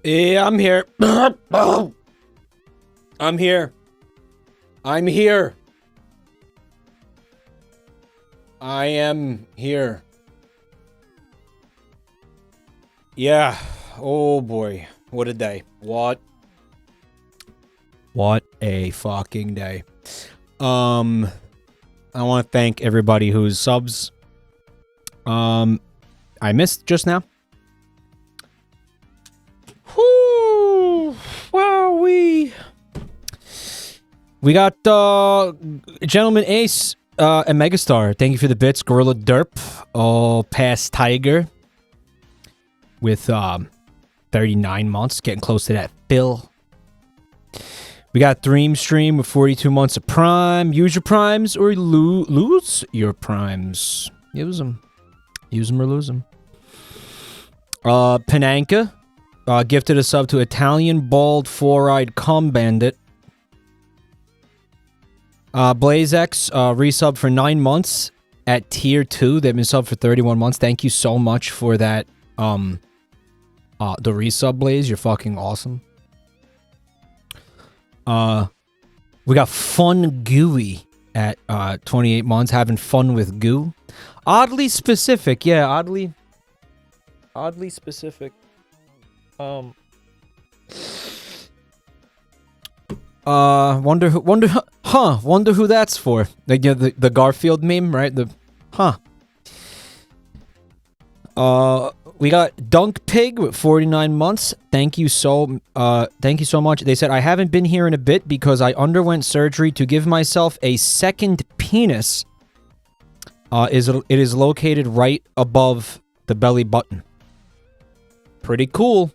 Yeah, I'm here. I'm here. I'm here. I am here. Yeah. Oh boy. What a day. What a fucking day. I want to thank everybody who's subs. I missed just now. Whoo! Wow, we got Gentleman Ace and Megastar. Thank you for the bits. Gorilla Derp, all past Tiger with 39 months, getting close to that Bill. We got Dream Stream with 42 months of Prime. Use your Primes or lose your Primes. Use them. Use them or lose them. Pananka gifted a sub to Italian Bald Four-Eyed Cum Bandit. BlazeX resub for 9 months at tier 2. They've been subbed for 31 months. Thank you so much for that. The resub, Blaze. You're fucking awesome. We got Fun Gooey at 28 months, having fun with goo. Oddly specific, yeah, oddly specific. Wonder who that's for. Like, yeah, the Garfield meme, right? We got Dunk Pig with 49 months. Thank you so much. They said, I haven't been here in a bit because I underwent surgery to give myself a second penis. It is located right above the belly button. Pretty cool.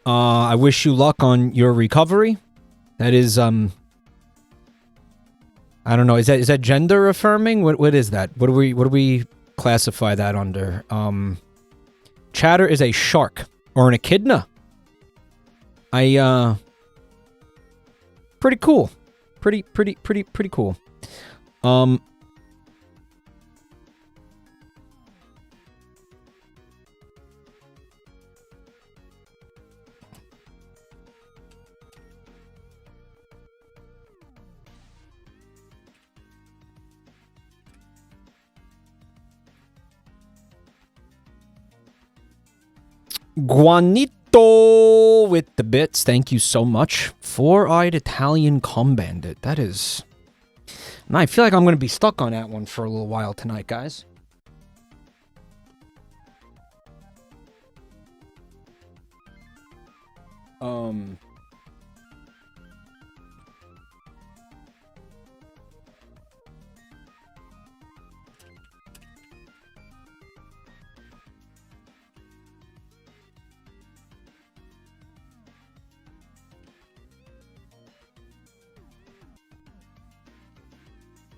I wish you luck on your recovery. That is, I don't know. Is that gender affirming? What is that? What do we classify that under? Chatter is a shark or an echidna. Pretty cool. Pretty cool. Juanito with the bits. Thank you so much. Four-eyed Italian cum bandit. That is... And I feel like I'm going to be stuck on that one for a little while tonight, guys.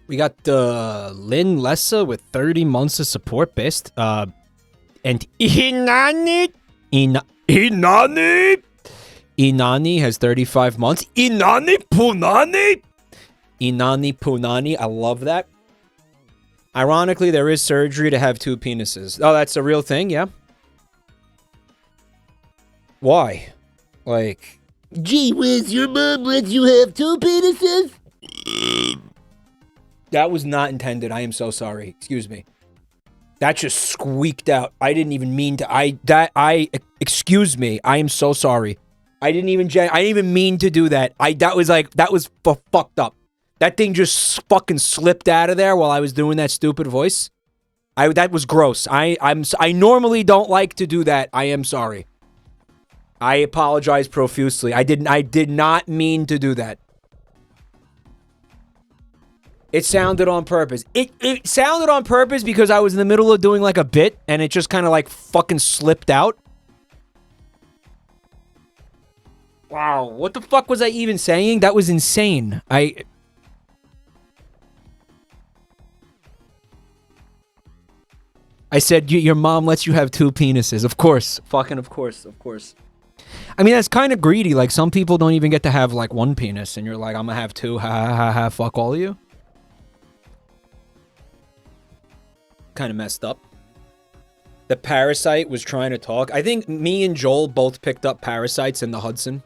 We got Lynn Lessa with 30 months of support best. And Inani has 35 months. Inani Punani. I love that. Ironically, there is surgery to have 2 penises. Oh, that's a real thing, yeah? Why? Like... Gee whiz, your mom lets you have 2 penises? That was not intended. I am so sorry. Excuse me. That just squeaked out. I didn't even mean to. Excuse me. I am so sorry. I didn't even mean to do that. That was fucked up. That thing just fucking slipped out of there while I was doing that stupid voice. That was gross. I normally don't like to do that. I am sorry. I apologize profusely. I did not mean to do that. It sounded on purpose. It sounded on purpose because I was in the middle of doing like a bit and it just kind of like fucking slipped out. Wow, what the fuck was I even saying? That was insane. I said your mom lets you have 2 penises. Of course. Fucking of course. I mean, that's kind of greedy. Like, some people don't even get to have like 1 penis and you're like, I'm gonna have 2. Ha ha ha ha. Fuck all of you. Kind of messed up. The parasite was trying to talk. I think me and Joel both picked up parasites in the Hudson.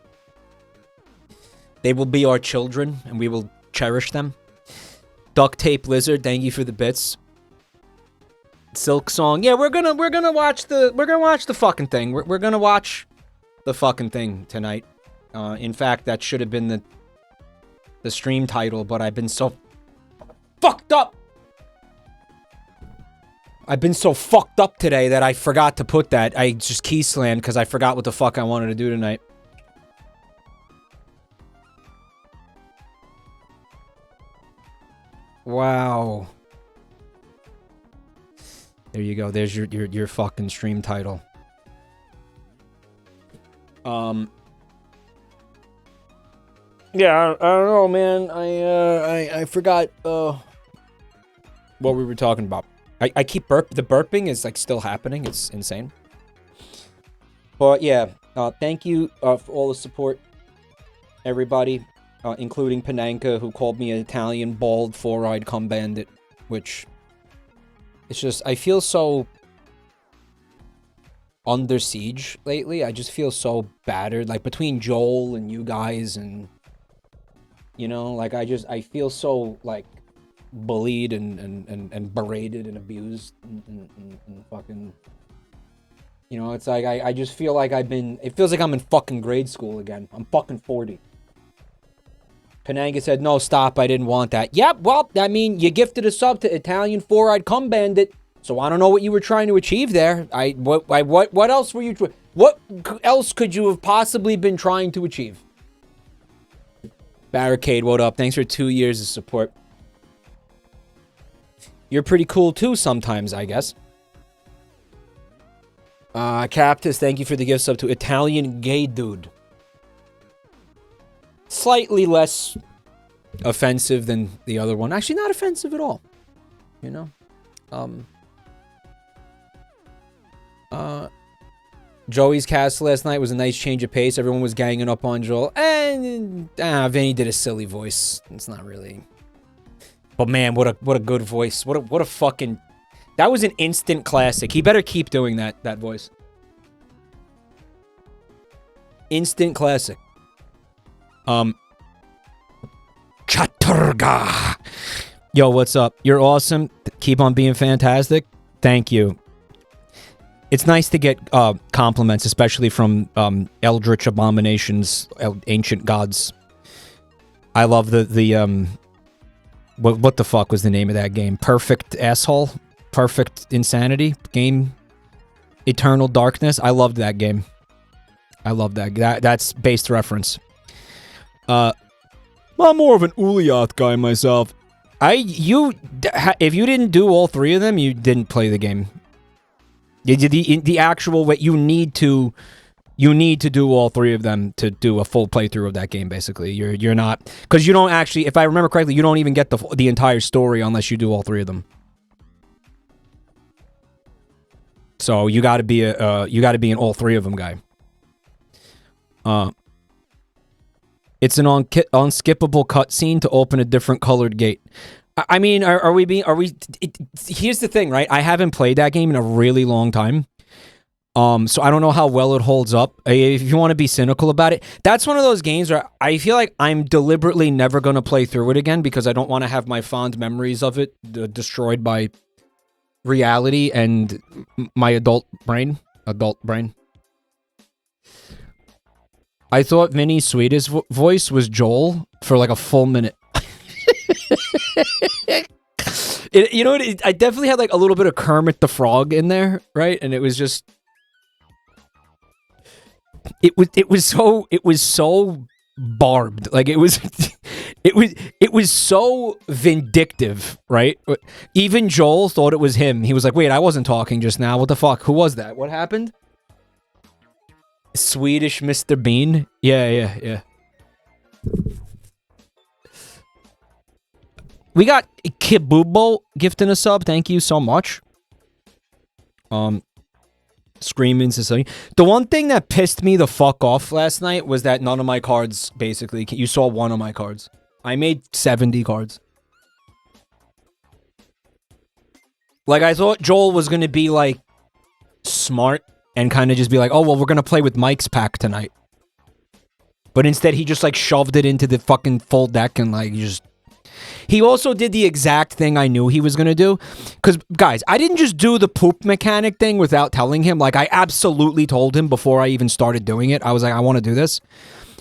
They will be our children, and we will cherish them. Duct Tape Lizard, thank you for the bits. Silk Song, yeah, we're gonna watch the fucking thing. We're gonna watch the fucking thing tonight. In fact, that should have been the stream title, but I've been so fucked up. I've been so fucked up today that I forgot to put that. I just key slammed because I forgot what the fuck I wanted to do tonight. Wow. There you go. There's your fucking stream title. Yeah, I don't know, man. I forgot what we were talking about. I keep the burping is like still happening. It's insane. But yeah, thank you for all the support, everybody, including Pananka, who called me an Italian bald four-eyed cum bandit, which it's just I feel so under siege lately. I just feel so battered, like between Joel and you guys, and you know, like I feel so like bullied and berated and abused and fucking, you know, it's like I just feel like it feels like I'm in fucking grade school again. I'm fucking 40. Pananga said, no, stop, I didn't want that. Yep, well, I mean, you gifted a sub to Italian four-eyed cum bandit, so I don't know what you were trying to achieve there. What else were you, what else could you have possibly been trying to achieve? Barricade, what up? Thanks for 2 years of support. You're pretty cool too sometimes, I guess. Captus, thank you for the gift sub to Italian gay dude. Slightly less offensive than the other one. Actually, not offensive at all. You know? Joey's cast last night was a nice change of pace. Everyone was ganging up on Joel. And Vinny did a silly voice. It's not really... But man, what a good voice. What a fucking... That was an instant classic. He better keep doing that voice. Instant classic. Chaturga. Yo, what's up? You're awesome. Keep on being fantastic. Thank you. It's nice to get compliments, especially from eldritch abominations, ancient gods. I love the what the fuck was the name of that game? Perfect Asshole? Perfect Insanity game? Eternal Darkness? I loved that game. I love that. That's based reference. I'm more of an Uliath guy myself. If you didn't do all three of them, you didn't play the game. The actual way you need to do all three of them to do a full playthrough of that game. Basically, you're not, because you don't actually, if I remember correctly, you don't even get the entire story unless you do all three of them. So you got to be an all three of them guy. It's an unskippable cutscene to open a different colored gate. I mean, here's the thing, right? I haven't played that game in a really long time. So I don't know how well it holds up. If you want to be cynical about it, that's one of those games where I feel like I'm deliberately never going to play through it again because I don't want to have my fond memories of it destroyed by reality and my adult brain. I thought Vinny's sweetest voice was Joel for like a full minute. You know what? I definitely had like a little bit of Kermit the Frog in there, right? And it was just, it was so barbed. Like it was so vindictive, right? Even Joel thought it was him. He was like, "Wait, I wasn't talking just now. What the fuck? Who was that? What happened?" Swedish Mr. Bean? Yeah. We got Kibubo gifting a sub. Thank you so much. Screaming Sicilian. The one thing that pissed me the fuck off last night was that none of my cards, basically, you saw one of my cards. I made 70 cards. Like, I thought Joel was going to be like, smart and kind of just be like, oh, well, we're going to play with Mike's pack tonight. But instead, he just, like, shoved it into the fucking full deck and, like, just... He also did the exact thing I knew he was going to do. Because, guys, I didn't just do the poop mechanic thing without telling him. Like, I absolutely told him before I even started doing it. I was like, I want to do this.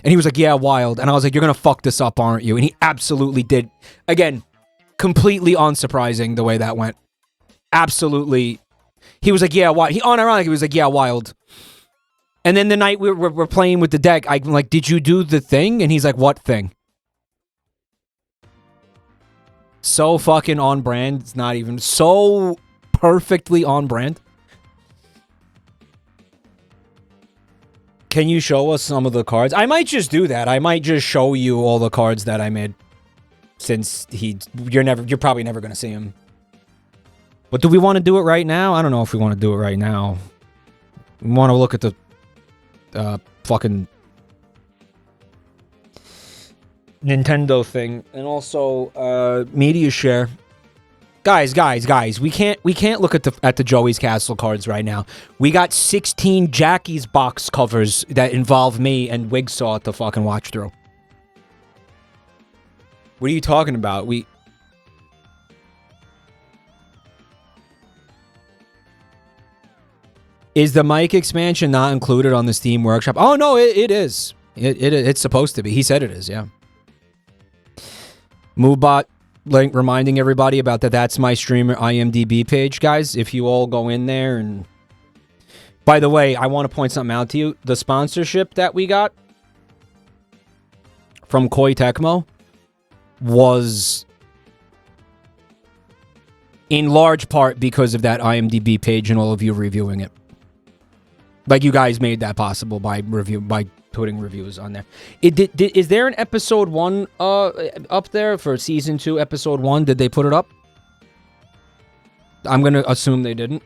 And he was like, yeah, wild. And I was like, you're going to fuck this up, aren't you? And he absolutely did. Again, completely unsurprising the way that went. Absolutely. He was like, yeah, wild. He, unironically, he was like, yeah, wild. And then the night we're playing with the deck, I'm like, did you do the thing? And he's like, what thing? So fucking on brand. It's not even so perfectly on brand. Can you show us some of the cards? I might just do that. I might just show you all the cards that I made. Since you're probably never gonna see him. But do we want to do it right now? I don't know if we want to do it right now. We want to look at the fucking Nintendo thing, and also media share. Guys, we can't look at the Joey's Castle cards right now. We got 16 Jackie's box covers that involve me and Wigsaw to fucking watch through. What are you talking about? Is the Mike expansion not included on the Steam Workshop? Oh no, it is. It's supposed to be. He said it is, yeah. Moobot link reminding everybody about that's my streamer IMDb page, guys. If you all go in there and... By the way, I want to point something out to you. The sponsorship that we got from Koei Tecmo was in large part because of that IMDb page and all of you reviewing it. Like, you guys made that possible by putting reviews on there. Is there an episode 1 up there for season 2, episode 1? Did they put it up? I'm gonna assume they didn't.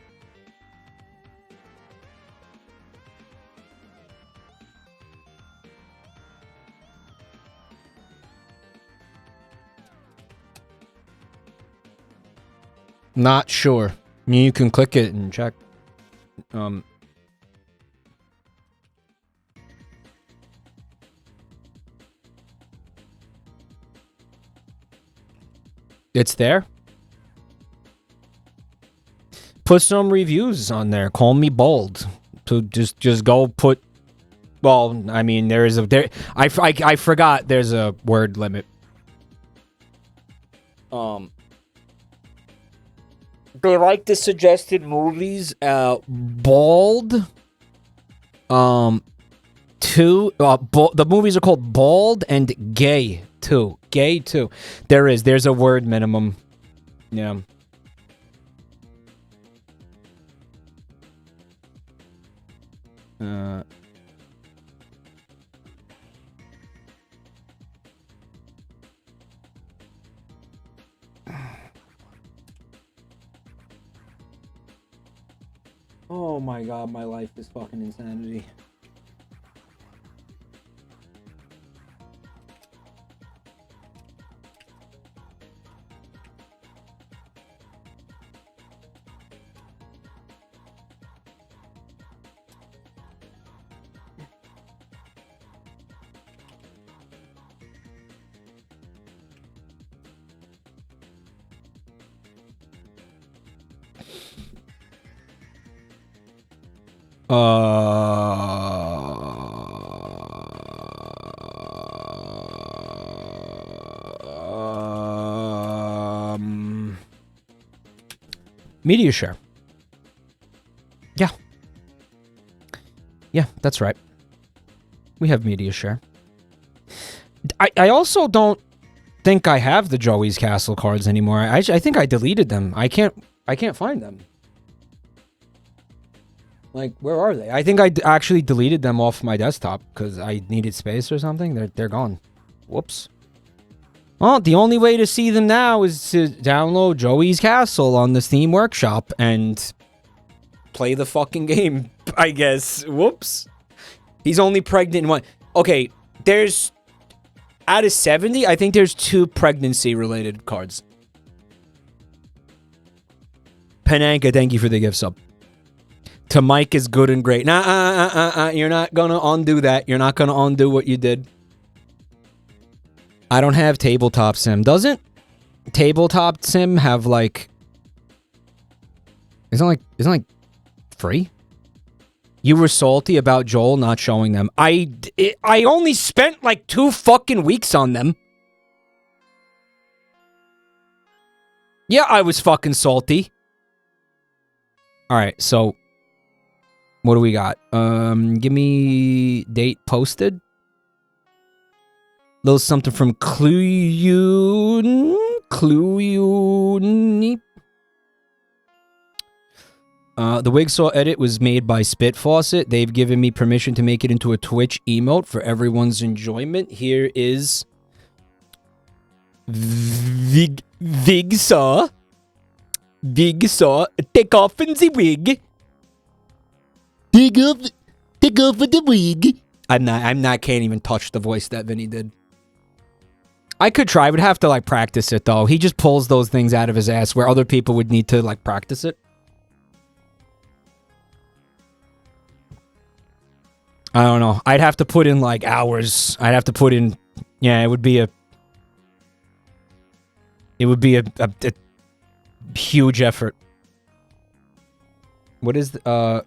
Not sure. You can click it and check. It's there. Put some reviews on there. Call me bold. To just go put. Well, I mean, I forgot there's a word limit. They like the suggested movies. Bald. The movies are called Bald and Gay 2. Gay 2. There's a word minimum. Yeah. Oh my god, my life is fucking insanity. Media share. Yeah. Yeah, that's right. We have media share. I also don't think I have the Joey's Castle cards anymore. I think I deleted them. I can't find them. Like, where are they? I think I actually deleted them off my desktop because I needed space or something. They're gone. Whoops. Well, the only way to see them now is to download Joey's Castle on the Steam Workshop and play the fucking game, I guess. Whoops. He's only pregnant in one. Okay, there's... Out of 70, I think there's 2 pregnancy-related cards. Pananka, thank you for the gift sub. To Mike is good and great. Nah, you're not gonna undo that. You're not gonna undo what you did. I don't have Tabletop Sim. Doesn't Tabletop Sim have like... Isn't like free? You were salty about Joel not showing them. I only spent like 2 fucking weeks on them. Yeah, I was fucking salty. Alright, so... What do we got? Give me date posted. Little something from Cluyuni. The Wigsaw edit was made by Spit Faucet. They've given me permission to make it into a Twitch emote for everyone's enjoyment. Here is Wigsaw. Wigsaw, take off in the wig. Take off with the wig. Can't even touch the voice that Vinny did. I could try, I would have to like practice it though. He just pulls those things out of his ass where other people would need to like practice it. I don't know. I'd have to put in like hours. I'd have to put in, yeah, it would be a huge effort. What is the,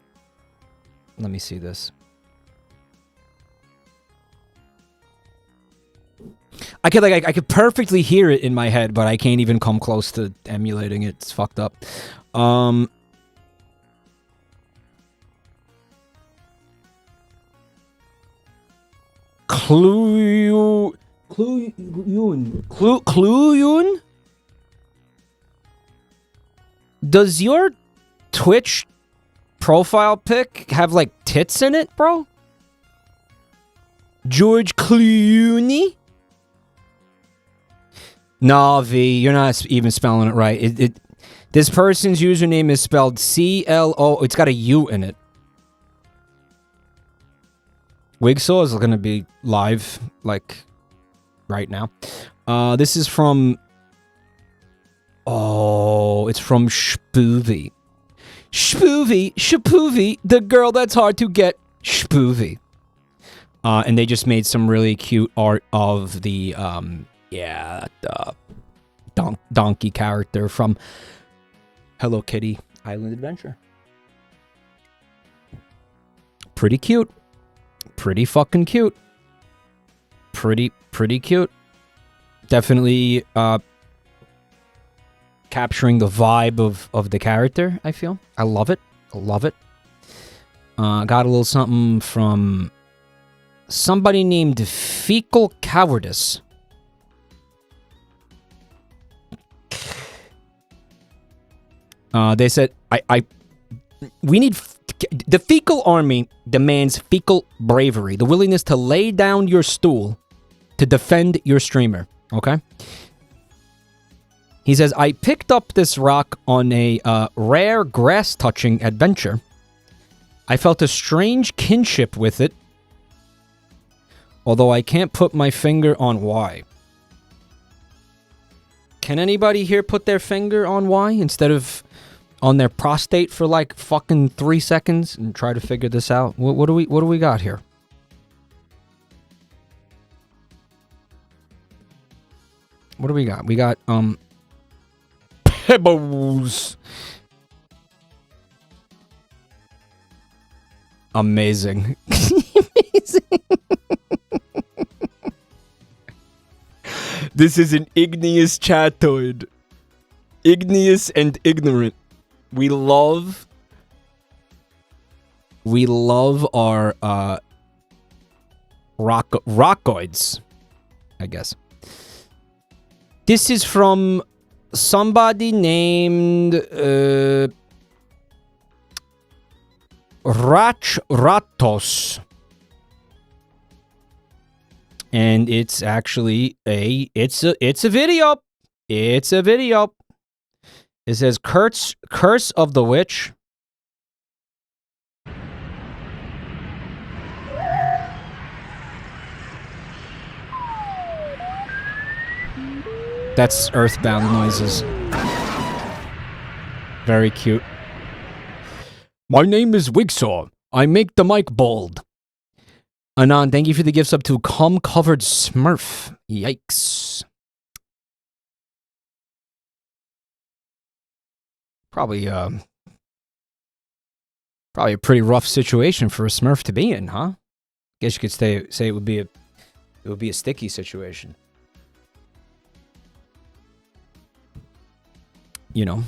let me see this. I could perfectly hear it in my head, but I can't even come close to emulating it. It's fucked up. Cluyun? Does your Twitch profile pic have like tits in it, bro? George Clooney? No, V, you're not even spelling it right. This person's username is spelled C-L-O. It's got a U in it. Wigsaw is going to be live, like, right now. This is from... Oh, it's from Spoovy. Shapoovy, the girl that's hard to get. Spoovy. And they just made some really cute art of the, donkey character from Hello Kitty Island Adventure. Pretty cute. Pretty fucking cute. Pretty cute. Definitely, capturing the vibe of the character, I feel. I love it. Got a little something from somebody named Fecal Cowardice. They said, we need... The fecal army demands fecal bravery. The willingness to lay down your stool to defend your streamer. Okay? He says, I picked up this rock on a rare grass-touching adventure. I felt a strange kinship with it, although I can't put my finger on why. Can anybody here put their finger on why instead of on their prostate for like fucking 3 seconds and try to figure this out? What do we got here? What do we got? We got Pebbles. Amazing. Amazing. This is an igneous chatoid. Igneous and ignorant. We love our rockoids, I guess. This is from somebody named Ratos. And it's actually it's a video. It's a video. It says Curse of the Witch. That's Earthbound noises. Very cute. My name is Wigsaw. I make the mic bald. Anon, thank you for the gift sub to Cum-Covered Smurf. Yikes. Probably a pretty rough situation for a Smurf to be in, huh? Guess you could say it would be a sticky situation. You know,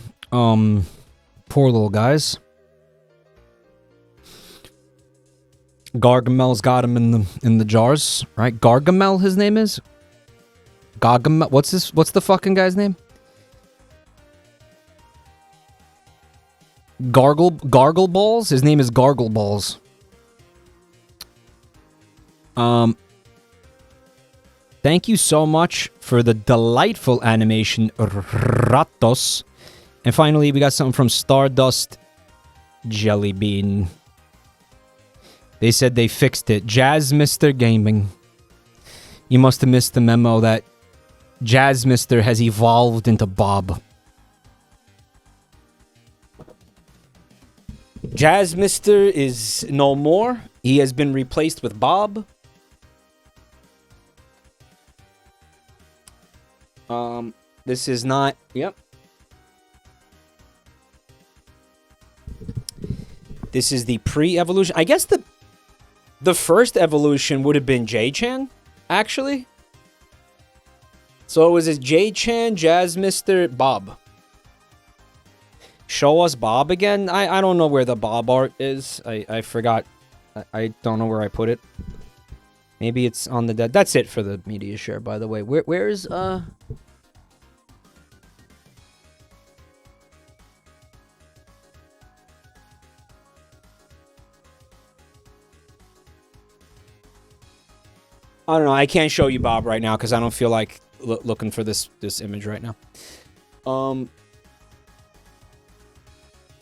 poor little guys. Gargamel's got him in the jars, right? Gargamel, his name is. Gargamel. What's the fucking guy's name? Gargle Balls. His name is Gargle Balls. Thank you so much for the delightful animation, Ratos. And finally, we got something from Stardust Jellybean. They said they fixed it. Jazz Mr. Gaming. You must have missed the memo that Jazz Mr. has evolved into Bob. Jazz Mr. is no more. He has been replaced with Bob. This is not... Yep. This is the pre-evolution. I guess the first evolution would have been J-Chan, actually. So it was J-Chan, Jazz Mr., Bob. Show us Bob again? I don't know where the Bob art is. I forgot. I don't know where I put it. Maybe it's on the... That's it for the media share, by the way. Where is... I don't know. I can't show you Bob right now because I don't feel like looking for this image right now.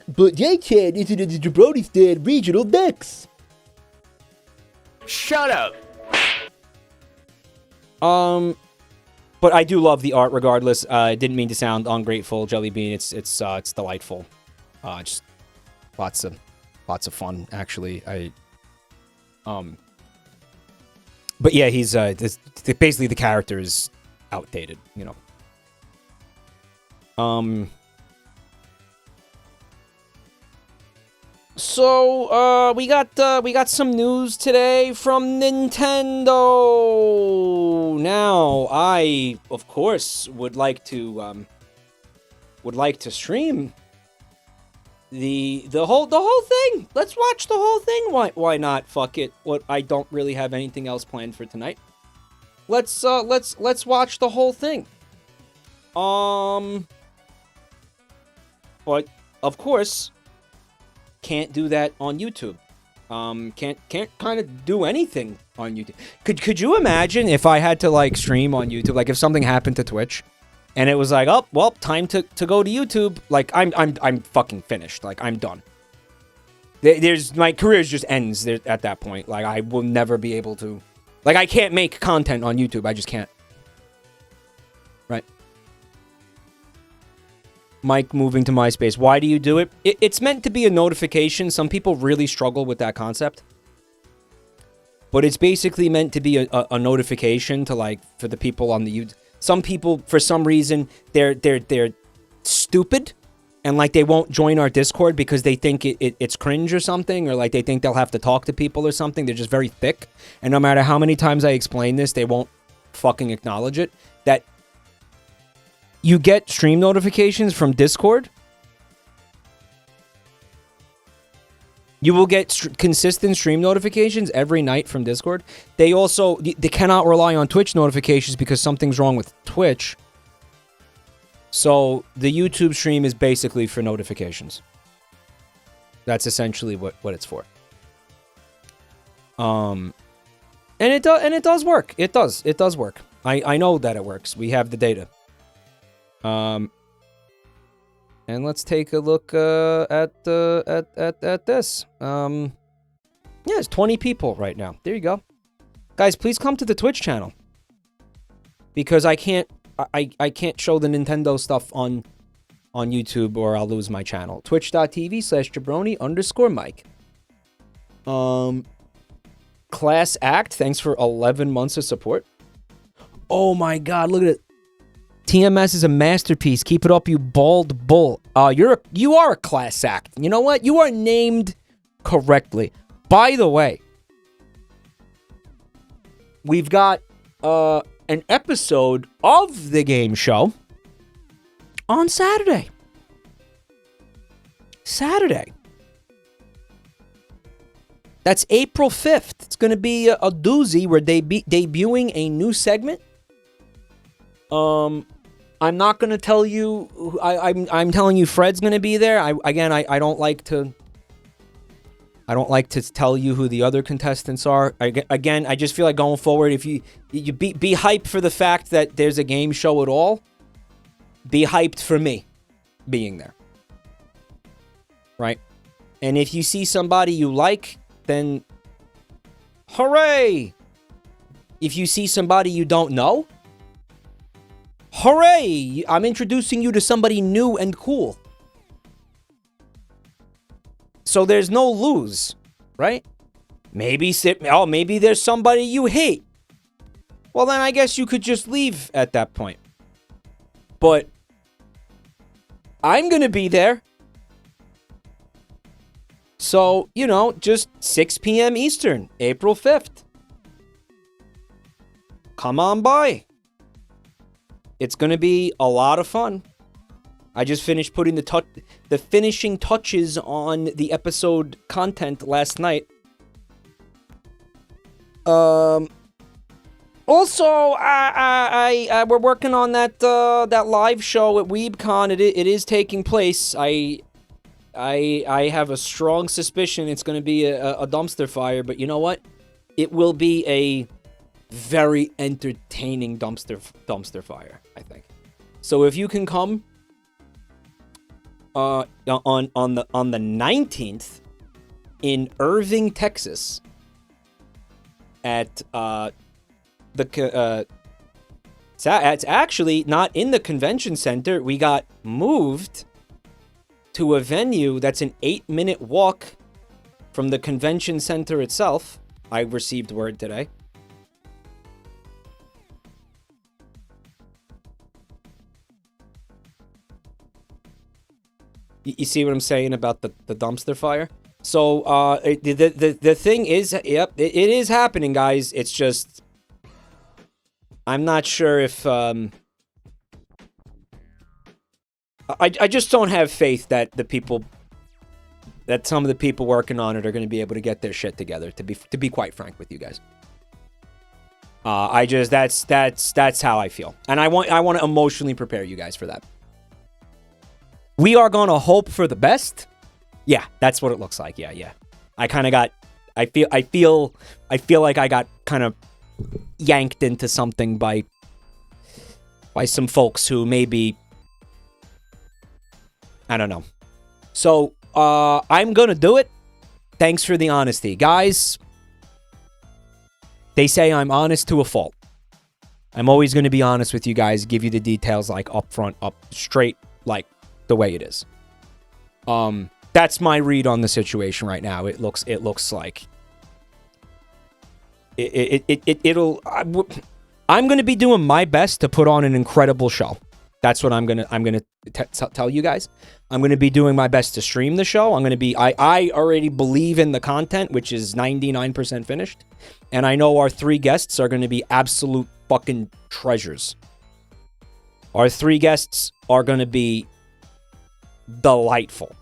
But J-Chan isn't in the Jabroni stand regional decks. Shut up. But I do love the art regardless. I didn't mean to sound ungrateful, Jellybean. It's delightful. Just lots of fun actually. But yeah, he's basically the character is outdated, you know. So we got some news today from Nintendo. Now, I of course would like to stream the whole thing. Let's watch the whole thing. Why not? Fuck it. I don't really have anything else planned for tonight. Let's watch the whole thing. But of course, can't do that on YouTube. Can't kind of do anything on YouTube. Could you imagine if I had to like stream on YouTube? Like if something happened to Twitch and it was like, oh, well, time to go to YouTube. Like I'm fucking finished. Like I'm done. My career just ends there at that point. Like I will never be able to. Like I can't make content on YouTube. I just can't. Right. Mike moving to MySpace. Why do you do it? It's meant to be a notification. Some people really struggle with that concept. But it's basically meant to be a notification to like for the people on the YouTube. Some people, for some reason, they're stupid and like they won't join our Discord because they think it's cringe or something, or like they think they'll have to talk to people or something. They're just very thick. And no matter how many times I explain this, they won't fucking acknowledge it. That you get stream notifications from Discord. You will get consistent stream notifications every night from Discord. They cannot rely on Twitch notifications because something's wrong with Twitch. So the YouTube stream is basically for notifications. That's essentially what it's for. And it does work. It does work. I know that it works. We have the data. And let's take a look at this. Yeah, it's 20 people right now. There you go. Guys, please come to the Twitch channel. Because I can't show the Nintendo stuff on on YouTube or I'll lose my channel. Twitch.tv/Jabroni_Mike. Class Act, thanks for 11 months of support. Oh my God, look at it. TMS is a masterpiece. Keep it up, you bald bull. You are a class act. You know what? You are named correctly. By the way, we've got an episode of the game show on Saturday. That's April 5th. It's going to be a doozy. We're debuting a new segment. I'm not going to tell you. I'm telling you, Fred's going to be there. I don't like to. I don't like to tell you who the other contestants are. I just feel like going forward, if you be hyped for the fact that there's a game show at all. Be hyped for me being there. Right? And if you see somebody you like, then hooray! If you see somebody you don't know, hooray! I'm introducing you to somebody new and cool. So there's no lose, right? Maybe there's somebody you hate. Well, then I guess you could just leave at that point. But I'm going to be there. So, just 6 p.m. Eastern, April 5th. Come on by. It's going to be a lot of fun. I just finished putting the finishing touches on the episode content last night. Also, we're working on that live show at WeebCon. It is taking place. I have a strong suspicion it's going to be a dumpster fire, but you know what? It will be a very entertaining dumpster fire, I think. So if you can come on the 19th in Irving, Texas, at it's actually not in the convention center. We got moved to a venue that's an 8-minute walk from the convention center itself. I received word today. You see what I'm saying about the dumpster fire? So, the thing is, yep, it is happening, guys. It's just, I'm not sure if, I just don't have faith that some of the people working on it are going to be able to get their shit together, to be quite frank with you guys. That's how I feel. And I want to emotionally prepare you guys for that. We are going to hope for the best. Yeah, that's what it looks like. Yeah. I feel like I got kind of yanked into something by some folks who maybe, I don't know. So, I'm going to do it. Thanks for the honesty. Guys, they say I'm honest to a fault. I'm always going to be honest with you guys, give you the details like up front, up straight, like the way it is. That's my read on the situation right now. It looks like I'm going to be doing my best to put on an incredible show. That's what I'm going to tell you guys. I'm going to be doing my best to stream the show. I already believe in the content, which is 99% finished. And I know our 3 guests are going to be absolute fucking treasures. Our 3 guests are going to be delightful.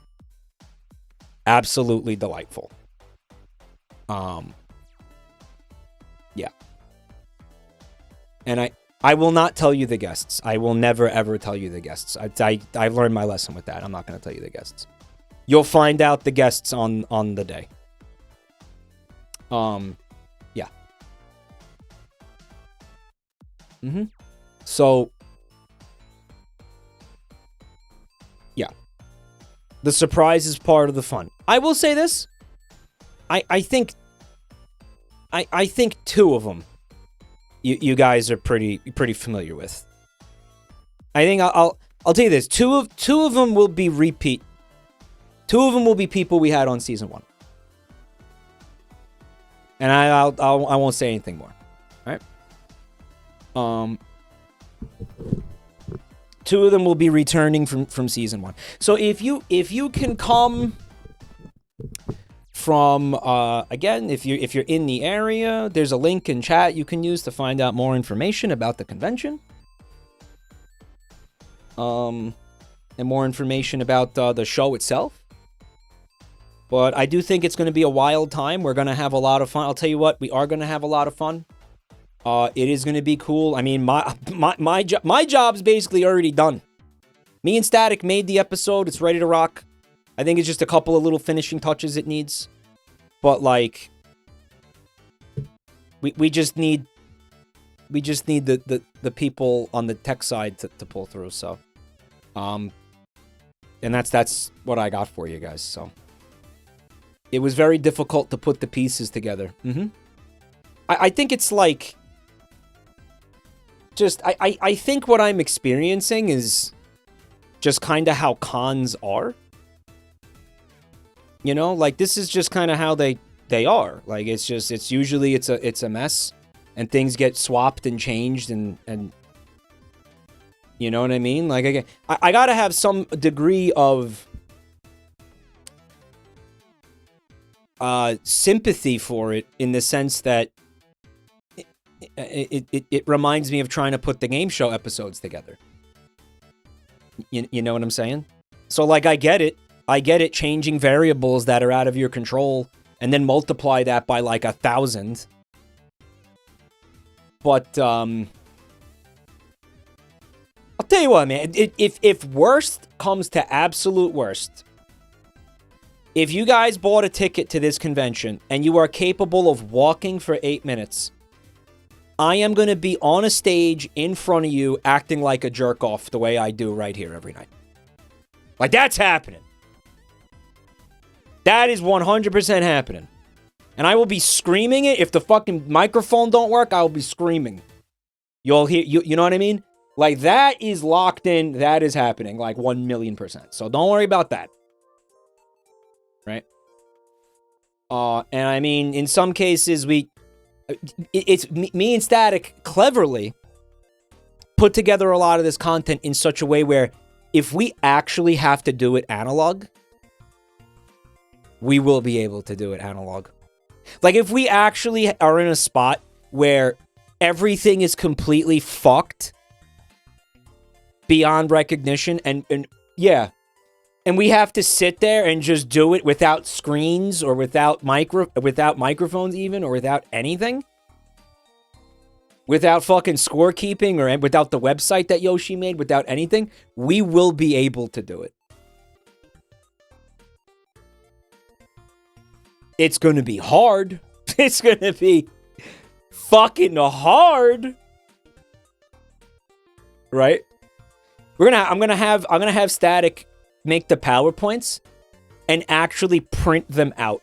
Absolutely delightful. Yeah. And I will not tell you the guests. I will never, ever tell you the guests. I've learned my lesson with that. I'm not going to tell you the guests. You'll find out the guests on the day. Yeah. So, yeah. The surprise is part of the fun. I will say this. I think 2 of them you guys are pretty familiar with. I think I'll tell you this: two of them will be repeat. Two of them will be people we had on season 1. And I won't say anything more. All right. Two of them will be returning from season 1. So if you can come from again, if you're in the area, there's a link in chat you can use to find out more information about the convention. And more information about the show itself. But I do think it's going to be a wild time. We're going to have a lot of fun. I'll tell you what, we are going to have a lot of fun. It is going to be cool. I mean, my job's basically already done. Me and Static made the episode. It's ready to rock. I think it's just a couple of little finishing touches it needs. But like, we just need the people on the tech side to pull through. So, and that's what I got for you guys. So. It was very difficult to put the pieces together. I think it's like... Just, I think what I'm experiencing is just kind of how cons are. You know? Like, this is just kind of how they are. Like, it's usually it's a mess. And things get swapped and changed and you know what I mean? Like, again, I gotta have some degree of... sympathy for it in the sense that it reminds me of trying to put the game show episodes together. You know what I'm saying? So like I get it changing variables that are out of your control and then multiply that by like 1,000. But I'll tell you what, man, if worst comes to absolute worst, if you guys bought a ticket to this convention and you are capable of walking for 8 minutes, I am going to be on a stage in front of you acting like a jerk off the way I do right here every night. Like, that's happening. That is 100% happening. And I will be screaming it. If the fucking microphone don't work, I will be screaming. You'll hear, you know what I mean? Like, that is locked in. That is happening like 1,000,000%. So don't worry about that. Right? And I mean, in some cases, it's me and Static cleverly put together a lot of this content in such a way where if we actually have to do it analog, we will be able to do it analog. Like, if we actually are in a spot where everything is completely fucked beyond recognition, and yeah, and we have to sit there and just do it without screens or without microphones even, or without anything. Without fucking scorekeeping or without the website that Yoshi made, without anything, we will be able to do it. It's going to be hard. It's going to be fucking hard. Right? I'm going to have Static make the PowerPoints and actually print them out.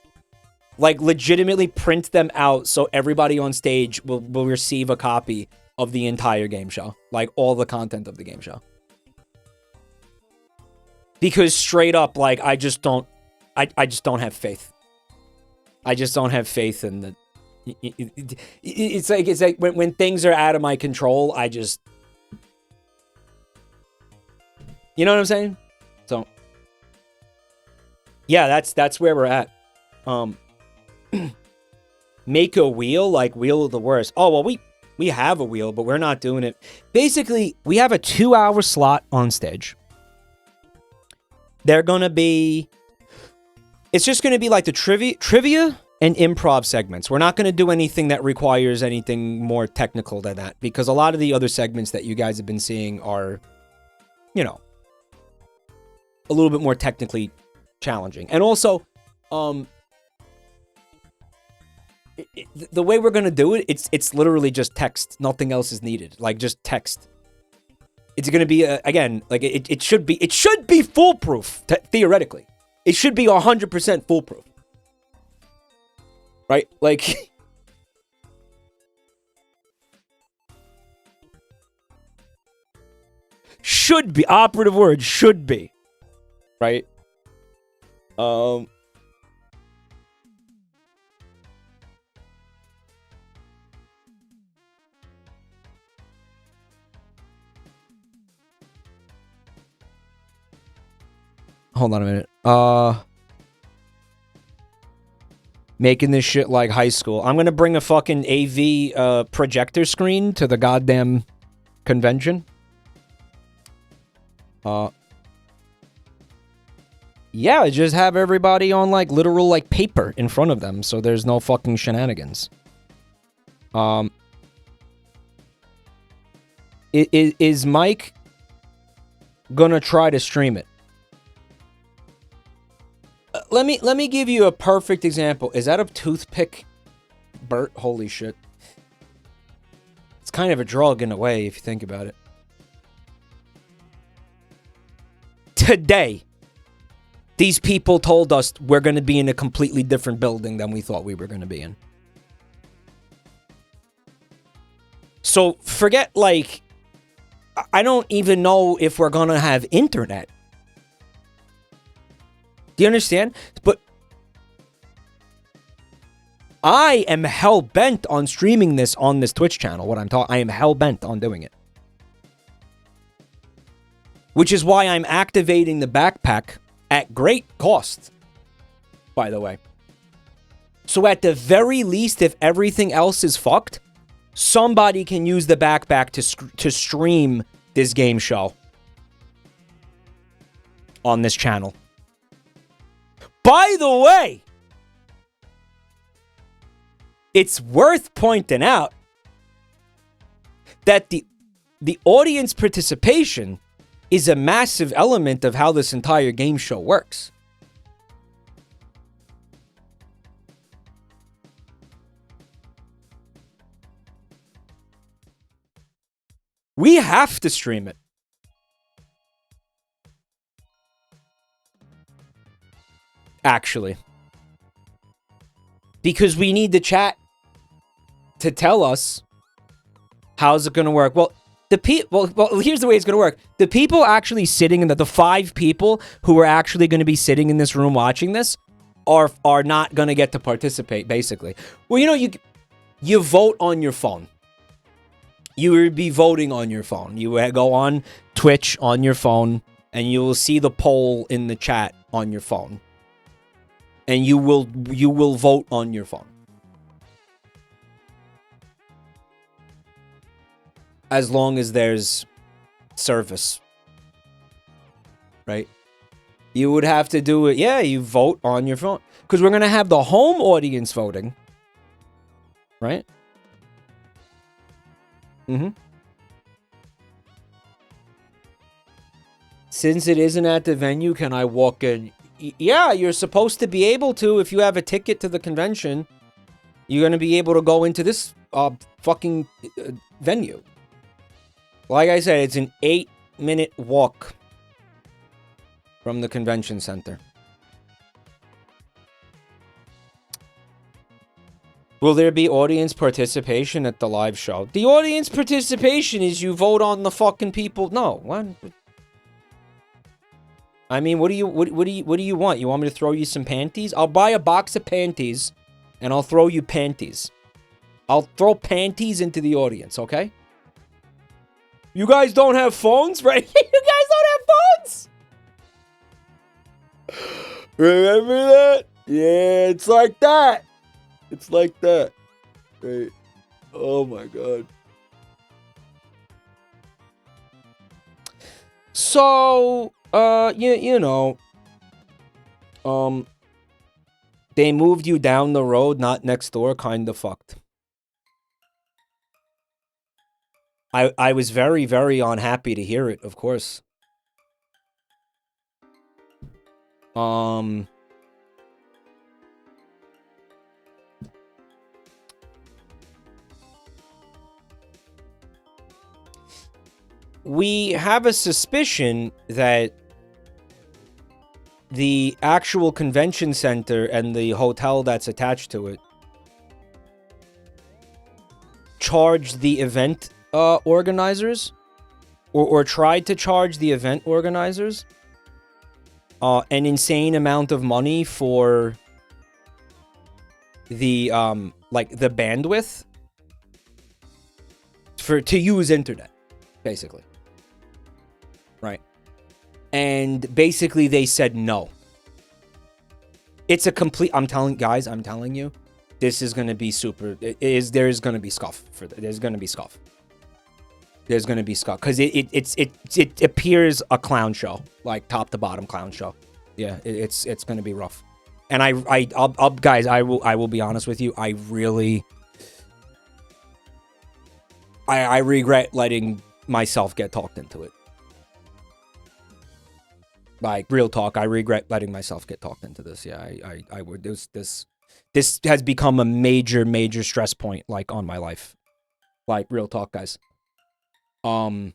Like, legitimately print them out so everybody on stage will receive a copy of the entire game show. Like, all the content of the game show. Because straight up, like, I just don't have faith. I just don't have faith in the... It's like when things are out of my control, I just... You know what I'm saying? So... Yeah, that's where we're at. Make a wheel, like wheel of the worst. Oh, well, we have a wheel, but we're not doing it. Basically, we have a 2-hour slot on stage. They're gonna be... It's just gonna be like the trivia and improv segments. We're not gonna do anything that requires anything more technical than that, because a lot of the other segments that you guys have been seeing are, you know, a little bit more technically challenging. And also, the way we're gonna do it, it's literally just text. Nothing else is needed. Like, just text. It's gonna be again, like it should be foolproof. Theoretically, it should be 100% foolproof. Right? Like, Should be. Operative word, should be. Right? Hold on a minute. Making this shit like high school. I'm gonna bring a fucking AV projector screen to the goddamn convention. Yeah, just have everybody on like literal like paper in front of them, so there's no fucking shenanigans. Is Mike gonna try to stream it? Let me give you a perfect example. Is that a toothpick, Bert? Holy shit. It's kind of a drug in a way if you think about it. Today, these people told us we're going to be in a completely different building than we thought we were going to be in. So forget, like, I don't even know if we're going to have internet. Do you understand? But I am hell-bent on streaming this on this Twitch channel, I am hell-bent on doing it. Which is why I'm activating the backpack at great cost, by the way. So at the very least, if everything else is fucked, somebody can use the backpack to stream this game show on this channel. By the way, it's worth pointing out that the audience participation is a massive element of how this entire game show works. We have to stream it. Actually. Because we need the chat to tell us how's it going to work. Well, here's the way it's going to work. The people actually sitting in the 5 people who are actually going to be sitting in this room watching this are not going to get to participate, basically. Well, you know, you vote on your phone. You would be voting on your phone. You would go on Twitch on your phone, and you will see the poll in the chat on your phone. And you will vote on your phone. As long as there's service. Right? You would have to do it. Yeah, you vote on your phone. Because we're going to have the home audience voting. Right? Mm-hmm. Since it isn't at the venue, can I walk in? Yeah, you're supposed to be able to. If you have a ticket to the convention, you're going to be able to go into this fucking venue. Like I said, it's an 8-minute walk from the convention center. Will there be audience participation at the live show? The audience participation is you vote on the fucking people. No, what? I mean, what do you want? You want me to throw you some panties? I'll buy a box of panties, and I'll throw you panties. I'll throw panties into the audience, okay? You guys don't have phones, right? You guys don't have phones? Remember that? Yeah, it's like that. It's like that. Right. Oh my god. So, you know, they moved you down the road, not next door, kind of fucked. I was very, very unhappy to hear it, of course. We have a suspicion that the actual convention center and the hotel that's attached to it charged the event organizers or tried to charge the event organizers an insane amount of money for the like the bandwidth to use internet, basically. Right. And basically they said no. It's a complete, I'm telling you, this is going to be super, there is going to be scuff for there's going to be scuff. There's going to be scuff because it appears a clown show, like top to bottom clown show. Yeah, it's going to be rough. And I'll guys, I will be honest with you. I regret letting myself get talked into it. Like, real talk, I regret letting myself get talked into this. Yeah, I would. This has become a major stress point, like, on my life. Like, real talk, guys. But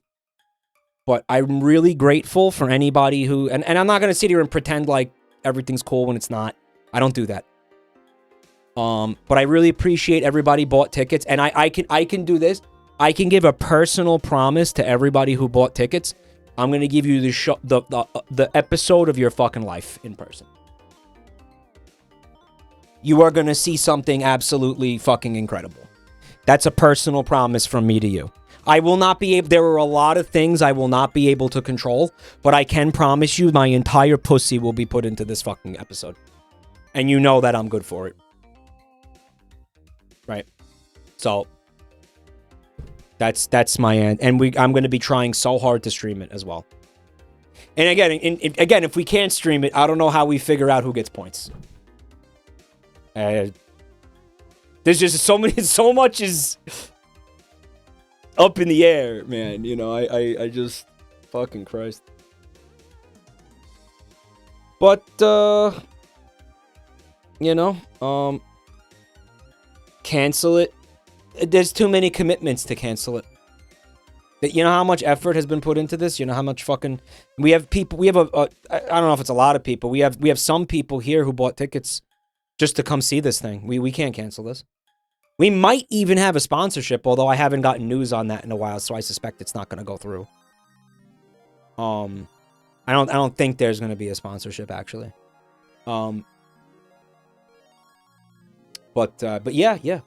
I'm really grateful for anybody who, and I'm not gonna sit here and pretend like everything's cool when it's not. I don't do that. But I really appreciate everybody bought tickets, and I can do this. I can give a personal promise to everybody who bought tickets. I'm gonna give you the episode of your fucking life in person. You are gonna see something absolutely fucking incredible. That's a personal promise from me to you. I will not be able, there are a lot of things I will not be able to control, but I can promise you my entire pussy will be put into this fucking episode. And you know that I'm good for it. Right? So that's my end, and I'm going to be trying so hard to stream it as well. And again, if we can't stream it, I don't know how we figure out who gets points. There's just so much is up in the air, man. You know, I just fucking Christ. But you know, cancel it. There's too many commitments to cancel it. You know how much effort has been put into this? You know how much fucking... We have people... We have I don't know if it's a lot of people. We have some people here who bought tickets just to come see this thing. We can't cancel this. We might even have a sponsorship, although I haven't gotten news on that in a while, so I suspect it's not going to go through. I don't think there's going to be a sponsorship, actually. But yeah.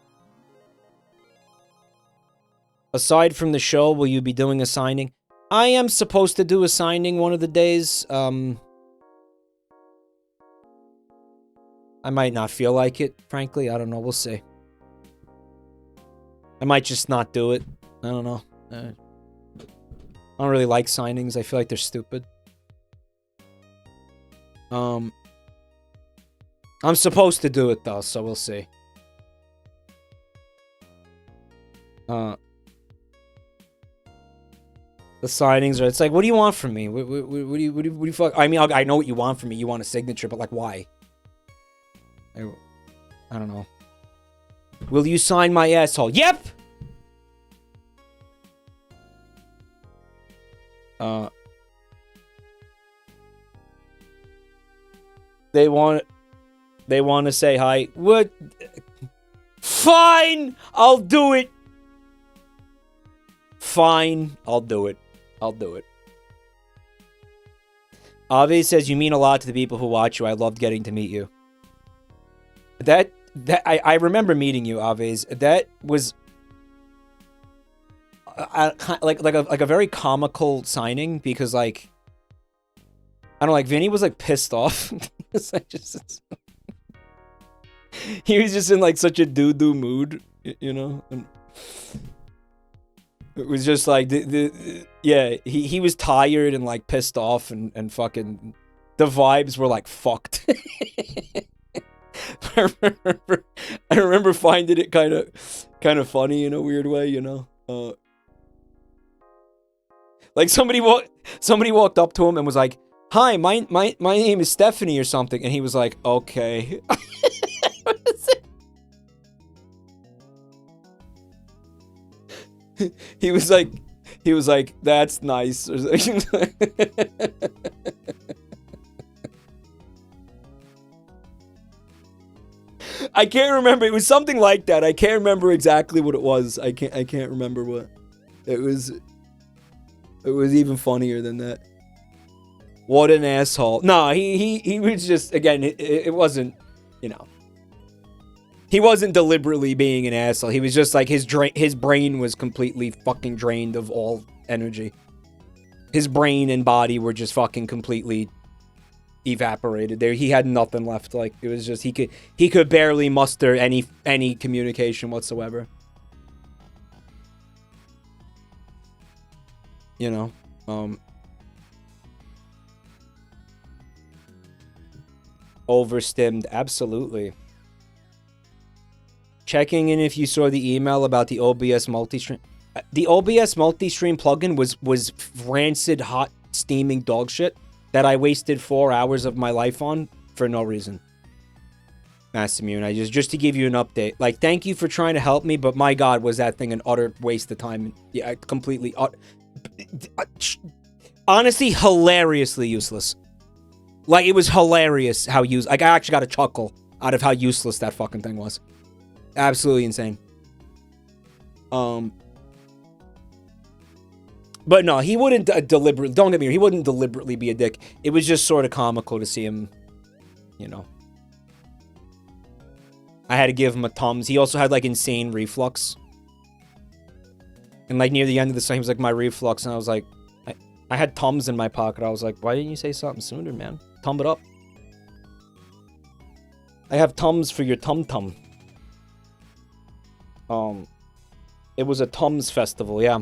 Aside from the show, will you be doing a signing? I am supposed to do a signing one of the days. I might not feel like it, frankly. I don't know. We'll see. I might just not do it. I don't know. I don't really like signings. I feel like they're stupid. I'm supposed to do it, though, so we'll see. The signings are... It's like, what do you want from me? What do you fuck... I mean, I know what you want from me. You want a signature, but, like, why? I don't know. Will you sign my asshole? Yep! They want to say hi. What? Fine! I'll do it! Fine, I'll do it. Ave says, you mean a lot to the people who watch you. I loved getting to meet you. I remember meeting you, Aves. That was like a very comical signing because, like, I don't know, like, Vinny was, like, pissed off. He was just in, like, such a doo-doo mood, you know? And it was just like, yeah, he was tired and, like, pissed off and fucking, the vibes were, like, fucked. I remember finding it kind of funny in a weird way, you know? Like, somebody walked up to him and was like, hi, my name is Stephanie or something, and he was like, okay. He was like, that's nice. I can't remember. It was something like that. I can't remember exactly what it was. I can't remember what it was. It was even funnier than that. What an asshole. No, he was just, again, it wasn't, you know. He wasn't deliberately being an asshole. He was just like, his brain was completely fucking drained of all energy. His brain and body were just fucking completely evaporated. There, he had nothing left. Like, it was just, he could barely muster any communication whatsoever. You know, overstimmed, absolutely. Checking in if you saw the email about the OBS multi-stream. The OBS multi-stream plugin was rancid, hot, steaming dog shit that I wasted 4 hours of my life on for no reason. Massimune, I just to give you an update. Like, thank you for trying to help me, but my God, was that thing an utter waste of time. Yeah, completely, honestly, hilariously useless. Like, it was hilarious how like, I actually got a chuckle out of how useless that fucking thing was. Absolutely insane. But no, he wouldn't deliberately, don't get me wrong, he wouldn't deliberately be a dick. It was just sort of comical to see him, you know. I had to give him a Tums. He also had, like, insane reflux. And, like, near the end of the song, he was like, my reflux. And I was like, I had Tums in my pocket. I was like, why didn't you say something sooner, man? Tum it up. I have Tums for your tum-tum. It was a Tums festival, yeah.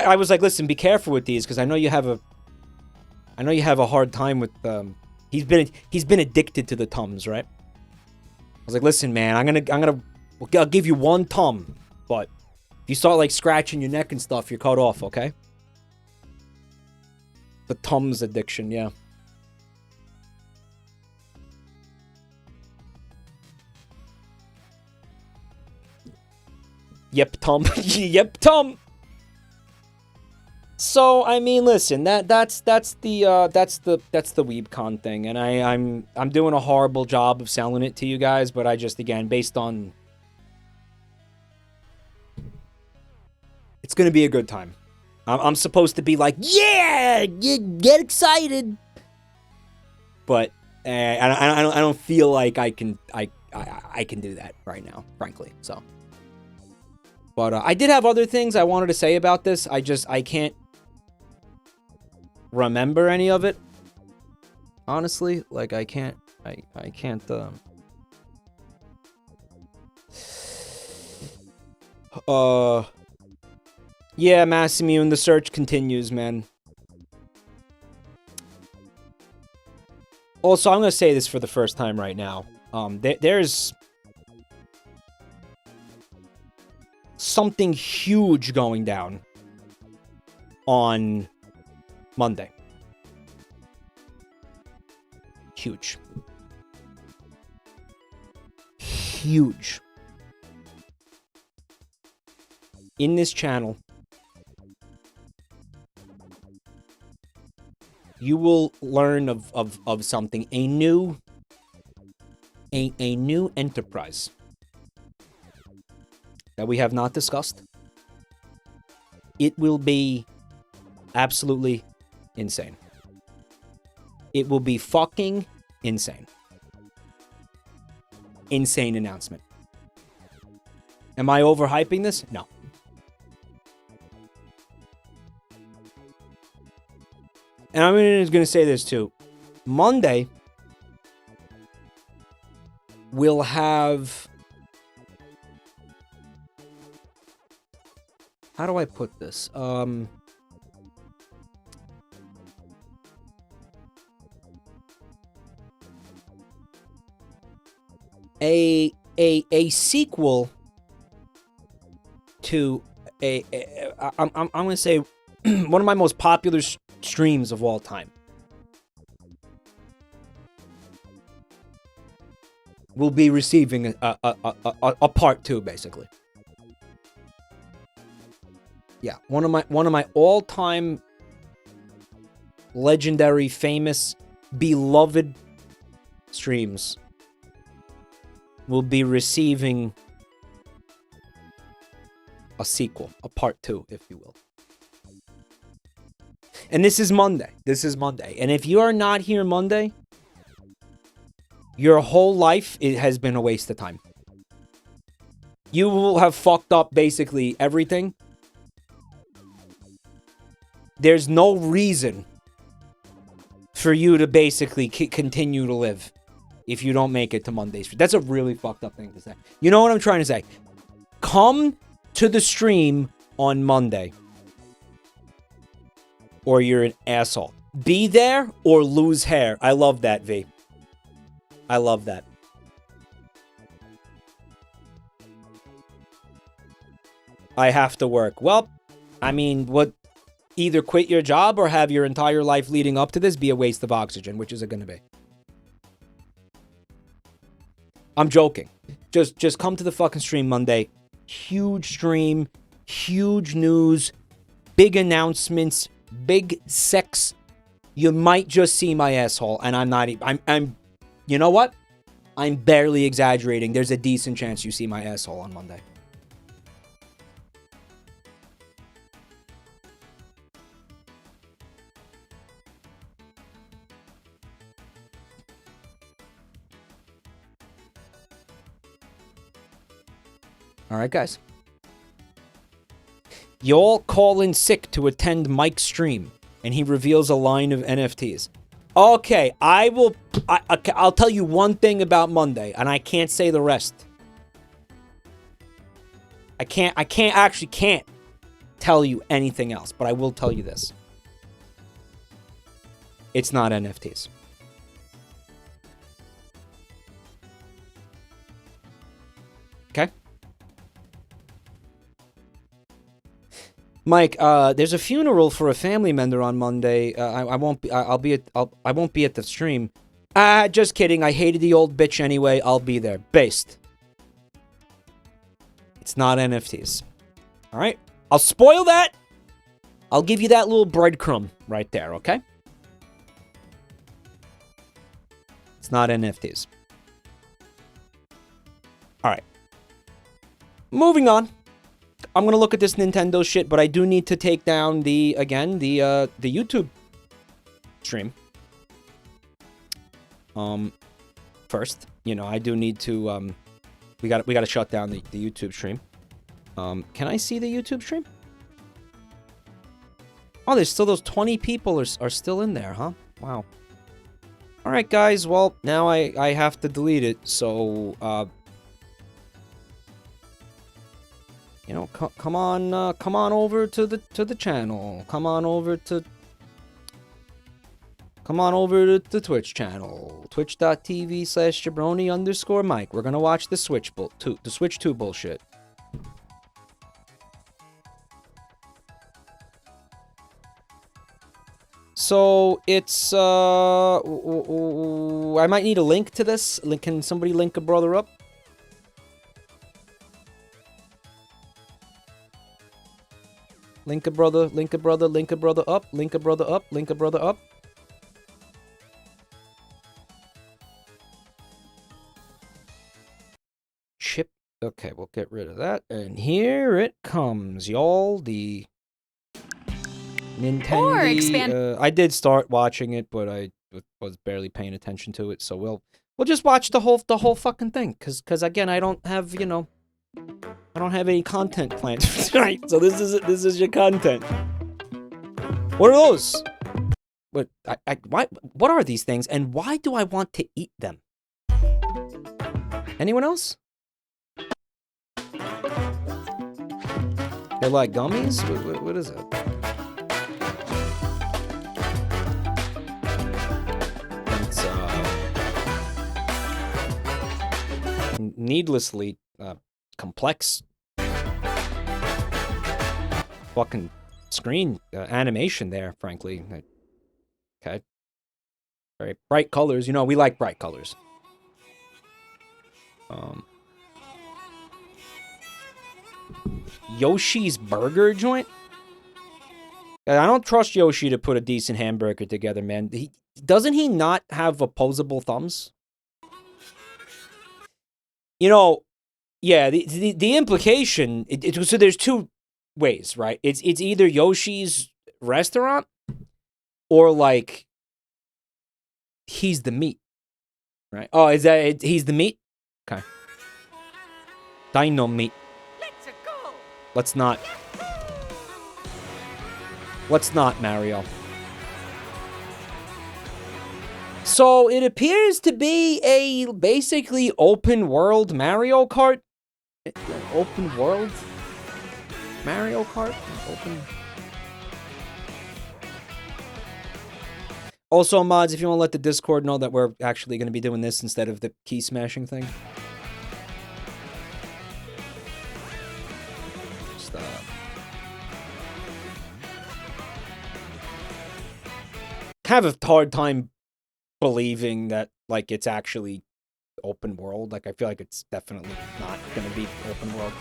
I was like, listen, be careful with these, because I know you have a hard time with, he's been addicted to the Tums, right? I was like, listen, man, I'll give you one Tum, but if you start, like, scratching your neck and stuff, you're cut off, okay? The Tums addiction, yeah. Yep, Tum. Yep, Tum. So, I mean, listen, that's the WeebCon thing, and I'm doing a horrible job of selling it to you guys, but I just, again, based on, it's gonna be a good time. I'm supposed to be like, yeah, get excited, but I don't feel like I can do that right now, frankly. So, but I did have other things I wanted to say about this. I can't remember any of it, honestly. Like, I can't yeah, Massimune, the search continues, man. Also, I'm gonna say this for the first time right now. There's something huge going down on Monday. Huge. Huge. In this channel, you will learn of something, a new enterprise that we have not discussed. It will be absolutely insane. It will be fucking insane. Insane announcement. Am I overhyping this? No. And I'm going to say this too. Monday, we'll have... How do I put this? A sequel to I'm going to say one of my most popular streams of all time. Will be receiving a part 2, basically. Yeah, one of my all-time legendary, famous, beloved streams will be receiving a sequel, a part 2, if you will. And this is Monday. This is Monday. And if you are not here Monday, your whole life it has been a waste of time. You will have fucked up basically everything. There's no reason for you to basically continue to live if you don't make it to Mondays. That's a really fucked up thing to say. You know what I'm trying to say? Come to the stream on Monday, or you're an asshole. Be there or lose hair. I love that, V. I love that. I have to work. Well, I mean, what? Either quit your job or have your entire life leading up to this be a waste of oxygen. Which is it going to be? I'm joking. Just come to the fucking stream Monday. Huge stream, huge news, big announcements, big sex. You might just see my asshole, and I'm not. I'm. You know what? I'm barely exaggerating. There's a decent chance you see my asshole on Monday. All right, guys. Y'all call in sick to attend Mike's stream, and he reveals a line of NFTs. Okay, I'll tell you one thing about Monday, and I can't say the rest. I can't tell you anything else, but I will tell you this. It's not NFTs. Okay? Mike, there's a funeral for a family member on Monday. I won't be. I won't be at the stream. Just kidding. I hated the old bitch anyway. I'll be there. Based. It's not NFTs. All right. I'll spoil that. I'll give you that little breadcrumb right there. Okay. It's not NFTs. All right. Moving on. I'm gonna look at this Nintendo shit, but I do need to take down the YouTube stream. First, you know, I do need to we gotta shut down the YouTube stream. Can I see the YouTube stream? Oh, there's still those 20 people are still in there, huh? Wow. All right, guys. Well, now I have to delete it. So you know, come on over to the channel. Come on over to the Twitch channel. Twitch.tv/Jabroni_Mike. We're gonna watch the Switch 2 bullshit. So it's I might need a link to this. Can somebody link a brother up? Link a brother up, link a brother up. Chip. Okay, we'll get rid of that. And here it comes, y'all. The Nintendo. I did start watching it, but I was barely paying attention to it. So we'll just watch the whole fucking thing, cause again, I don't have, you know, I don't have any content planned for tonight, so this is your content. What are those? What what are these things, and why do I want to eat them? Anyone else? They're like gummies? What is it? It's needlessly complex fucking screen animation there, frankly. Okay. Very bright colors. You know, we like bright colors. Yoshi's Burger Joint? I don't trust Yoshi to put a decent hamburger together, man. Doesn't he not have opposable thumbs? You know, yeah, the implication, so there's two ways, right? It's either Yoshi's restaurant or like he's the meat, right? Oh, is that it, he's the meat? Okay. Dino meat. Let's not. Let's not, Mario. So it appears to be a basically open world Mario Kart. Open world Mario Kart. Open. Also, mods, if you want to let the Discord know that we're actually going to be doing this instead of the key smashing thing. Stop. Have a hard time believing that, like, it's actually open world. Like, I feel like it's definitely not going to be open world.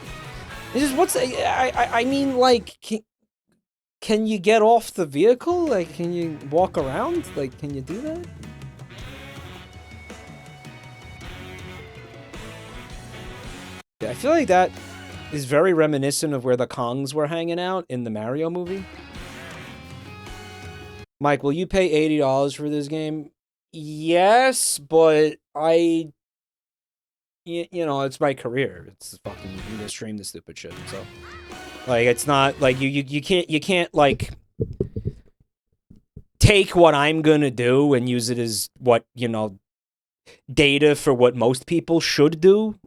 It's just, what's... I mean, like... Can you get off the vehicle? Like, can you walk around? Like, can you do that? Yeah, I feel like that is very reminiscent of where the Kongs were hanging out in the Mario movie. Mike, will you pay $80 for this game? Yes, but you know, it's my career. It's fucking, you gonna stream this stupid shit, so... Like, it's not, like, you can't, like, take what I'm gonna do and use it as what, you know, data for what most people should do.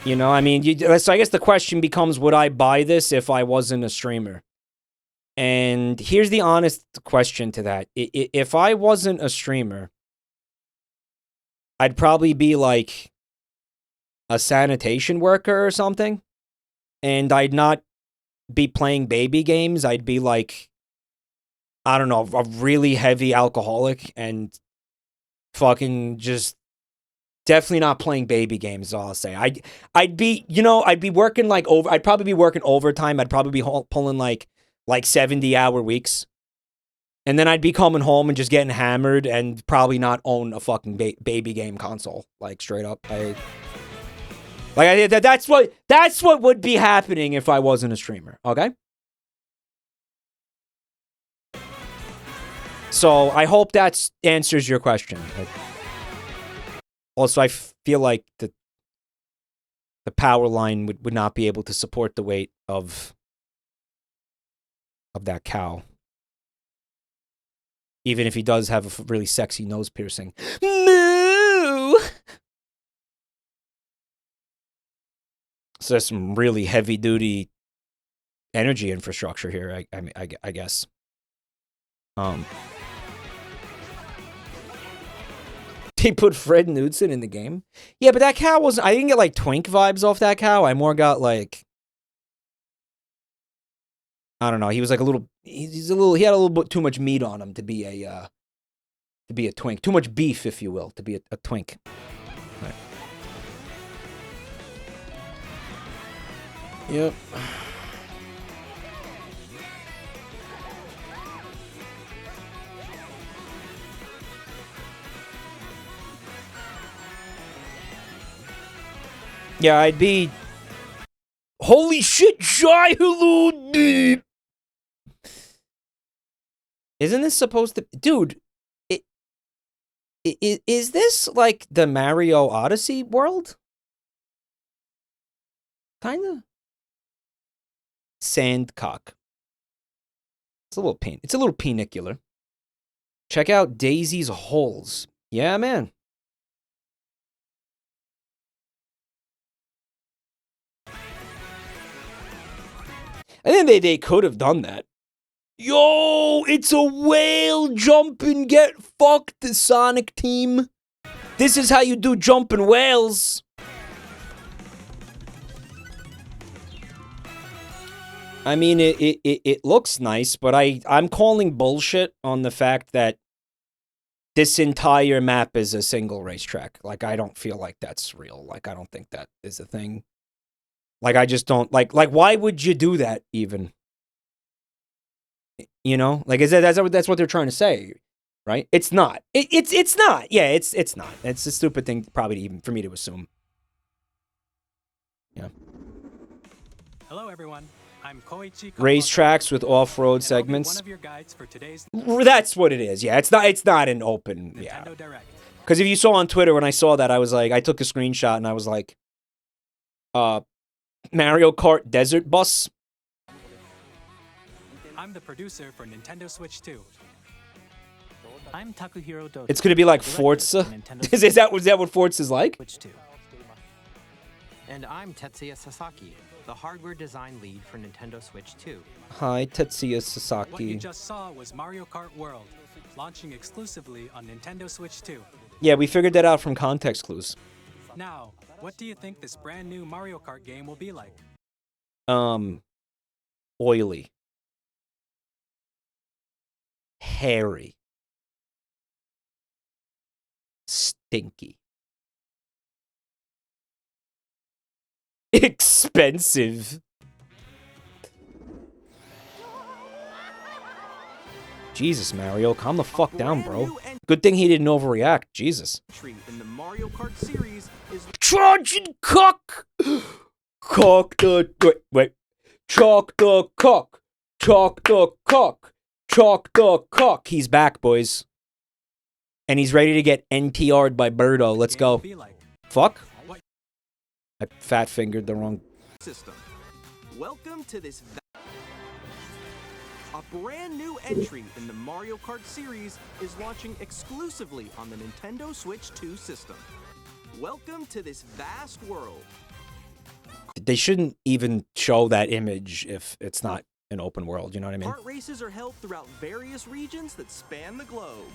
You know, I mean, so I guess the question becomes, would I buy this if I wasn't a streamer? And here's the honest question to that. If I wasn't a streamer, I'd probably be like a sanitation worker or something. And I'd not be playing baby games. I'd be like, I don't know, a really heavy alcoholic and fucking just definitely not playing baby games is all I'll say. I'd be, you know, I'd be working like I'd probably be working overtime. I'd probably be pulling like 70-hour weeks. And then I'd be coming home and just getting hammered and probably not own a fucking baby game console. Like, straight up. That's what would be happening if I wasn't a streamer, okay? So, I hope that answers your question. Also, I feel like the power line would not be able to support the weight of that cow. Even if he does have a really sexy nose piercing. Moo! So there's some really heavy-duty energy infrastructure here, I guess. They put Fred Knudsen in the game? Yeah, but that cow wasn't... I didn't get, like, Twink vibes off that cow. I more got, like... I don't know. He was, like, a little... He had a little bit too much meat on him to be a twink. Too much beef, if you will, to be a twink. Right. Yep. Yeah, I'd be... Holy shit, Jai Hello Deep! Isn't this supposed to... Dude, is this like the Mario Odyssey world? Kinda. Sandcock. It's a little penicular. Check out Daisy's holes. Yeah, man. I think they could have done that. Yo, it's a whale jump and get fucked, the Sonic team. This is how you do jumping whales. I mean, it looks nice, but I'm calling bullshit on the fact that this entire map is a single racetrack. Like, I don't feel like that's real. Like, I don't think that is a thing. Like, I just don't... Like, why would you do that, even? You know? Like, that's what they're trying to say, right? It's not. It's not. Yeah, it's not. It's a stupid thing, probably, even for me to assume. Yeah. Hello everyone, I'm Koichi Kawa. Racetracks with off-road and I'll be segments. one of your guides for today's That's what it is. Yeah, it's not an open. Yeah. Nintendo Direct. Because if you saw on Twitter when I saw that, I was like, I took a screenshot and I was like, Mario Kart Desert Bus. I'm the producer for Nintendo Switch 2. I'm Takuhiro Doto. It's gonna be like director Forza. for Nintendo is that what Forza's like? Switch 2. And I'm Tetsuya Sasaki, the hardware design lead for Nintendo Switch 2. Hi, Tetsuya What you Sasaki. just saw was Mario Kart World, launching exclusively on Nintendo Switch 2. Yeah, we figured that out from context clues. Now, what do you think this brand new Mario Kart game will be like? Oily. Hairy. Stinky. Expensive. Jesus, Mario, calm the fuck down, bro. Good thing he didn't overreact. Jesus. In the Mario Kart series is Trojan cock! Cock the... Wait. Chalk the cock. Chalk the cock. Chalk the cock. He's back, boys. And he's ready to get NTR'd by Birdo. Let's Game will go. be like. Fuck. What? I fat-fingered the wrong... system. Welcome to this a brand new entry in the Mario Kart series is launching exclusively on the Nintendo Switch 2 system. Welcome to this vast world. They shouldn't even show that image if it's not an open world, you know what I mean? Kart races are held throughout various regions that span the globe.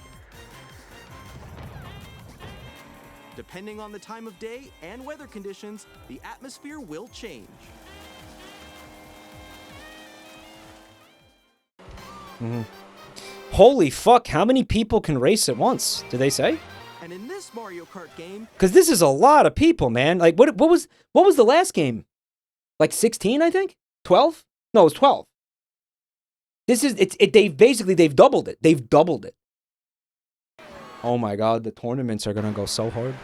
Depending on the time of day and weather conditions, the atmosphere will change. Holy fuck, how many people can race at once? Did they say? And in this Mario Kart game, Because this is a lot of people, man. Like, what was the last game? Like 16, I think? 12? No, it was 12. This is, they've doubled it. They've doubled it. Oh my god, the tournaments are gonna go so hard.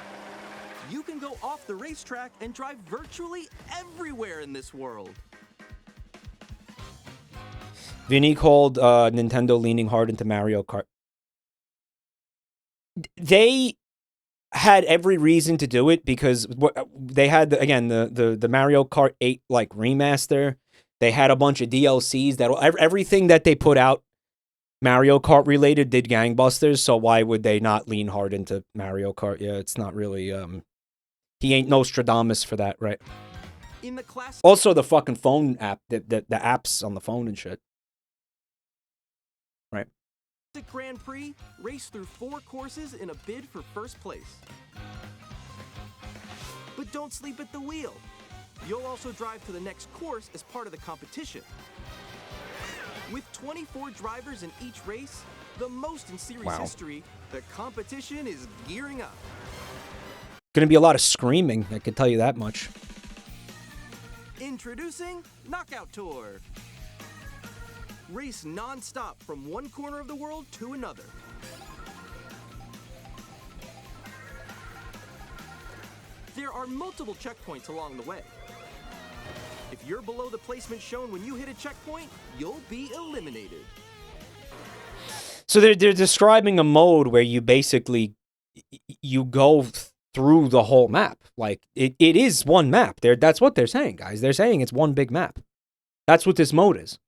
you can go off the racetrack and drive virtually everywhere in this world. Vinny called Nintendo leaning hard into Mario Kart. They had every reason to do it because they had, again, the Mario Kart 8 like remaster. They had a bunch of DLCs that everything that they put out Mario Kart related did gangbusters, so why would they not lean hard into Mario Kart? Yeah, it's not really he ain't Nostradamus for that, right? In the classic Also the fucking phone app, the apps on the phone and shit. Right. Grand Prix, race through 4 courses in a bid for first place. But don't sleep at the wheel. You'll also drive to the next course as part of the competition. With 24 drivers in each race, the most in series Wow. history, the competition is gearing up. Gonna be a lot of screaming, I can tell you that much. Introducing Knockout Tour. Race non-stop from one corner of the world to another. There are multiple checkpoints along the way. If you're below the placement shown when you hit a checkpoint, you'll be eliminated. So they're describing a mode where you basically you go through the whole map. Like it is one map. That's what they're saying, guys. They're saying it's one big map. That's what this mode is.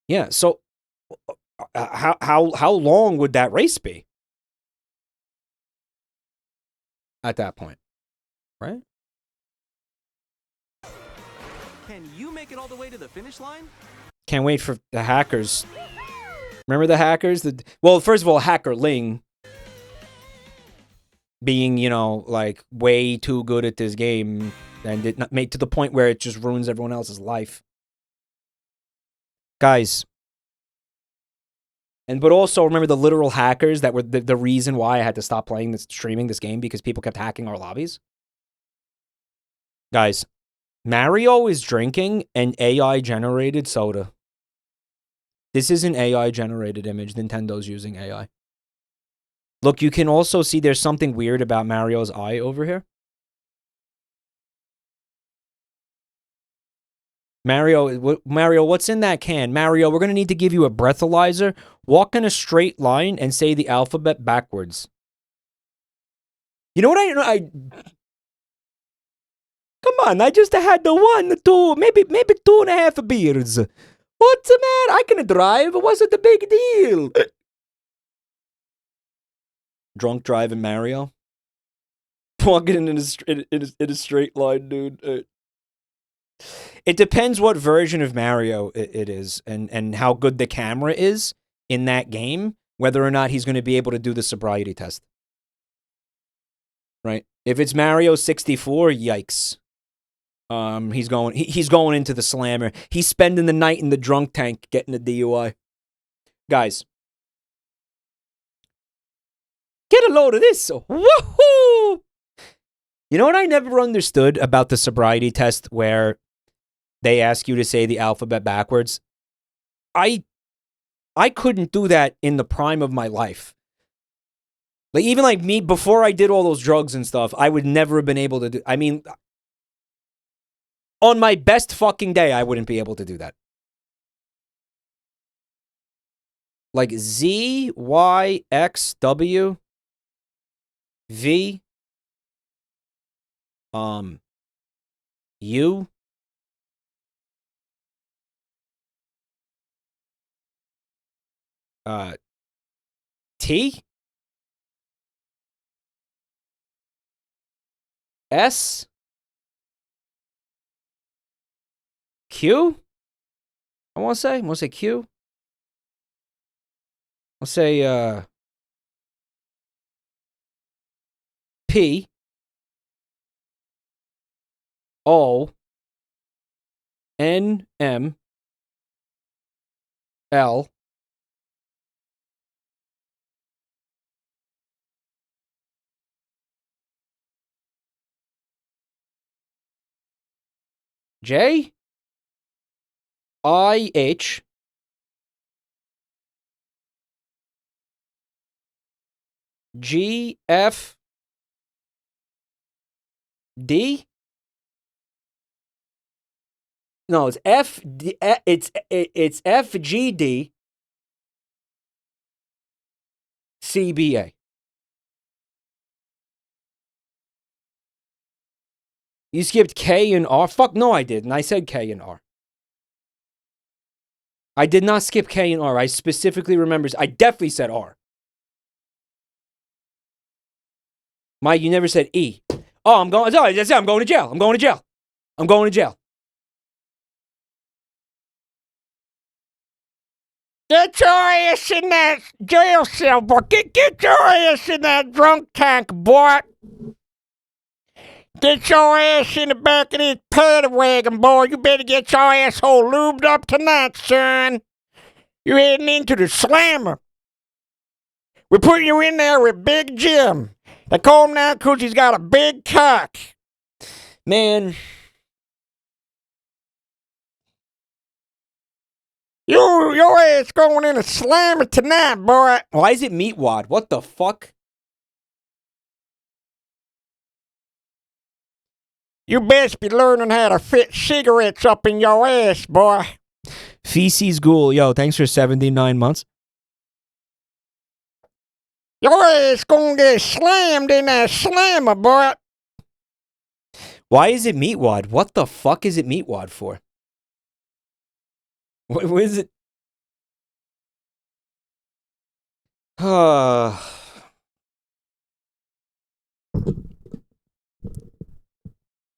Yeah. So how long would that race be? At that point, right? Can you make it all the way to the finish line? Can't wait for the hackers. Remember the hackers? Well, first of all, Hacker Ling being, you know, like way too good at this game and it not made to the point where it just ruins everyone else's life. Guys. But also remember the literal hackers that were the reason why I had to stop playing streaming this game because people kept hacking our lobbies. Guys, Mario is drinking an AI-generated soda. This is an AI-generated image. Nintendo's using AI. Look, you can also see there's something weird about Mario's eye over here. Mario, what's in that can? Mario, we're going to need to give you a breathalyzer. Walk in a straight line and say the alphabet backwards. You know what I come on, I just had the 1, 2, maybe 2.5 beers. What's the matter? I can drive. It wasn't a big deal. Drunk driving Mario. Walking in a straight line, dude. It depends what version of Mario it is and how good the camera is in that game, whether or not he's going to be able to do the sobriety test. Right? If it's Mario 64, yikes. He's going into the slammer. He's spending the night in the drunk tank getting a DUI. Guys, get a load of this. Woohoo! You know what I never understood about the sobriety test where they ask you to say the alphabet backwards? I couldn't do that in the prime of my life. Like, even like me, before I did all those drugs and stuff, I would never have been able to do... I mean, on my best fucking day, I wouldn't be able to do that. Like Z, Y, X, W, V, U, T, S, Q. I want to say Q. I'll say P, O, N, M, L, J, I, H, G, F, D. No, it's F. D, it's F, G, D, C, B, A. You skipped K and R? Fuck no, I didn't. I said K and R. I did not skip K and R. I specifically remember. I definitely said R. Mike, you never said E. Oh, I'm going. Sorry, that's it. I'm going to jail. I'm going to jail. I'm going to jail. Get your ass in that jail cell, boy. Get your ass in that drunk tank, boy. Get your ass in the back of this paddy wagon, boy. You better get your asshole lubed up tonight, son. You're heading into the slammer. We're putting you in there with Big Jim. They call him now because he's got a big cock. Man. Your ass going in a slammer tonight, boy. Why is it meatwad? What the fuck? You best be learning how to fit cigarettes up in your ass, boy. Feces Ghoul, yo, thanks for 79 months. Your ass gonna get slammed in that slammer, boy. Why is it meatwad? What the fuck is it meatwad for? What is it?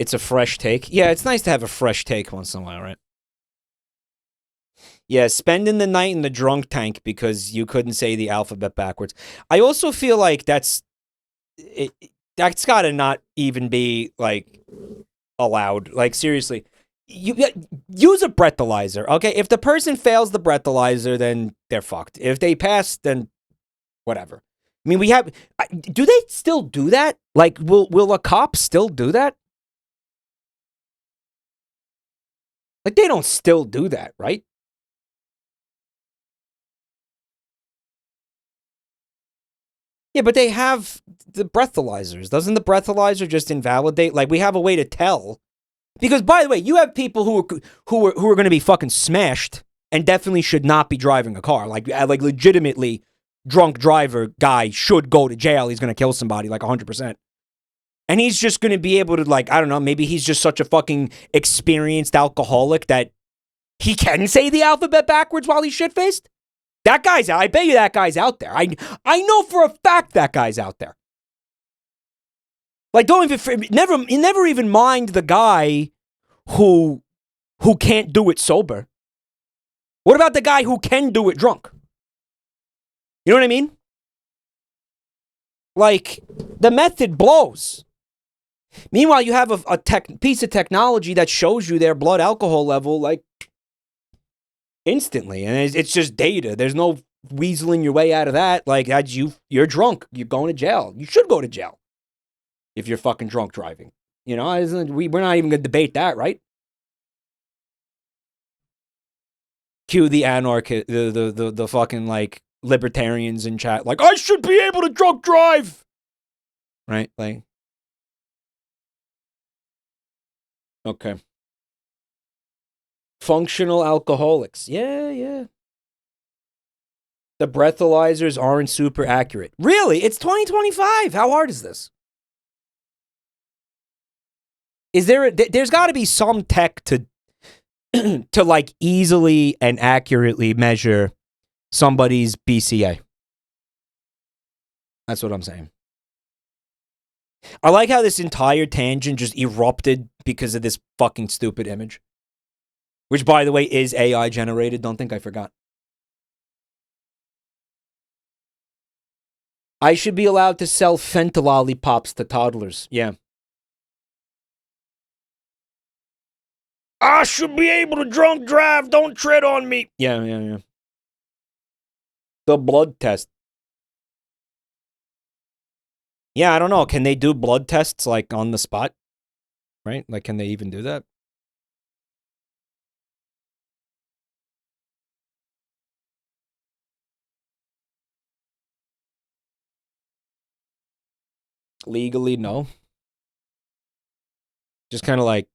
It's a fresh take. Yeah, it's nice to have a fresh take once in a while, right? Yeah, spending the night in the drunk tank because you couldn't say the alphabet backwards. I also feel like that's gotta not even be, like, allowed. Like, seriously. Use a breathalyzer, okay? If the person fails the breathalyzer, then they're fucked. If they pass, then whatever. I mean, we have... Do they still do that? Like, will a cop still do that? Like, they don't still do that, right? Yeah, but they have the breathalyzers. Doesn't the breathalyzer just invalidate? Like, we have a way to tell, Because, by the way, you have people who are going to be fucking smashed and definitely should not be driving a car. Like legitimately, drunk driver guy should go to jail. He's going to kill somebody, like 100%. And he's just going to be able to, like, I don't know, maybe he's just such a fucking experienced alcoholic that he can say the alphabet backwards while he's shit-faced. That guy's out. I bet you that guy's out there. I know for a fact that guy's out there. Like, don't even never even mind the guy who can't do it sober. What about the guy who can do it drunk? You know what I mean? Like, the method blows. Meanwhile, you have a piece of technology that shows you their blood alcohol level, like, instantly. And it's just data. There's no weaseling your way out of that. Like, you're drunk. You're going to jail. You should go to jail if you're fucking drunk driving. You know, we're not even going to debate that, right? Cue the anarchist, the fucking, like, libertarians in chat. Like, I should be able to drunk drive! Right? Like, okay. Functional alcoholics. Yeah. The breathalyzers aren't super accurate. Really? It's 2025. How hard is this? There's got to be some tech to to like easily and accurately measure somebody's BCA. That's what I'm saying. I like how this entire tangent just erupted because of this fucking stupid image. Which, by the way, is AI generated. Don't think I forgot. I should be allowed to sell Fenta lollipops to toddlers. Yeah. I should be able to drunk drive. Don't tread on me. Yeah. The blood test. Yeah, I don't know. Can they do blood tests, like, on the spot? Right? Like, can they even do that? Legally, no. Just kind of like,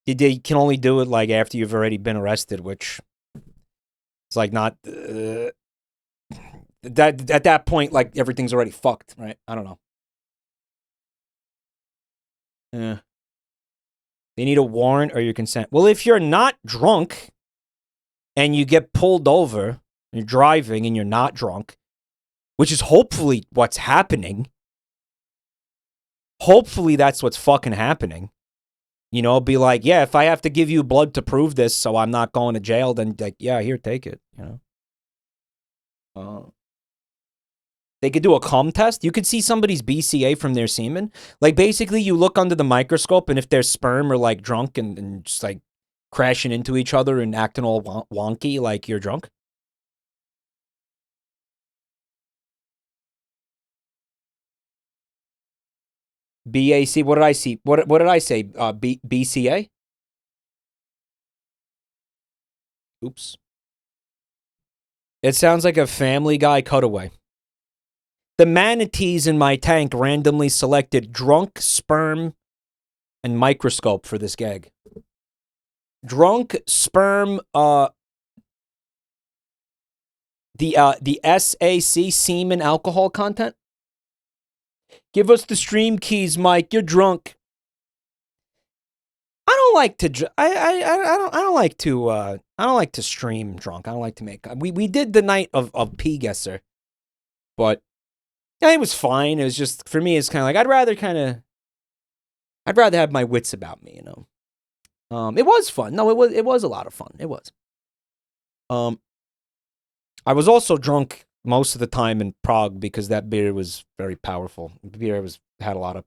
you can only do it, like, after you've already been arrested, which is, like, not... at that point, like, everything's already fucked, right? I don't know. Yeah. They need a warrant or your consent. Well, if you're not drunk and you get pulled over, and you're driving and you're not drunk, which is hopefully what's happening. Hopefully that's what's fucking happening. You know, be like, yeah, if I have to give you blood to prove this so I'm not going to jail, then, like, yeah, here, take it, you know. They could do a cum test. You could see somebody's BCA from their semen. Like, basically, you look under the microscope, and if their sperm are, like, drunk and just, like, crashing into each other and acting all wonky, like, you're drunk. BAC, what did I see? What did I say? BCA? Oops. It sounds like a Family Guy cutaway. The manatees in my tank randomly selected drunk, sperm, and microscope for this gag. Drunk, sperm, the SAC, semen alcohol content. Give us the stream keys, Mike. You're drunk. I don't like to. I don't like to. I don't like to stream drunk. I don't like to make. We did the night of P Guesser, but yeah, it was fine. It was just, for me, it's kind of like I'd rather have my wits about me, you know. It was fun. No, it was a lot of fun. It was. I was also drunk most of the time in Prague because that beer was very powerful. The beer had a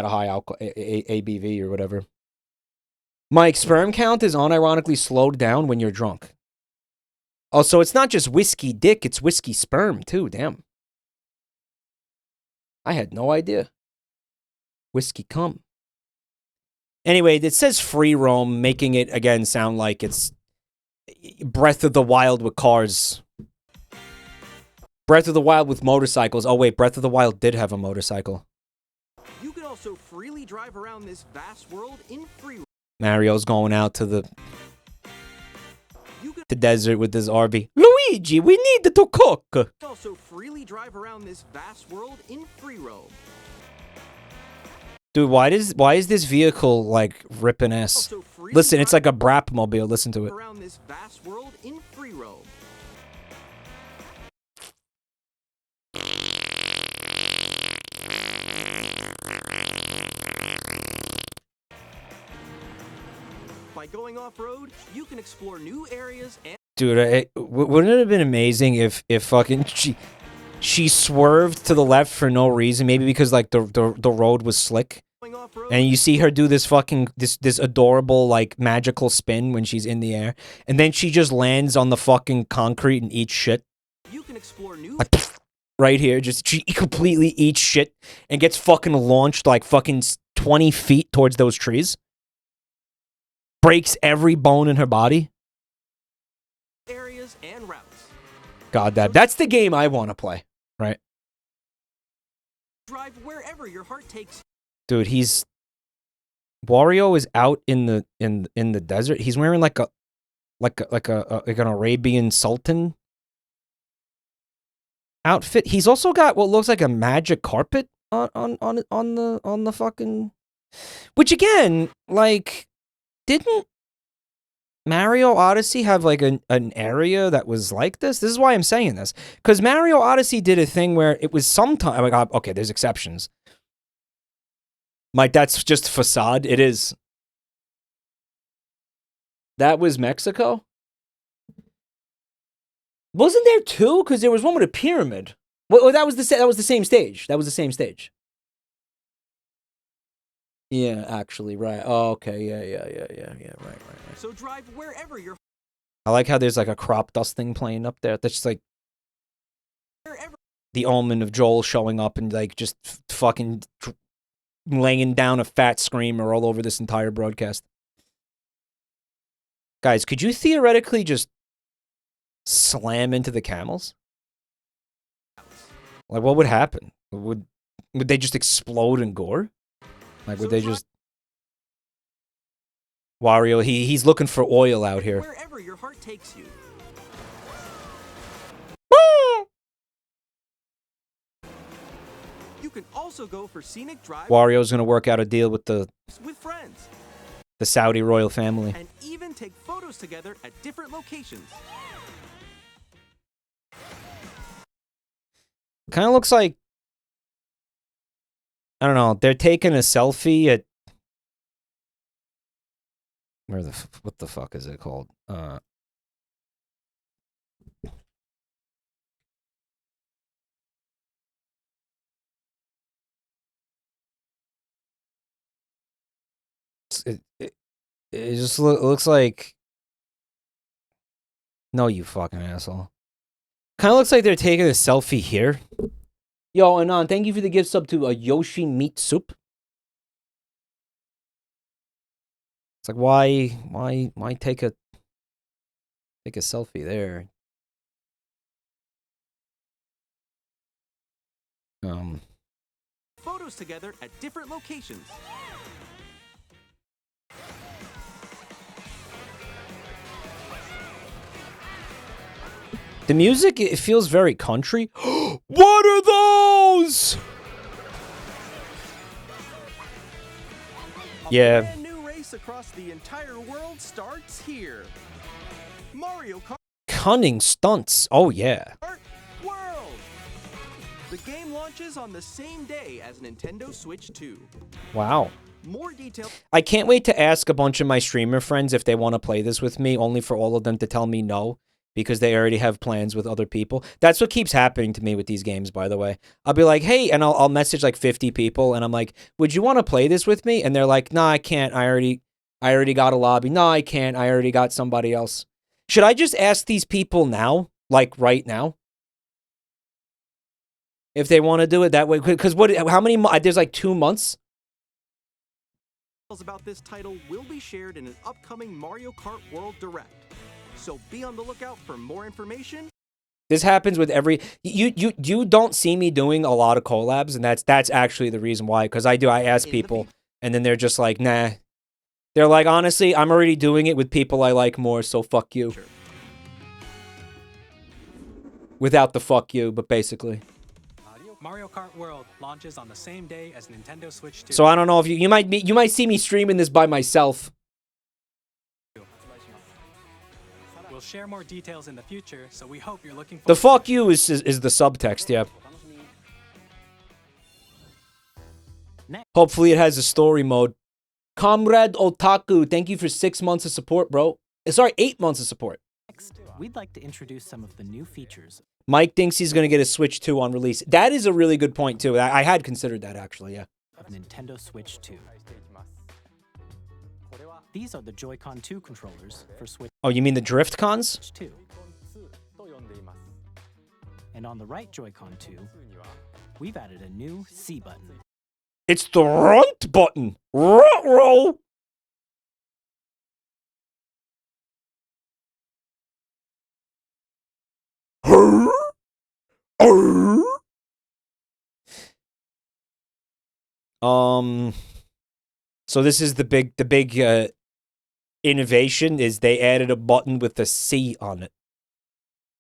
high alcohol ABV or whatever. My sperm count is unironically slowed down when you're drunk. Oh, so it's not just whiskey dick, it's whiskey sperm too. Damn. I had no idea. Whiskey cum. Anyway, it says free roam, making it again sound like it's Breath of the Wild with cars. Breath of the Wild with motorcycles. Oh wait, Breath of the Wild did have a motorcycle. also freely drive around this vast world in free. Mario's going out to the desert with his RV. Luigi, we need to cook. Also freely drive around this vast world in free roam. Dude, why is this vehicle like ripping ass? Listen, it's like a Brap mobile. Listen to it. Around this vast world in free roam. By going off-road, you can explore new areas and... Dude, wouldn't it have been amazing if fucking she swerved to the left for no reason? Maybe because like the road was slick, and you see her do this fucking this adorable like magical spin when she's in the air, and then she just lands on the fucking concrete and eats shit. You can explore new... Like, right here, just she completely eats shit and gets fucking launched like fucking 20 feet towards those trees. Breaks every bone in her body. Areas and routes. God, that's the game I want to play, right? Drive wherever your heart takes. Dude, Wario is out in the desert. He's wearing like an Arabian Sultan outfit. He's also got what looks like a magic carpet on the fucking, which again, like, didn't Mario Odyssey have like an area that was like this? This is why I'm saying this, because Mario Odyssey did a thing where it was sometimes, like, okay, there's exceptions. Mike, that's just facade. It is. That was Mexico? Wasn't there two? Because there was one with a pyramid. Well, that was the same stage. That was the same stage. Yeah, actually, right. Oh, okay, yeah, right. So drive wherever you're... I like how there's like a crop dusting playing up there. That's just like the omen of Joel showing up and like just fucking laying down a fat screamer all over this entire broadcast. Guys, could you theoretically just slam into the camels? Like, what would happen? Would they just explode in gore? Like, would they just... Wario, he's looking for oil out here. Wherever your heart takes you. You can also go for scenic drive. Wario's gonna work out a deal with friends. The Saudi royal family. And even take photos together at different locations. Kind of looks like, I don't know, they're taking a selfie at what the fuck is it called? It just looks like, no, you fucking asshole. Kind of looks like they're taking a selfie here. Yo, Anon, thank you for the gift sub to a Yoshi Meat Soup. It's like, why take a selfie there? Photos together at different locations. The music, it feels very country. What are those? Yeah. A brand new race across the entire world starts here. Mario Kart Cunning stunts. Oh, yeah. World. The game launches on the same day as Nintendo Switch 2. Wow. More detail. I can't wait to ask a bunch of my streamer friends if they want to play this with me, only for all of them to tell me no, because they already have plans with other people. That's what keeps happening to me with these games, by the way. I'll be like, hey, and I'll message like 50 people, and I'm like, would you want to play this with me? And they're like, nah, I can't. I already got a lobby. No, I can't. I already got somebody else. Should I just ask these people now? Like, right now? If they want to do it that way? Because how many there's like 2 months? About this title will be shared in an upcoming Mario Kart World Direct. So be on the lookout for more information This happens with every you don't see me doing a lot of collabs, and that's actually the reason why. Because I ask people, and then they're just like, nah. They're like, honestly, I'm already doing it with people I like more, so fuck you. Sure. Without the fuck you, but basically. Mario Kart World launches on the same day as Nintendo Switch 2. So I don't know if you might see me streaming this by myself. We'll share more details in the future, so we hope you're looking forward The fuck you is the subtext, yeah. Hopefully it has a story mode. Comrade Otaku, thank you for 6 months of support, bro. Sorry, 8 months of support. Next, we'd like to introduce some of the new features. Mike thinks he's going to get a Switch 2 on release. That is a really good point, too. I had considered that, actually, yeah. Of Nintendo Switch 2. These are the Joy-Con 2 controllers for Switch Oh, you mean the Drift Cons? 2. And on the right Joy-Con 2, we've added a new C button. It's the runt button. Ruh-roh. So this is the big innovation is they added a button with a C on it.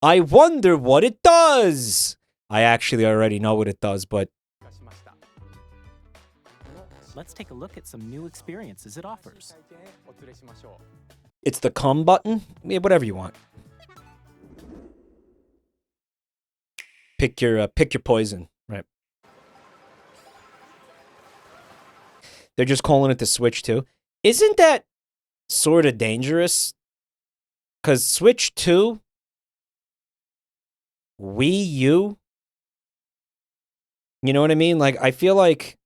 I wonder what it does. I actually already know what it does, but Let's take a look at some new experiences it offers. it's the come button. Yeah, whatever you want. Pick your poison, right? They're just calling it the Switch 2. Isn't that sort of dangerous? Because Switch 2, Wii U, you know what I mean? Like, I feel like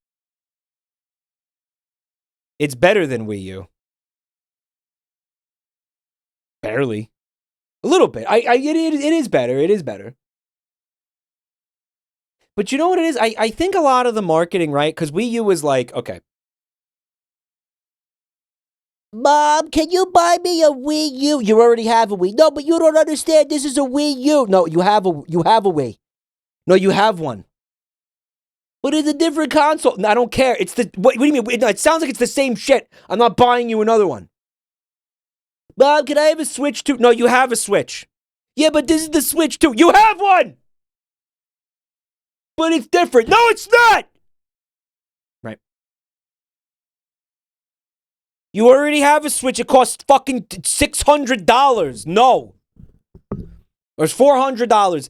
it's better than Wii U. Barely. A little bit. It is better. It is better. But you know what it is? I think a lot of the marketing, right? Because Wii U was like, okay. Mom, can you buy me a Wii U? You already have a Wii. No, but you don't understand. This is a Wii U. No, you have a Wii. No, you have one. But it's a different console. No, I don't care. It's the what do you mean? No, it sounds like it's the same shit. I'm not buying you another one. Mom, can I have a Switch 2? No, you have a Switch. Yeah, but this is the Switch 2. You have one! But it's different. No, it's not! Right. You already have a Switch. It costs fucking $600. No. Or it's $400.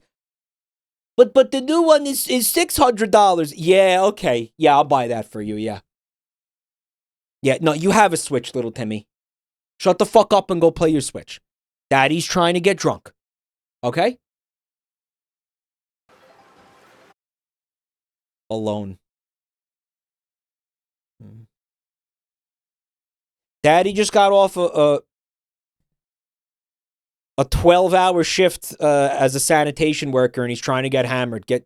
But the new one is $600. Yeah, okay. Yeah, I'll buy that for you, yeah. Yeah, no, you have a Switch, little Timmy. Shut the fuck up and go play your Switch. Daddy's trying to get drunk. Okay? Alone. Daddy just got off a 12-hour shift as a sanitation worker, and he's trying to get hammered. Get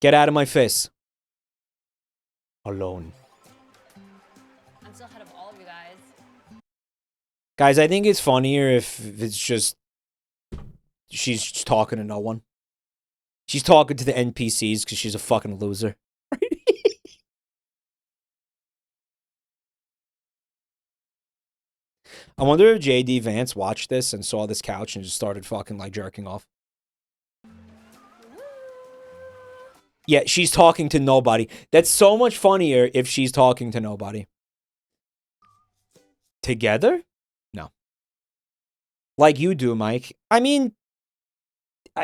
out of my face. Alone. I'm still ahead of all of you guys. Guys, I think it's funnier if it's just she's just talking to no one. She's talking to the NPCs because she's a fucking loser. I wonder if JD Vance watched this and saw this couch and just started fucking like jerking off. Yeah, she's talking to nobody. That's so much funnier if she's talking to nobody. Together? No. Like you do, Mike. I mean,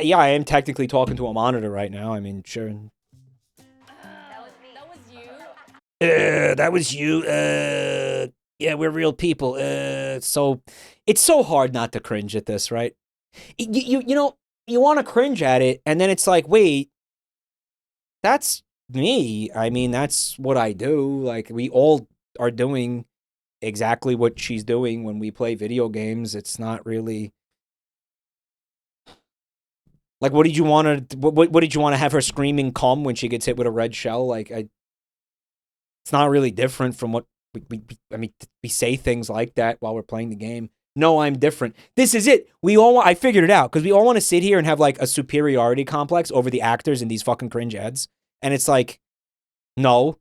yeah, I am technically talking to a monitor right now. I mean, sure. That was you. That was you. Yeah, we're real people. So it's so hard not to cringe at this, right? You know, you want to cringe at it, and then it's like, wait, that's me. I mean, that's what I do. Like, we all are doing exactly what she's doing when we play video games. It's not really like, what did you want to? What did you want to have her screaming "come" when she gets hit with a red shell? Like, it's not really different from what. I mean, we say things like that while we're playing the game. No, I'm different. This is it. We all want, I figured it out because we all want to sit here and have like a superiority complex over the actors in these fucking cringe ads. And it's like, no,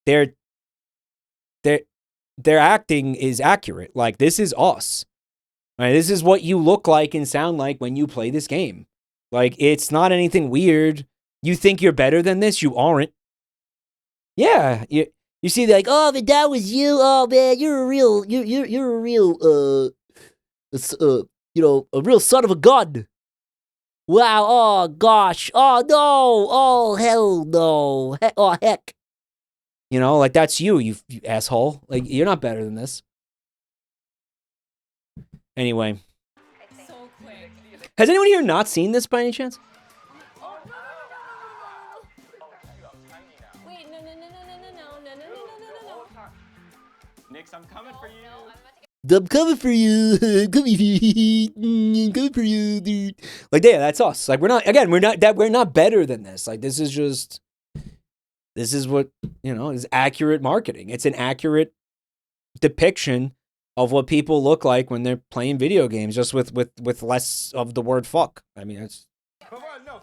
their acting is accurate. Like, this is us. Right? This is what you look like and sound like when you play this game. Like, it's not anything weird. You think you're better than this? You aren't. Yeah, you see, like, Oh, but that was you. Oh man, you're a real, you're a real, a real son of a gun. Wow. Oh gosh. Oh no. Oh hell no. Oh heck. you know, like, that's you asshole. Like, you're not better than this. Anyway. So quick. Has anyone here not seen this by any chance? Wait, no. Nix, I'm coming for you. I'm coming for you. I'm coming for you, dude. Like, yeah, that's us. Like, we're not better than this. Like, this is what, is accurate marketing. It's an accurate depiction of what people look like when they're playing video games, just with less of the word fuck. I mean, that's. Come on, no.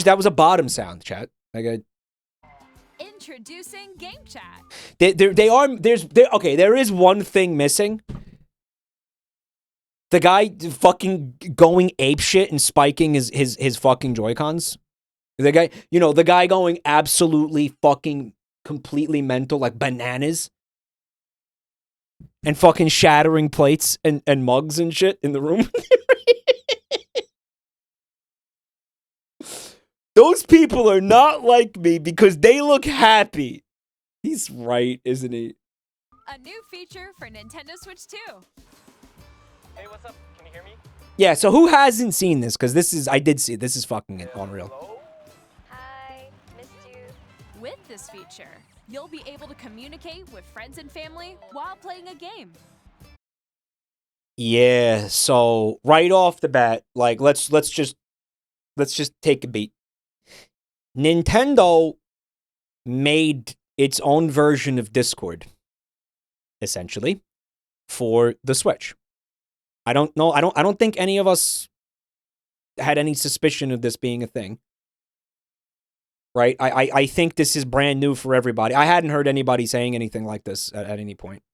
That was a bottom sound, chat. Like, Introducing GameChat. there is one thing missing. The guy fucking going apeshit and spiking his fucking Joy-Cons. The guy going absolutely fucking completely mental, like bananas. And fucking shattering plates and mugs and shit in the room. Those people are not like me because they look happy. He's right, isn't he? A new feature for Nintendo Switch 2. Hey, what's up? Can you hear me? Yeah, so who hasn't seen this? Because I did see it. This is fucking unreal. Hello? Hi, missed you. With this feature, you'll be able to communicate with friends and family while playing a game. Yeah, so right off the bat, like let's just take a beat. Nintendo made its own version of Discord, essentially, for the Switch. I don't know. I don't think any of us had any suspicion of this being a thing. Right? I think this is brand new for everybody. I hadn't heard anybody saying anything like this at any point.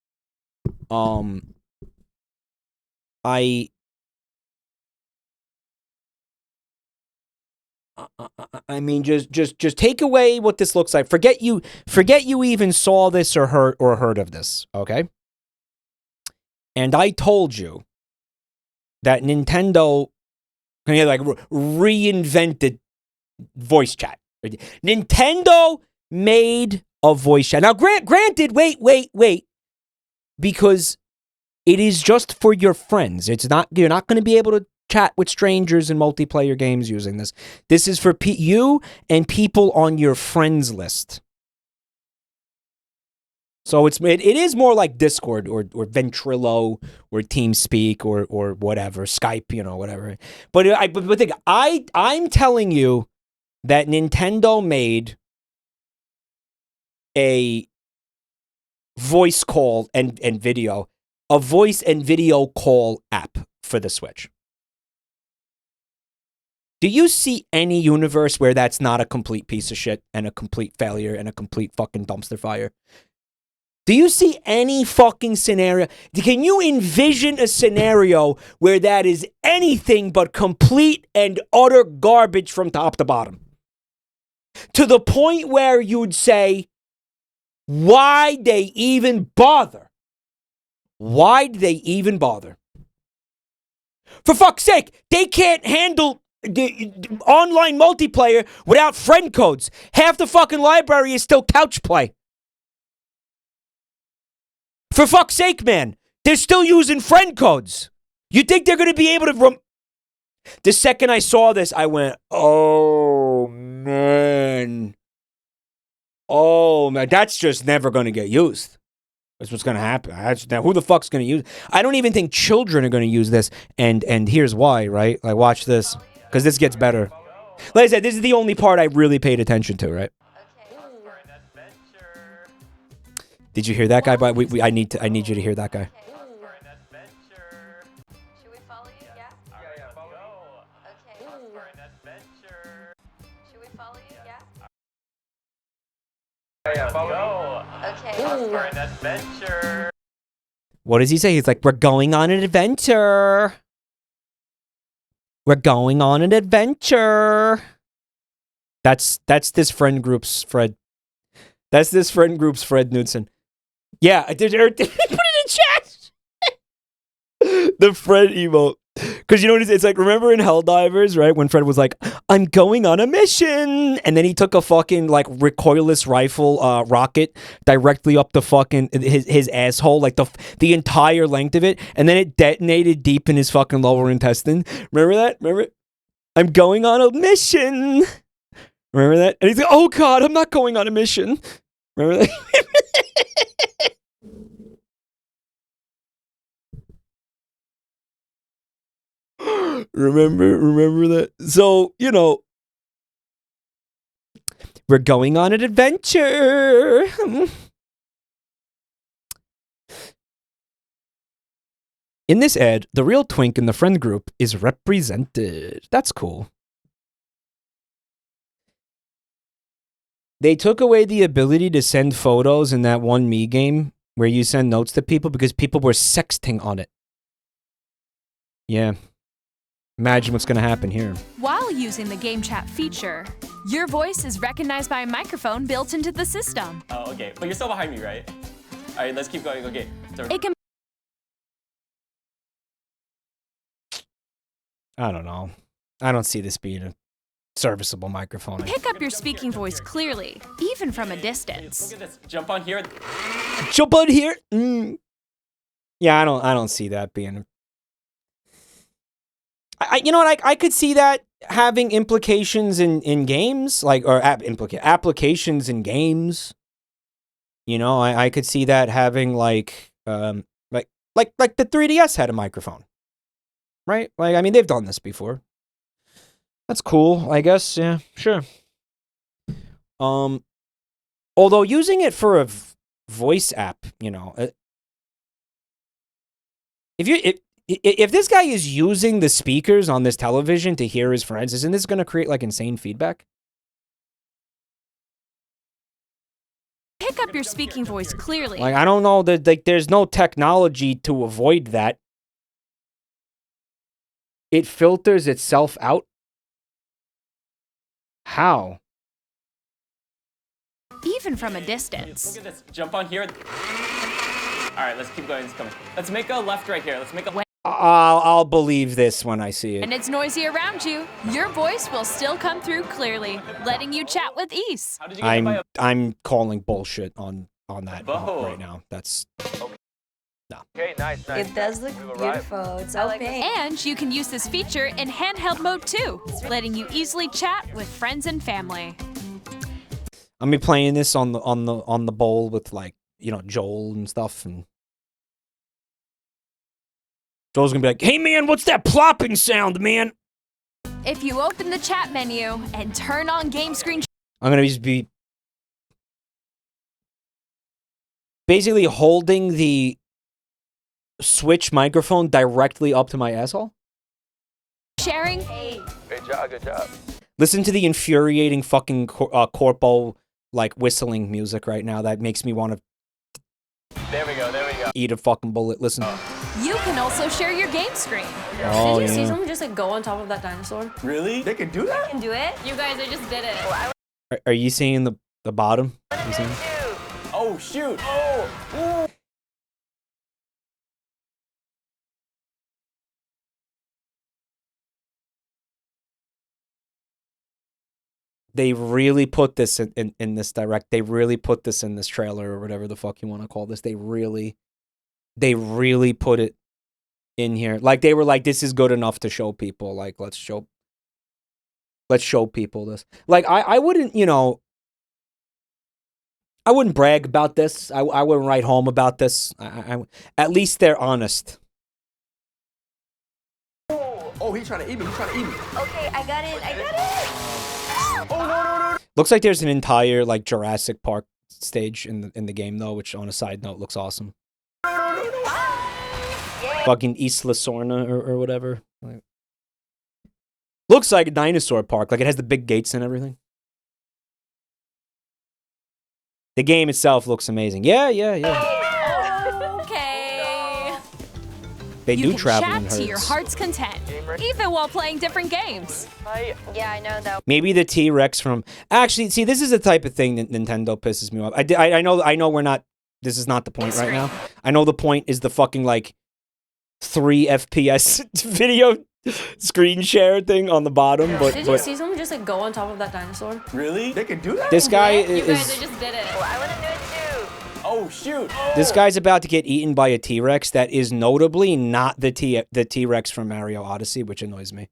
I mean, just take away what this looks like. Forget you even saw this or heard of this, okay? And I told you that Nintendo like reinvented voice chat. Nintendo made a voice chat. Now, granted, wait, because it is just for your friends. You're not going to be able to chat with strangers in multiplayer games using this. This is for you and people on your friends list. So it is more like Discord or Ventrilo or TeamSpeak or whatever, Skype, whatever. But think, I'm telling you that Nintendo made a voice call and video, a voice and video call app for the Switch. Do you see any universe where that's not a complete piece of shit and a complete failure and a complete fucking dumpster fire? Do you see any fucking scenario? Can you envision a scenario where that is anything but complete and utter garbage from top to bottom? To the point where you'd say, why'd they even bother? Why'd they even bother? For fuck's sake, they can't handle the online multiplayer without friend codes. Half the fucking library is still couch play. For fuck's sake, man. They're still using friend codes. You think they're going to be able to... The second I saw this, I went, oh, man. Oh, man. That's just never going to get used. That's what's going to happen. Now, who the fuck's going to use... I don't even think children are going to use this. And here's why, right? Like, watch this. Because this gets better. Like I said, this is the only part I really paid attention to, right? Did you hear that guy? But I need you to hear that guy. Should we follow you? Yeah? Yeah, follow me. Okay. For an adventure. Should we follow you? Yeah? Yeah, follow me. Okay. For an adventure. What does he say? He's like, we're going on an adventure. We're going on an adventure. That's this friend group's Fred. That's this friend group's Fred Knudsen. Yeah, did you put it in chat? The Fred emote. Because you know what it is? It's like, remember in Helldivers, right? When Fred was like, I'm going on a mission. And then he took a fucking, like, recoilless rifle rocket directly up the fucking, his asshole, like the entire length of it. And then it detonated deep in his fucking lower intestine. Remember that? Remember? I'm going on a mission. Remember that? And he's like, oh God, I'm not going on a mission. Remember that? Remember that? So, you know, we're going on an adventure. In this ad, the real twink in the friend group is represented. That's cool. They took away the ability to send photos in that one Me game where you send notes to people because people were sexting on it. Yeah. Imagine what's going to happen here. While using the GameChat feature, your voice is recognized by a microphone built into the system. Oh, okay. But you're still behind me, right? All right, let's keep going. Okay. So It can I don't know. I don't see this being a serviceable microphone. pick up your speaking voice clearly, even from a distance. look at this. Jump on here. Jump on here. Yeah, I don't see that being. You know what? I could see that having implications in games, like or applications in games. You know, I could see that having like the 3DS had a microphone, right? Like I mean, they've done this before. That's cool, I guess. Yeah, sure. Although using it for a voice app, you know, if this guy is using the speakers on this television to hear his friends, isn't this going to create like insane feedback? Pick up your speaking voice clearly. Like I don't know that like there's no technology to avoid that. It filters itself out. How? Even from a distance. Look at this. Jump on here. All right, let's keep going. Let's make a left right here. Let's make a. I'll believe this when I see it. And it's noisy around you, your voice will still come through clearly, letting you chat with ease. How did you get hit by I'm calling bullshit on that right now. That's no. Okay, nice. It does look beautiful. It's so pink. And you can use this feature in handheld mode too, letting you easily chat with friends and family. I'm be playing this on the bowl with like, you know, Joel and stuff, and Joel's gonna be like, hey man, what's that plopping sound, man? If you open the chat menu and turn on game screen, I'm gonna just be basically holding the Switch microphone directly up to my asshole. sharing, Great job, good job. Listen to the infuriating fucking corpo like whistling music right now. That makes me want to. There we go. Eat a fucking bullet. Listen. you can also share your game screen. Oh, Did you see yeah. someone just like go on top of that dinosaur? Really? They can do that? Can do it? You guys, I just did it. Are you seeing the bottom? You seeing it? Oh shoot! Oh! They really put this in this direct. They really put this in this trailer or whatever the fuck you want to call this. They really put it in here. Like they were like, this is good enough to show people. Like let's show people this. Like I wouldn't, you know, I wouldn't brag about this. I wouldn't write home about this. I at least they're honest. Oh, he's trying to eat me. Okay, I got it. Looks like there's an entire like Jurassic Park stage in the game though, which on a side note looks awesome. Fucking Isla Sorna or whatever. Like, looks like a dinosaur park. Like it has the big gates and everything. The game itself looks amazing. Yeah. Okay. They You do can travel in chat herds. to your heart's content, even while playing different games. Yeah, I know that. Maybe the T-Rex from... Actually, see, this is the type of thing that Nintendo pisses me off. I know we're not... This is not the point right now. I know the point is the fucking, like, 3 FPS video screen share thing on the bottom, but... Did you see someone just like go on top of that dinosaur? Really? They can do that? This guy You guys is... just did it. I want to do it too. Oh, shoot. This guy's about to get eaten by a T-Rex that is notably not the T-Rex from Mario Odyssey, which annoys me.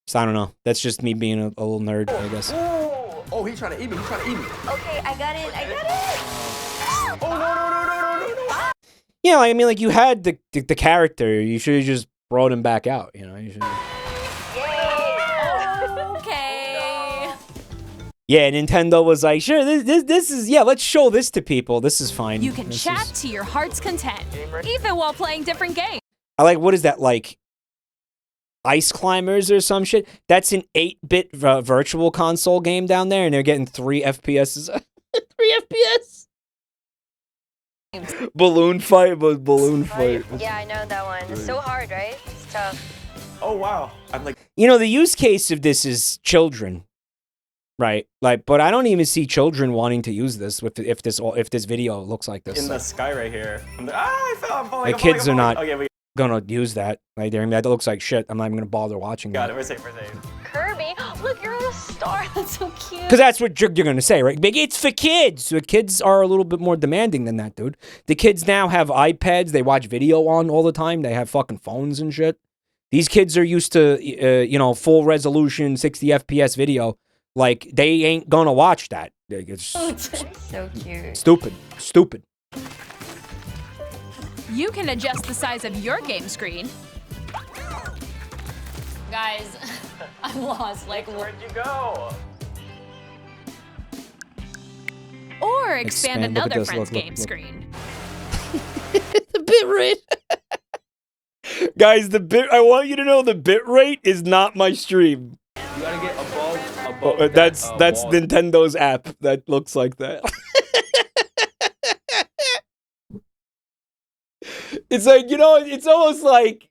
So I don't know. That's just me being a little nerd, I guess. Oh, he's trying to eat me. Okay, I got it. Oh, no. Yeah, I mean, like, you had the character. You should have just brought him back out, you know? You should... Okay. Yeah, Nintendo was like, sure, this is, yeah, let's show this to people. This is fine. You can This chat is- to your heart's content, even while playing different games. I like, what is that, like, Ice Climbers or some shit? That's an 8-bit virtual console game down there, and they're getting 3 FPS. 3 FPS? Balloon fight. Yeah, I know that one. It's so hard, right? It's tough. Oh, wow. I'm like... You know, the use case of this is children. Right, like, but I don't even see children wanting to use this if this video looks like this. In the sky right here. I'm like, I fell. I'm falling. Like, I'm falling, kids I'm are falling. not Okay, we gonna use that. Like, they're, that looks like shit. I'm not even gonna bother watching got that. it. We're safe. Kirby, look, you're a star. That's so cute. Because that's what you're gonna say, right? Like, it's for kids. The kids are a little bit more demanding than that, dude. The kids now have iPads. They watch video on all the time. They have fucking phones and shit. These kids are used to, you know, full resolution 60 FPS video. Like, they ain't gonna watch that. It's so cute. Stupid. You can adjust the size of your game screen. Guys, I'm lost. Like, Where'd you go? Or expand Expand, look at another this, friend's look. game screen. The bit rate. Guys, I want you to know the bit rate is not my stream. You gotta get above That's wall. Nintendo's app that looks like that. It's like, you know, it's almost like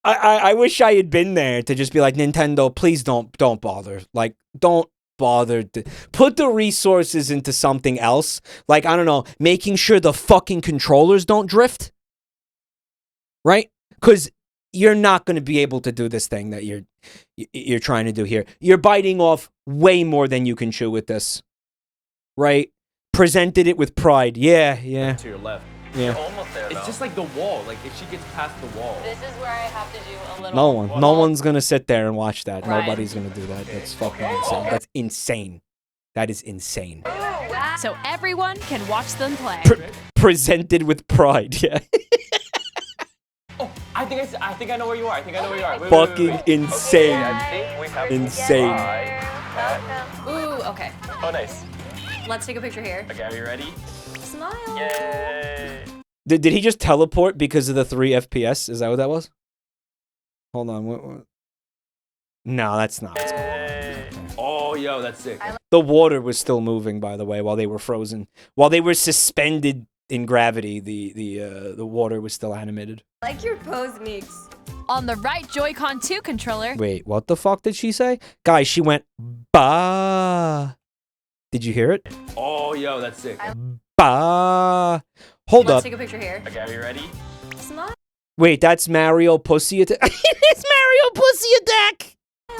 I wish I had been there to just be like, Nintendo, please don't bother. Like, don't bother to put the resources into something else. Like, I don't know, making sure the fucking controllers don't drift. Right? Because you're not going to be able to do this thing that you're trying to do here. You're biting off way more than you can chew with this. Right? Presented it with pride. Yeah. To your left. Yeah. You're almost there, It's just like the wall. Like, if she gets past the wall. this is where I have to do a little. No one's going to sit there and watch that. Right. Nobody's going to do that. That's fucking insane. That's insane. That is insane. So everyone can watch them play. Presented with pride. Yeah. Oh, I think I know where you are. I think I know where you are. Wait, Fucking insane. Okay, I think we have Insane. Ooh, okay. Oh, nice. Let's take a picture here. Okay, are you ready? Smile. Yay. Did he just teleport because of the 3 FPS? Is that what that was? Hold on. What? No, that's not what's going on. Okay. Oh, yo, that's sick. The water was still moving, by the way, while they were frozen. While they were suspended in gravity, the water was still animated. I like your pose, Meeks. On the right Joy-Con 2 controller, Wait, what the fuck did she say? Guys, she went, bah. Did you hear it? Oh, yo, that's sick. Bah. Hold Let's up. take a picture here. Okay, are you ready? Smile. Wait, that's Mario Pussy Attack. It's Mario Pussy Attack.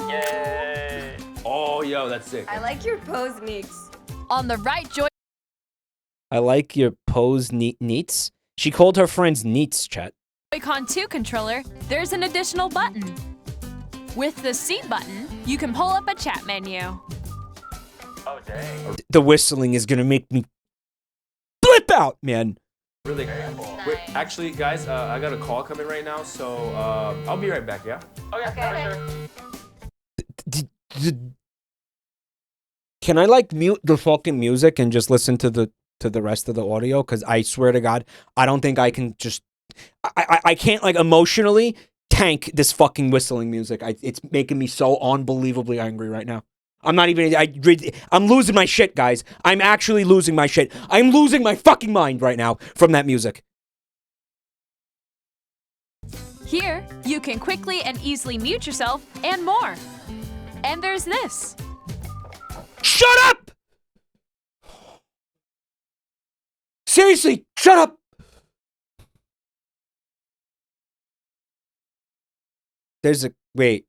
Yay. Oh, yo, that's sick. I like your pose, Meeks. on the right I like your pose, neats. She called her friends neats, chat. Joy-Con 2 controller, there's an additional button. With the C button, you can pull up a chat menu. Oh, dang. The whistling is gonna make me flip out, man. Really cool. Wait, actually, guys, I got a call coming right now, so I'll be right back, yeah? Okay, for sure. Can I like mute the fucking music and just listen to the rest of the audio? Because I swear to God, I don't think I can just. I can't like emotionally tank this fucking whistling music. It's making me so unbelievably angry right now. I'm not even. I'm losing my shit, guys. I'm actually losing my shit. I'm losing my fucking mind right now from that music. Here, you can quickly and easily mute yourself and more. And there's this. Shut up! Seriously, shut up! There's a wait.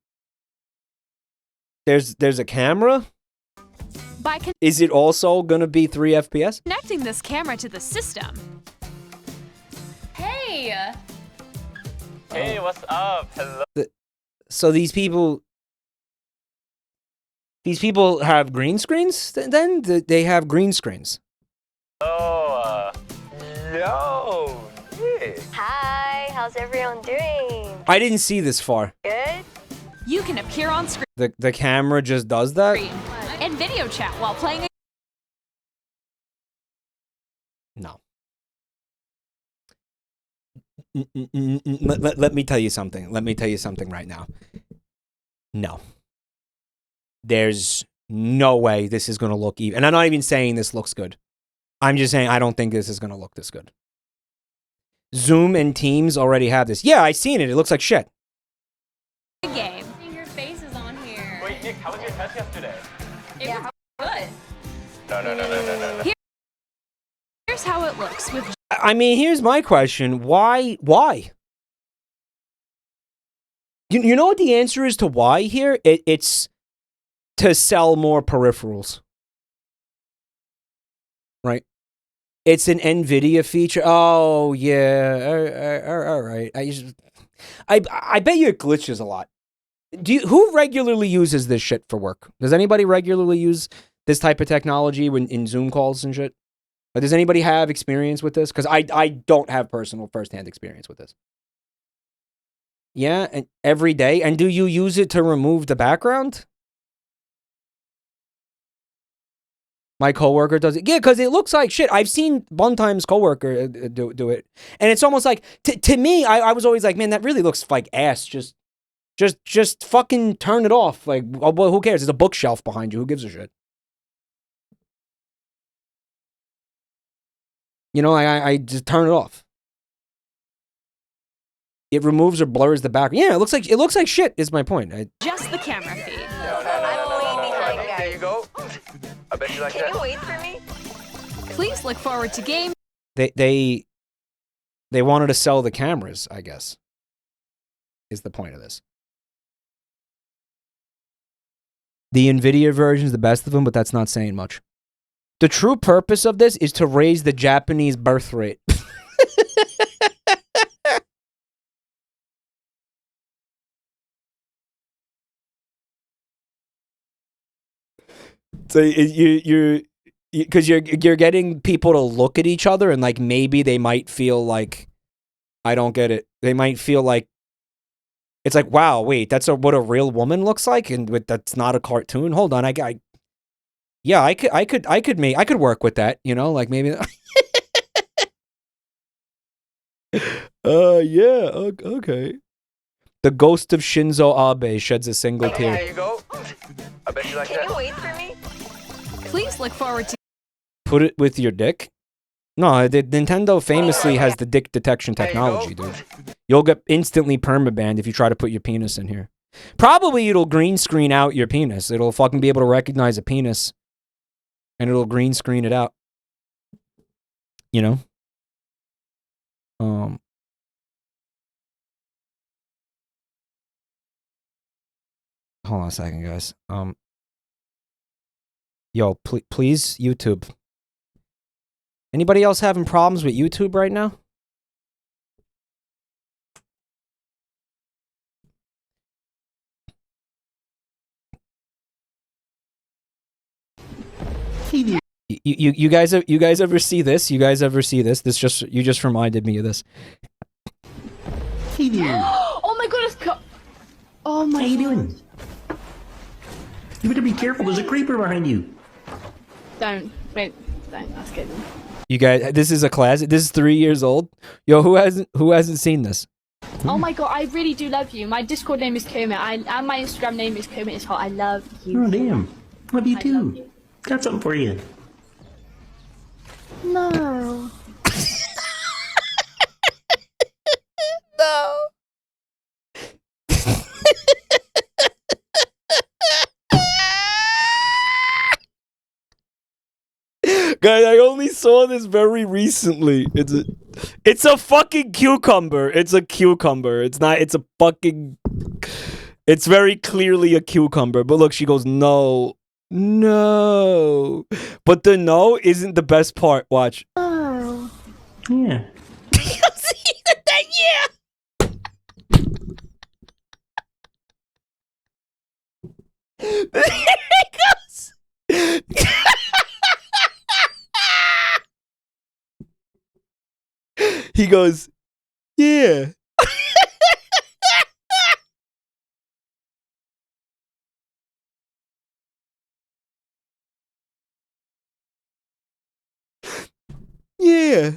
There's a camera? By Is it also gonna be 3 FPS? connecting this camera to the system. Hey! Hey, what's up? Hello. So these people have green screens then? They have green screens. Oh, yo. Yeah. Hi, how's everyone doing? I didn't see this far. Good? You can appear on screen The camera just does that? and video chat while playing a No. Let me tell you something. Let me tell you something right now. No. There's no way this is going to look even. And I'm not even saying this looks good. I'm just saying I don't think this is going to look this good. Zoom and Teams already have this. Yeah, I seen it. It looks like shit. game. Your face is on here. Wait, Nick, how was your test yesterday? It was good. No. Here's how it looks with I mean, here's my question. Why? You know what the answer is to why here? It's to sell more peripherals. Right? It's an NVIDIA feature. Oh, yeah. All right. I bet you it glitches a lot. Who regularly uses this shit for work? Does anybody regularly use this type of technology in Zoom calls and shit? Or does anybody have experience with this? Because I don't have personal first-hand experience with this. Yeah, and every day. And do you use it to remove the background? My coworker does it. Yeah, because it looks like shit. I've seen one time's coworker do it, and it's almost like to me. I was always like, man, that really looks like ass. Just fucking turn it off. Like, oh, well, who cares? There's a bookshelf behind you. Who gives a shit? You know, I just turn it off. It removes or blurs the background. Yeah, it looks like shit. Is my point. just the camera feed. I'm way behind, guys. There you go. I bet you like Can that. you wait for me? Please look forward to game. They wanted to sell the cameras, I guess. Is the point of this. The NVIDIA version is the best of them, but that's not saying much. The true purpose of this is to raise the Japanese birth rate. So you're because you're getting people to look at each other and like maybe they might feel like I don't get it. They might feel like it's like, wow, wait, that's what a real woman looks like, and that's not a cartoon. Hold on, I could work with that, you know, like maybe. Yeah, okay. The ghost of Shinzo Abe sheds a single tear. There you go. I bet you like Can that. you wait for me? Please look forward to Put it with your dick? No, Nintendo famously has the dick detection technology, dude. You'll get instantly permabanned if you try to put your penis in here. Probably it'll green screen out your penis. It'll fucking be able to recognize a penis. And it'll green screen it out. You know? Hold on a second, guys. Yo, please, YouTube. Anybody else having problems with YouTube right now? You guys ever see this? You guys ever see this? You just reminded me of this. Oh my goodness! Oh my. How you doing? You better be careful. There's a creeper behind you. Don't. Wait. Don't. That's good. You guys, this is a classic. This is 3 years old. Yo, who hasn't seen this? Oh my god, I really do love you. My Discord name is Kermit, and my Instagram name is Kermit is hot. I love you. Oh damn. Love you I too. love you. Got something for you. No. No. Guys, I only saw this very recently. It's a fucking cucumber. It's a cucumber. It's not. It's a fucking. It's very clearly a cucumber. But look, she goes no, no. But the no isn't the best part. Watch. Oh. Yeah. See that? Yeah. There it goes. He goes, yeah. Yeah.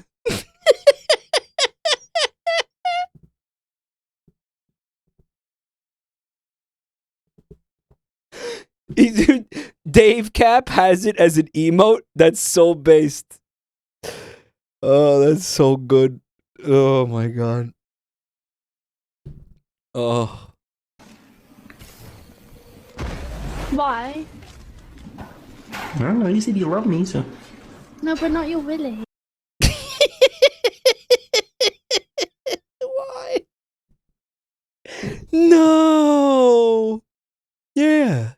Dude, Dave Cap has it as an emote. That's so based. Oh, that's so good. Oh my god. Oh. Why? I don't know. You said you love me, so. No, but not your Willy. Why? No. Yeah.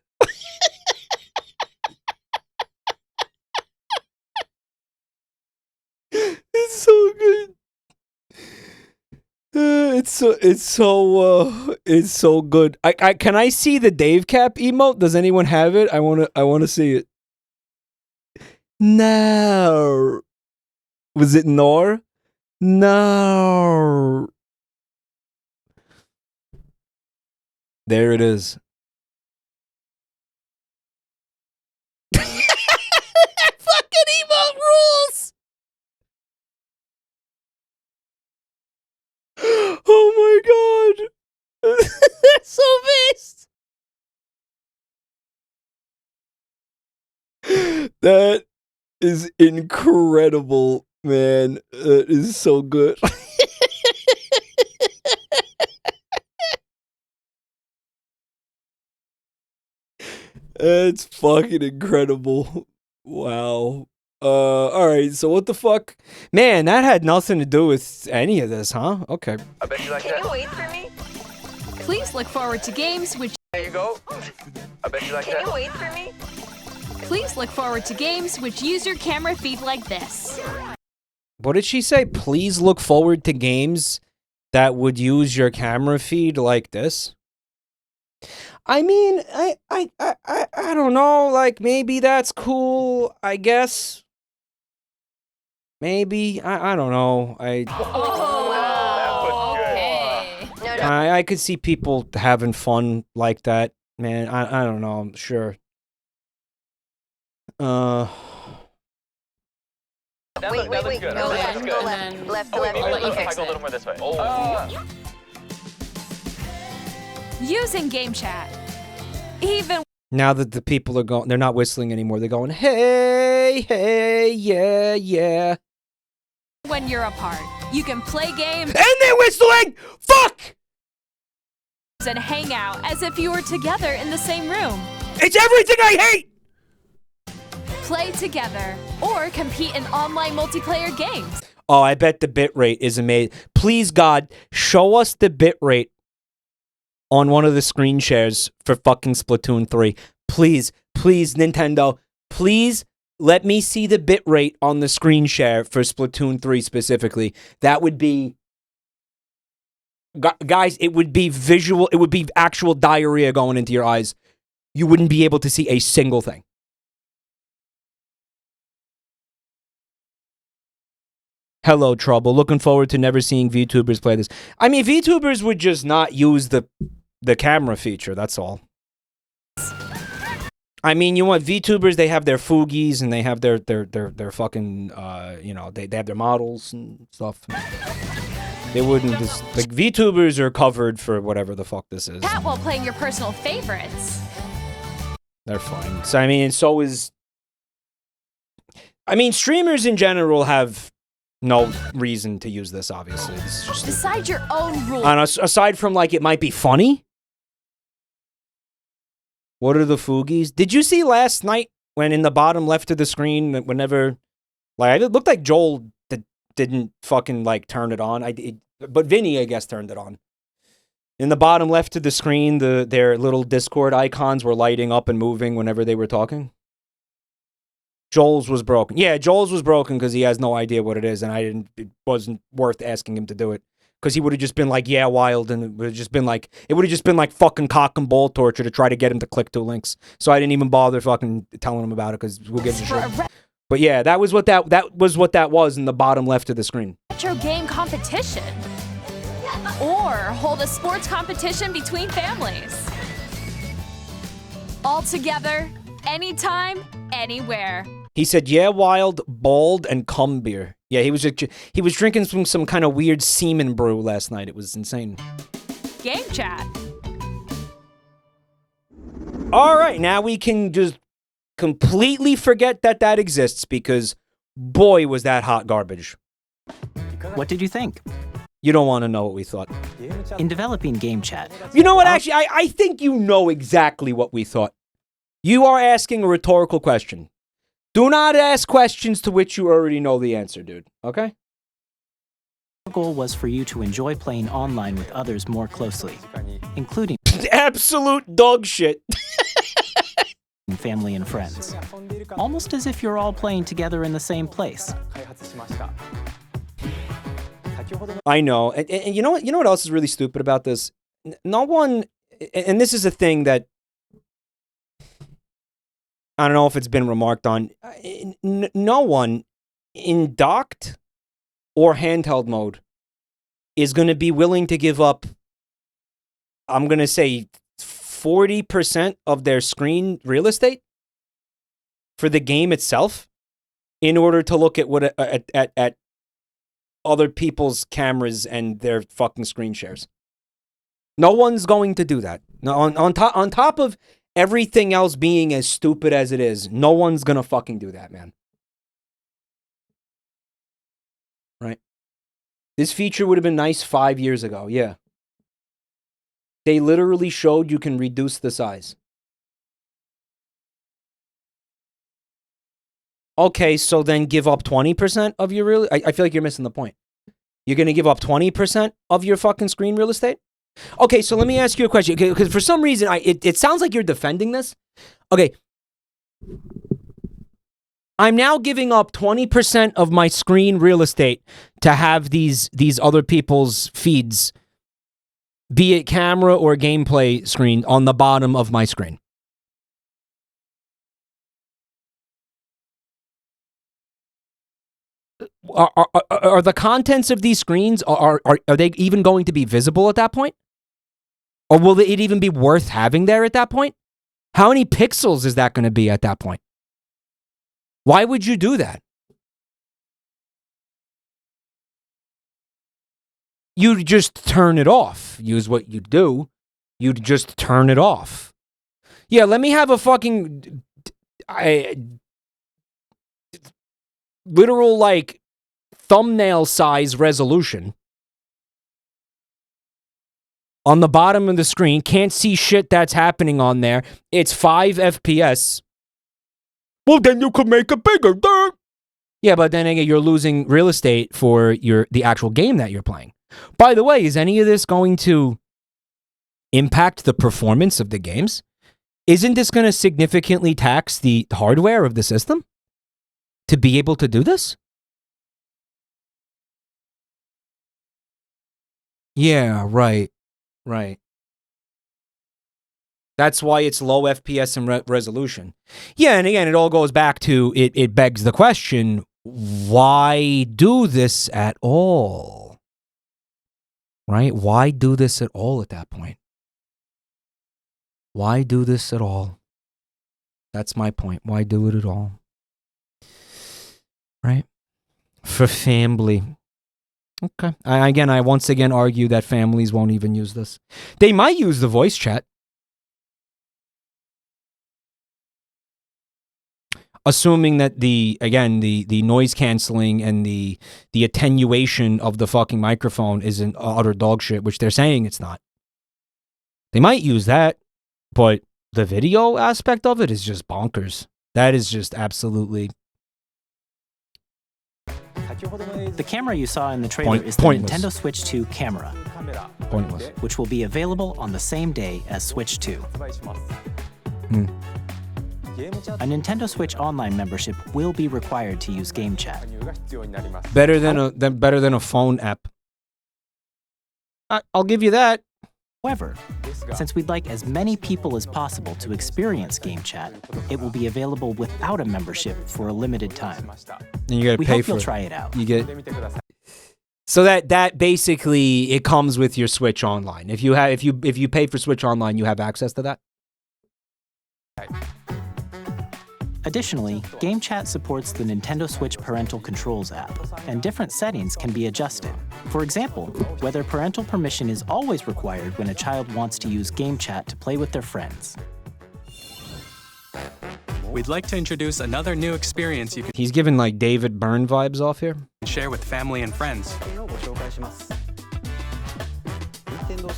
It's so good. It's so good. I can I see the Dave Cap emote? Does anyone have it? I wanna see it. No. Was it Nor? No. There it is. That fucking emote rules. Oh my god. That's so based. That is incredible, man. That is so good. It's fucking incredible. Wow. Alright, so what the fuck? Man, that had nothing to do with any of this, huh? Okay. I bet you like Can that. you wait for me? Please look forward to games which There you go. I bet you like Can you that. wait for me? Please look forward to games which use your camera feed like this. What did she say? Please look forward to games that would use your camera feed like this. I mean, I don't know. Like, maybe that's cool. I guess. Maybe. I don't know. I could see people having fun like that, man. I don't know. I'm sure. Wait. That looks good. Go That's left. good. Go left. Left. Oh, wait, Left. maybe I'll let you if I fix go a little it. more this way. Oh. Using GameChat. Even Now that the people are going, they're not whistling anymore. They're going, hey, hey, yeah, yeah. when you're apart, you can play games And they're whistling! Fuck! and hang out as if you were together in the same room. It's everything I hate! Play together or compete in online multiplayer games. Oh, I bet the bitrate is amazing. Please, God, show us the bitrate on one of the screen shares for fucking Splatoon 3. Please, please, Nintendo, please let me see the bitrate on the screen share for Splatoon 3 specifically. That would be... Guys, it would be visual, it would be actual diarrhea going into your eyes. You wouldn't be able to see a single thing. Hello, Trouble. Looking forward to never seeing VTubers play this. I mean, VTubers would just not use the camera feature, that's all. I mean, you want VTubers, they have their Fugies and they have their fucking, you know, they have their models and stuff. They wouldn't just, like, VTubers are covered for whatever the fuck this is. Chat while playing your personal favorites. They're fine. So, I mean, so is... I mean, streamers in general have no reason to use this, obviously. It's just Decide your own rules. and aside from, like, it might be funny. What are the Fugies? Did you see last night when in the bottom left of the screen, whenever, like, it looked like Joel didn't fucking, like, turn it on. But Vinny, I guess, turned it on. In the bottom left of the screen, their little Discord icons were lighting up and moving whenever they were talking. Joel's was broken. Yeah, Joel's was broken because he has no idea what it is, and it wasn't worth asking him to do it. Because he would have just been like, yeah, wild, and it would have just been like fucking cock and ball torture to try to get him to click 2 links. So I didn't even bother fucking telling him about it, because who gives a shit. But yeah, that was what that was in the bottom left of the screen. Retro game competition. Or hold a sports competition between families. All together, anytime, anywhere. He said, yeah, wild, bald, and cum beer. Yeah, he was drinking some kind of weird semen brew last night. It was insane. Game chat. All right, now we can just completely forget that exists, because boy, was that hot garbage. What did you think? You don't want to know what we thought. In developing GameChat. You know what, actually, I think you know exactly what we thought. You are asking a rhetorical question. Do not ask questions to which you already know the answer, dude. Okay? Our goal was for you to enjoy playing online with others more closely, including absolute dog shit. Family and friends. Almost as if you're all playing together in the same place. I know. And you know what else is really stupid about this? No one, and this is a thing that I don't know if it's been remarked on. No one in docked or handheld mode is going to be willing to give up, I'm going to say, 40% of their screen real estate for the game itself in order to look at what at other people's cameras and their fucking screen shares. No one's going to do that. No, on top of everything else being as stupid as it is, no one's gonna fucking do that, man. Right? This feature would have been nice 5 years ago, yeah. They literally showed you can reduce the size. Okay, so then give up 20% of your real... I feel like you're missing the point. You're gonna give up 20% of your fucking screen real estate? Okay, so let me ask you a question, because for some reason, it sounds like you're defending this. Okay. I'm now giving up 20% of my screen real estate to have these other people's feeds, be it camera or gameplay screen, on the bottom of my screen. Are the contents of these screens, are they even going to be visible at that point? Or will it even be worth having there at that point? How many pixels is that going to be at that point? Why would you do that? You'd just turn it off. Use what you do. You'd just turn it off. Yeah, let me have a fucking... literal, like, thumbnail size resolution on the bottom of the screen. Can't see shit that's happening on there. It's 5 FPS. Well, then you could make it bigger. Yeah, but then again, you're losing real estate for the actual game that you're playing. By the way, is any of this going to impact the performance of the games? Isn't this going to significantly tax the hardware of the system to be able to do this? Yeah, right. That's why it's low FPS and resolution. Yeah, and again, it all goes back to, it begs the question, why do this at all? Right? Why do this at all at that point? Why do this at all? That's my point. Why do it at all? Right? For family. Okay. I once again argue that families won't even use this. They might use the voice chat. Assuming that the noise canceling and the attenuation of the fucking microphone isn't utter dog shit, which they're saying it's not. They might use that, but the video aspect of it is just bonkers. That is just absolutely... The camera you saw in the trailer is the pointless. Nintendo Switch 2 camera, Pointless. which will be available on the same day as Switch 2. A Nintendo Switch Online membership will be required to use GameChat. Better than a phone app. I'll give you that. However, since we'd like as many people as possible to experience GameChat, it will be available without a membership for a limited time. And you gotta We pay hope for you'll it. try it out. You get so that basically it comes with your Switch Online. If you pay for Switch Online, you have access to that. Additionally, GameChat supports the Nintendo Switch Parental Controls app, and different settings can be adjusted. For example, whether parental permission is always required when a child wants to use GameChat to play with their friends. We'd like to introduce another new experience you can He's giving like David Byrne vibes off here. share with family and friends.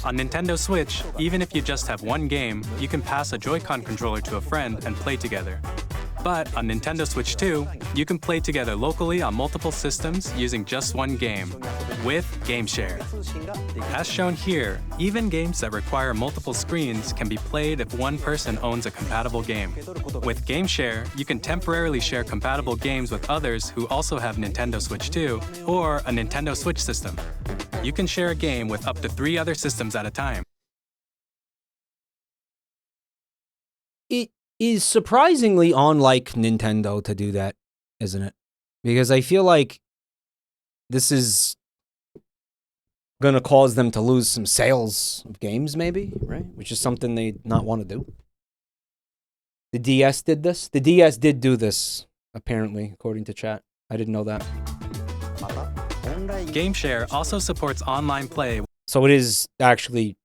On Nintendo Switch, even if you just have one game, you can pass a Joy-Con controller to a friend and play together. But on Nintendo Switch 2, you can play together locally on multiple systems using just one game, with GameShare. As shown here, even games that require multiple screens can be played if one person owns a compatible game. With GameShare, you can temporarily share compatible games with others who also have Nintendo Switch 2 or a Nintendo Switch system. You can share a game with up to 3 other systems at a time. It is surprisingly unlike Nintendo to do that, isn't it? Because I feel like this is gonna cause them to lose some sales of games, maybe, right? Which is something they not want to do. The DS did this. The DS did do this, apparently, according to chat. I didn't know that. GameShare also supports online play. So it is actually...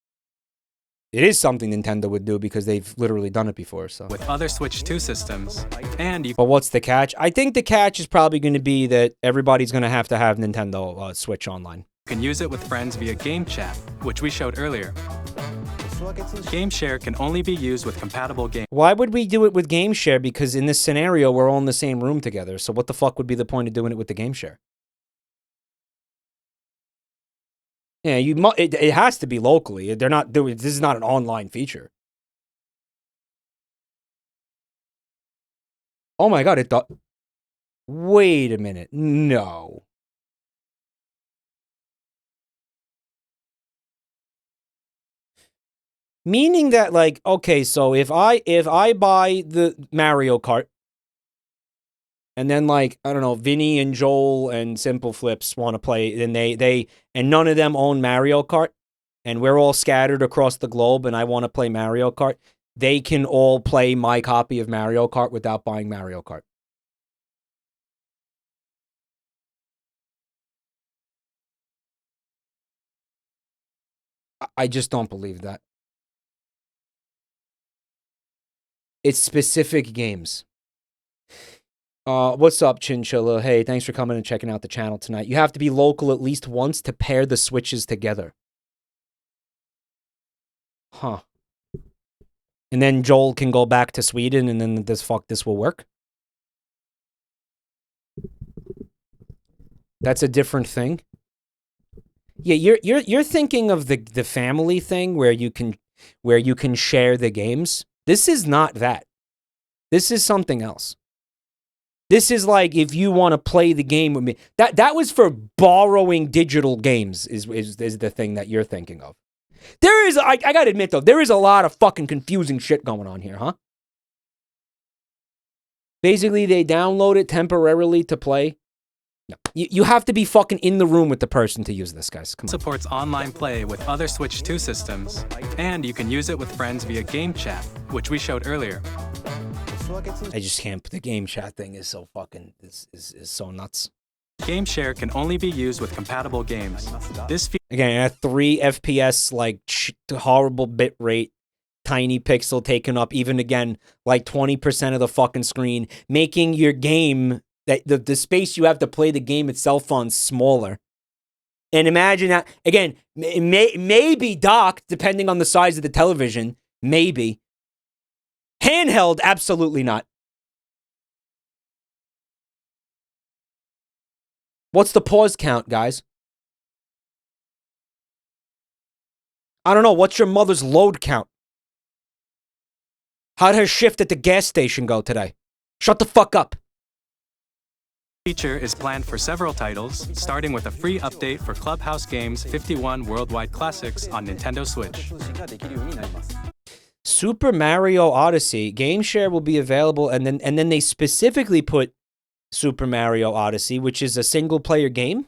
It is something Nintendo would do because they've literally done it before, so... With other Switch 2 systems, and you But what's the catch? I think the catch is probably going to be that everybody's going to have Nintendo Switch Online. can use it with friends via GameChat, which we showed earlier. GameShare can only be used with compatible games. Why would we do it with GameShare? Because in this scenario, we're all in the same room together. So what the fuck would be the point of doing it with the GameShare? Yeah, it has to be locally. They're not doing. This is not an online feature. Oh my god! It thought. Wait a minute. No. Meaning that, like, okay, so if I buy the Mario Kart, and then, like, I don't know, Vinny and Joel and Simple Flips want to play, and and none of them own Mario Kart, and we're all scattered across the globe, and I want to play Mario Kart, they can all play my copy of Mario Kart without buying Mario Kart. I just don't believe that. It's specific games. What's up, Chinchilla? Hey, thanks for coming and checking out the channel tonight. You have to be local at least once to pair the Switches together. Huh. And then Joel can go back to Sweden and then this will work? That's a different thing. Yeah, you're thinking of the family thing where you can share the games. This is not that. This is something else. This is like if you want to play the game with me. That was for borrowing digital games is the thing that you're thinking of. There is, I gotta admit though, there is a lot of fucking confusing shit going on here, huh? Basically, they download it temporarily to play. No. You have to be fucking in the room with the person to use this, guys. Come on. Supports online play with other Switch 2 systems, and you can use it with friends via GameChat, which we showed earlier. I just can't. The game chat thing is so fucking is so nuts. GameShare can only be used with compatible games. This Again, at 3 FPS, like horrible bit rate, tiny pixel taken up, even again, like 20% of the fucking screen, making your game, that the space you have to play the game itself on, smaller. And imagine that, again, it may be docked, depending on the size of the television, maybe. Handheld, absolutely not. What's the pause count, guys? I don't know. What's your mother's load count? How'd her shift at the gas station go today? Shut the fuck up. feature is planned for several titles, starting with a free update for Clubhouse Games 51 Worldwide Classics on Nintendo Switch. Super Mario Odyssey GameShare will be available, and then they specifically put Super Mario Odyssey, which is a single-player game.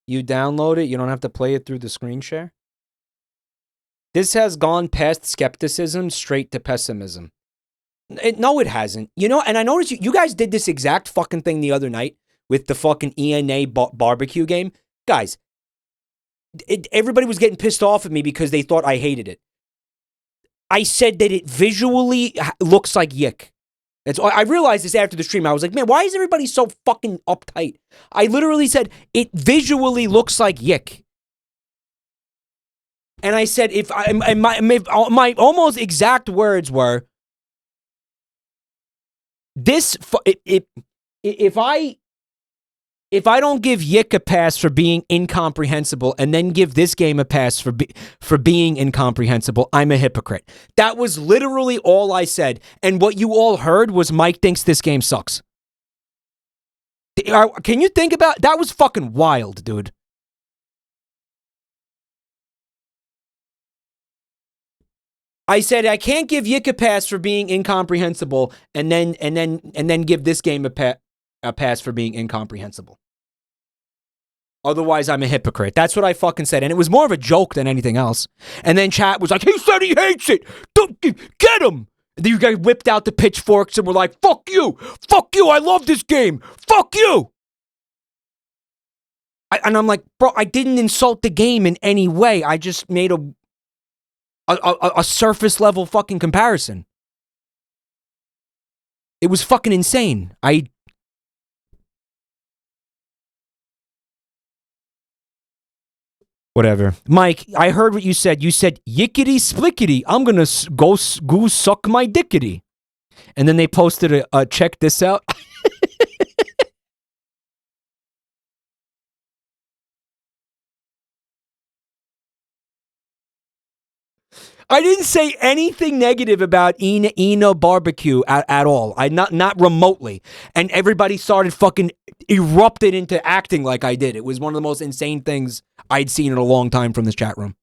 You download it, you don't have to play it through the screen share. This has gone past skepticism straight to pessimism. No, it hasn't. You know, and I noticed you guys did this exact fucking thing the other night with the fucking ENA barbecue game. Guys, everybody was getting pissed off at me because they thought I hated it. I said that it visually looks like yick. I realized this after the stream. I was like, man, why is everybody so fucking uptight? I literally said, it visually looks like yick. And I said, my almost exact words were, if I don't give Yick a pass for being incomprehensible and then give this game a pass for being incomprehensible, I'm a hypocrite. That was literally all I said. And what you all heard was Mike thinks this game sucks. Can you think about that? Was fucking wild, dude. I said I can't give Yick a pass for being incomprehensible and then give this game a pass for being incomprehensible. Otherwise, I'm a hypocrite. That's what I fucking said. And it was more of a joke than anything else. And then chat was like, he said he hates it. Don't get him. And then you guys whipped out the pitchforks and were like, fuck you. Fuck you. I love this game. Fuck you. And I'm like, bro, I didn't insult the game in any way. I just made a surface level fucking comparison. It was fucking insane. Whatever. Mike, I heard what you said. You said, yickety splickety, I'm gonna go suck my dickety. And then they posted a check this out. I didn't say anything negative about Ina barbecue at all. Not remotely. And everybody started fucking erupted into acting like I did. It was one of the most insane things I'd seen in a long time from this chat room.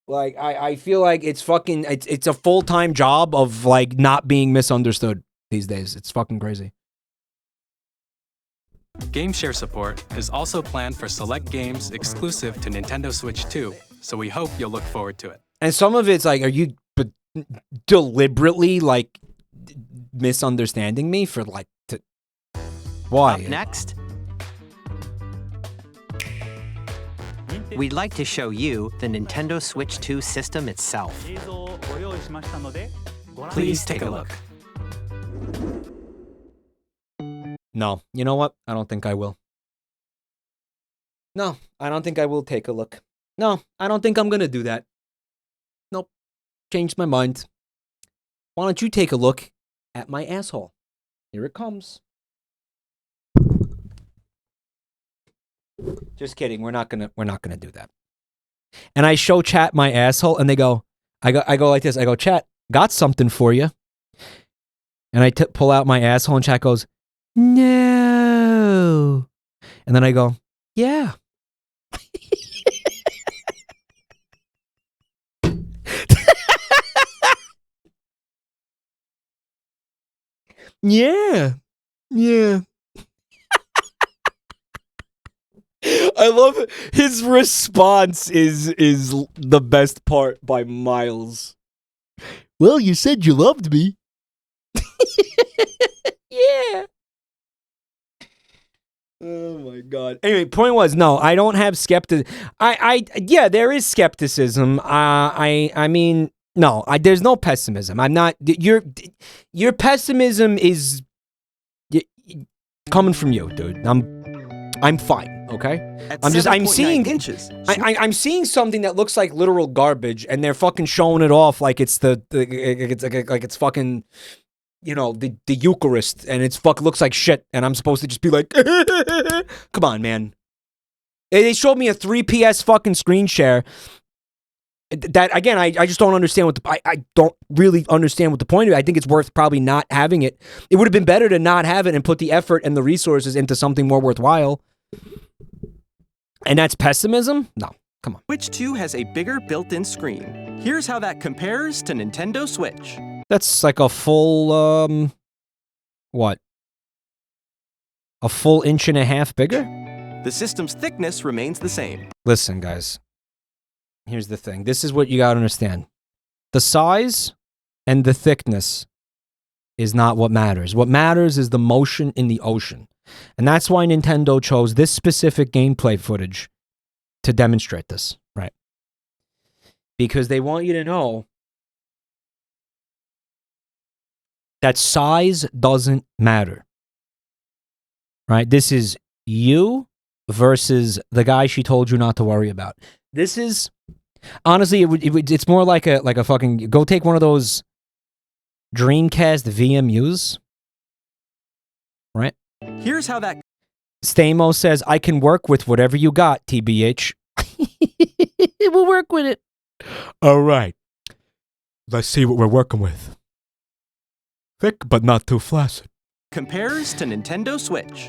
Like, I feel like it's fucking, it's a full-time job of, like, not being misunderstood these days. It's fucking crazy. GameShare support is also planned for select games exclusive to Nintendo Switch 2, so we hope you'll look forward to it. And some of it's like, are you deliberately, like, misunderstanding me for, like, why? Up next, we'd like to show you the Nintendo Switch 2 system itself. Please take a look. No, you know what? I don't think I will. No, I don't think I will take a look. No, I don't think I'm gonna do that. Nope. Changed my mind. Why don't you take a look at my asshole? Here it comes. Just kidding. We're not gonna do that. And I show chat my asshole, and they go, I go like this. I go, chat, got something for you. And I pull out my asshole, and chat goes, no. And then I go, yeah. Yeah. Yeah. I love it. His response is the best part by miles. Well, you said you loved me. Yeah. Oh my god. Anyway, point was, no, I don't have yeah, there is skepticism. I mean, no, there's no pessimism. I'm not. Your pessimism is coming from you, dude. I'm fine. Okay. I'm seeing inches. I'm seeing something that looks like literal garbage, and they're fucking showing it off like it's like it's fucking, you know, the Eucharist, and it's looks like shit, and I'm supposed to just be like, come on, man. They showed me a 3PS fucking screen share. That again, I just don't understand what I don't really understand what the point of it. I think it's worth probably not having it. It would have been better to not have it and put the effort and the resources into something more worthwhile. And that's pessimism? No, come on. Switch 2 has a bigger built-in screen. Here's how that compares to Nintendo Switch. That's like a full, what? A full inch and a half bigger? The system's thickness remains the same. Listen, guys. Here's the thing. This is what you gotta understand. The size and the thickness is not what matters. What matters is the motion in the ocean. And that's why Nintendo chose this specific gameplay footage to demonstrate this, right? Because they want you to know that size doesn't matter, right? This is you versus the guy she told you not to worry about. This is, honestly, it's more like a fucking, go take one of those Dreamcast VMUs, right? Here's how that... Stamo says, I can work with whatever you got, TBH. We'll work with it. All right. Let's see what we're working with. Thick, but not too flaccid. Compares to Nintendo Switch.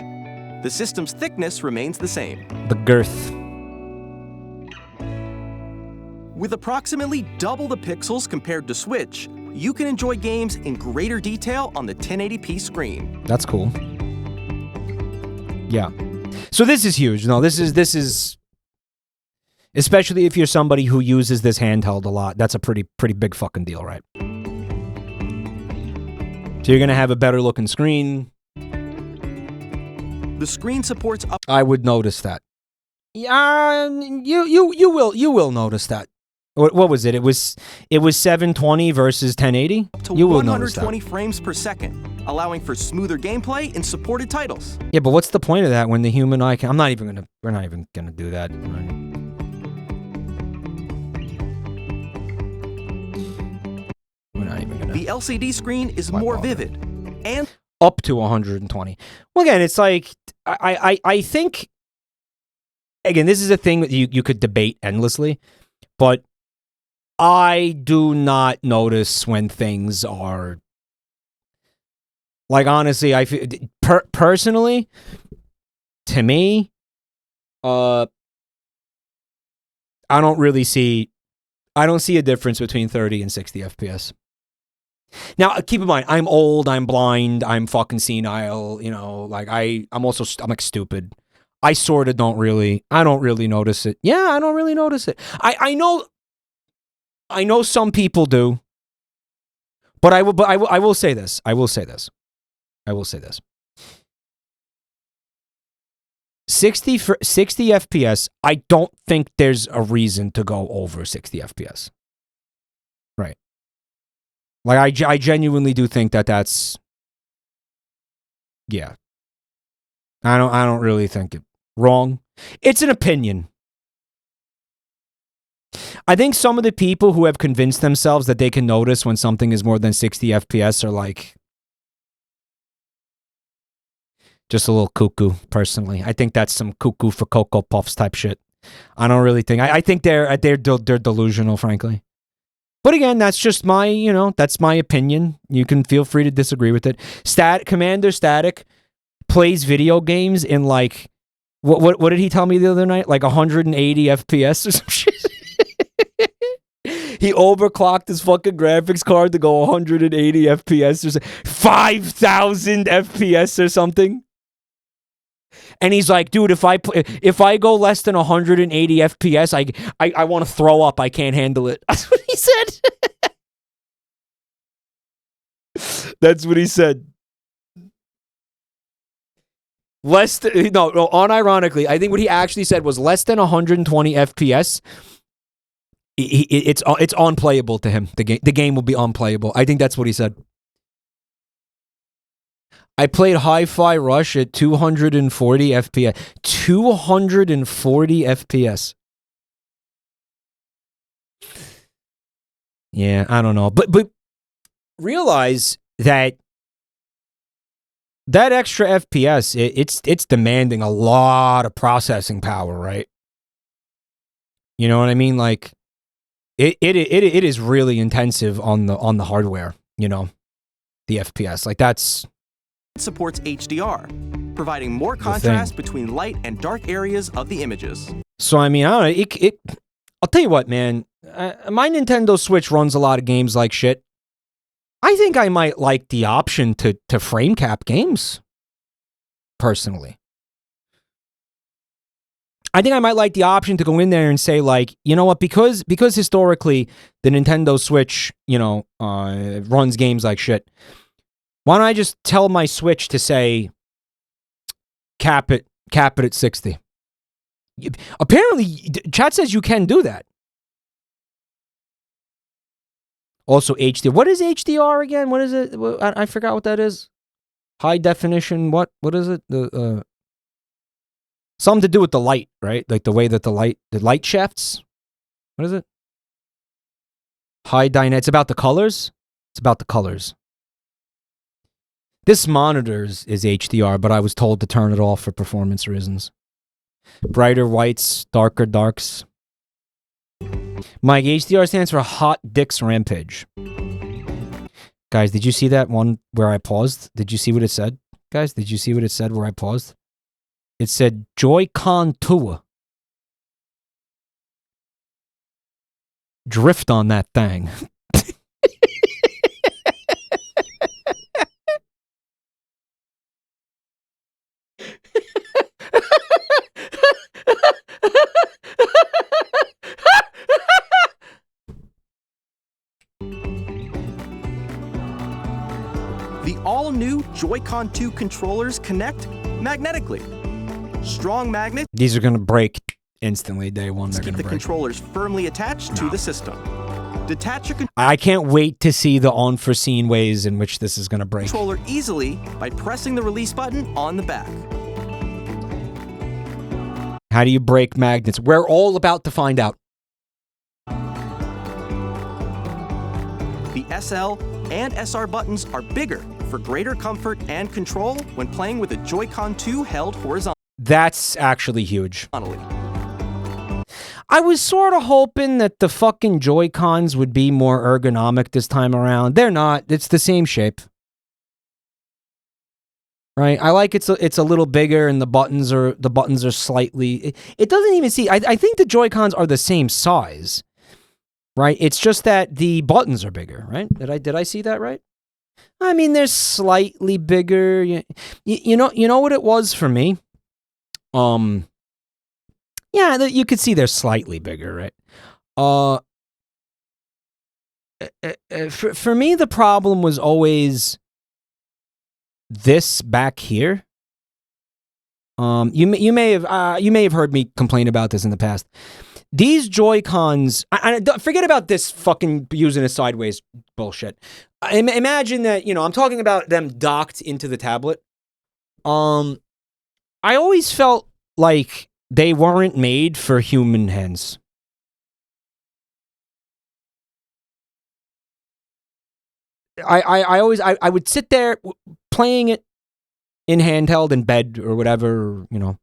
The system's thickness remains the same. The girth. With approximately double the pixels compared to Switch, you can enjoy games in greater detail on the 1080p screen. That's cool. Yeah. So this is huge. No, this is especially if you're somebody who uses this handheld a lot. That's a pretty big fucking deal, right? So you're going to have a better looking screen. The screen supports up... I would notice that. Yeah, you will notice that. What was it? It was 720 versus 1080. To you will notice that. 120 frames per second, allowing for smoother gameplay in supported titles. Yeah, but what's the point of that when the human eye can... We're not even gonna do that. We're not even gonna... The LCD screen is more vivid and... Up to 120. Well, again, it's like, I think... Again, this is a thing that you could debate endlessly, but I do not notice when things are... Like, honestly, I feel... personally, to me, I don't see a difference between 30 and 60 FPS. Now, keep in mind, I'm old, I'm blind, I'm fucking senile, you know, like, I'm like stupid. I sort of don't really notice it. Yeah, I don't really notice it. I know some people do, but I will say this. 60 FPS, I don't think there's a reason to go over 60 FPS. Right. Like, I genuinely do think that's... Yeah. I don't really think it wrong. It's an opinion. I think some of the people who have convinced themselves that they can notice when something is more than 60 FPS are like... just a little cuckoo, personally. I think that's some cuckoo for Cocoa Puffs type shit. I don't really think... I think they're delusional, frankly. But again, that's just my, that's my opinion. You can feel free to disagree with it. Commander Static plays video games in like... What did he tell me the other night? Like 180 FPS or some shit? He overclocked his fucking graphics card to go 180 FPS or 5,000 FPS or something. And he's like, dude, if I go less than 180 FPS, I want to throw up. I can't handle it. That's what he said. That's what he said. Unironically, I think what he actually said was less than 120 FPS. It's unplayable to him. The game will be unplayable. I think that's what he said. I played Hi-Fi Rush at 240 FPS. 240 FPS. Yeah, I don't know. But realize that extra FPS, it's demanding a lot of processing power, right? You know what I mean? Like it is really intensive on the hardware, you know, the FPS. Like that's supports HDR, providing more contrast between light and dark areas of the images. So I mean, I don't know. I'll tell you what, man. My Nintendo Switch runs a lot of games like shit. I think I might like the option to frame cap games. Personally, I think I might like the option to go in there and say, like, you know what, because historically the Nintendo Switch, you know, runs games like shit. Why don't I just tell my Switch to say, cap it at 60? Apparently, chat says you can do that. Also, HDR. What is HDR again? What is it? I forgot what that is. High definition. What is it? Something to do with the light, right? Like the way that the light shafts. What is it? High dynamic. It's about the colors. It's about the colors. This monitor is HDR, but I was told to turn it off for performance reasons. Brighter whites, darker darks. Mike, HDR stands for Hot Dicks Rampage. Guys, did you see that one where I paused? Did you see what it said? Guys, did you see what it said where I paused? It said Joy-Con 2. Drift on that thing. The all-new Joy-Con 2 controllers connect magnetically. Strong magnets. These are going to break instantly day one. They're going to keep the break. Controllers firmly attached to the system. Detach your I can't wait to see the unforeseen ways in which this is going to break. Controller easily by pressing the release button on the back. How do you break magnets? We're all about to find out. The SL and SR buttons are bigger for greater comfort and control when playing with a Joy-Con 2 held horizontally. That's actually huge. I was sort of hoping that the fucking Joy-Cons would be more ergonomic this time around. They're not. It's the same shape. Right? I like it's a little bigger and the buttons are slightly. It doesn't even see. I think the Joy-Cons are the same size. Right? It's just that the buttons are bigger, right? Did I see that right? I mean, they're slightly bigger. You know what it was for me? Yeah, you could see they're slightly bigger, right? For me, the problem was always this back here. You may have heard me complain about this in the past. These Joy-Cons, forget about this fucking using it sideways bullshit. Imagine that, I'm talking about them docked into the tablet. I always felt like they weren't made for human hands. I would sit there playing it in handheld in bed or whatever, and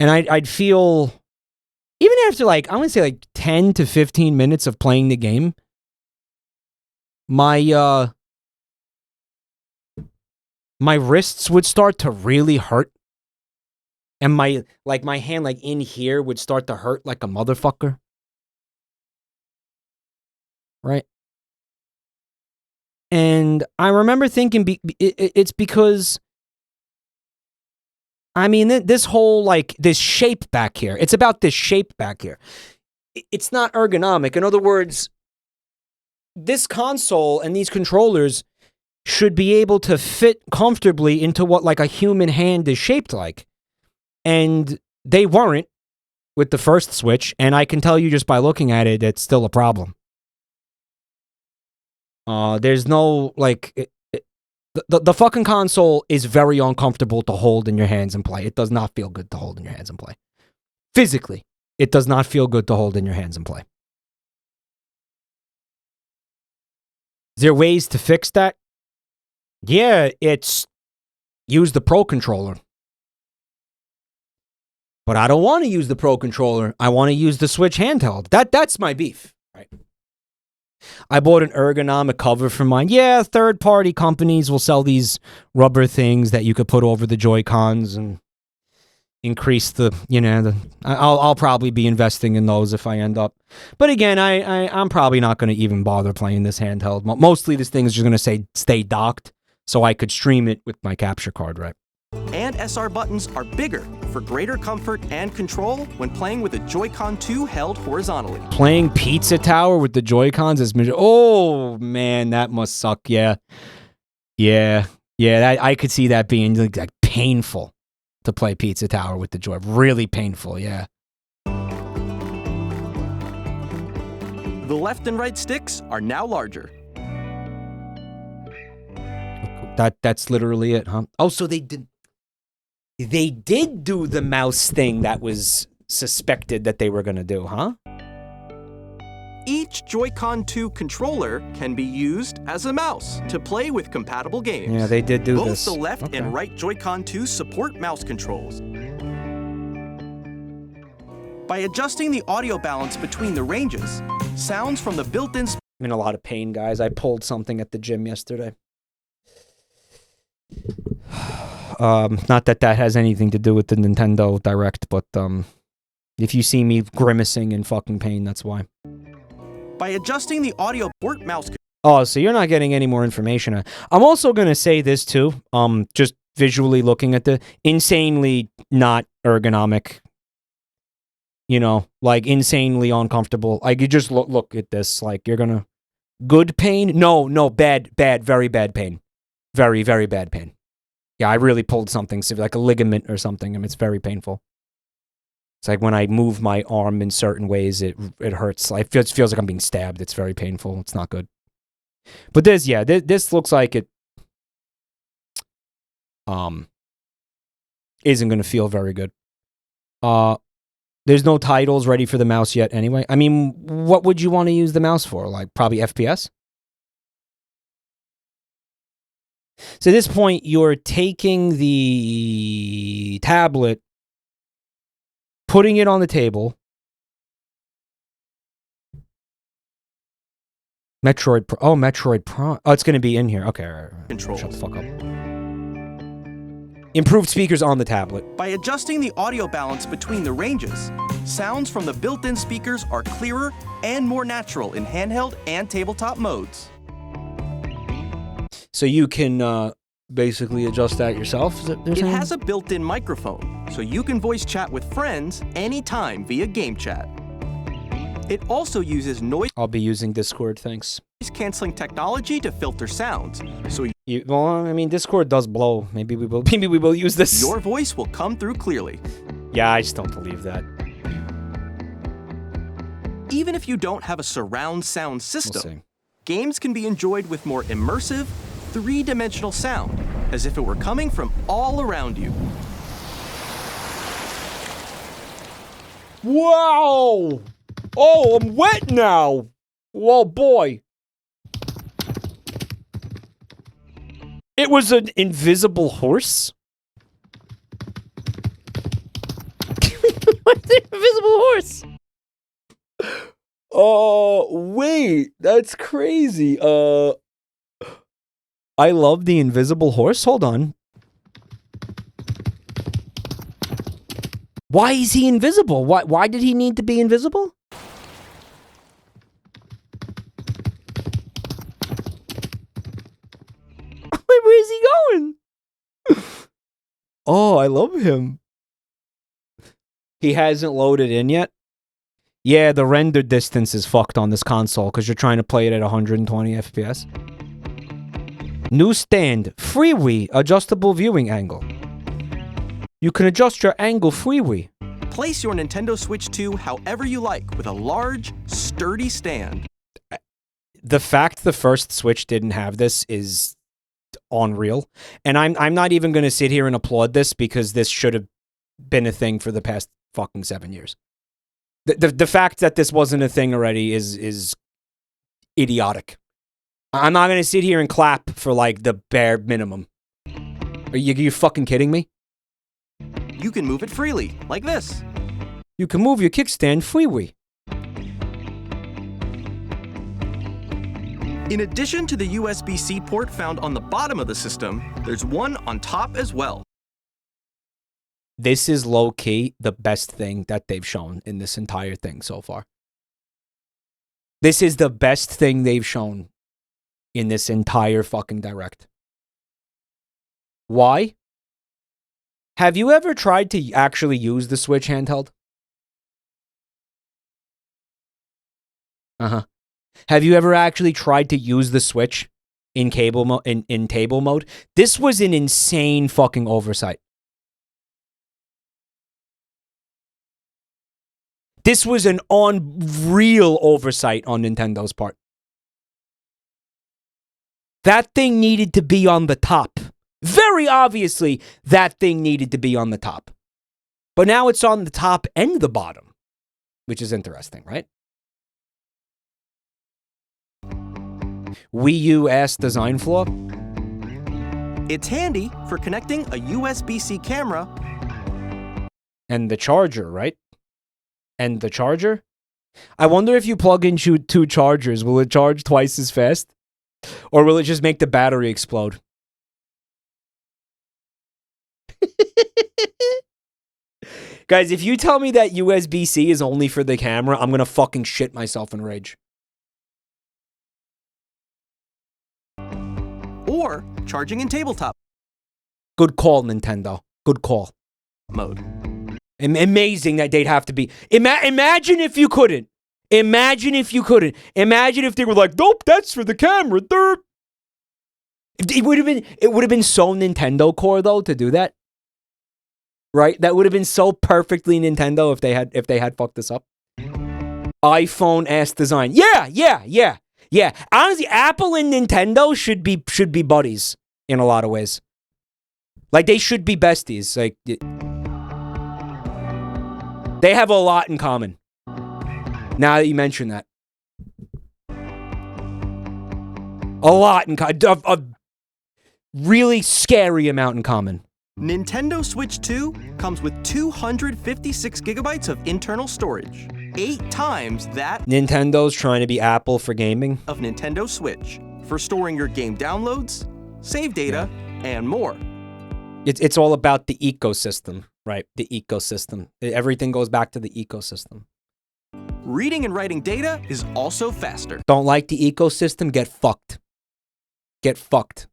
I'd feel, even after I want to say 10 to 15 minutes of playing the game, my wrists would start to really hurt. And my hand in here would start to hurt like a motherfucker. right? And I remember thinking it's because, I mean, this whole, like, this shape back here. It's about this shape back here. It's not ergonomic. In other words, this console and these controllers should be able to fit comfortably into what, like, a human hand is shaped like. And they weren't with the first Switch, and I can tell you just by looking at it, it's still a problem. There's no, like, the fucking console is very uncomfortable to hold in your hands and play. It does not feel good to hold in your hands and play. Physically, it does not feel good to hold in your hands and play. Is there ways to fix that? Yeah, it's use the Pro Controller. But I don't want to use the Pro Controller. I want to use the Switch handheld. That's my beef, right? I bought an ergonomic cover for mine. Yeah, third-party companies will sell these rubber things that you could put over the Joy-Cons and increase the, you know, I'll probably be investing in those if I end up. But again, I'm probably not going to even bother playing this handheld. Mostly this thing is just going to stay docked so I could stream it with my capture card, right? And SR buttons are bigger for greater comfort and control when playing with a Joy-Con 2 held horizontally. Playing Pizza Tower with the Joy-Cons is... Oh, man, that must suck, yeah. Yeah, I could see that being like painful to play Pizza Tower with the Joy. Really painful, yeah. The left and right sticks are now larger. That's literally it, huh? Oh, so they did do the mouse thing that was suspected that they were going to do, huh? Each Joy-Con 2 controller can be used as a mouse to play with compatible games. Yeah, they did do this. Both the left and right Joy-Con 2 support mouse controls. By adjusting the audio balance between the ranges, sounds from the built-in... I'm in a lot of pain, guys. I pulled something at the gym yesterday. Not that has anything to do with the Nintendo Direct, but if you see me grimacing in fucking pain, that's why. By adjusting the audio port mouse... Oh, so you're not getting any more information. I'm also going to say this too, just visually looking at the insanely not ergonomic, you know, like insanely uncomfortable. Like you just look at this, like you're going to... Good pain? No, bad, very bad pain. Very, very bad pain. Yeah, I really pulled something, like a ligament or something, and it's very painful. It's like when I move my arm in certain ways, it hurts. It feels like I'm being stabbed. It's very painful. It's not good. But this looks like it isn't going to feel very good. There's no titles ready for the mouse yet anyway. I mean, what would you want to use the mouse for? Like, probably FPS? So at this point, you're taking the tablet, putting it on the table. Metroid Prime. Oh, it's going to be in here. Okay, all right. Control. Shut the fuck up. Improved speakers on the tablet. By adjusting the audio balance between the ranges, sounds from the built-in speakers are clearer and more natural in handheld and tabletop modes. So you can basically adjust that yourself? It has a built-in microphone, so you can voice chat with friends anytime via GameChat. It also uses noise... I'll be using Discord, thanks. ...canceling technology to filter sounds, so well, I mean, Discord does blow. Maybe we will use this. Your voice will come through clearly. Yeah, I just don't believe that. Even if you don't have a surround sound system, games can be enjoyed with more immersive, three-dimensional sound, as if it were coming from all around you. Wow! Oh, I'm wet now! Whoa, boy. It was an invisible horse? What's the invisible horse? Oh, wait. That's crazy. I love the invisible horse. Hold on. Why is he invisible? Why did he need to be invisible? where's he going? Oh, I love him. He hasn't loaded in yet? Yeah, the render distance is fucked on this console because you're trying to play it at 120 FPS. New stand, freeway, adjustable viewing angle. You can adjust your angle freeway. Place your Nintendo Switch 2 however you like with a large, sturdy stand. The fact the first Switch didn't have this is unreal. And I'm not even going to sit here and applaud this because this should have been a thing for the past fucking 7 years. The fact that this wasn't a thing already is idiotic. I'm not going to sit here and clap for like the bare minimum. Are you fucking kidding me? You can move it freely, like this. You can move your kickstand freely. In addition to the USB-C port found on the bottom of the system, there's one on top as well. This is low-key the best thing that they've shown in this entire thing so far. This is the best thing they've shown in this entire fucking direct. Why? Have you ever tried to actually use the Switch handheld? Uh-huh. Have you ever actually tried to use the Switch in in table mode? This was an insane fucking oversight. This was an unreal oversight on Nintendo's part. That thing needed to be on the top. Very obviously, that thing needed to be on the top. But now it's on the top and the bottom, which is interesting, right? Wii U ass design flaw? It's handy for connecting a USB-C camera. And the charger, right? And the charger? I wonder if you plug in two chargers, will it charge twice as fast? Or will it just make the battery explode? Guys, if you tell me that USB-C is only for the camera, I'm gonna fucking shit myself in rage. Or charging in tabletop Good call, Nintendo. Good call. mode. Amazing that they'd have to be. Imagine if you couldn't. Imagine if you couldn't. Imagine if they were like, nope, that's for the camera. Derp. It would have been so Nintendo core though to do that. Right? That would have been so perfectly Nintendo if they had fucked this up. iPhone ass design. Yeah. Honestly, Apple and Nintendo should be buddies in a lot of ways. Like they should be besties. Like they have a lot in common. Now that you mention that. A lot in common. A really scary amount in common. Nintendo Switch 2 comes with 256 gigabytes of internal storage. 8 times that Nintendo's trying to be Apple for gaming. Of Nintendo Switch for storing your game downloads, save data, and more. It's all about the ecosystem, right? The ecosystem. Everything goes back to the ecosystem. Reading and writing data is also faster. Don't like the ecosystem? Get fucked. Get fucked.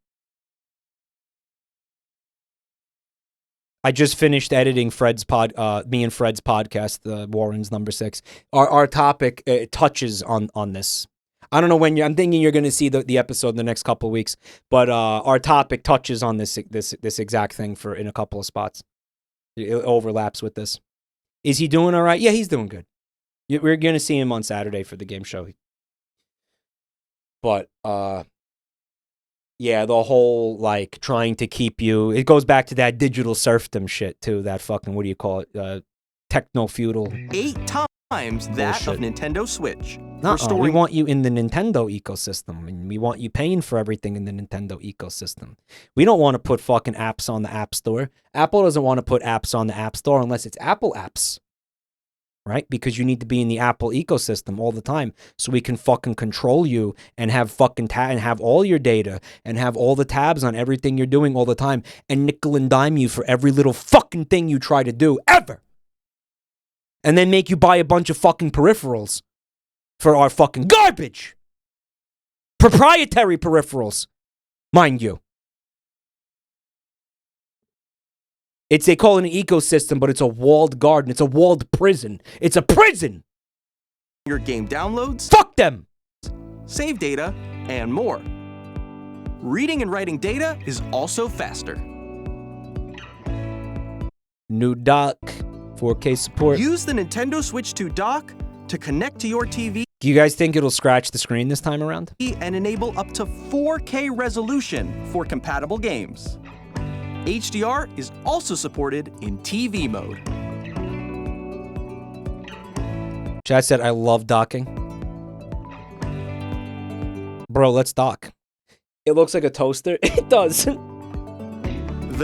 I just finished editing me and Fred's podcast, Warren's number 6. Our topic touches on this. I don't know when I'm thinking you're going to see the episode in the next couple of weeks, but our topic touches on this exact thing in a couple of spots. It overlaps with this. Is he doing all right? Yeah, he's doing good. We're going to see him on Saturday for the game show. But yeah, the whole like trying to keep you. It goes back to that digital serfdom shit too. That fucking, what do you call it? Techno feudal. 8 times that of Nintendo Switch. We want you in the Nintendo ecosystem, and we want you paying for everything in the Nintendo ecosystem. We don't want to put fucking apps on the App Store. Apple doesn't want to put apps on the App Store unless it's Apple apps. Right? Because you need to be in the Apple ecosystem all the time so we can fucking control you and have fucking and have all your data and have all the tabs on everything you're doing all the time and nickel and dime you for every little fucking thing you try to do ever. And then make you buy a bunch of fucking peripherals for our fucking garbage. Proprietary peripherals, mind you. They call it an ecosystem, but it's a walled garden. It's a walled prison. It's a prison! Your game downloads, Fuck them! save data, and more. Reading and writing data is also faster. New dock, 4K support. Use the Nintendo Switch 2 dock to connect to your TV Do you guys think it'll scratch the screen this time around? and enable up to 4K resolution for compatible games. HDR is also supported in TV mode. Chat said, I love docking. Bro, let's dock. It looks like a toaster. It does. The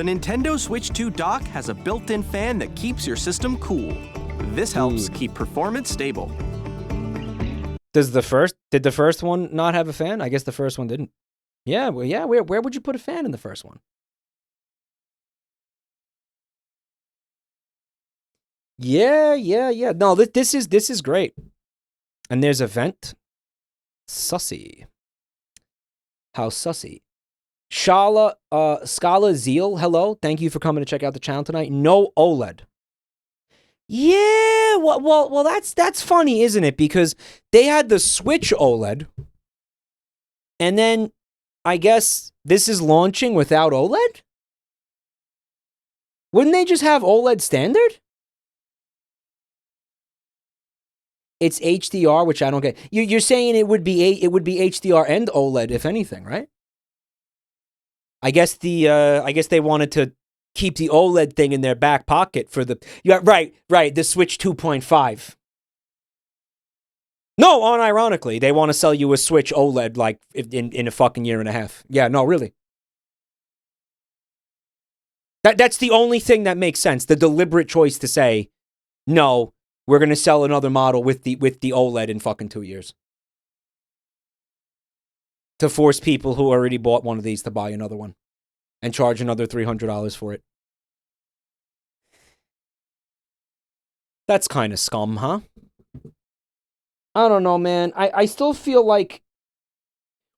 Nintendo Switch 2 dock has a built-in fan that keeps your system cool. This helps keep performance stable. Did the first one not have a fan? I guess the first one didn't. Yeah, well, yeah. Where would you put a fan in the first one? Yeah. No, this is great. And there's a vent. Sussy. How sussy. Scala Zeal, hello. Thank you for coming to check out the channel tonight. No OLED. Yeah, well, that's funny, isn't it? Because they had the Switch OLED, and then I guess this is launching without OLED? Wouldn't they just have OLED standard? It's HDR, which I don't get. You're saying it would be HDR and OLED, if anything, right? I guess they wanted to keep the OLED thing in their back pocket for the the Switch 2.5. No, unironically, they want to sell you a Switch OLED like in a fucking year and a half. Yeah, no, really. That's the only thing that makes sense. The deliberate choice to say, no, we're going to sell another model with the OLED in fucking 2 years. To force people who already bought one of these to buy another one. And charge another $300 for it. That's kind of scum, huh? I don't know, man. I still feel like...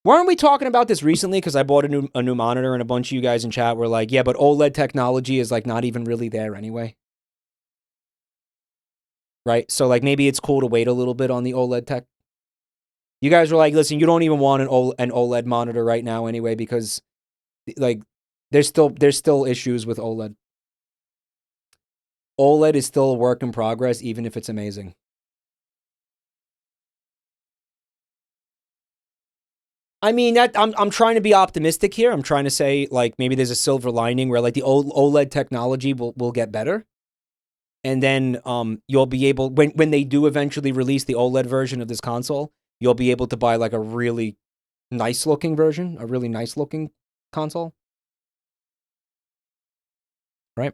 Weren't we talking about this recently? Because I bought a new monitor and a bunch of you guys in chat were like, yeah, but OLED technology is like not even really there anyway. Right? So like maybe it's cool to wait a little bit on the OLED tech. You guys were like, listen, you don't even want an OLED monitor right now anyway because like there's still issues with OLED. OLED is still a work in progress even if it's amazing. I mean, I'm trying to be optimistic here. I'm trying to say like maybe there's a silver lining where like the OLED technology will get better. And then you'll be able, when they do eventually release the OLED version of this console, you'll be able to buy like a really nice looking version, a really nice looking console. Right?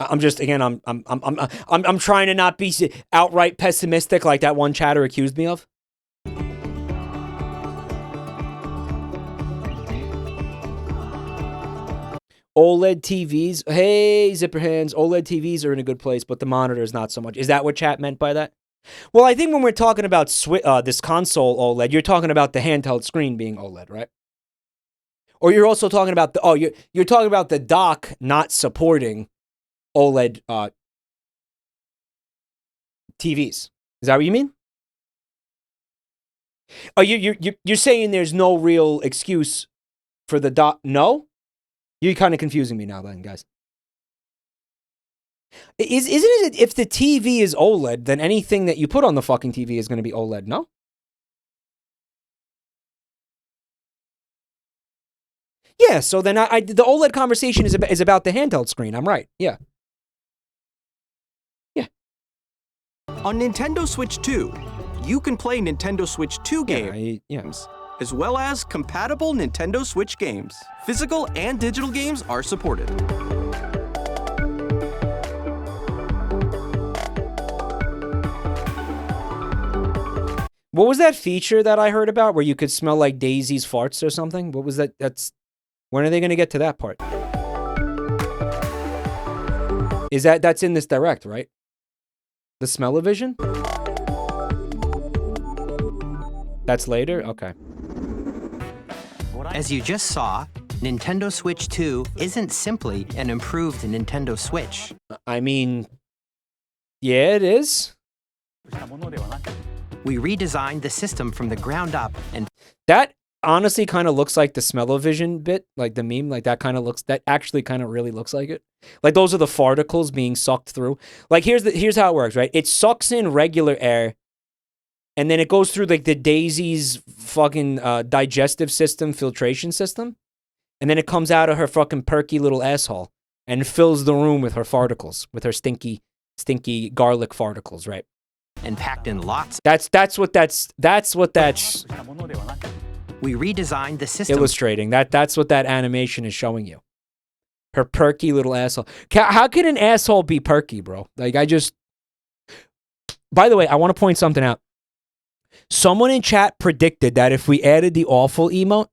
I'm just, again, I'm trying to not be outright pessimistic like that one chatter accused me of. OLED TVs, hey, zipper hands, OLED TVs are in a good place, but the monitor is not so much. Is that what chat meant by that? Well, I think when we're talking about this console OLED, you're talking about the handheld screen being OLED, right? Or you're also talking about the, you're talking about the dock not supporting OLED TVs. Is that what you mean? Oh, you're saying there's no real excuse for the dock? No? You're kind of confusing me now then, guys. Isn't it if the TV is OLED, then anything that you put on the fucking TV is going to be OLED, no? Yeah, so then the OLED conversation is about the handheld screen. I'm right. Yeah. Yeah. On Nintendo Switch 2, you can play Nintendo Switch 2 games, as well as compatible Nintendo Switch games. Physical and digital games are supported. What was that feature that I heard about where you could smell like Daisy's farts or something? What was that? When are they going to get to that part? That's in this direct, right? The smell-o-vision? That's later? Okay. As you just saw, Nintendo Switch 2 isn't simply an improved Nintendo Switch. I mean, yeah, it is. We redesigned the system from the ground up, and that honestly kind of looks like the smell-o-vision bit, like the meme. Like that actually kind of really looks like it. Like those are the farticles being sucked through. Like here's how it works, right? It sucks in regular air, and then it goes through like the Daisy's fucking digestive system, filtration system, and then it comes out of her fucking perky little asshole and fills the room with her farticles, with her stinky garlic farticles, right? And packed in lots. That's what that's. We redesigned the system. Illustrating that's what that animation is showing you. Her perky little asshole. How can an asshole be perky, bro? Like by the way, I want to point something out. Someone in chat predicted that if we added the awful emote,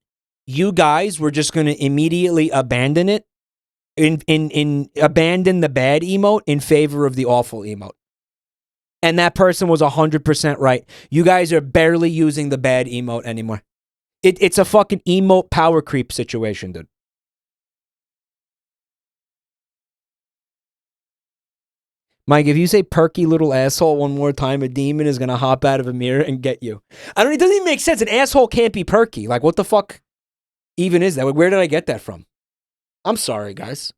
you guys were just going to immediately abandon it, abandon the bad emote in favor of the awful emote. And that person was 100% right. You guys are barely using the bad emote anymore. It's a fucking emote power creep situation, dude. Mike, if you say perky little asshole one more time, a demon is going to hop out of a mirror and get you. It doesn't even make sense. An asshole can't be perky. Like, what the fuck even is that? Where did I get that from? I'm sorry, guys.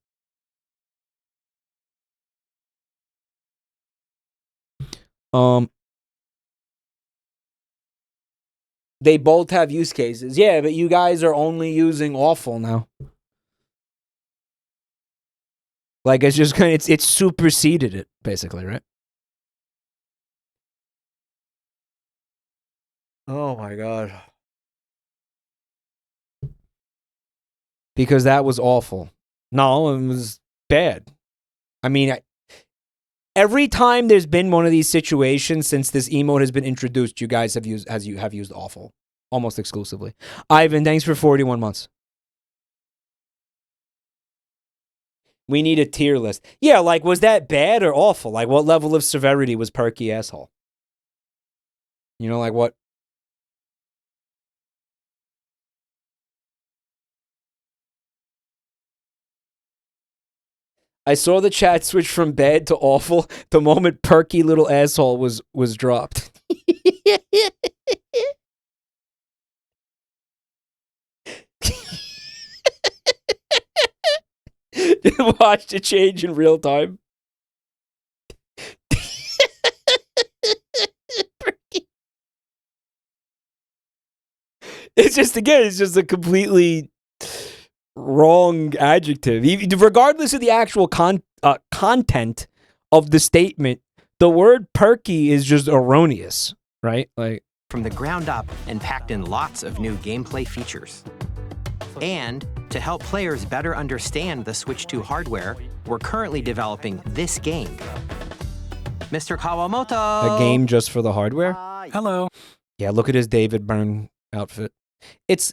They both have use cases. Yeah, but you guys are only using awful now. Like, it's just kind of, it's superseded it, basically, right? Oh my god. Because that was awful. No, it was bad. I mean, every time there's been one of these situations since this emote has been introduced, you guys have used awful almost exclusively. Ivan, thanks for 41 months. We need a tier list. Yeah, like, was that bad or awful? Like, what level of severity was perky asshole? You know, like what? I saw the chat switch from bad to awful the moment perky little asshole was dropped. Watch the change in real time. It's just a completely wrong adjective. Regardless of the actual content of the statement, the word perky is just erroneous, right? Like, from the ground up and packed in lots of new gameplay features. And to help players better understand the Switch 2 hardware, we're currently developing this game. Mr. Kawamoto! A game just for the hardware? Hello. Yeah, look at his David Byrne outfit. It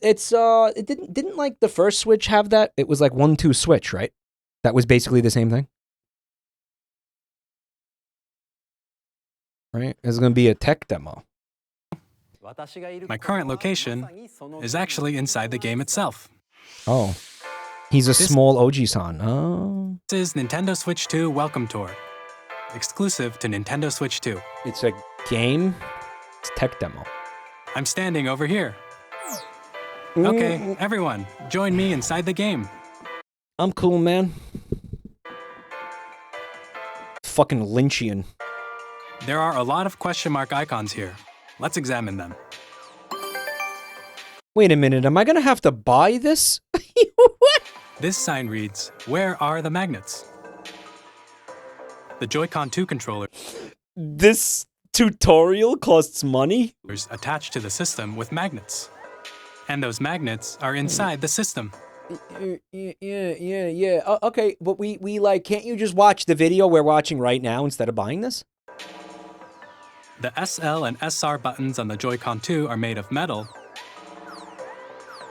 didn't like the first Switch have that? It was like 1-2 switch, right? That was basically the same thing. Right? It's going to be a tech demo. My current location is actually inside the game itself. Oh. He's a small Oji-san. Oh. This is Nintendo Switch 2 Welcome Tour. Exclusive to Nintendo Switch 2. It's a game? It's tech demo. I'm standing over here. Okay, everyone, join me inside the game. I'm cool, man. Fucking Lynchian. There are a lot of question mark icons here. Let's examine them. Wait a minute, am I gonna have to buy this? What? This sign reads, "Where are the magnets?" The Joy-Con 2 controller. This tutorial costs money? Attached to the system with magnets. And those magnets are inside the system. Yeah. Okay, but we like, can't you just watch the video we're watching right now instead of buying this? The SL and SR buttons on the Joy-Con 2 are made of metal,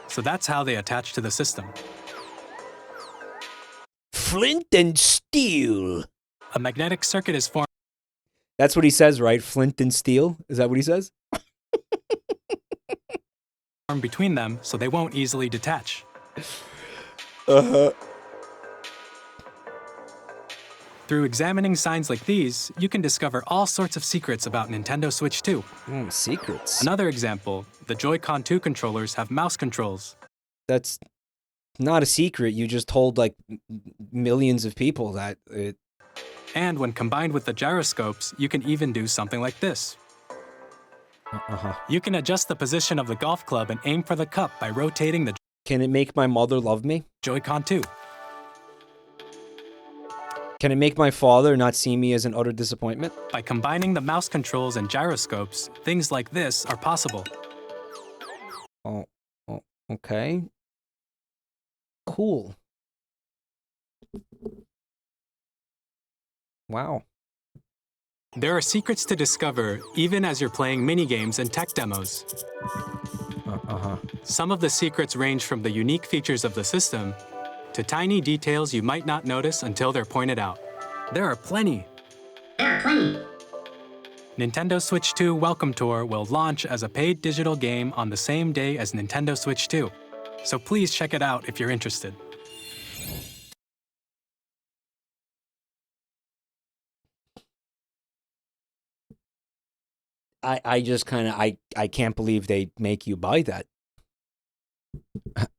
so that's how they attach to the system. Flint and steel. A magnetic circuit is formed. That's what he says, right? Flint and steel? Is that what he says? Between them, so they won't easily detach. Through examining signs like these, you can discover all sorts of secrets about Nintendo Switch 2. Secrets. Another example, the Joy-Con 2 controllers have mouse controls. That's not a secret. You just told like millions of people that it. And when combined with the gyroscopes, you can even do something like this. You can adjust the position of the golf club and aim for the cup by rotating the. Can it make my mother love me? Joy-Con 2. Can it make my father not see me as an utter disappointment? By combining the mouse controls and gyroscopes, things like this are possible. Oh, okay. Cool. Wow. There are secrets to discover even as you're playing minigames and tech demos. Some of the secrets range from the unique features of the system to tiny details you might not notice until they're pointed out. There are plenty. Nintendo Switch 2 Welcome Tour will launch as a paid digital game on the same day as Nintendo Switch 2. So please check it out if you're interested. I just kind of I can't believe they make you buy that.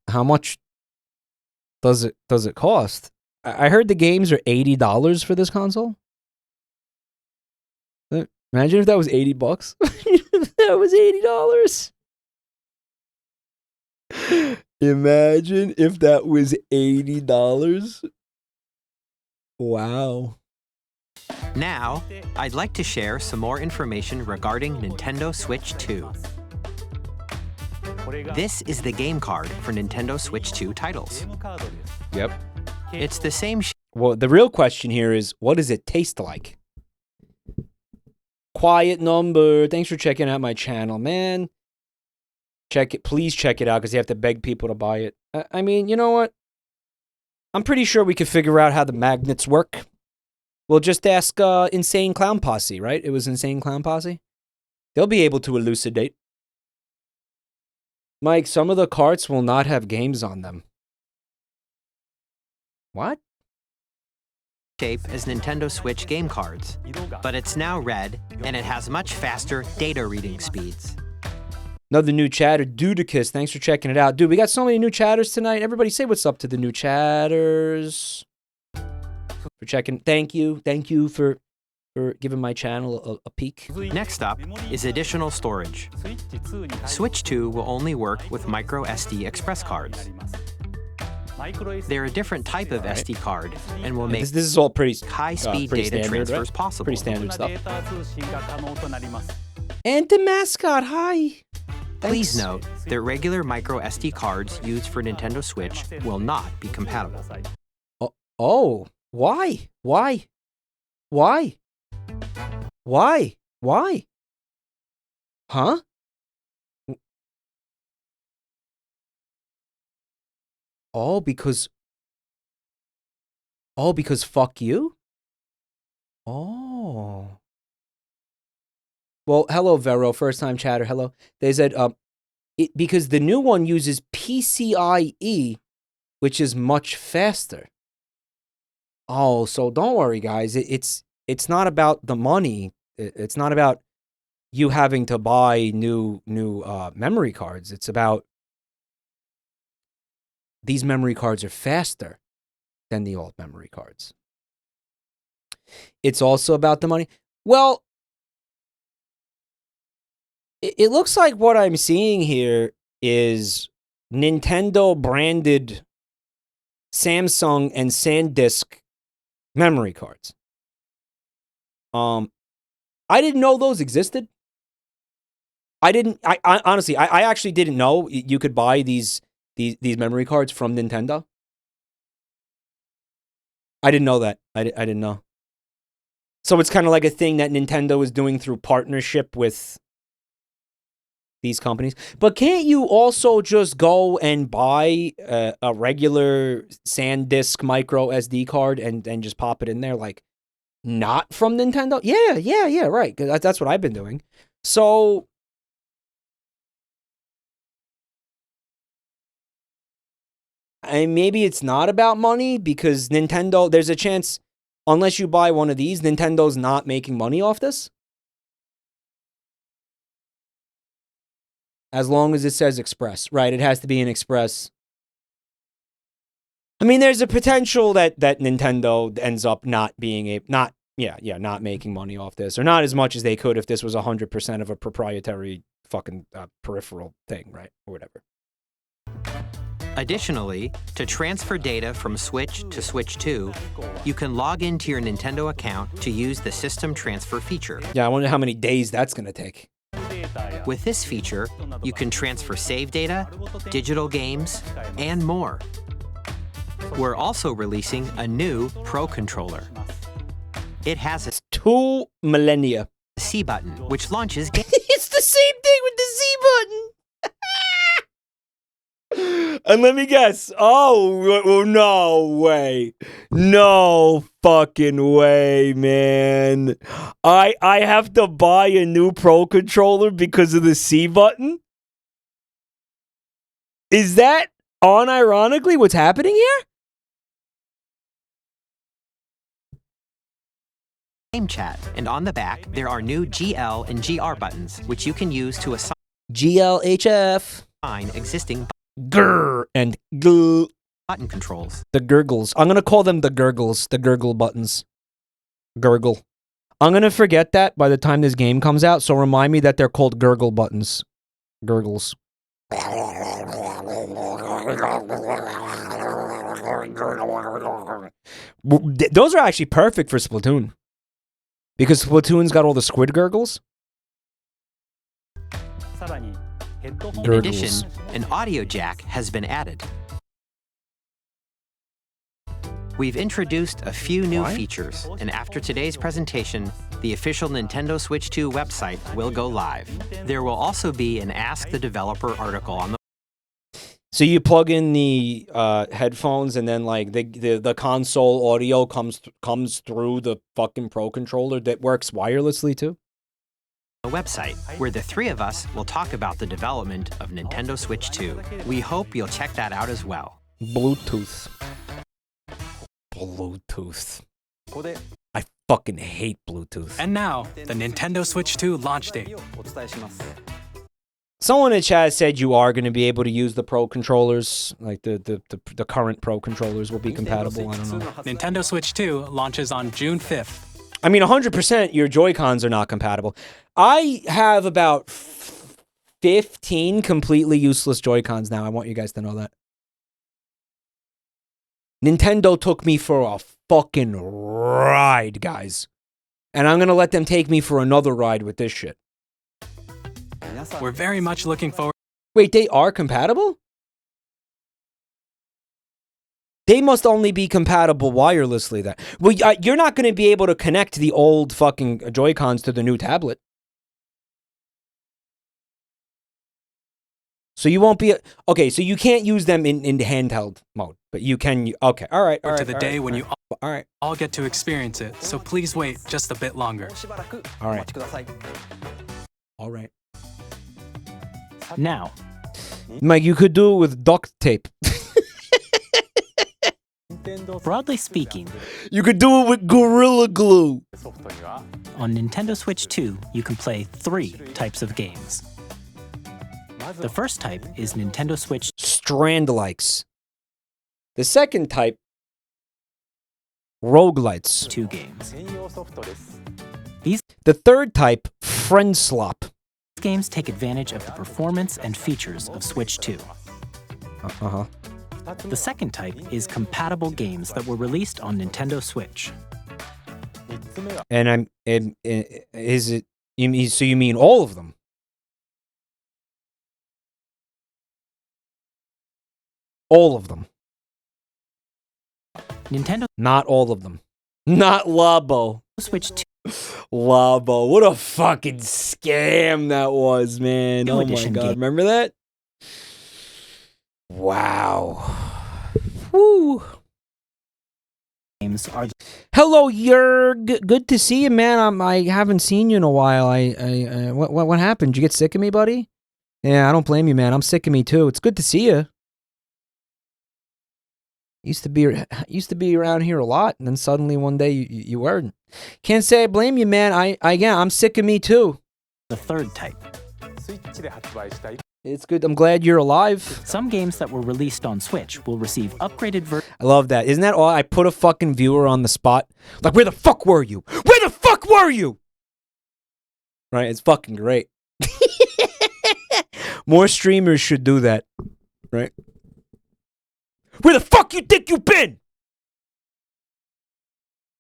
How much does it cost? I heard the games are $80 for this console. Imagine if that was $80. That was $80. Imagine if that was $80. Wow. Now, I'd like to share some more information regarding Nintendo Switch 2. This is the game card for Nintendo Switch 2 titles. Yep. It's the same Well, the real question here is, what does it taste like? Quiet Number, thanks for checking out my channel, man. Check it, please check it out, because you have to beg people to buy it. I mean, you know what? I'm pretty sure we could figure out how the magnets work. We'll just ask Insane Clown Posse, right? It was Insane Clown Posse? They'll be able to elucidate. Mike, some of the carts will not have games on them. What? shape as Nintendo Switch game cards, but it's now red and it has much faster data reading speeds. Another new chatter, Dudicus. Thanks for checking it out. Dude, we got so many new chatters tonight. Everybody say what's up to the new chatters. For checking. Thank you. Thank you for giving my channel a peek. Next up is additional storage. Switch 2 will only work with micro SD express cards. They're a different type of SD card and will make this is all pretty high-speed pretty data standard, transfers right? possible. Pretty standard stuff. And the mascot, hi. Please Thanks. note that regular micro SD cards used for Nintendo Switch will not be compatible. Oh, why? Why? Why? Why? Why? Huh? Oh, because fuck you? Oh. Well, hello, Vero. First time chatter. Hello. They said, because the new one uses PCIe, which is much faster. Oh, so don't worry, guys. It's not about the money. It's not about you having to buy new memory cards. It's about these memory cards are faster than the old memory cards. It's also about the money. Well, it looks like what I'm seeing here is Nintendo branded Samsung and SanDisk memory cards. I didn't know those existed. I honestly, I actually didn't know you could buy these memory cards from Nintendo. I didn't know that. I didn't know. So it's kind of like a thing that Nintendo is doing through partnership with these companies. But can't you also just go and buy a regular SanDisk micro SD card and just pop it in there, like, not from Nintendo? Yeah, right. 'Cause that's what I've been doing. So And maybe it's not about money because Nintendo, there's a chance, unless you buy one of these, Nintendo's not making money off this. As long as it says Express, right? It has to be an Express. I mean, there's a potential that Nintendo ends up not being not making money off this, or not as much as they could if this was 100% of a proprietary fucking peripheral thing, right? Or whatever. Additionally, to transfer data from Switch to Switch 2, you can log into your Nintendo account to use the system transfer feature. Yeah, I wonder how many days that's going to take. With this feature, you can transfer save data, digital games, and more. We're also releasing a new Pro Controller. It has a 2 millennia C button, which launches It's the same thing with the Z button. And let me guess. Oh, no way. No fucking way, man. I have to buy a new Pro Controller because of the C button? Is that unironically what's happening here? GameChat, and on the back, there are new GL and GR buttons, which you can use to assign GLHF. Existing Grr and gl button controls. The gurgles. I'm going to call them the gurgles. The gurgle buttons. Gurgle. I'm going to forget that by the time this game comes out, so remind me that they're called gurgle buttons. Gurgles. Those are actually perfect for Splatoon. Because Splatoon's got all the squid gurgles. In addition, an audio jack has been added. We've introduced a few new features, and after today's presentation, the official Nintendo Switch 2 website will go live. There will also be an Ask the Developer article on the So you plug in the headphones, and then like the console audio comes through the fucking Pro Controller that works wirelessly too. website, where the three of us will talk about the development of Nintendo Switch 2. We hope you'll check that out as well. Bluetooth. I fucking hate Bluetooth. And now, the Nintendo Switch 2 launch date. Someone in chat said you are going to be able to use the Pro Controllers, like the current Pro Controllers will be compatible. I don't know. Nintendo Switch 2 launches on June 5th. I mean, 100% your Joy-Cons are not compatible. I have about 15 completely useless Joy-Cons now. I want you guys to know that. Nintendo took me for a fucking ride, guys. And I'm going to let them take me for another ride with this shit. We're very much looking forward. Wait, they are compatible? They must only be compatible wirelessly then. Well, you're not going to be able to connect the old fucking Joy-Cons to the new tablet. So you won't be... Okay, so you can't use them in handheld mode, but you can... Okay, all right. To the day when you all get to experience it, so please wait just a bit longer. All right. All right. Now, Mike, you could do it with duct tape. broadly speaking, you could do it with Gorilla Glue. On Nintendo Switch 2, you can play 3 types of games. The first type is Nintendo Switch Strand-likes. The second type, roguelites. 2 games. The third type, friend slop. These games take advantage of the performance and features of Switch 2. Uh-huh. The second type is compatible games that were released on Nintendo Switch. And is it, so you mean all of them? All of them. Nintendo. Not all of them. Not Labo. Switch 2. Labo. What a fucking scam that was, man. New Oh my edition god. game. Remember that? Wow. Woo. Games are Hello, Jurg. Good to see you, man. I haven't seen you in a while. What happened? Did you get sick of me, buddy? Yeah, I don't blame you, man. I'm sick of me too. It's good to see you. Used to be around here a lot, and then suddenly one day you weren't. Can't say I blame you, man. I'm sick of me too. The third type. It's good. I'm glad you're alive. Some games that were released on Switch will receive upgraded versions. I love that. Isn't that all? I put a fucking viewer on the spot. Like, where the fuck were you? Where the fuck were you? Right? It's fucking great. More streamers should do that. Right? Where the fuck you think you've been?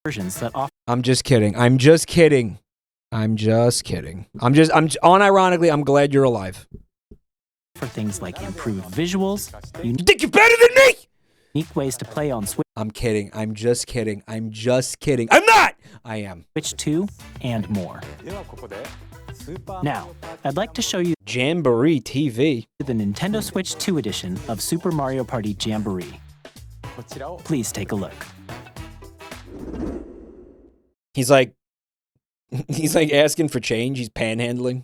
Versions that offer. I'm just kidding. I'm just kidding. Unironically, I'm glad you're alive. For things like improved visuals. You think you're better than me? Unique ways to play on Switch. I'm kidding. I'm just kidding. I'm not! I am. Switch 2 and more. Now, I'd like to show you Jamboree TV. The Nintendo Switch 2 edition of Super Mario Party Jamboree. Please take a look. He's like asking for change. He's panhandling.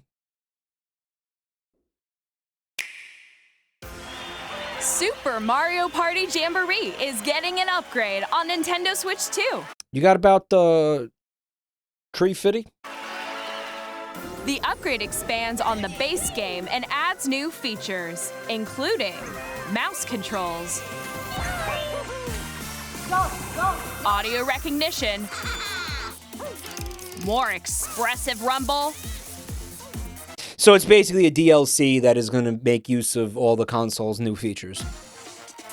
Super Mario Party Jamboree is getting an upgrade on Nintendo Switch 2. You got about the Tree Fitty? The upgrade expands on the base game and adds new features, including mouse controls, audio recognition, more expressive rumble. So it's basically a DLC that is going to make use of all the console's new features.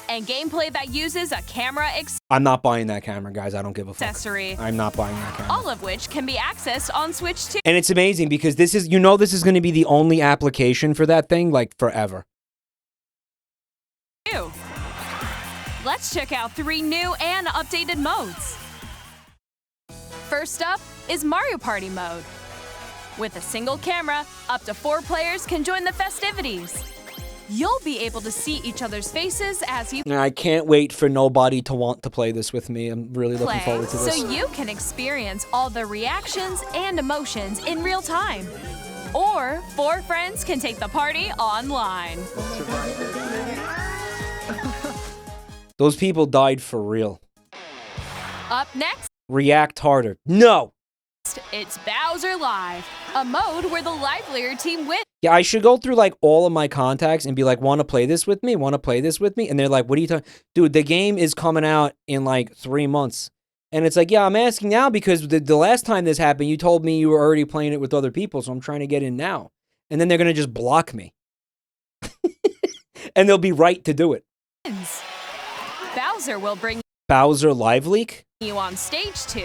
And gameplay that uses a camera I'm not buying that camera, guys. I don't give a fuck. accessory. I'm not buying that camera. All of which can be accessed on Switch 2. And it's amazing because this is going to be the only application for that thing, like, forever. Let's check out 3 new and updated modes. First up is Mario Party mode. With a single camera, up to 4 players can join the festivities. You'll be able to see each other's faces as you I can't wait for nobody to want to play this with me. I'm really looking play, forward to this. so you can experience all the reactions and emotions in real time. Or 4 friends can take the party online. Those people died for real. Up next, React harder. No! it's Bowser Live, a mode where the livelier team wins. Yeah, I should go through, like, all of my contacts and be like, want to play this with me? Want to play this with me? And they're like, what are you talking? Dude, the game is coming out in, like, 3 months. And it's like, yeah, I'm asking now because the last time this happened, you told me you were already playing it with other people, so I'm trying to get in now. And then they're going to just block me. And they'll be right to do it. Bowser will bring Bowser Live Leak? you on stage 2.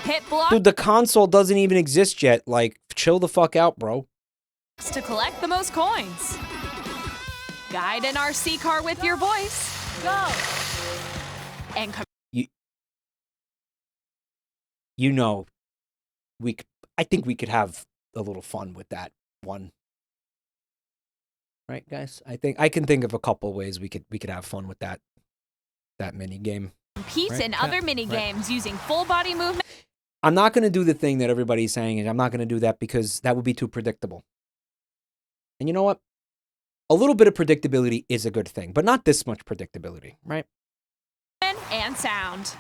Hit block Dude, the console doesn't even exist yet. Like, chill the fuck out, bro. to collect the most coins. Guide an RC car with your voice. Go! And You know, I think we could have a little fun with that one. Right, guys? I can think of a couple ways we could have fun with that mini game. compete Right, in yeah, other mini games using full body movement. I'm not going to do the thing that everybody's saying, and I'm not going to do that because that would be too predictable. And you know what? A little bit of predictability is a good thing, but not this much predictability, right? And sound.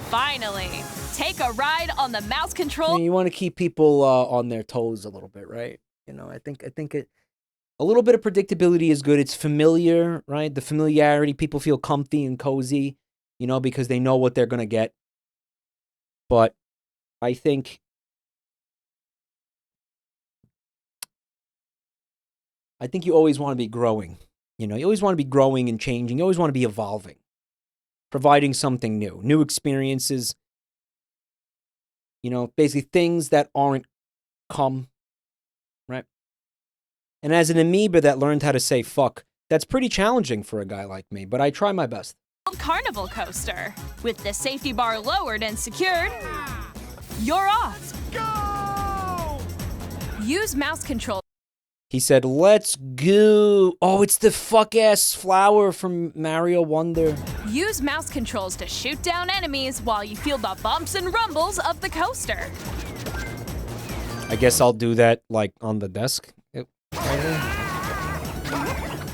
Finally, take a ride on the mouse I control. mean, you want to keep people on their toes a little bit, right? You know, I think a little bit of predictability is good. It's familiar, right? The familiarity, people feel comfy and cozy, you know, because they know what they're going to get. But I think you always want to be growing. You know, you always want to be growing and changing. You always want to be evolving, providing something new experiences, you know, basically things that aren't come, right? And as an amoeba that learned how to say fuck, that's pretty challenging for a guy like me, but I try my best. Carnival coaster. With the safety bar lowered and secured, you're off. Go! Use mouse control. He said, let's go. Oh, it's the fuck-ass flower from Mario Wonder. Use mouse controls to shoot down enemies while you feel the bumps and rumbles of the coaster. I guess I'll do that, like, on the desk.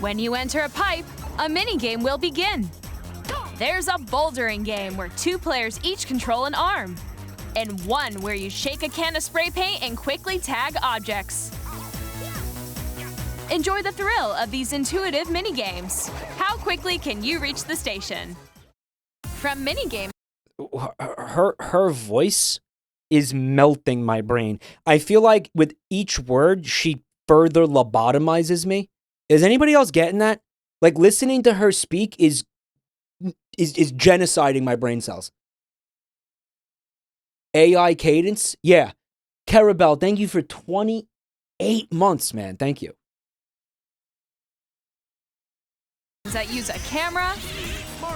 When you enter a pipe, a minigame will begin. There's a bouldering game where 2 players each control an arm, and one where you shake a can of spray paint and quickly tag objects. Enjoy the thrill of these intuitive minigames. How quickly can you reach the station? From minigame. Her voice is melting my brain. I feel like with each word, she further lobotomizes me. Is anybody else getting that? Like, listening to her speak is genociding my brain cells. AI cadence? Yeah. Carabelle, thank you for 28 months, man. Thank you. That use a camera,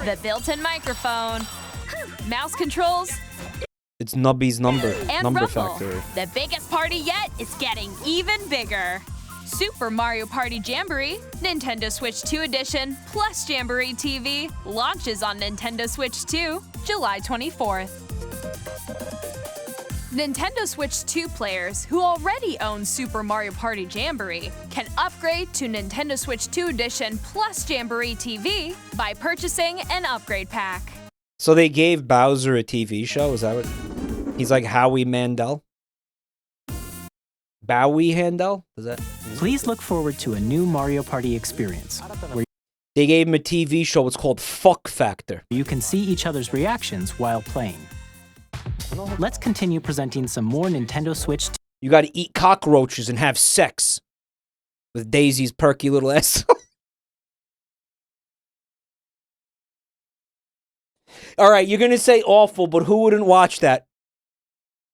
the built-in microphone, mouse controls, It's Nubby's number and Rumble. factory. The biggest party yet is getting even bigger. Super Mario Party Jamboree, Nintendo Switch 2 Edition, plus Jamboree TV, launches on Nintendo Switch 2, July 24th. Nintendo Switch 2 players who already own Super Mario Party Jamboree can upgrade to Nintendo Switch 2 Edition plus Jamboree TV by purchasing an upgrade pack. So they gave Bowser a TV show? Is that what? He's like Howie Mandel? Bowie Handel? Is that? Please look forward to a new Mario Party experience where they gave him a TV show. It's called Fuck Factor. You can see each other's reactions while playing. Let's continue presenting some more Nintendo Switch. You got to eat cockroaches and have sex with Daisy's perky little ass. All right, you're going to say awful, but who wouldn't watch that?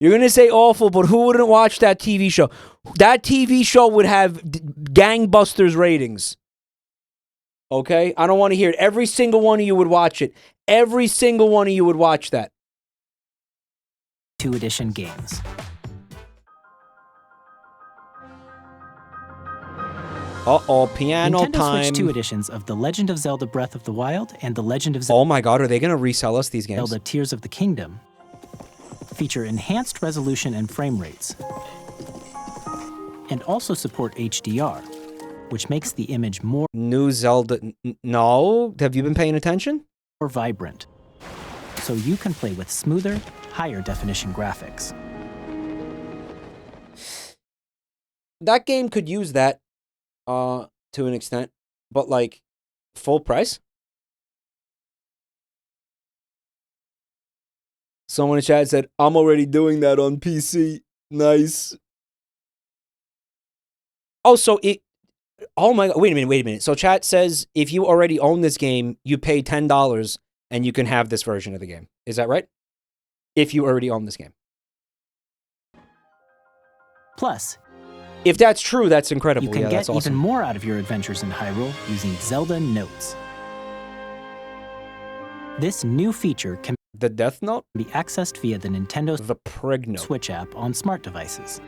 You're going to say awful, but who wouldn't watch that TV show? That TV show would have gangbusters ratings. Okay? I don't want to hear it. Every single one of you would watch it. Every single one of you would watch that. 2 Edition games. Uh-oh, piano Nintendo time. Switch 2 editions of The Legend of Zelda Breath of the Wild and The Legend of Zelda. Oh my god, are they going to resell us these games? Zelda Tears of the Kingdom feature enhanced resolution and frame rates, and also support HDR, which makes the image more New Zelda. No? Have you been paying attention? More vibrant, so you can play with smoother, higher definition graphics. That game could use that to an extent, but like full price? Someone in chat said, I'm already doing that on PC. Nice. Oh, so it... Oh my god, wait a minute. So chat says if you already own this game, you pay $10 and you can have this version of the game. Is that right? If you already own this game. Plus, if that's true, that's incredible. You can yeah, get that's awesome. even more out of your adventures in Hyrule using Zelda Notes. This new feature can the Death Note be accessed via the Nintendo Pregno Switch app on smart devices.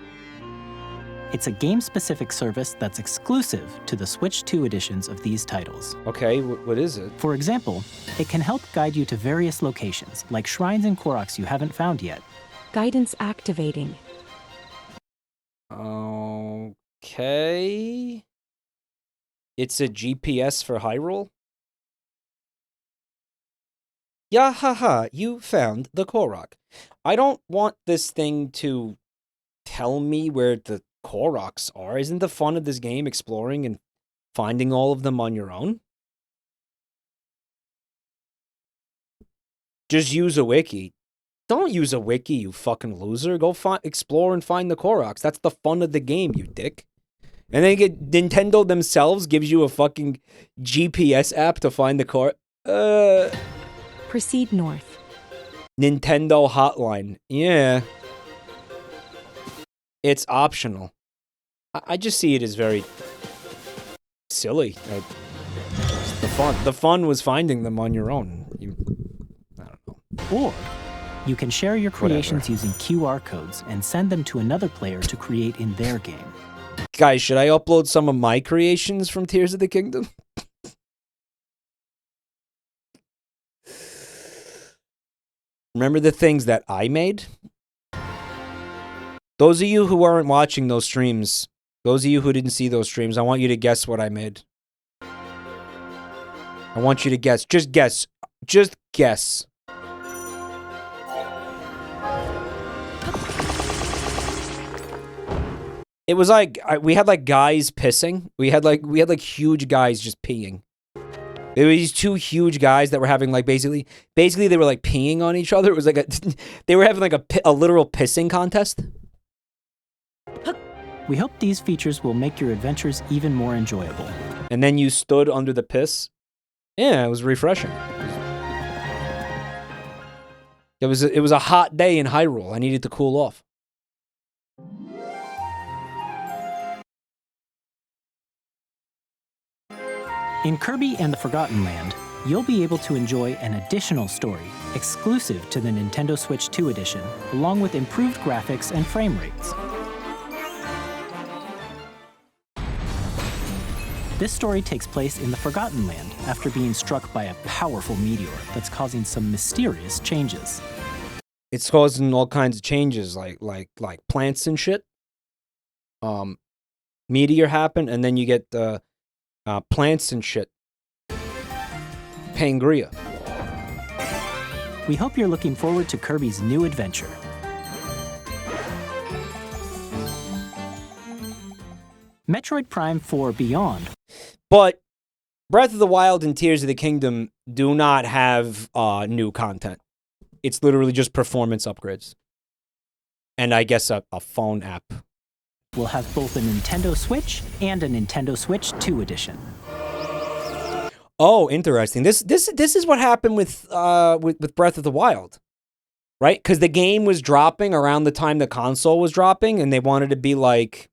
It's a game-specific service that's exclusive to the Switch 2 editions of these titles. Okay, what is it? For example, it can help guide you to various locations, like shrines and Koroks you haven't found yet. Guidance activating. Okay. It's a GPS for Hyrule? Yahaha, you found the Korok. I don't want this thing to tell me where the Koroks are. Isn't the fun of this game exploring and finding all of them on your own? Just use a wiki. Don't use a wiki, you fucking loser. Go explore and find the Koroks. That's the fun of the game, you dick. And then Nintendo themselves gives you a fucking GPS app to find the Korok. Proceed north. Nintendo Hotline. Yeah. It's optional. I just see it as very silly. The fun was finding them on your own. I don't know. Or you can share your creations using QR codes and send them to another player to create in their game. Guys, should I upload some of my creations from Tears of the Kingdom? Remember the things that I made? Those of you who aren't watching those streams, those of you who didn't see those streams, I want you to guess what I made. I want you to guess. Just guess. Just guess. It was like we had like guys pissing. We had like huge guys just peeing. There were these two huge guys that were having like basically they were like peeing on each other. It was like they were having like a literal pissing contest. We hope these features will make your adventures even more enjoyable. And then you stood under the piss. Yeah, it was refreshing. It was a hot day in Hyrule. I needed to cool off. In Kirby and the Forgotten Land, you'll be able to enjoy an additional story exclusive to the Nintendo Switch 2 edition, along with improved graphics and frame rates. This story takes place in the Forgotten Land after being struck by a powerful meteor that's causing some mysterious changes. It's causing all kinds of changes, like plants and shit. Meteor happened, and then you get the plants and shit. Pangria. We hope you're looking forward to Kirby's new adventure. Metroid Prime 4 Beyond. But Breath of the Wild and Tears of the Kingdom do not have new content. It's literally just performance upgrades. And I guess a phone app. We'll have both a Nintendo Switch and a Nintendo Switch 2 edition. Oh, interesting. This is what happened with Breath of the Wild. Right? Because the game was dropping around the time the console was dropping, and they wanted to be like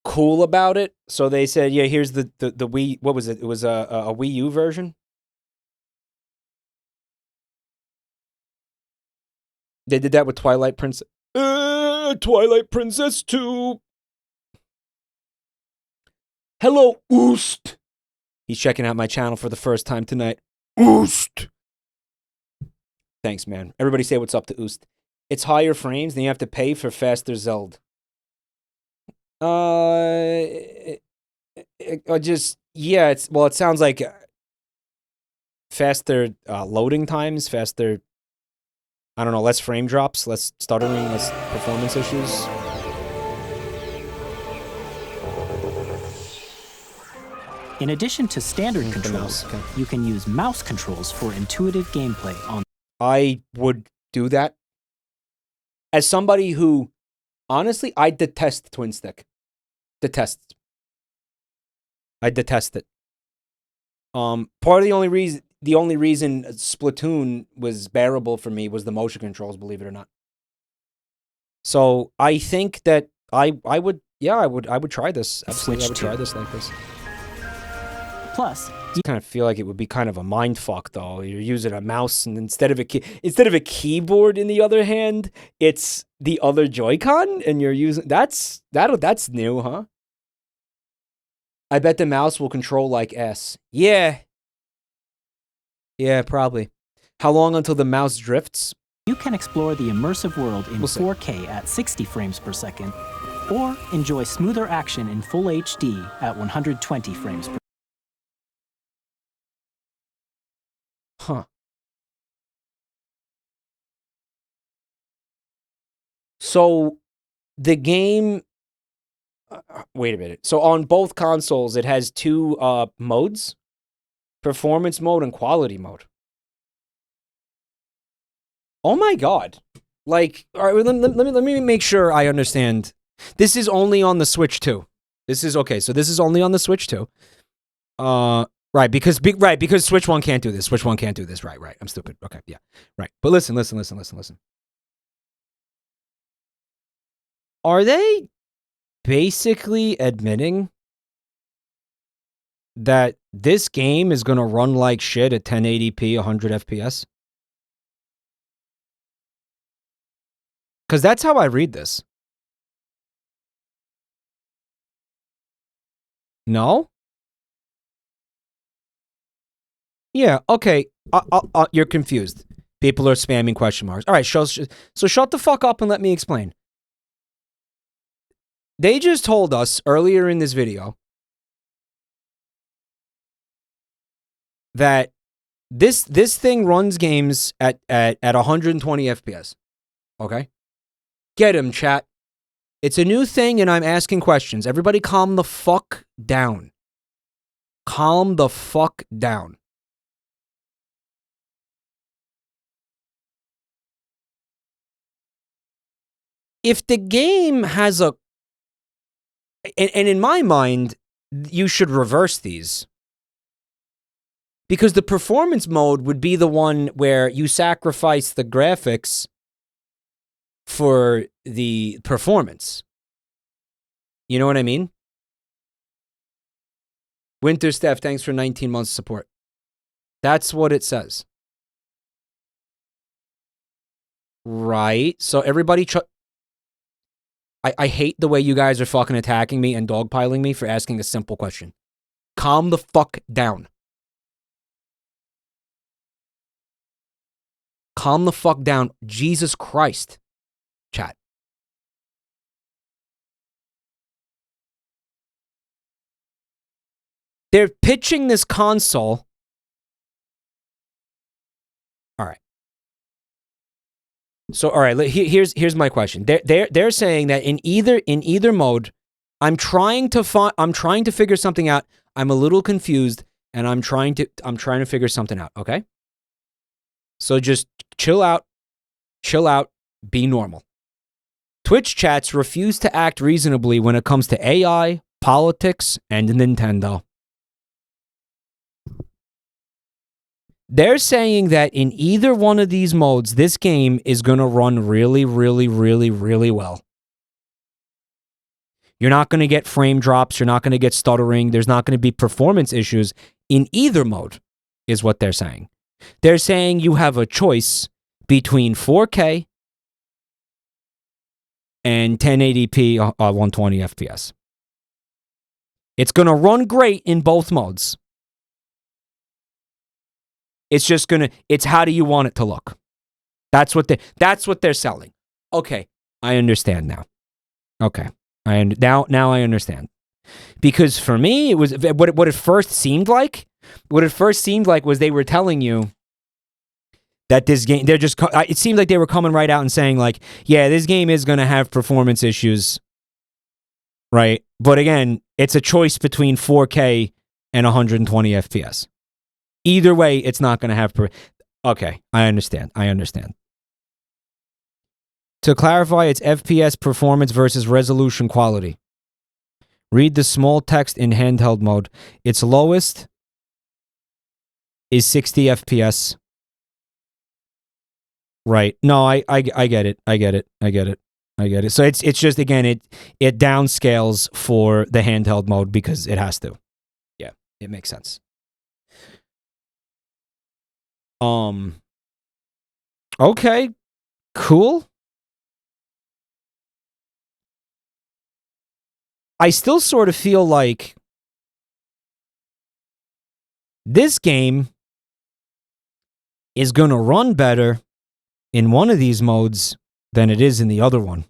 cool about it. So they said, yeah, here's the Wii, what was it? It was a Wii U version. They did that with Twilight Princess. Twilight Princess 2. Hello, Oost. He's checking out my channel for the first time tonight. Oost. Thanks, man. Everybody say what's up to Oost. It's higher frames, then you have to pay for faster Zelda. Yeah, it sounds like faster loading times, faster, I don't know, less frame drops, less stuttering, less performance issues. In addition to standard controls, you can use mouse controls for intuitive gameplay on. I would do that. As somebody who, honestly, I detest twin stick. I detest it. Part of the only reason Splatoon was bearable for me was the motion controls, believe it or not. So I think that I would try this. Absolutely, I would try this like this. Plus, I kind of feel like it would be kind of a mind fuck, though. You're using a mouse, and instead of a keyboard in the other hand, it's the other Joy-Con, and you're using that's new, huh? I bet the mouse will control like S. Yeah, probably. How long until the mouse drifts? You can explore the immersive world in 4K at 60 frames per second, or enjoy smoother action in full HD at 120 frames per second. Huh. So, the game... wait a minute. So, on both consoles, it has two modes? Performance mode and quality mode. Oh my god. Like, all right, let me make sure I understand. This is only on the Switch 2. This is only on the Switch 2. Right, because Switch 1 can't do this. Switch 1 can't do this. Right. I'm stupid. Okay, yeah. Right. But listen. Are they basically admitting that this game is going to run like shit at 1080p, 100 FPS? Because that's how I read this. No? Yeah, okay. You're confused. People are spamming question marks. All right, so shut the fuck up and let me explain. They just told us earlier in this video that this thing runs games at 120 FPS. Okay? Get him, chat. It's a new thing, and I'm asking questions. Everybody calm the fuck down. Calm the fuck down. If the game has a... And in my mind, you should reverse these. Because the performance mode would be the one where you sacrifice the graphics for the performance. You know what I mean? Winter Steph, thanks for 19 months support. That's what it says. Right. So everybody... I hate the way you guys are fucking attacking me and dogpiling me for asking a simple question. Calm the fuck down. Calm the fuck down. Jesus Christ. Chat. They're pitching this console. All right. So, all right, here's my question. They're saying that in either mode, I'm trying to figure something out. I'm a little confused, and I'm trying to figure something out. Okay. So just chill out, be normal. Twitch chats refuse to act reasonably when it comes to AI, politics, and Nintendo. They're saying that in either one of these modes, this game is going to run really, really, really, really well. You're not going to get frame drops. You're not going to get stuttering. There's not going to be performance issues in either mode, is what they're saying. They're saying you have a choice between 4K and 1080p 120 FPS. It's going to run great in both modes. It's just it's how do you want it to look? That's what they're selling. Okay, I understand now. Okay, now I understand. Because for me, it was what it first seemed like. What it first seemed like was they were telling you that this game, it seemed like they were coming right out and saying like, yeah, this game is going to have performance issues, right? But again, it's a choice between 4K and 120 FPS. Either way, it's not going to have... Okay, I understand. To clarify, it's FPS performance versus resolution quality. Read the small text in handheld mode. Its lowest is 60 FPS. Right. No, I get it. I get it. So it's just, again, it downscales for the handheld mode because it has to. Yeah, it makes sense. Okay, cool. I still sort of feel like this game is going to run better in one of these modes than it is in the other one.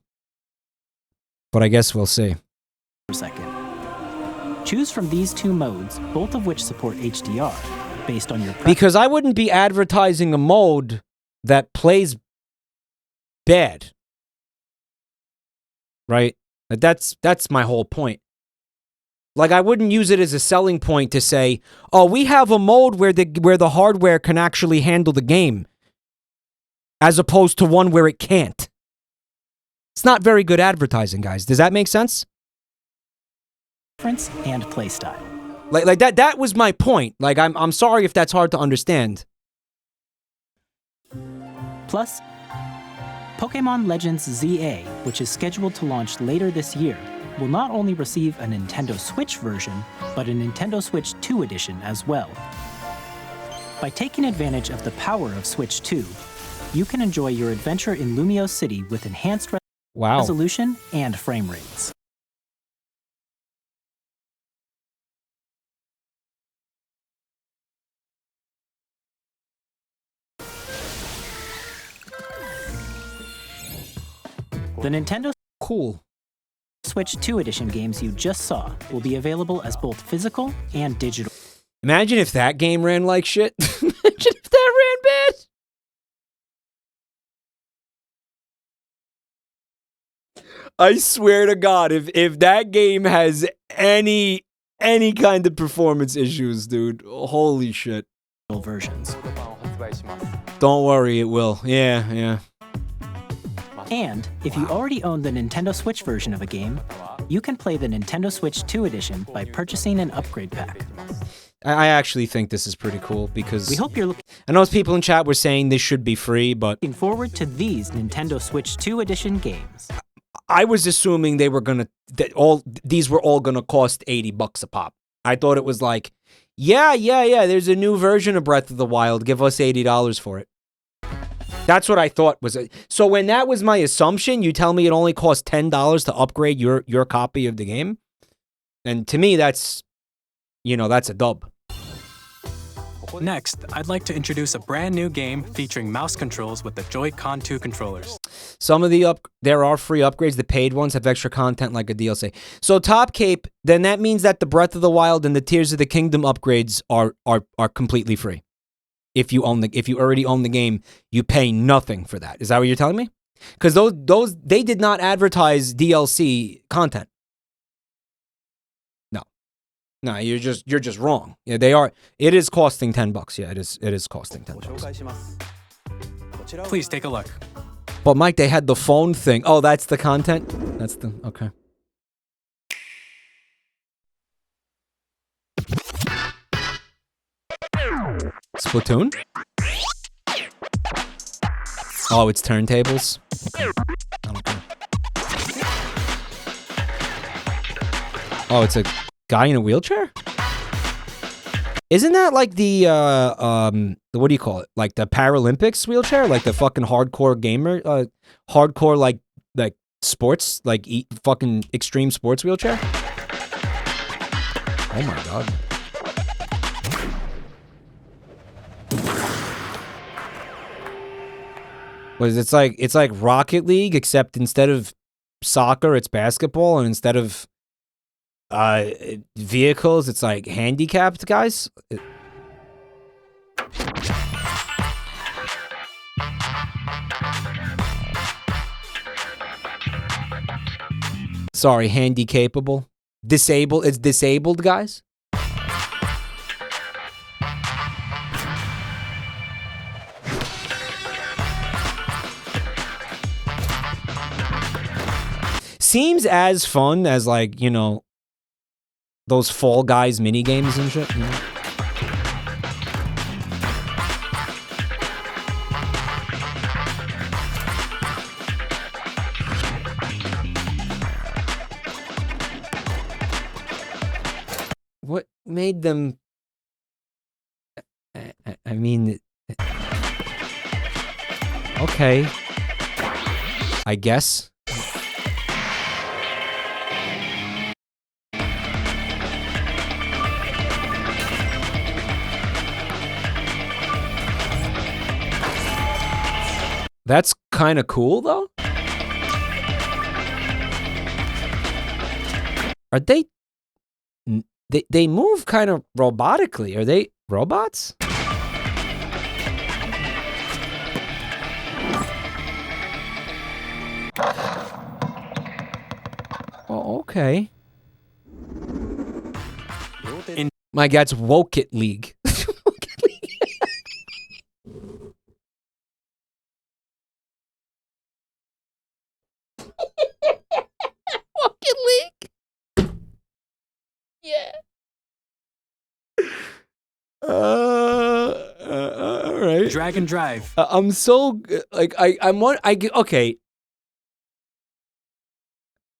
But I guess we'll see. Per second. Choose from these two modes, both of which support HDR. Based on your preference. Because I wouldn't be advertising a mode that plays bad. Right? That's my whole point. Like, I wouldn't use it as a selling point to say, oh, we have a mode where the hardware can actually handle the game, as opposed to one where it can't. It's not very good advertising, guys. Does that make sense? Preference and playstyle. Like that was my point. Like, I'm sorry if that's hard to understand. Plus, Pokémon Legends ZA, which is scheduled to launch later this year, will not only receive a Nintendo Switch version, but a Nintendo Switch 2 edition as well. By taking advantage of the power of Switch 2, you can enjoy your adventure in Lumio City with enhanced resolution and frame rates. The Nintendo Switch 2 edition games you just saw will be available as both physical and digital. Imagine if that game ran like shit. Imagine if that ran bad. I swear to God, if that game has any kind of performance issues, dude, holy shit. Versions. Don't worry, it will. Yeah. And if you already own the Nintendo Switch version of a game, you can play the Nintendo Switch 2 edition by purchasing an upgrade pack. I actually think this is pretty cool because we hope you're looking. I know people in chat were saying this should be free, but looking forward to these Nintendo Switch 2 edition games. I was assuming they were gonna these were all gonna cost $80 a pop. I thought it was like, yeah. There's a new version of Breath of the Wild. Give us $80 for it. That's what I thought was it. So when that was my assumption, you tell me it only costs $10 to upgrade your copy of the game, and to me that's, that's a dub. Next, I'd like to introduce a brand new game featuring mouse controls with the Joy-Con 2 controllers. Some of there are free upgrades. The paid ones have extra content like a DLC. So Top Cape, then that means that the Breath of the Wild and the Tears of the Kingdom upgrades are completely free. If you already own the game, you pay nothing for that. Is that what you're telling me? Because they did not advertise DLC content. No, you're just wrong. Yeah, they are. It is costing $10. Yeah, it is costing $10. Please take a look. But Mike, they had the phone thing. Oh, that's the content? That's the okay. Splatoon? Oh, it's turntables? Okay. I don't care. Oh, it's a guy in a wheelchair? Isn't that like the what do you call it? Like the Paralympics wheelchair? Like the fucking hardcore gamer, hardcore like sports, like fucking extreme sports wheelchair? Oh my God. It's like Rocket League, except instead of soccer, it's basketball, and instead of vehicles, it's like handicapped guys. Sorry, handicapable. Disabled. It's disabled guys. Seems as fun as, like, you know, those Fall Guys mini games and shit. You know? What made them? I mean, okay, I guess. That's kind of cool, though. Are they? They move kind of robotically. Are they robots? Oh, okay. My God's Woke It League. Woke League. Yeah. All right. Drag and drive. I'm so like okay.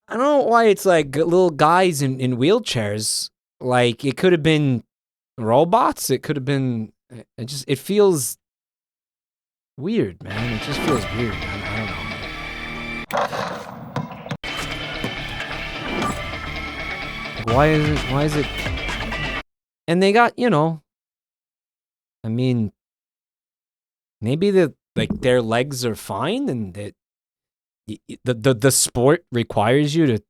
I don't know why it's like little guys in wheelchairs. Like it could have been robots. It could have been. It feels weird, man. It just feels weird. I don't know. Why is it? And they got, you know, I mean, maybe their legs are fine, and the sport requires you to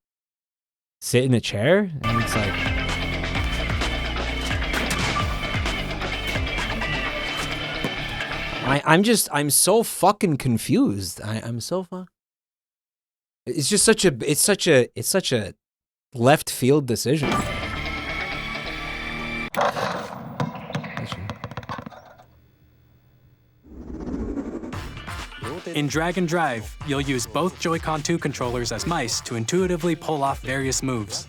sit in a chair, and it's like, I'm so fucking confused. I'm so fucking. It's just such a left field decision. In Drag and Drive, you'll use both Joy-Con 2 controllers as mice to intuitively pull off various moves.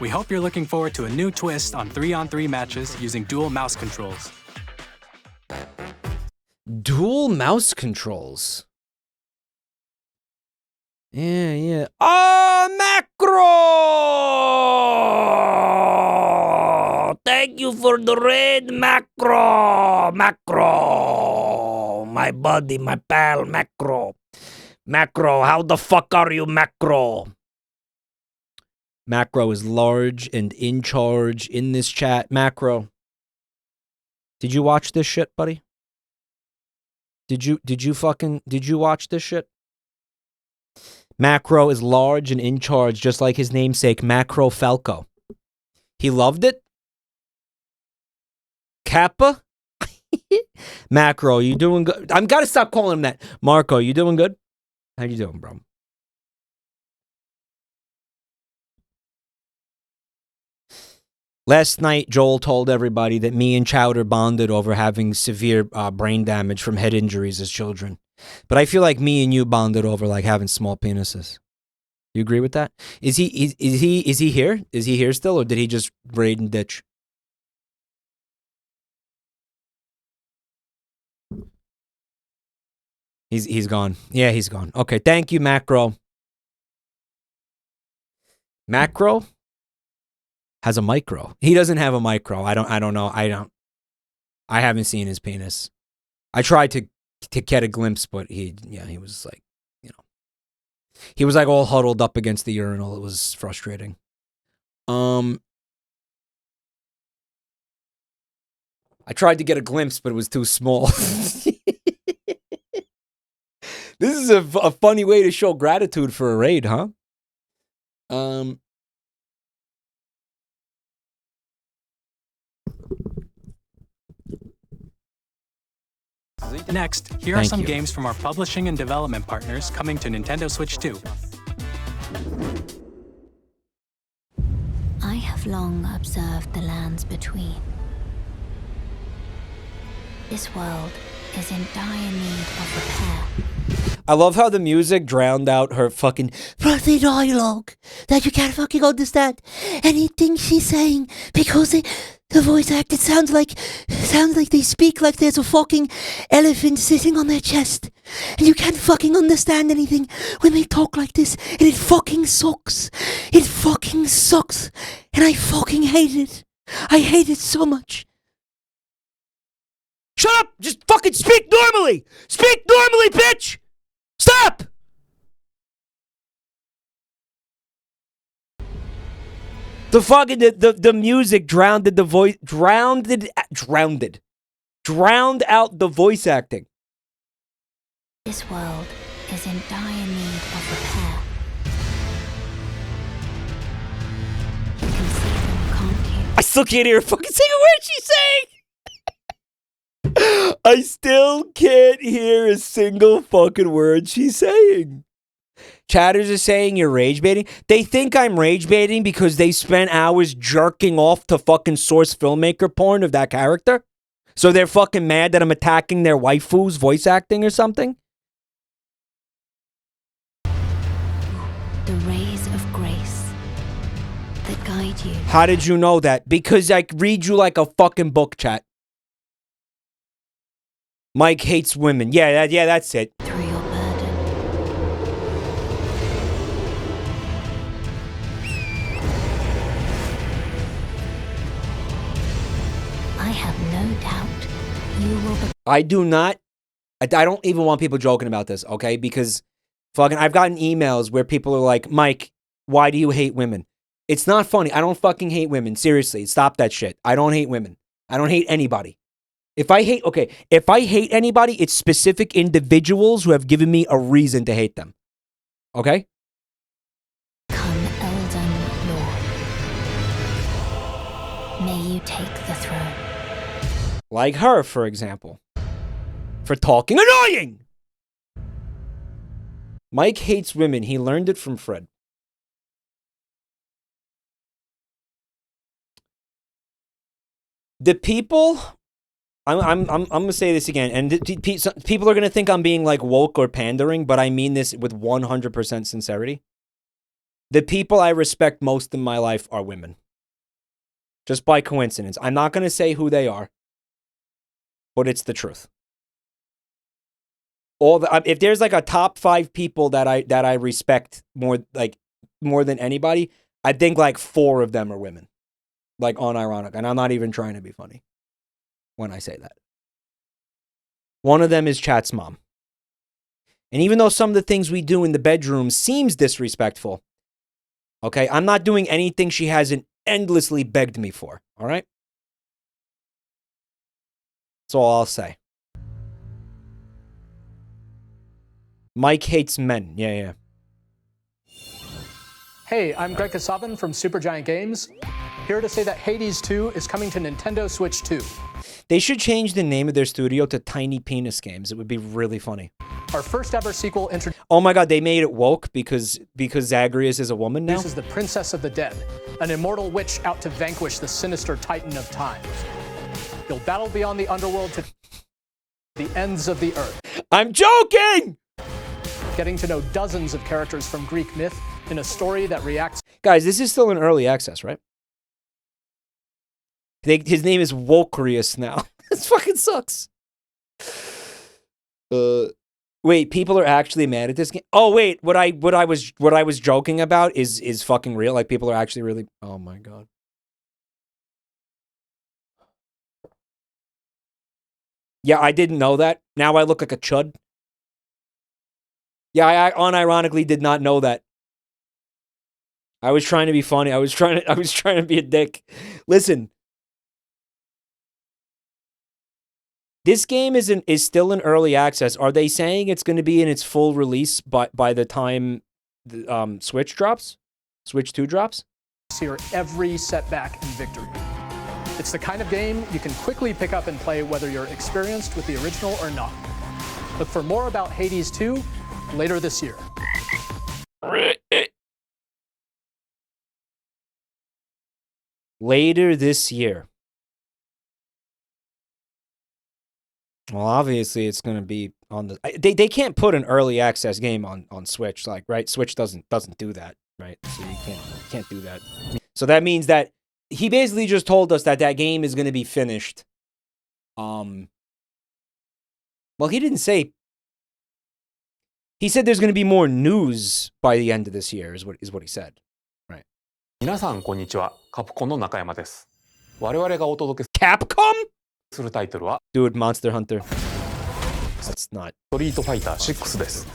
We hope you're looking forward to a new twist on 3-on-3 matches using dual mouse controls. Dual mouse controls. Yeah. Macro! Thank you for the raid, Macro! My buddy, my pal, Macro. Macro, how the fuck are you, Macro? Macro is large and in charge in this chat. Macro, did you watch this shit, buddy? Did you watch this shit? Macro is large and in charge, just like his namesake, Macro Falco. He loved it? Kappa? Macro, you doing good? I'm gotta stop calling him that. Marco, you doing good? How you doing, bro? Last night, Joel told everybody that me and Chowder bonded over having severe brain damage from head injuries as children. But I feel like me and you bonded over like having small penises. You agree with that? Is he here? Is he here still, or did he just raid and ditch? He's gone. Yeah, he's gone. Okay, thank you, Macro. Macro has a micro. He doesn't have a micro. I don't know. I haven't seen his penis. I tried to get a glimpse, but he was like, he was like all huddled up against the urinal. It was frustrating. I tried to get a glimpse, but it was too small. This is a funny way to show gratitude for a raid, huh? Next, here are some games from our publishing and development partners coming to Nintendo Switch 2. I have long observed the lands between. This world is in dire need of repair. I love how the music drowned out her fucking Birthday dialogue that you can't fucking understand anything she's saying because the voice acted sounds like they speak like there's a fucking elephant sitting on their chest, and you can't fucking understand anything when they talk like this, and it fucking sucks. It fucking sucks, and I fucking hate it. I hate it so much. Shut up! Just fucking speak normally! Speak normally, bitch! Stop! The fucking the music drowned the voice drowned out the voice acting. This world is in dire need of repair. You can see them, can't you? I still can't hear a fucking single word she's saying. I still can't hear a single fucking word she's saying. Chatters is saying you're rage baiting. They think I'm rage baiting because they spent hours jerking off to fucking source filmmaker porn of that character. So they're fucking mad that I'm attacking their waifu's voice acting or something. The rays of grace that guide you. How did you know that? Because I read you like a fucking book, chat. Mike hates women. Yeah, that's it. Through your burden. I have no doubt you will be. I do not. I don't even want people joking about this, okay? Because fucking, I've gotten emails where people are like, Mike, why do you hate women? It's not funny. I don't fucking hate women. Seriously, stop that shit. I don't hate women. I don't hate anybody. If I hate anybody, it's specific individuals who have given me a reason to hate them. Okay? Come, Elden Lord. May you take the throne. Like her, for example. for talking annoying. Mike hates women. He learned it from Fred. The people, I'm gonna say this again, and people are gonna think I'm being like woke or pandering, but I mean this with 100% sincerity. The people I respect most in my life are women. Just by coincidence. I'm not gonna say who they are, but it's the truth. If there's like a top 5 people that I respect more than anybody, I think like 4 of them are women. Like unironic, and I'm not even trying to be funny when I say that. One of them is Chat's mom. And even though some of the things we do in the bedroom seems disrespectful, okay, I'm not doing anything she hasn't endlessly begged me for, all right? That's all I'll say. Mike hates men. Yeah. Hey, I'm Greg Kasavin from Supergiant Games. Here to say that Hades 2 is coming to Nintendo Switch 2. They should change the name of their studio to Tiny Penis Games. It would be really funny. Our first ever sequel Oh my god, they made it woke because Zagreus is a woman now? This is the Princess of the Dead, an immortal witch out to vanquish the sinister Titan of Time. You'll battle beyond the underworld to the ends of the earth. I'm joking! Getting to know dozens of characters from Greek myth in a story that reacts... Guys, this is still in early access, right? His name is Wokrius now. This fucking sucks. Wait, people are actually mad at this game? Oh wait, what I was joking about is fucking real. Like people are actually really. Oh my god. Yeah, I didn't know that. Now I look like a chud. Yeah, I unironically did not know that. I was trying to be funny. I was trying to be a dick. Listen. This game is still in early access. Are they saying it's going to be in its full release by the time the Switch drops? Switch 2 drops? Here every setback and victory. It's the kind of game you can quickly pick up and play whether you're experienced with the original or not. Look for more about Hades 2 later this year. Later this year. Well, obviously it's going to be on the... They can't put an early access game on Switch, like, right? Switch doesn't do that, right? So you can't do that. So that means that he basically just told us that game is going to be finished. Well, he didn't say... He said there's going to be more news by the end of this year, is what he said. Right. 皆さんこんにちは。カプコンの中山です。我々がお届け Capcom? するタイトルは Dude, Monster Hunter. That's not. ストリートファイター6です。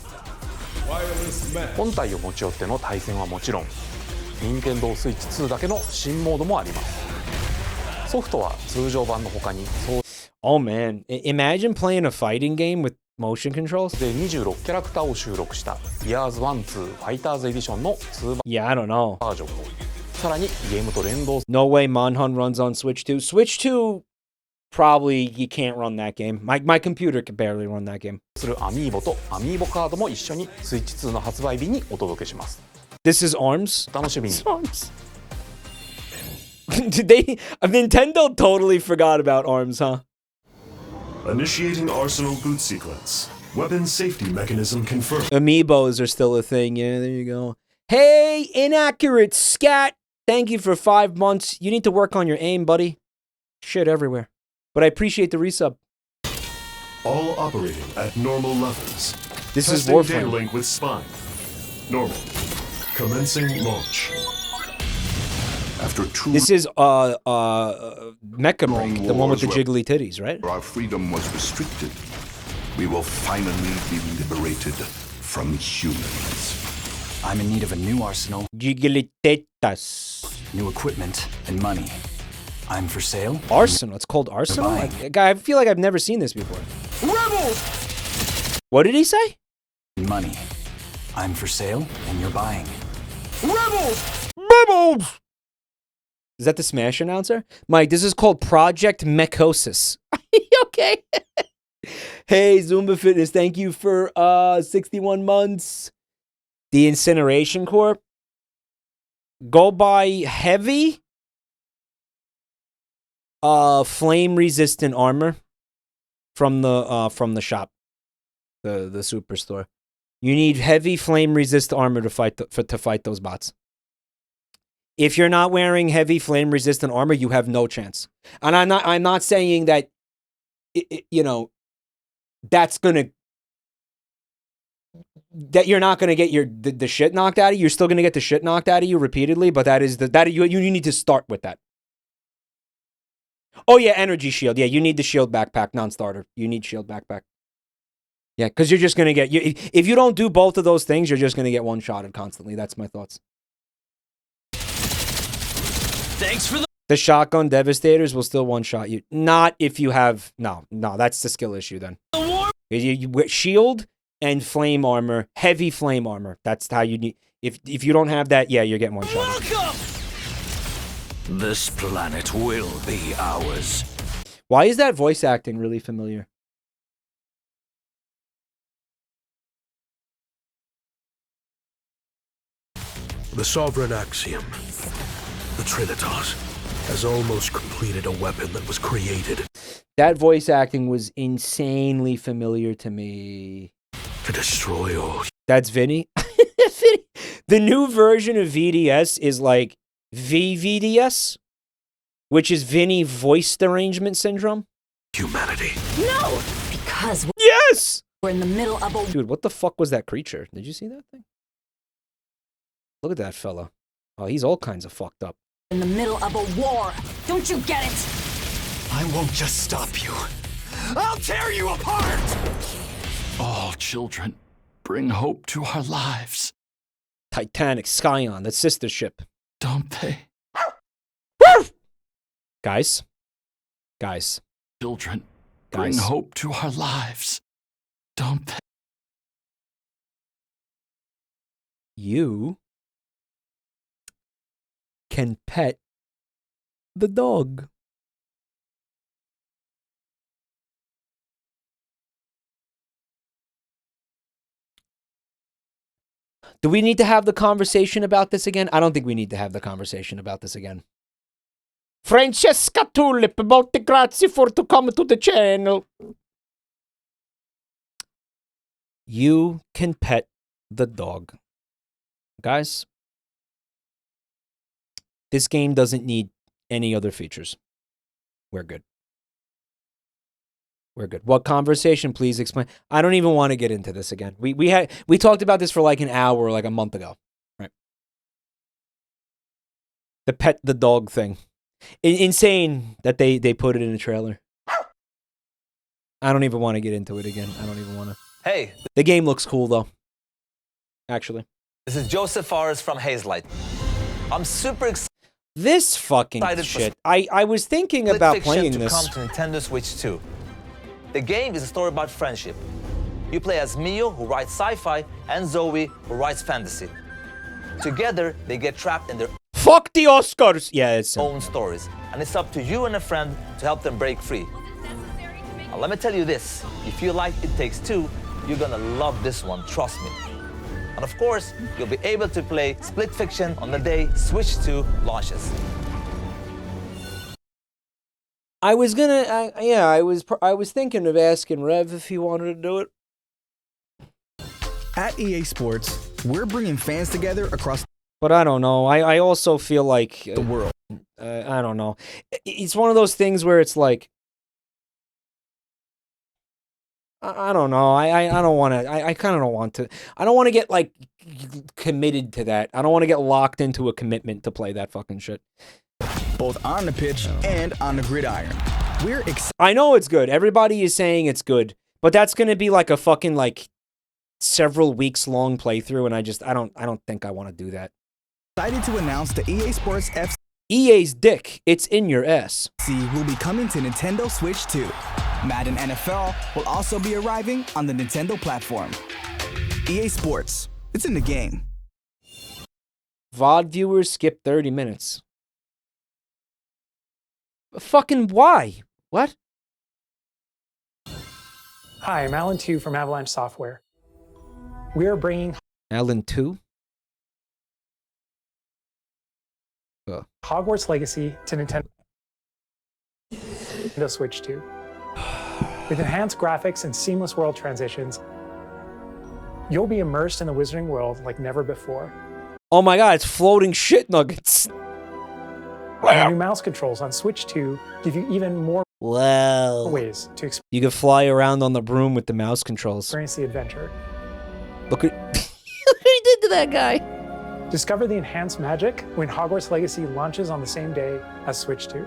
本体を持ち寄っての対戦はもちろん、任天堂スイッチ2だけの新モードもあります。ソフトは通常版の他に、Oh man, imagine playing a fighting game with motion controls. で26キャラクターを収録した Years 1-2 Fighters Edition の2 Yeah, I don't know. バージョンをさらにゲームと連動 No way Monhun runs on Switch 2. Switch 2 probably you can't run that game. My computer can barely run that game. するアミーボとアミーボカードも一緒にスイッチ2の発売日にお届けします。This is ARMS? お楽しみに。ARMS. Did Nintendo totally forgot about ARMS, huh? Initiating Arsenal boot sequence. Weapon safety mechanism confirmed. Amiibos are still a thing. Yeah, there you go. Hey, inaccurate scat. Thank you for 5 months. You need to work on your aim, buddy. Shit everywhere. But I appreciate the resub. All operating at normal levels. This is Testing Warframe. data link with spine. Normal. Commencing launch. After 2 This is Mecha Break, the one with the jiggly titties, right? Our freedom was restricted. We will finally be liberated from humans. I'm in need of a new arsenal, Jiggly tetas. new equipment, and money. I'm for sale. Arsenal. It's called Arsenal? I feel like I've never seen this before. Rebels! What did he say? Money. I'm for sale, and you're buying. Rebels! Rebels! Is that the Smash announcer? Mike, this is called Project Mechosis. Okay. Hey, Zumba Fitness, thank you for 61 months. The Incineration Corp. Go buy heavy flame resistant armor from the shop. The superstore. You need heavy flame resist armor to fight those bots. If you're not wearing heavy flame resistant armor, you have no chance. And I'm not saying that you know that's gonna that you're not gonna get the shit knocked out of you. You're still gonna get the shit knocked out of you repeatedly, but you need to start with that. Oh yeah, energy shield. Yeah, you need the shield backpack, non-starter. You need shield backpack. Yeah, because you're just gonna get if you don't do both of those things, you're just gonna get one-shotted constantly. That's my thoughts. Thanks for the shotgun devastators will still one-shot you. Not if you have no. That's the skill issue then. You shield and flame armor, heavy flame armor. That's how you need. If you don't have that, yeah, you're getting one-shot. This planet will be ours. Why is that voice acting really familiar? The Sovereign Axiom, the Trinitas, has almost completed a weapon that was created That voice acting was insanely familiar to me. to destroy all. That's Vinny. The new version of VDS is like VVDS, which is Vinny voice derangement syndrome. Humanity. No! Because yes! We're in the middle of a... Dude, what the fuck was that creature? Did you see that thing? Look at that fella. Oh, he's all kinds of fucked up. In the middle of a war. Don't you get it? I won't just stop you. I'll tear you apart! All children, bring hope to our lives. Titanic, Skyon, the sister ship. Don't they? Guys. Children, bring hope to our lives. Don't they? You can pet the dog. Do we need to have the conversation about this again? I don't think we need to have the conversation about this again. Francesca Tulip, molte grazie for to come to the channel. You can pet the dog. Guys, this game doesn't need any other features. We're good. We're good. What conversation? Please explain. I don't even want to get into this again. We talked about this for like an hour, like a month ago. Right. The pet the dog thing. Insane that they put it in a trailer. I don't even want to get into it again. I don't even want to. Hey. The game looks cool though. Actually. This is Joseph Forrest from Hazelight. I'm super excited. This fucking shit. I was thinking about playing this. Come to Nintendo Switch 2. The game is a story about friendship. You play as Mio, who writes sci-fi, and Zoe, who writes fantasy. Together, they get trapped in their fuck the Oscars. Yeah, it's own stories, and it's up to you and a friend to help them break free. Now, let me tell you this: if you like It Takes Two, you're gonna love this one. Trust me. And of course, you'll be able to play Split Fiction on the day Switch 2 launches. I was gonna, I was thinking of asking Rev if he wanted to do it. At EA Sports, we're bringing fans together across. But I don't know. I also feel like the world. I don't know. It's one of those things where it's like, I don't know. I don't want to. I kind of don't want to. I don't want to get like committed to that. I don't want to get locked into a commitment to play that fucking shit. Both on the pitch and on the gridiron. We're excited. I know it's good. Everybody is saying it's good, but that's gonna be like a fucking like several weeks long playthrough, and I don't think I want to do that. Excited to announce the EA Sports FC. EA's dick. It's in your ass. Will be coming to Nintendo Switch 2. Madden NFL will also be arriving on the Nintendo platform. EA Sports. It's in the game. VOD viewers skip 30 minutes. Fucking why? What? Hi, I'm Alan 2 from Avalanche Software. We are bringing Alan 2? Hogwarts Legacy to Nintendo Switch 2. With enhanced graphics and seamless world transitions, you'll be immersed in the Wizarding World like never before. Oh my god, it's floating shit nuggets. The new mouse controls on Switch 2 give you even more ways to You can fly around on the broom with the mouse controls. experience the adventure. Look at what he did to that guy. Discover the enhanced magic when Hogwarts Legacy launches on the same day as Switch 2.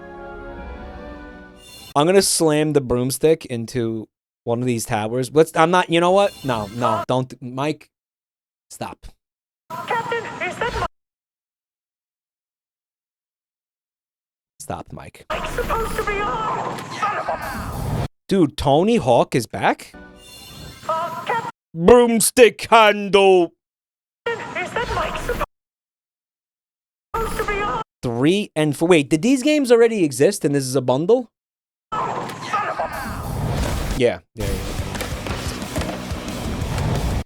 I'm gonna slam the broomstick into one of these towers. I'm not. You know what? No, don't, Mike. Stop. Captain, is that Stop, Mike. Mike's supposed to be on? Dude, Tony Hawk is back. Captain, Broomstick handle. is that Mike supposed to be on? 3 and 4. Wait, did these games already exist and this is a bundle? Yeah.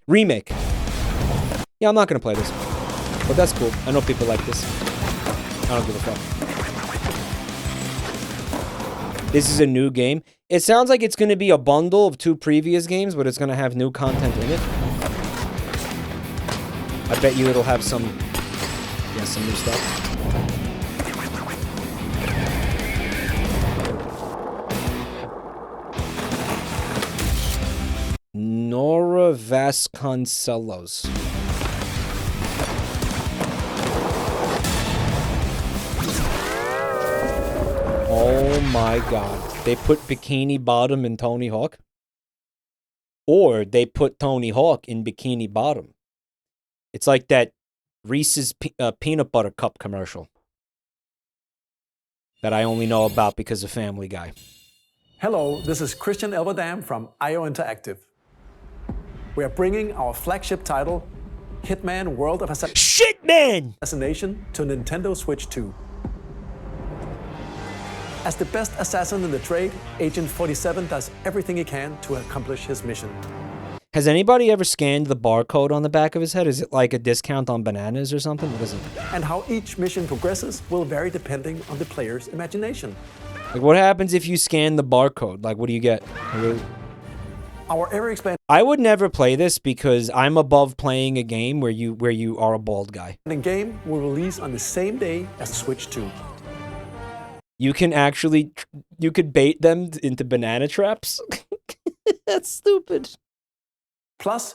Remake. Yeah, I'm not gonna play this, but that's cool. I know people like this. I don't give a fuck. This is a new game. It sounds like it's gonna be a bundle of 2 previous games, but it's gonna have new content in it. I bet you it'll have some new stuff. Nora Vasconcelos. Oh my god. They put Bikini Bottom in Tony Hawk? Or they put Tony Hawk in Bikini Bottom. It's like that Reese's Peanut Butter Cup commercial that I only know about because of Family Guy. Hello, this is Christian Elverdam from IO Interactive. We are bringing our flagship title, Hitman World of Assassination, to Nintendo Switch 2. As the best assassin in the trade, Agent 47 does everything he can to accomplish his mission. Has anybody ever scanned the barcode on the back of his head? Is it like a discount on bananas or something? What is it? And how each mission progresses will vary depending on the player's imagination. Like, what happens if you scan the barcode? Like, what do you get? Our area expanding I would never play this because I'm above playing a game where you are a bald guy. game will release on the same day as Switch 2. You can actually, you could bait them into banana traps. That's stupid. Plus,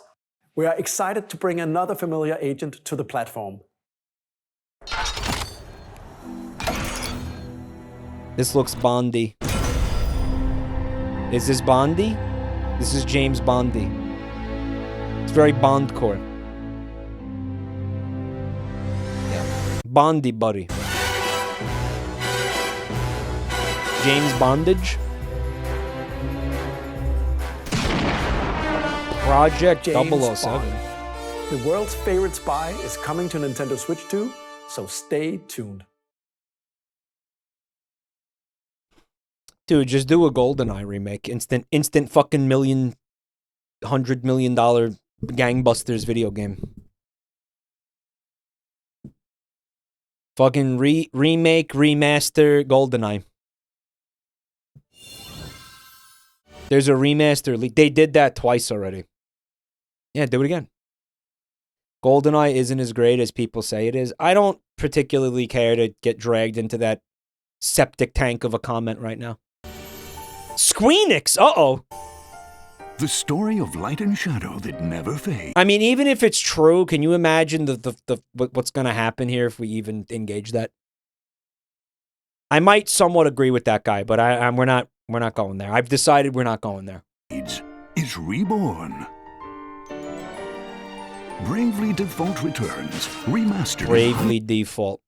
we are excited to bring another familiar agent to the platform. This looks Bondy. Is this Bondy? This is James Bondy. It's very Bondcore. Yeah. Bondy buddy. James Bondage. Project James 007. Bond. The world's favorite spy is coming to Nintendo Switch 2, so stay tuned. Dude, just do a GoldenEye remake. Instant fucking $100 million gangbusters video game. Fucking remake, remaster, GoldenEye. There's a remaster. They did that twice already. Yeah, do it again. GoldenEye isn't as great as people say it is. I don't particularly care to get dragged into that septic tank of a comment right now. Squeenix! Uh-oh. The story of light and shadow that never fade. I mean, even if it's true, can you imagine what's going to happen here if we even engage that? I might somewhat agree with that guy, but we're not going there. I've decided we're not going there. Is reborn. Bravely Default returns, remastered. Bravely Default.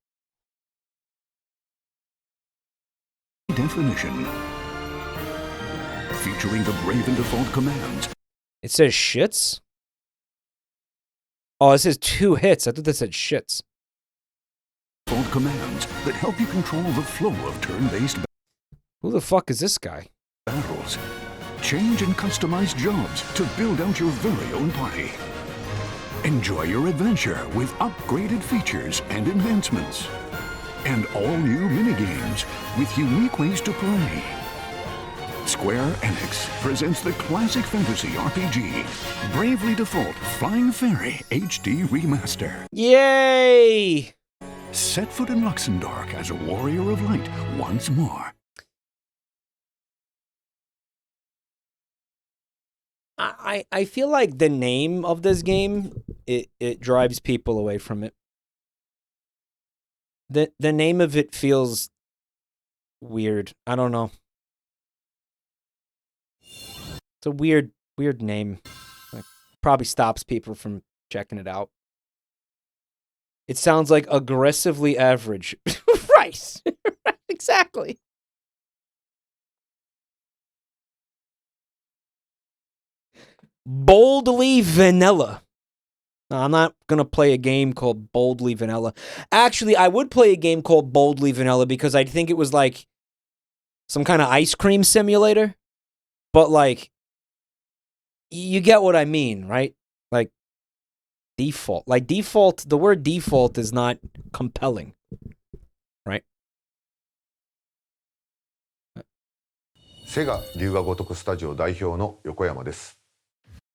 Definition. Featuring the Brave and Default commands. It says shits? Oh, it says 2 hits. I thought that said shits. Default commands that help you control the flow of turn-based Who the fuck is this guy? battles. change and customize jobs to build out your very own party. Enjoy your adventure with upgraded features and enhancements. And all new minigames with unique ways to play. Square Enix presents the classic fantasy RPG, Bravely Default Flying Fairy HD Remaster. Yay! Set foot in Luxembourg as a warrior of light once more. I feel like the name of this game, it drives people away from it. The name of it feels weird. I don't know. It's a weird name. Like, probably stops people from checking it out. It sounds like aggressively average. Right. Exactly. Boldly Vanilla. No, I'm not going to play a game called Boldly Vanilla. Actually, I would play a game called Boldly Vanilla because I'd think it was like some kind of ice cream simulator. But like, you get what I mean, right? Like, default. Like, default, the word default is not compelling, right? Sega 龍が如くスタジオ代表の横山です。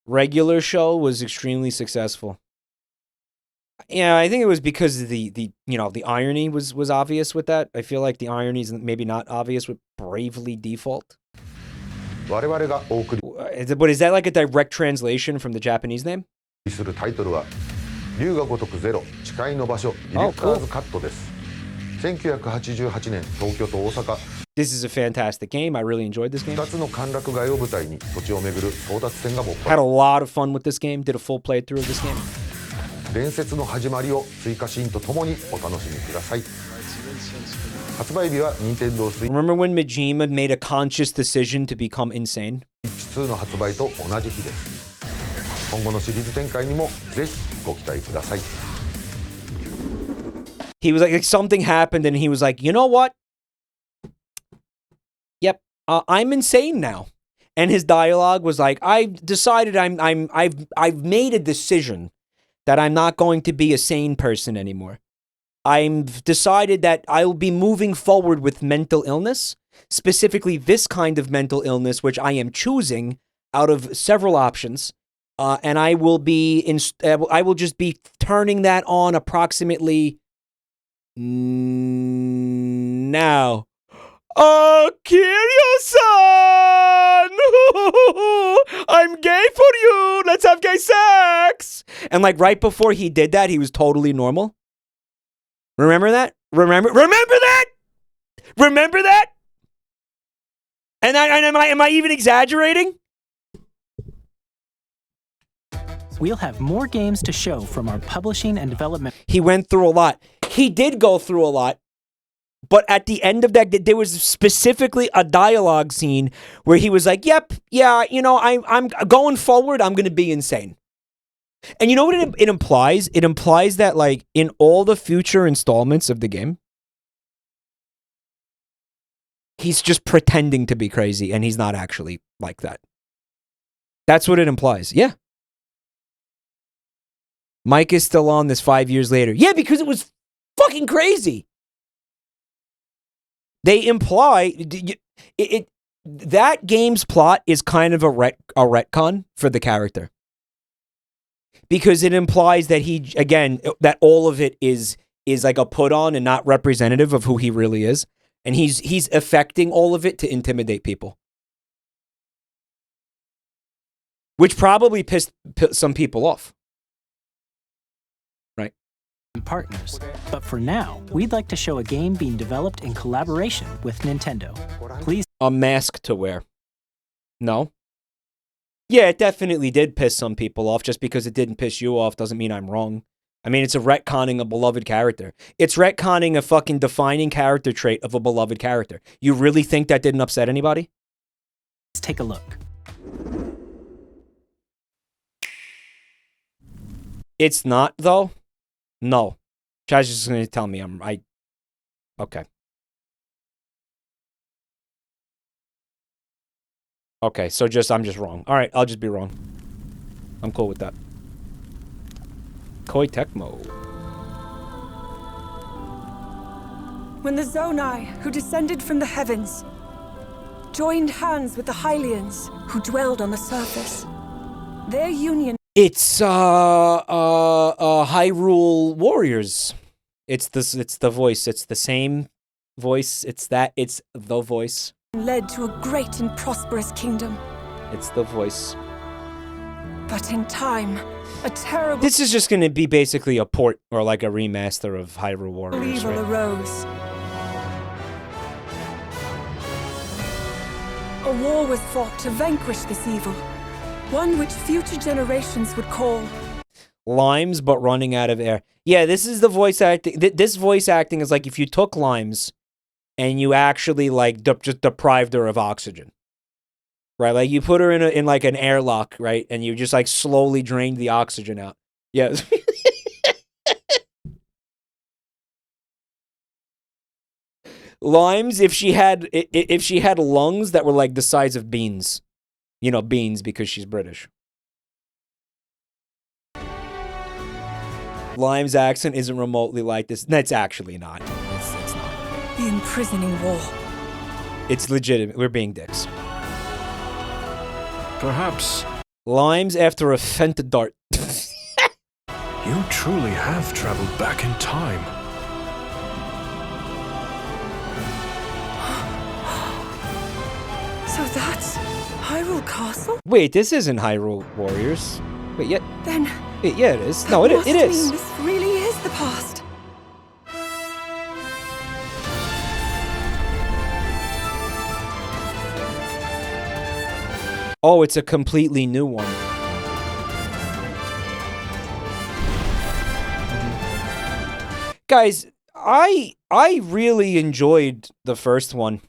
Regular show was extremely successful. Yeah, I think it was because the irony was obvious with that. I feel like the irony is maybe not obvious with Bravely Default. 我々がお送り But is that like a direct translation from the Japanese name? するタイトルは龍が如くゼロ誓いの場所ディレクターズカットです。1988年東京と大阪 This is a fantastic game. I really enjoyed this game. 2つの歓楽街を舞台に土地を巡る争奪戦が勃 Had a 発 lot of fun with this game. Did a full playthrough of this game. 伝説の始まりを追加シーンとともにお楽しみください。発売日は任天堂スイッチ Remember when Majima made a conscious decision to become insane? 2の発売と同じ日です。今後のシリーズ展開にもぜひご期待ください。He was like something happened and he was like, you know what? Yep, I'm insane now. And his dialogue was like, I've decided I've made a decision that I'm not going to be a sane person anymore. I've decided that I'll be moving forward with mental illness, specifically this kind of mental illness, which I am choosing out of several options. And I will just be turning that on approximately now. Kiryu-san! I'm gay for you! Let's have gay sex! And like right before he did that, he was totally normal. Remember that? Remember that? Remember that? And am I even exaggerating? We'll have more games to show from our publishing and development. He went through a lot. He did go through a lot. But at the end of that, there was specifically a dialogue scene where he was like, yep, yeah, you know, I'm going forward, I'm going to be insane. And you know what it implies? It implies that, like, in all the future installments of the game, he's just pretending to be crazy and he's not actually like that. That's what it implies. Yeah. Mike is still on this 5 years later. Yeah, because it was fucking crazy. They imply that game's plot is kind of a retcon for the character. Because it implies that that all of it is like a put on and not representative of who he really is. And he's affecting all of it to intimidate people. Which probably pissed some people off. Right? Partners. But for now, we'd like to show a game being developed in collaboration with Nintendo. Please. A mask to wear. No? Yeah, it definitely did piss some people off. Just because it didn't piss you off doesn't mean I'm wrong. I mean, it's a retconning a beloved character. It's retconning a fucking defining character trait of a beloved character. You really think that didn't upset anybody? Let's take a look. It's not, though? No. Chaz is just going to tell me okay. Okay, so I'm just wrong. All right, I'll just be wrong. I'm cool with that. Koi Tecmo. When the Zonai, who descended from the heavens, joined hands with the Hylians, who dwelled on the surface, their union... It's Hyrule Warriors. It's the voice. It's the same voice. It's the voice. ...led to a great and prosperous kingdom. It's the voice. But in time, a terrible... This is just going to be basically a port or like a remaster of Hyrule Warriors, evil right? arose. A war was fought to vanquish this evil, one which future generations would call Limes, but running out of air. Yeah, this is the voice acting. This voice acting is like if you took Limes and you actually like just deprived her of oxygen, right? Like you put her in like an airlock, right? And you just like slowly drained the oxygen out. Yeah. Limes, if she had lungs that were like the size of beans, you know, beans because she's British. Lime's accent isn't remotely like this. That's actually not. It's not. The imprisoning war. It's legitimate. We're being dicks. Perhaps. Limes after a fent dart. You truly have traveled back in time. So that's Hyrule Castle? Wait, this isn't Hyrule Warriors. Wait, yeah. Then... yeah, it is. No, it is. Mean this really is the past. Oh, it's a completely new one. Guys, I really enjoyed the first one.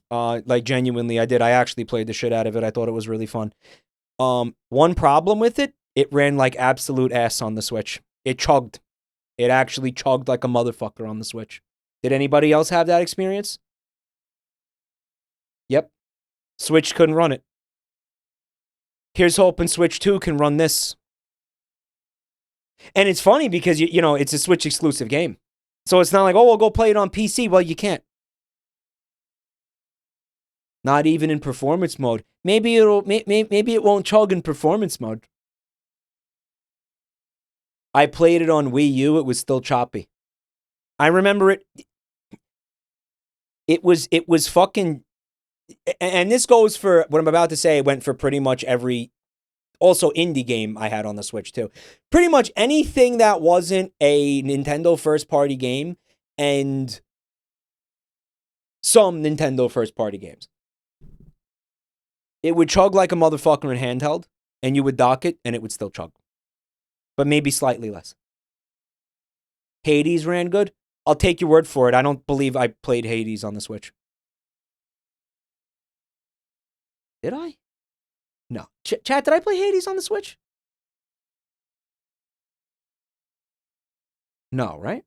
Like genuinely, I did. I actually played the shit out of it. I thought it was really fun. One problem with it, it ran like absolute ass on the Switch. It chugged. It actually chugged like a motherfucker on the Switch. Did anybody else have that experience? Yep. Switch couldn't run it. Here's hoping Switch 2 can run this. And it's funny because, you know, it's a Switch exclusive game. So it's not like, oh, we'll go play it on PC. Well, you can't. Not even in performance mode. Maybe it won't chug in performance mode. I played it on Wii U. It was still choppy. I remember it. It was fucking. And this goes for what I'm about to say. It went for pretty much every, also indie game I had on the Switch too. Pretty much anything that wasn't a Nintendo first party game and some Nintendo first party games. It would chug like a motherfucker in handheld, and you would dock it, and it would still chug. But maybe slightly less. Hades ran good. I'll take your word for it. I don't believe I played Hades on the Switch. Did I? No. Chat, did I play Hades on the Switch? No, right?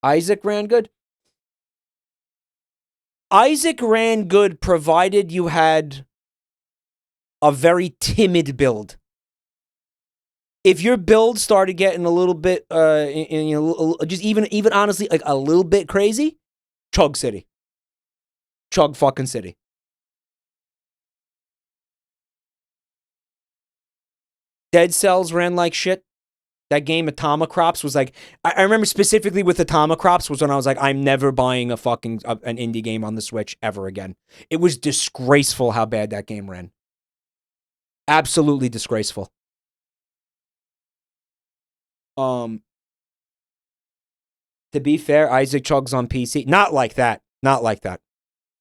Isaac ran good. Isaac ran good provided you had a very timid build. If your build started getting a little bit, just even honestly, like a little bit crazy, chug city. Chug fucking city. Dead Cells ran like shit. That game Atomic Crops was like, I remember specifically with Atomic Crops was when I was like, I'm never buying an indie game on the Switch ever again. It was disgraceful how bad that game ran. Absolutely disgraceful. To be fair, Isaac chugs on PC. Not like that. Not like that.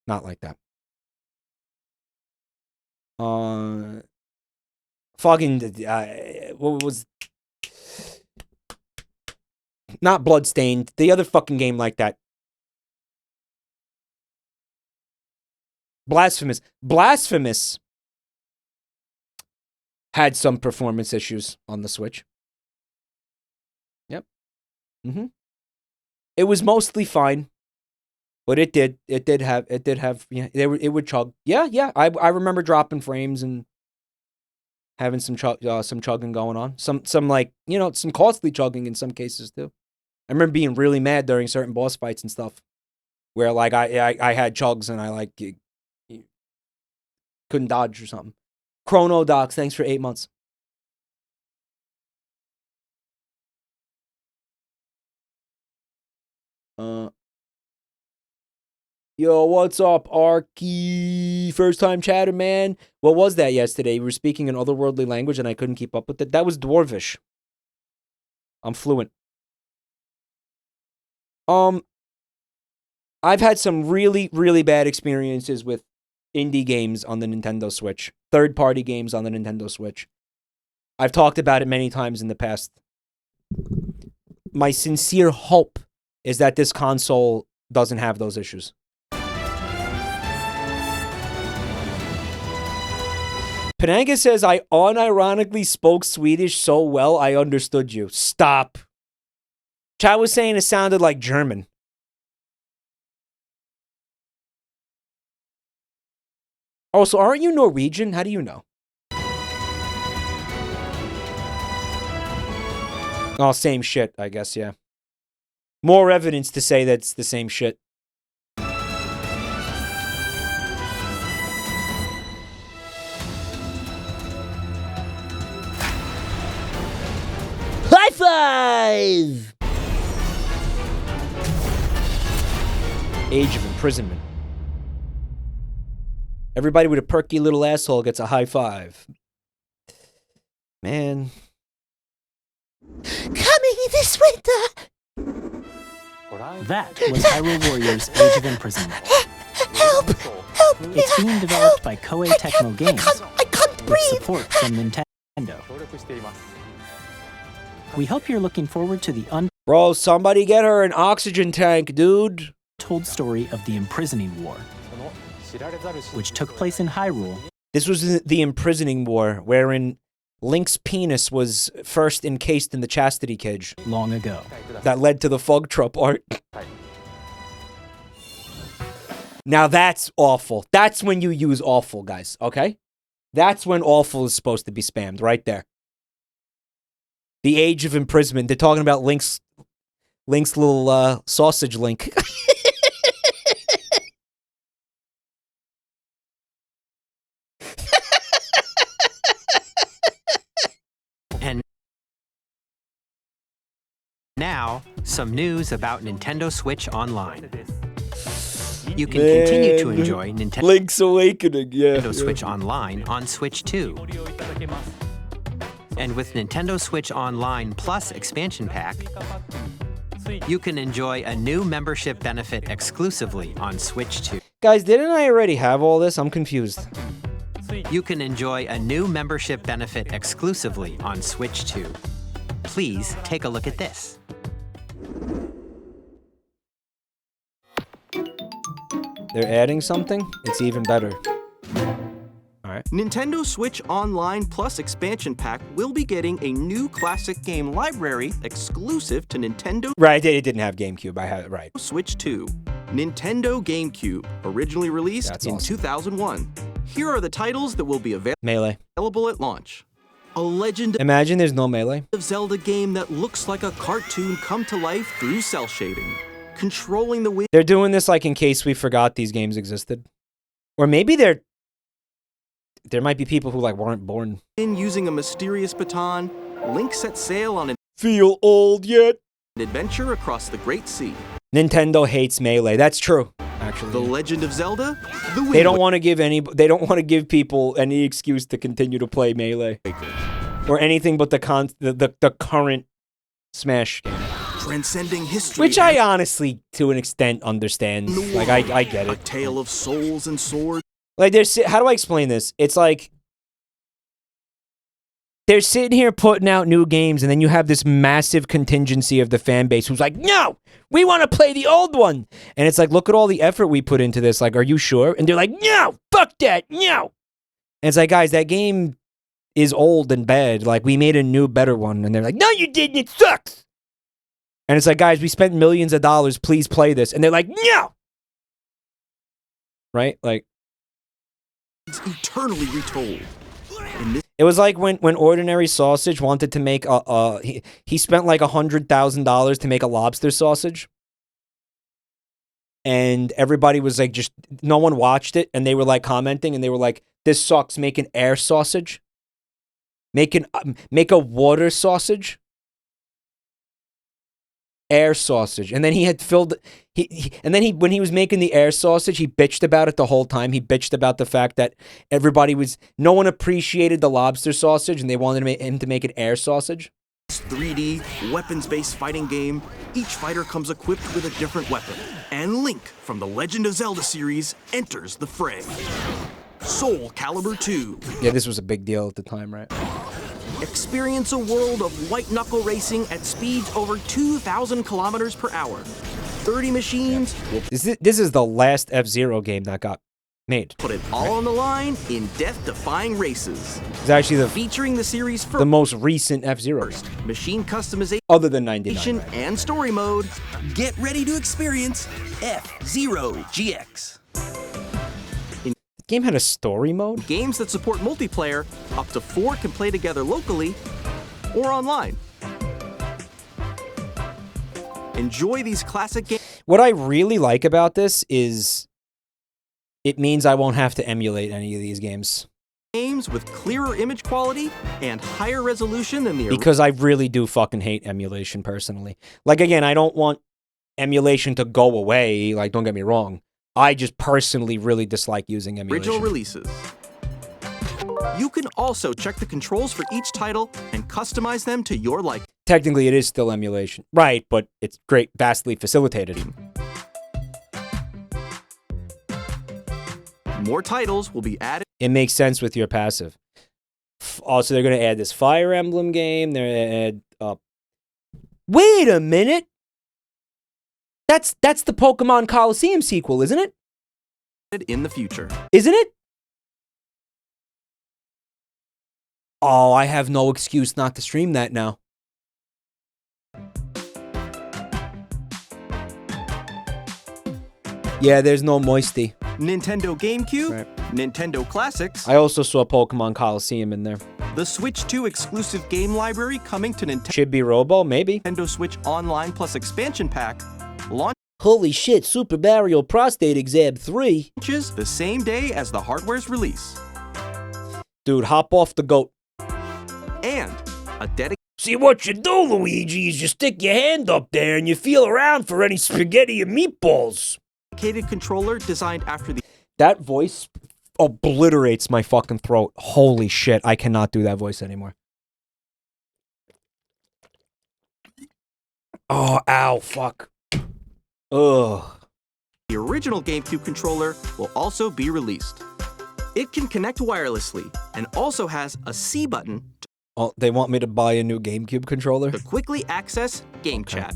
Not like that. What was... Not Bloodstained. The other fucking game like that. Blasphemous. Blasphemous had some performance issues on the Switch. Yep. It was mostly fine. But it did have, yeah, it would chug. Yeah. I remember dropping frames and having some chugging going on. Some like, you know, some costly chugging in some cases too. I remember being really mad during certain boss fights and stuff, where like I had chugs and I like couldn't dodge or something. Chrono Docs, thanks for 8 months. Yo, what's up, Arky? First time chatter, man. What was that yesterday? We were speaking an otherworldly language and I couldn't keep up with it. That was Dwarvish. I'm fluent. I've had some really, really bad experiences with indie games on the Nintendo Switch. Third-party games on the Nintendo Switch. I've talked about it many times in the past. My sincere hope is that this console doesn't have those issues. Penanga says, I unironically spoke Swedish so well I understood you. Stop. Chad was saying it sounded like German. Oh, so aren't you Norwegian? How do you know? Oh, same shit, I guess, yeah. More evidence to say that it's the same shit. High five! Age of imprisonment. Everybody with a perky little asshole gets a high five. Man. Coming this winter! That was Hyrule Warriors Age of Imprisonment. Help! Help me! It's being developed by Koei Tecmo Games I can't with breathe! support from Nintendo. We hope you're looking forward to the Bro, somebody get her an oxygen tank, dude. Untold story of the Imprisoning War, which took place in Hyrule. This was the Imprisoning War, wherein Link's penis was first encased in the chastity cage. Long ago. That led to the Fugtrup art. Now that's awful. That's when you use awful, guys, okay? That's when awful is supposed to be spammed, right there. The Age of Imprisonment. They're talking about Link's little sausage link. And now, some news about Nintendo Switch Online. You can continue to enjoy Link's Awakening, Nintendo Switch Online on Switch 2. And with Nintendo Switch Online Plus expansion pack, you can enjoy a new membership benefit exclusively on Switch 2. Guys, didn't I already have all this? I'm confused. You can enjoy a new membership benefit exclusively on Switch 2. Please take a look at this. They're adding something? It's even better. Alright. Nintendo Switch Online Plus expansion pack will be getting a new classic game library exclusive to Nintendo. Right, it didn't have GameCube. I had it right. Switch 2. Nintendo GameCube, originally released in 2001. Here are the titles that will be Melee. available at launch. A Legend Imagine there's no Melee. of Zelda game that looks like a cartoon come to life through cell shading. Controlling the wind. They're doing this like in case we forgot these games existed. Or maybe there might be people who like weren't born. Using a mysterious baton, Link sets sail on an Feel old yet? adventure across the Great Sea. Nintendo hates Melee. That's true, actually. The Legend of Zelda, the Wind They don't want to give people any excuse to continue to play Melee. Or anything but the current Smash game. Transcending history. Which I honestly, to an extent, understand. Like, I get A it. tale of souls and swords. Like, how do I explain this? It's like, they're sitting here putting out new games, and then you have this massive contingency of the fan base who's like, no, we want to play the old one. And it's like, look at all the effort we put into this. Like, are you sure? And they're like, no, fuck that, no. And it's like, guys, that game is old and bad. Like, we made a new, better one. And they're like, no, you didn't, it sucks. And it's like, guys, we spent millions of dollars, please play this. And they're like, no. right? Like It's eternally retold. it was like when Ordinary Sausage wanted to make he spent like $100,000 to make a lobster sausage. And everybody was like, just no one watched it, and they were like commenting, and they were like, "This sucks. Make an air sausage. Make a water sausage. Air sausage." And then he had filled when he was making the air sausage, he bitched about it the whole time. He bitched about the fact that no one appreciated the lobster sausage, and they wanted him to make an air sausage. 3D, weapons-based fighting game. Each fighter comes equipped with a different weapon. And Link from the Legend of Zelda series enters the fray. Soul Calibur 2. Yeah, this was a big deal at the time, right? Experience a world of white-knuckle racing at speeds over 2,000 kilometers per hour. 30 machines. This is the last F-Zero game that got made. Put it all on the line in death-defying races. It's actually featuring the series the most recent F-Zero. Machine customization, other than 99, right? and story mode. Get ready to experience F-Zero GX. The game had a story mode? Games that support multiplayer, up to 4 can play together locally or online. Enjoy these classic games. What I really like about this is it means I won't have to emulate any of these games. Games with clearer image quality and higher resolution than the because I really do fucking hate emulation personally. Like, again, I don't want emulation to go away. Like, don't get me wrong. I just personally really dislike using emulation. Original releases. You can also check the controls for each title and customize them to your liking. Technically, it is still emulation. Right, but it's vastly facilitated. More titles will be added. It makes sense with your passive. Also, they're going to add this Fire Emblem game. They're going to add... Wait a minute! That's the Pokemon Coliseum sequel, isn't it? In the future. Isn't it? Oh, I have no excuse not to stream that now. Yeah, there's no moisty. Nintendo GameCube, Nintendo Classics. I also saw Pokemon Coliseum in there. The Switch 2 exclusive game library coming to Nintendo. Chibi Robo, maybe. Nintendo Switch Online Plus expansion pack. Holy shit, Super Mario Prostate Exam 3. Launches the same day as the hardware's release. Dude, hop off the goat. And a dedicated... See, what you do, Luigi, is you stick your hand up there and you feel around for any spaghetti and meatballs. Controller designed after the... That voice obliterates my fucking throat. Holy shit, I cannot do that voice anymore. Oh, ow, fuck. Ugh. The original GameCube controller will also be released. It can connect wirelessly and also has a C button. Oh, they want me to buy a new GameCube controller? To quickly access GameChat.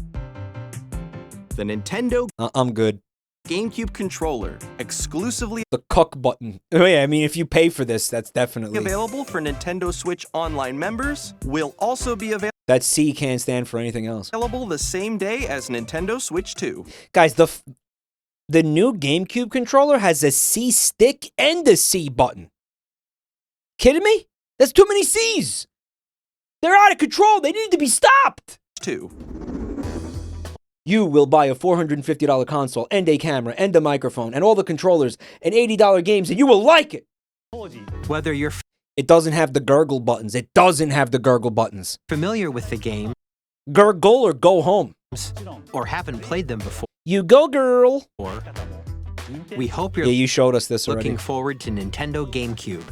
The Nintendo... I'm good. GameCube controller, exclusively... The cuck button. Oh yeah, I mean, if you pay for this, that's definitely... Available for Nintendo Switch Online members, will also be available... That C can't stand for anything else. Available the same day as Nintendo Switch 2. Guys, the new GameCube controller has a C stick and a C button. Kidding me? That's too many C's. They're out of control. They need to be stopped. 2. You will buy a $450 console and a camera and a microphone and all the controllers and $80 games and you will like it. Whether you're It doesn't have the gurgle buttons. It doesn't have the gurgle buttons. familiar with the game, Gurgle or go home. or haven't played them before, You go, girl. we hope you're Yeah, you showed us this already. looking forward to Nintendo GameCube,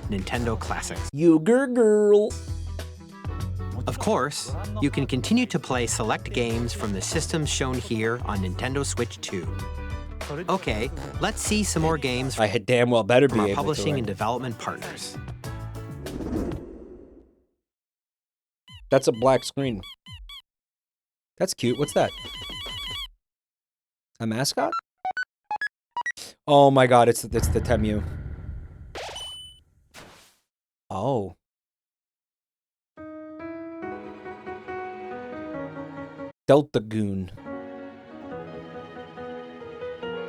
Nintendo Classics. You girl. Of course, you can continue to play select games from the systems shown here on Nintendo Switch 2. Okay, let's see some more games I had damn well better from be our able publishing to. and development partners. That's a black screen. That's cute. What's that? A mascot? Oh my god, it's the Temu. Oh. Deltarune.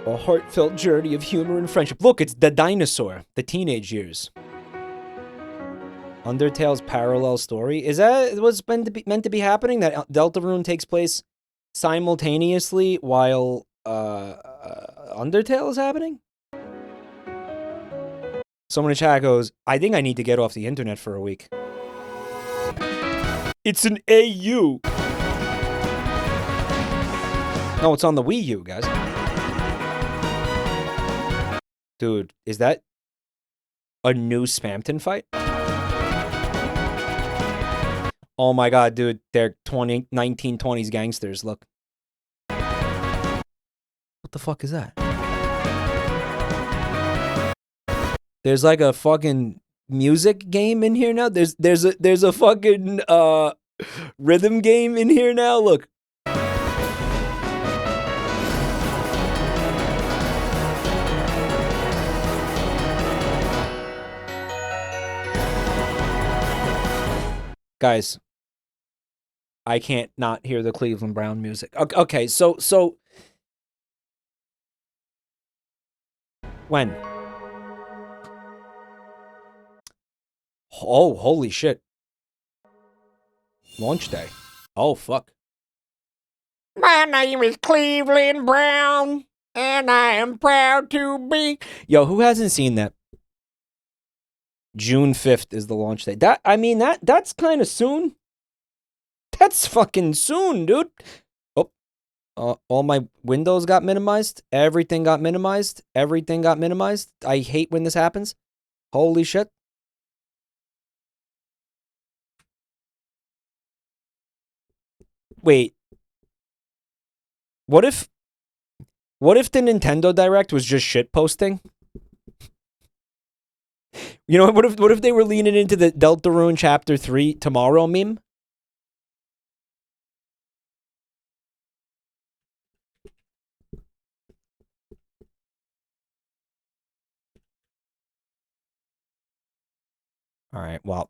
A heartfelt journey of humor and friendship. Look, it's the dinosaur. The teenage years. Undertale's parallel story. Is that what's meant to be happening? That Deltarune takes place simultaneously while Undertale is happening? Someone in chat goes, I think I need to get off the internet for a week. It's an AU. No, it's on the Wii U, guys. Dude, is that a new Spamton fight? Oh my god, dude. They're 1920s gangsters, look. What the fuck is that? There's like a fucking music game in here now. There's a fucking rhythm game in here now. Look. Guys, I can't not hear the Cleveland Brown music. Okay, so when? Oh, holy shit. Launch day. Oh, fuck. My name is Cleveland Brown, and I am proud to be... Yo, who hasn't seen that? June 5th is the launch day. That's kind of soon. That's fucking soon, dude. Oh, all my windows got minimized. Everything got minimized. Everything got minimized. I hate when this happens. Holy shit. Wait. What if the Nintendo Direct was just shit posting? You know, what if they were leaning into the Deltarune Chapter 3 tomorrow meme? All right, well.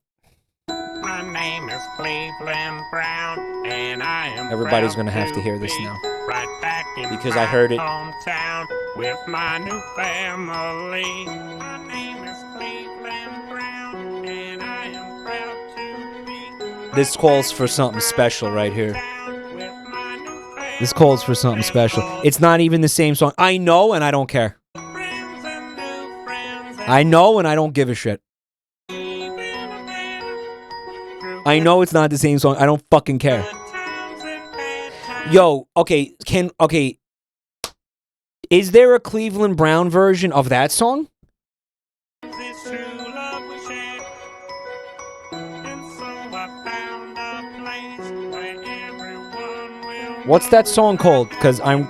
My name is Cleveland Brown, and I am everybody's going to have to hear this now. Right back in because I heard it. Hometown with my new family. My name is Cleveland Brown, and I am proud to be. This calls for something special right here. This calls for something special. It's not even the same song. I know, and I don't care. I know, and I don't give a shit. I know it's not the same song. I don't fucking care. Yo, okay, is there a Cleveland Brown version of that song? What's that song called? Because I'm...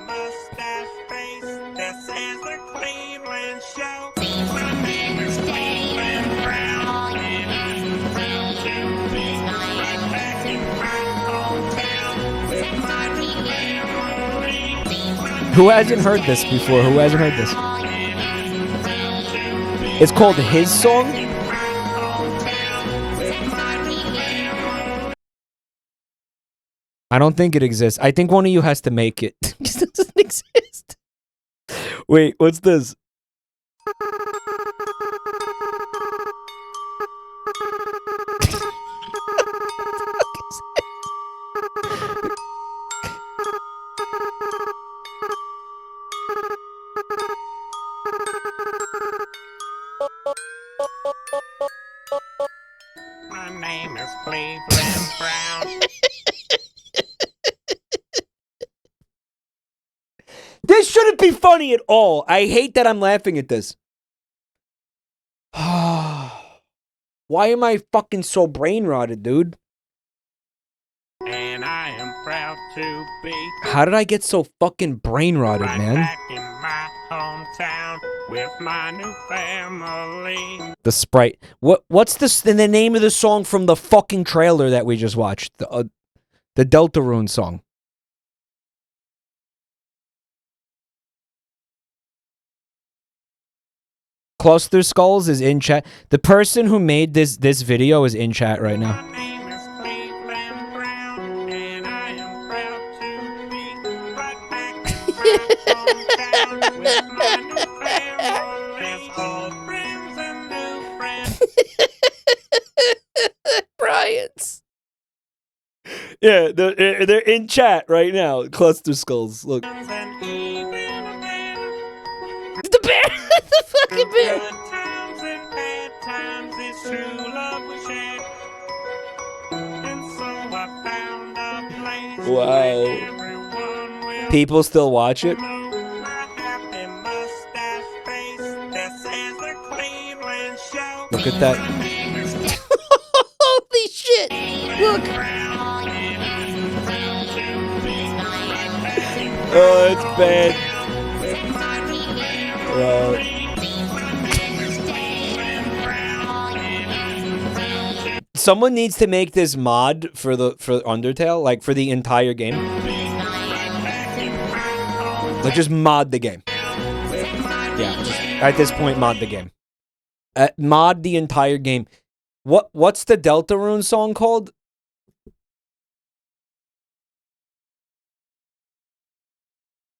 Who hasn't heard this before? Who hasn't heard this? It's called His Song? I don't think it exists. I think one of you has to make it. It just doesn't exist. Wait, what's this? My name is Cleveland Brown. This shouldn't be funny at all. I hate that I'm laughing at this. Why am I fucking so brain rotted, dude? And I am proud to be. How did I get so fucking brain rotted, man? Back in my hometown with my new family. The sprite. What's the name of the song from the fucking trailer that we just watched? The Deltarune song. Cluster Skulls is in chat. The person who made this video is in chat right now. Bryant's. Yeah, they're in chat right now. Cluster skulls. Look. The bear! The fucking bear! Wow. People still watch it? Look at that. Holy shit! Look! Oh, it's bad. Someone needs to make this mod for Undertale, like for the entire game. Like just mod the game. Yeah, just, at this point, mod the game. Mod the entire game. What's the Deltarune song called?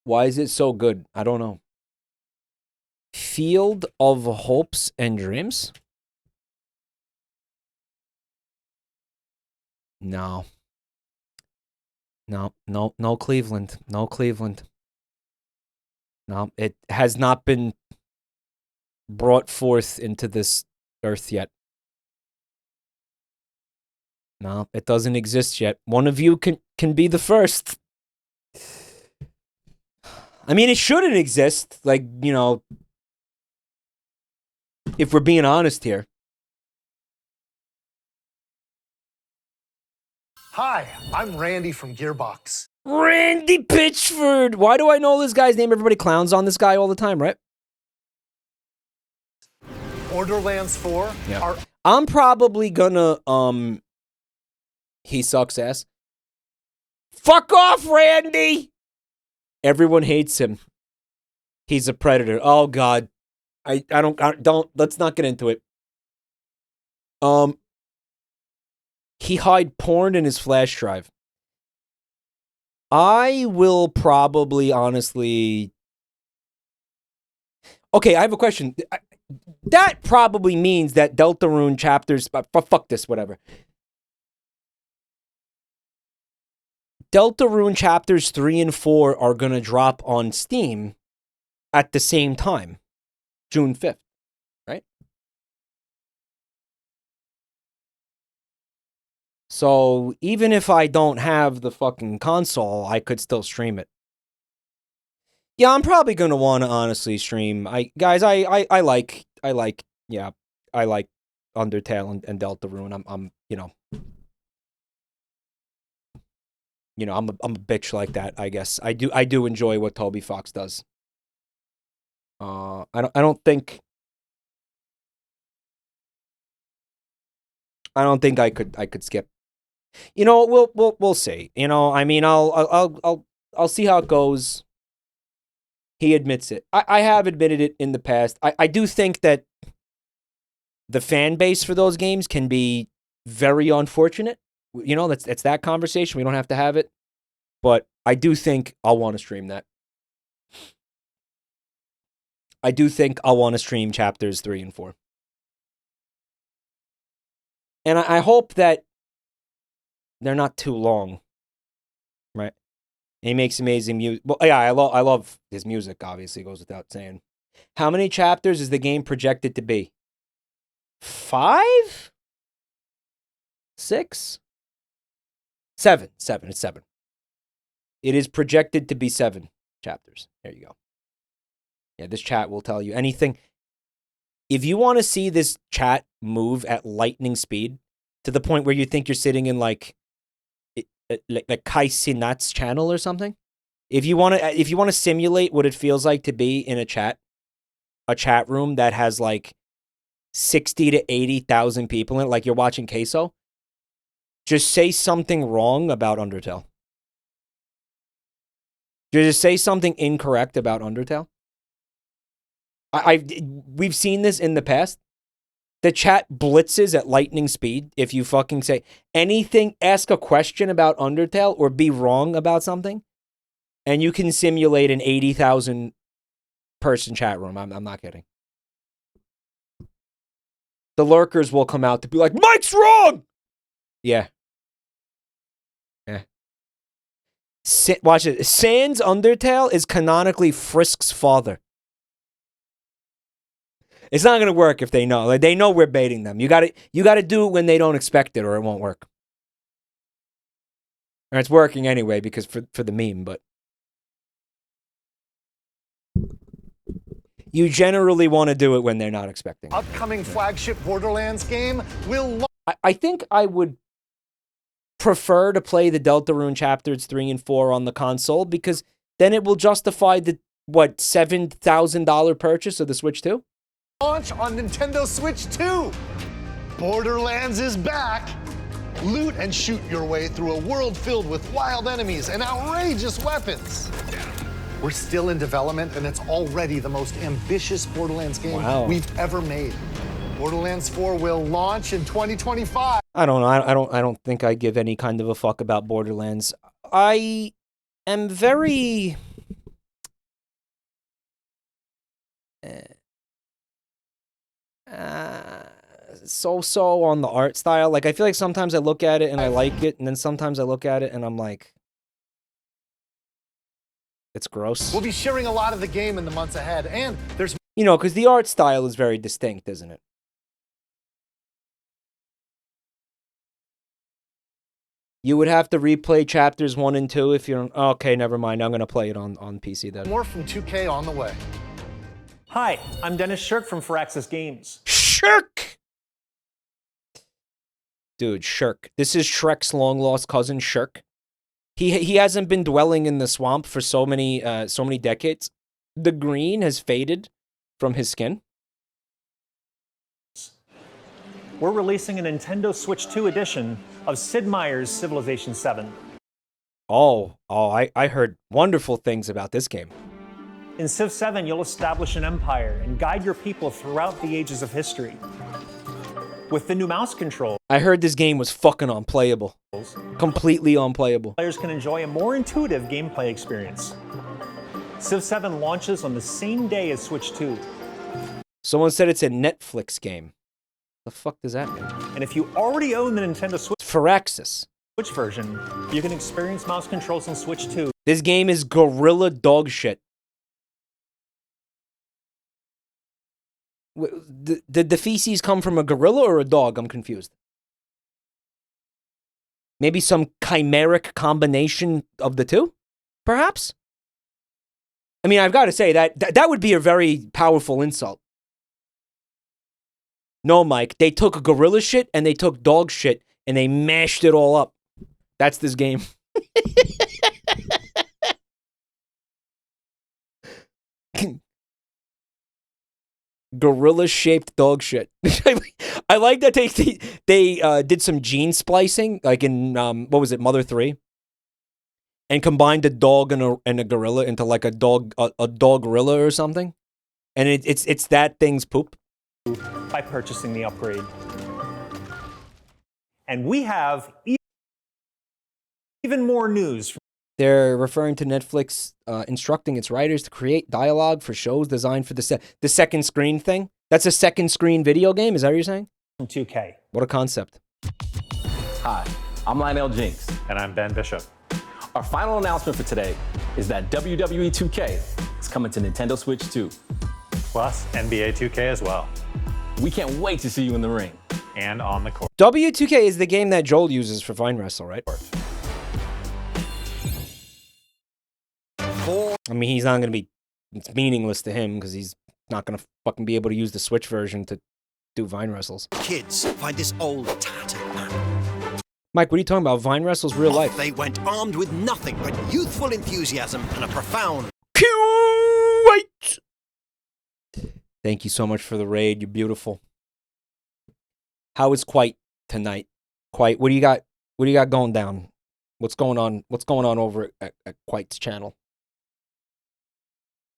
Why is it so good? I don't know. Field of Hopes and Dreams? No. No Cleveland. No Cleveland. No, it has not been brought forth into this earth yet. No, it doesn't exist yet. One of you can be the first. I mean, it shouldn't exist. Like, you know, if we're being honest here. Hi, I'm Randy from Gearbox. Randy Pitchford! Why do I know this guy's name? Everybody clowns on this guy all the time, right? Borderlands 4 are... I'm probably gonna, he sucks ass. Fuck off, Randy! Everyone hates him. He's a predator. Oh, God. I don't, let's not get into it. He hide porn in his flash drive. I will probably, honestly... Okay, I have a question. That probably means that Deltarune chapters... Fuck this, whatever. Deltarune chapters 3 and 4 are going to drop on Steam at the same time. June 5th, right? So even if I don't have the fucking console, I could still stream it. Yeah, I'm probably going to want to honestly stream. I like Undertale and Deltarune. I'm I'm a bitch like that, I guess. I do enjoy what Toby Fox does. I don't think I could skip. You know, we'll see. You know, I mean, I'll see how it goes. He admits it. I have admitted it in the past. I do think that the fan base for those games can be very unfortunate. You know, it's that conversation. We don't have to have it. But I do think I'll want to stream that. I do think I'll want to stream chapters 3 and 4. And I hope that they're not too long. Right? And he makes amazing music. Well, yeah, I love his music, obviously, goes without saying. How many chapters is the game projected to be? 5? 6? 7. It's 7. It is projected to be 7 chapters. There you go. Yeah, this chat will tell you anything. If you want to see this chat move at lightning speed to the point where you think you're sitting in like Kai Sinat's channel or something, if you want to simulate what it feels like to be in a chat room that has like 60 to 80,000 people in it, like you're watching Queso, just say something wrong about Undertale. Just say something incorrect about Undertale. We've seen this in the past. The chat blitzes at lightning speed if you fucking say anything, ask a question about Undertale or be wrong about something, and you can simulate an 80,000 person chat room. I'm not kidding. The lurkers will come out to be like, Mike's wrong! Yeah. Yeah. Watch it. Sans Undertale is canonically Frisk's father. It's not going to work if they know. Like, they know we're baiting them. You got to do it when they don't expect it or it won't work. Or it's working anyway because for the meme, but you generally want to do it when they're not expecting it. Upcoming flagship Borderlands game will... I think I would prefer to play the Deltarune chapters 3 and 4 on the console because then it will justify the, what, $7,000 purchase of the Switch 2? Launch on Nintendo Switch 2. Borderlands is back. Loot and shoot your way through a world filled with wild enemies and outrageous weapons. We're still in development, and it's already the most ambitious Borderlands game we've ever made. Borderlands 4 will launch in 2025. I don't know. I don't think I give any kind of a fuck about Borderlands. I am very so on the art style. Like, I feel like sometimes I look at it and I like it, and then sometimes I look at it and I'm like, it's gross. We'll be sharing a lot of the game in the months ahead, and there's... You know, because the art style is very distinct, isn't it? You would have to replay chapters 1 and 2 if you're... Okay, never mind. I'm going to play it on PC then. More from 2K on the way. Hi, I'm Dennis Shirk from Firaxis Games. Shirk! Dude, Shirk. This is Shrek's long-lost cousin, Shirk. He hasn't been dwelling in the swamp for so many decades. The green has faded from his skin. We're releasing a Nintendo Switch 2 edition of Sid Meier's Civilization 7. I heard wonderful things about this game. In Civ 7, you'll establish an empire and guide your people throughout the ages of history. With the new mouse control, I heard this game was fucking unplayable. Completely unplayable. Players can enjoy a more intuitive gameplay experience. Civ 7 launches on the same day as Switch 2. Someone said it's a Netflix game. The fuck does that mean? And if you already own the Nintendo Switch Firaxis version, you can experience mouse controls on Switch 2. This game is gorilla dog shit. Did the feces come from a gorilla or a dog? I'm confused. Maybe some chimeric combination of the two? Perhaps? I mean, I've got to say, that would be a very powerful insult. No, Mike, they took gorilla shit and they took dog shit and they mashed it all up. That's this game. Gorilla-shaped dog shit. I like that they did some gene splicing, like in what was it, Mother 3, and combined a dog and a gorilla into like a dog gorilla or something, and it's that thing's poop. By purchasing the upgrade, and we have even more news. They're referring to Netflix instructing its writers to create dialogue for shows designed for the second screen thing. That's a second screen video game? Is that what you're saying? From 2K. What a concept. Hi, I'm Lionel Jinks. And I'm Ben Bishop. Our final announcement for today is that WWE 2K is coming to Nintendo Switch 2. Plus NBA 2K as well. We can't wait to see you in the ring. And on the court. W2K is the game that Joel uses for Vine Wrestle, right? I mean, he's not going to be... It's meaningless to him because he's not going to fucking be able to use the Switch version to do Vine Wrestles. Kids find this old tattered map. Mike, what are you talking about? Vine Wrestles real life. They went armed with nothing but youthful enthusiasm and a profound... Wait! Thank you so much for the raid. You're beautiful. How is Quite tonight? Quite, what do you got? What do you got going down? What's going on? What's going on over at Quite's channel?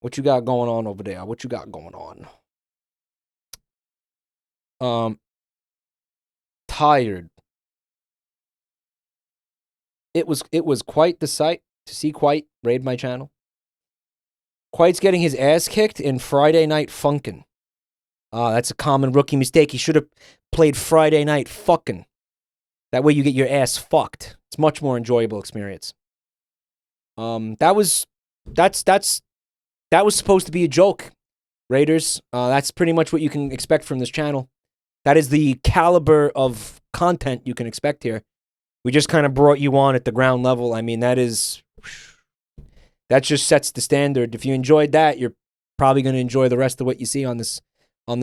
What you got going on over there? What you got going on? Tired. It was quite the sight to see Quite raid my channel. Quite's getting his ass kicked in Friday Night Funkin'. That's a common rookie mistake. He should have played Friday Night Fuckin'. That way you get your ass fucked. It's much more enjoyable experience. That was supposed to be a joke, Raiders. That's pretty much what you can expect from this channel. That is the caliber of content you can expect here. We just kind of brought you on at the ground level. I mean, that just sets the standard. If you enjoyed that, you're probably going to enjoy the rest of what you see on this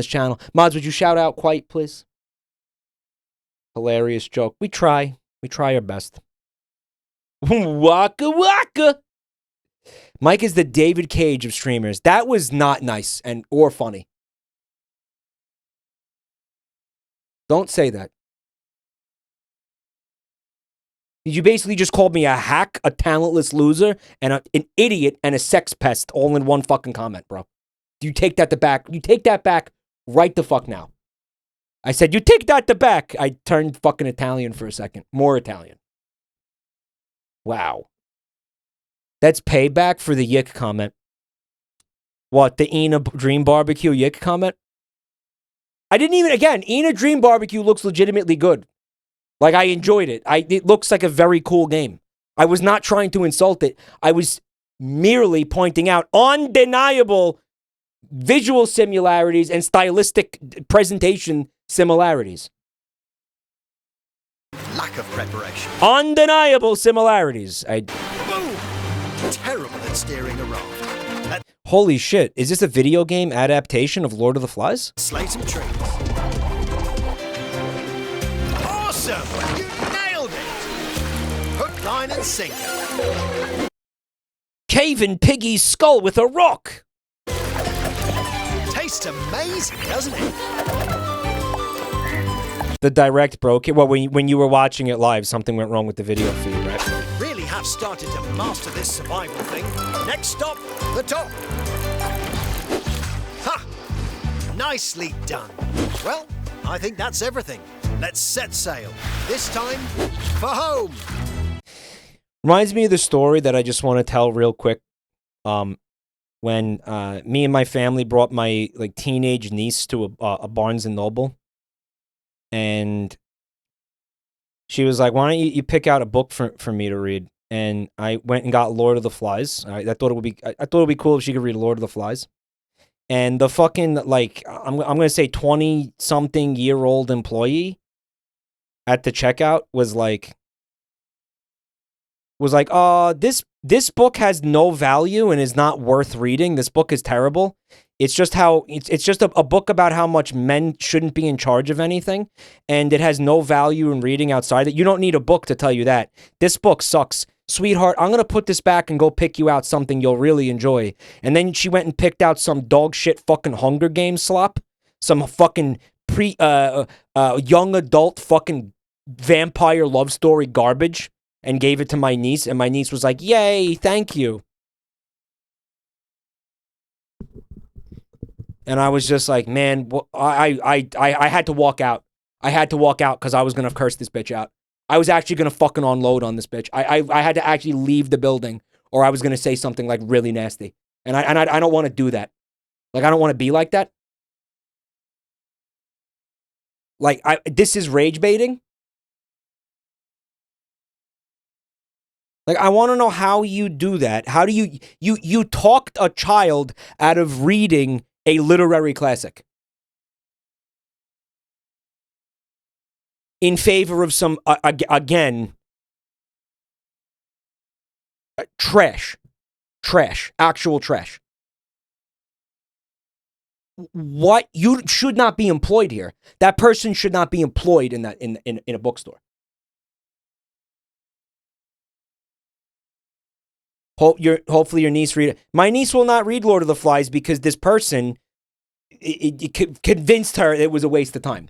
channel. Mods, would you shout out Quite, please? Hilarious joke. We try our best. Waka waka. Mike is the David Cage of streamers. That was not nice or funny. Don't say that. You basically just called me a hack, a talentless loser, and an idiot and a sex pest all in one fucking comment, bro. You take that back. You take that back right the fuck now. I said, you take that back. I turned fucking Italian for a second. More Italian. Wow. That's payback for the Yick comment. What, the Ina Dream Barbecue Yick comment? I didn't even, again, Ina Dream Barbecue looks legitimately good. Like, I enjoyed it. It looks like a very cool game. I was not trying to insult it. I was merely pointing out undeniable visual similarities and stylistic presentation similarities. Lack of preparation. Undeniable similarities. Boom! Terrible at steering a raft. Holy shit. Is this a video game adaptation of Lord of the Flies? Slay some trees. Awesome! You nailed it! Hook, line, and sinker. Cave-in Piggy's skull with a rock. Tastes amazing, doesn't it? The direct broke it. Well, when you were watching it live, something went wrong with the video feed, right? Really have started to master this survival thing. Next stop, the top. Ha! Nicely done. Well, I think that's everything. Let's set sail. This time, for home. Reminds me of the story that I just want to tell real quick. When me and my family brought my teenage niece to a Barnes and Noble, and she was like, "Why don't you pick out a book for me to read?" And I went and got Lord of the Flies. I thought it would be cool if she could read Lord of the Flies. And the fucking I'm gonna say 20-something-year-old employee at the checkout was like, this book has no value and is not worth reading. This book is terrible. It's just a book about how much men shouldn't be in charge of anything, and it has no value in reading outside it. You don't need a book to tell you that. This book sucks. Sweetheart, I'm going to put this back and go pick you out something you'll really enjoy. And then she went and picked out some dog shit fucking Hunger Games slop, some fucking young adult fucking vampire love story garbage, and gave it to my niece, and my niece was like, "Yay, thank you." And I was just like, man, I had to walk out. I had to walk out because I was going to curse this bitch out. I was actually going to fucking unload on this bitch. I had to actually leave the building, or I was going to say something really nasty. And I don't want to do that. I don't want to be like that. This is rage baiting. I want to know how you do that. How do you talked a child out of reading a literary classic in favor of some, again, trash, actual trash. What? You should not be employed here. That person should not be employed in a bookstore. Hopefully your niece read it. My niece will not read Lord of the Flies because this person convinced her it was a waste of time.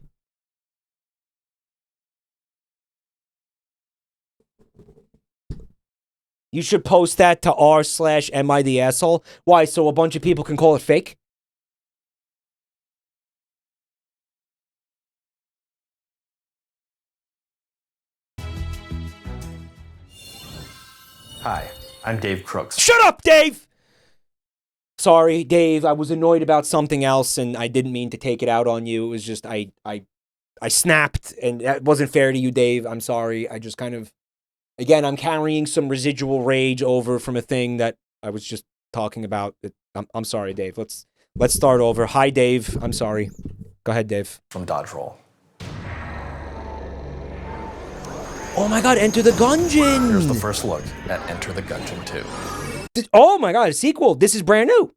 You should post that to r/am I the asshole. Why? So a bunch of people can call it fake? Hi, I'm Dave Crooks. Shut up, Dave! sorry, Dave. I was annoyed about something else, and I didn't mean to take it out on you. It was just I snapped, and that wasn't fair to you, Dave. I'm sorry. I just kind of, again, I'm carrying some residual rage over from a thing that I was just talking about. I'm sorry, Dave. Let's start over. Hi, Dave. I'm sorry. Go ahead, Dave. From Dodge Roll. Oh my God! Enter the Gungeon. Here's the first look at Enter the Gungeon 2. Oh my God! A sequel. This is brand new.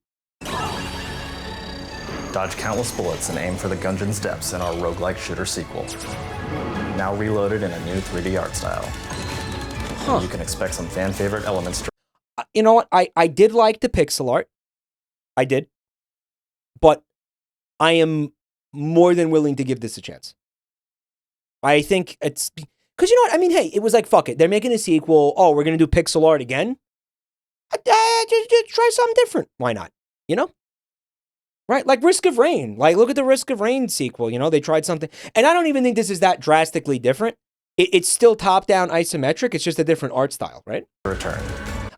Dodge countless bullets and aim for the Gungeon's depths in our roguelike shooter sequel. Now reloaded in a new 3D art style. Huh. You can expect some fan favorite elements. You know what? I did like the pixel art. I did. But I am more than willing to give this a chance. I think it's... Because you know what? I mean, hey, it was like, fuck it. They're making a sequel. Oh, we're going to do pixel art again? Just try something different. Why not? You know? Right? Like Risk of Rain. Like, look at the Risk of Rain sequel. You know, they tried something. And I don't even think this is that drastically different. It's still top-down isometric. It's just a different art style, right? Return.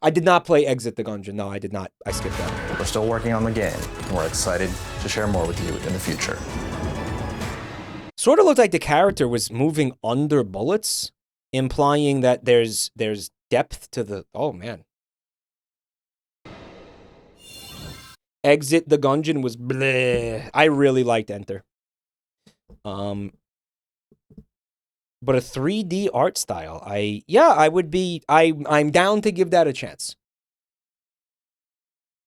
I did not play Exit the Gungeon. No, I did not. I skipped that. We're still working on the game, and we're excited to share more with you in the future. Sort of looked like the character was moving under bullets, implying that there's depth to the... Oh, man. Exit the Gungeon was bleh. I really liked Enter. But a 3D art style, I would be... I'm down to give that a chance.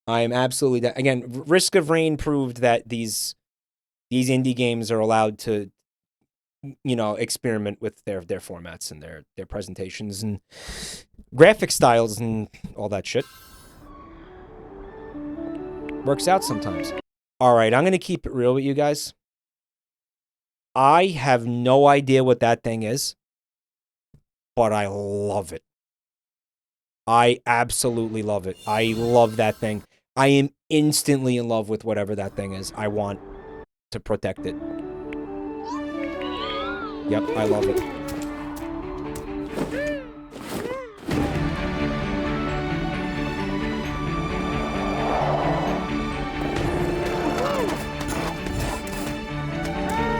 I am absolutely down. Again, Risk of Rain proved that these indie games are allowed to, you know, experiment with their formats and their presentations and graphic styles and all that shit. Works out sometimes. All right, I'm going to keep it real with you guys. I have no idea what that thing is, but I love it. I absolutely love it. I love that thing. I am instantly in love with whatever that thing is. I want to protect it. Yep, I love it.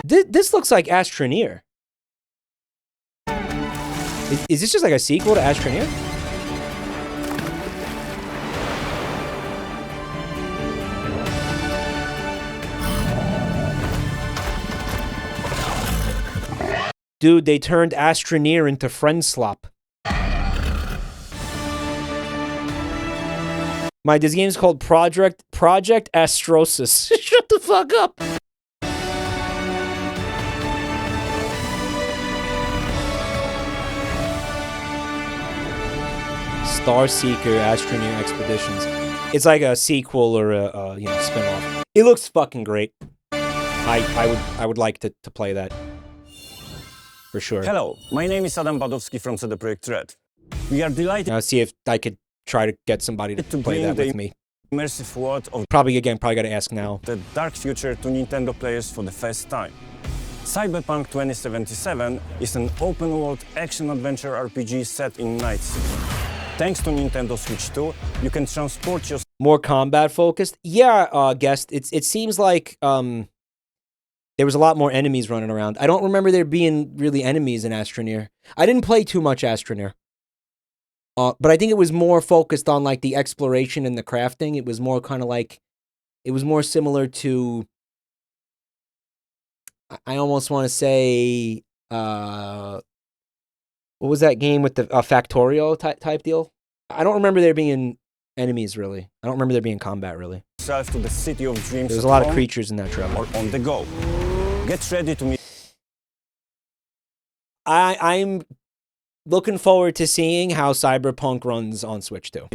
This looks like Astroneer. Is this just like a sequel to Astroneer? Dude, they turned Astroneer into Friend Slop. This game's called Project Astrosis. Shut the fuck up. Starseeker Astroneer Expeditions. It's like a sequel or a spin-off. It looks fucking great. I would like to play that. For sure. Hello, my name is Adam Badowski from CD Projekt Red. We are delighted. I'll see if I could try to get somebody to play that with me. Immersive world of probably got to ask now. The dark future to Nintendo players for the first time. Cyberpunk 2077 is an open-world action-adventure RPG set in Night City. Thanks to Nintendo Switch 2, you can transport your... More combat-focused? Yeah, guest. It seems like there was a lot more enemies running around. I don't remember there being really enemies in Astroneer. I didn't play too much Astroneer. But I think it was more focused on like the exploration and the crafting. It was more kind of like... It was more similar to... I almost want to say... what was that game with the Factorio type deal? I don't remember there being enemies, really. I don't remember there being combat, really. To the city of dreams. There's a lot of creatures in that trailer. Or on the go. Get ready to meet... I'm looking forward to seeing how Cyberpunk runs on Switch 2.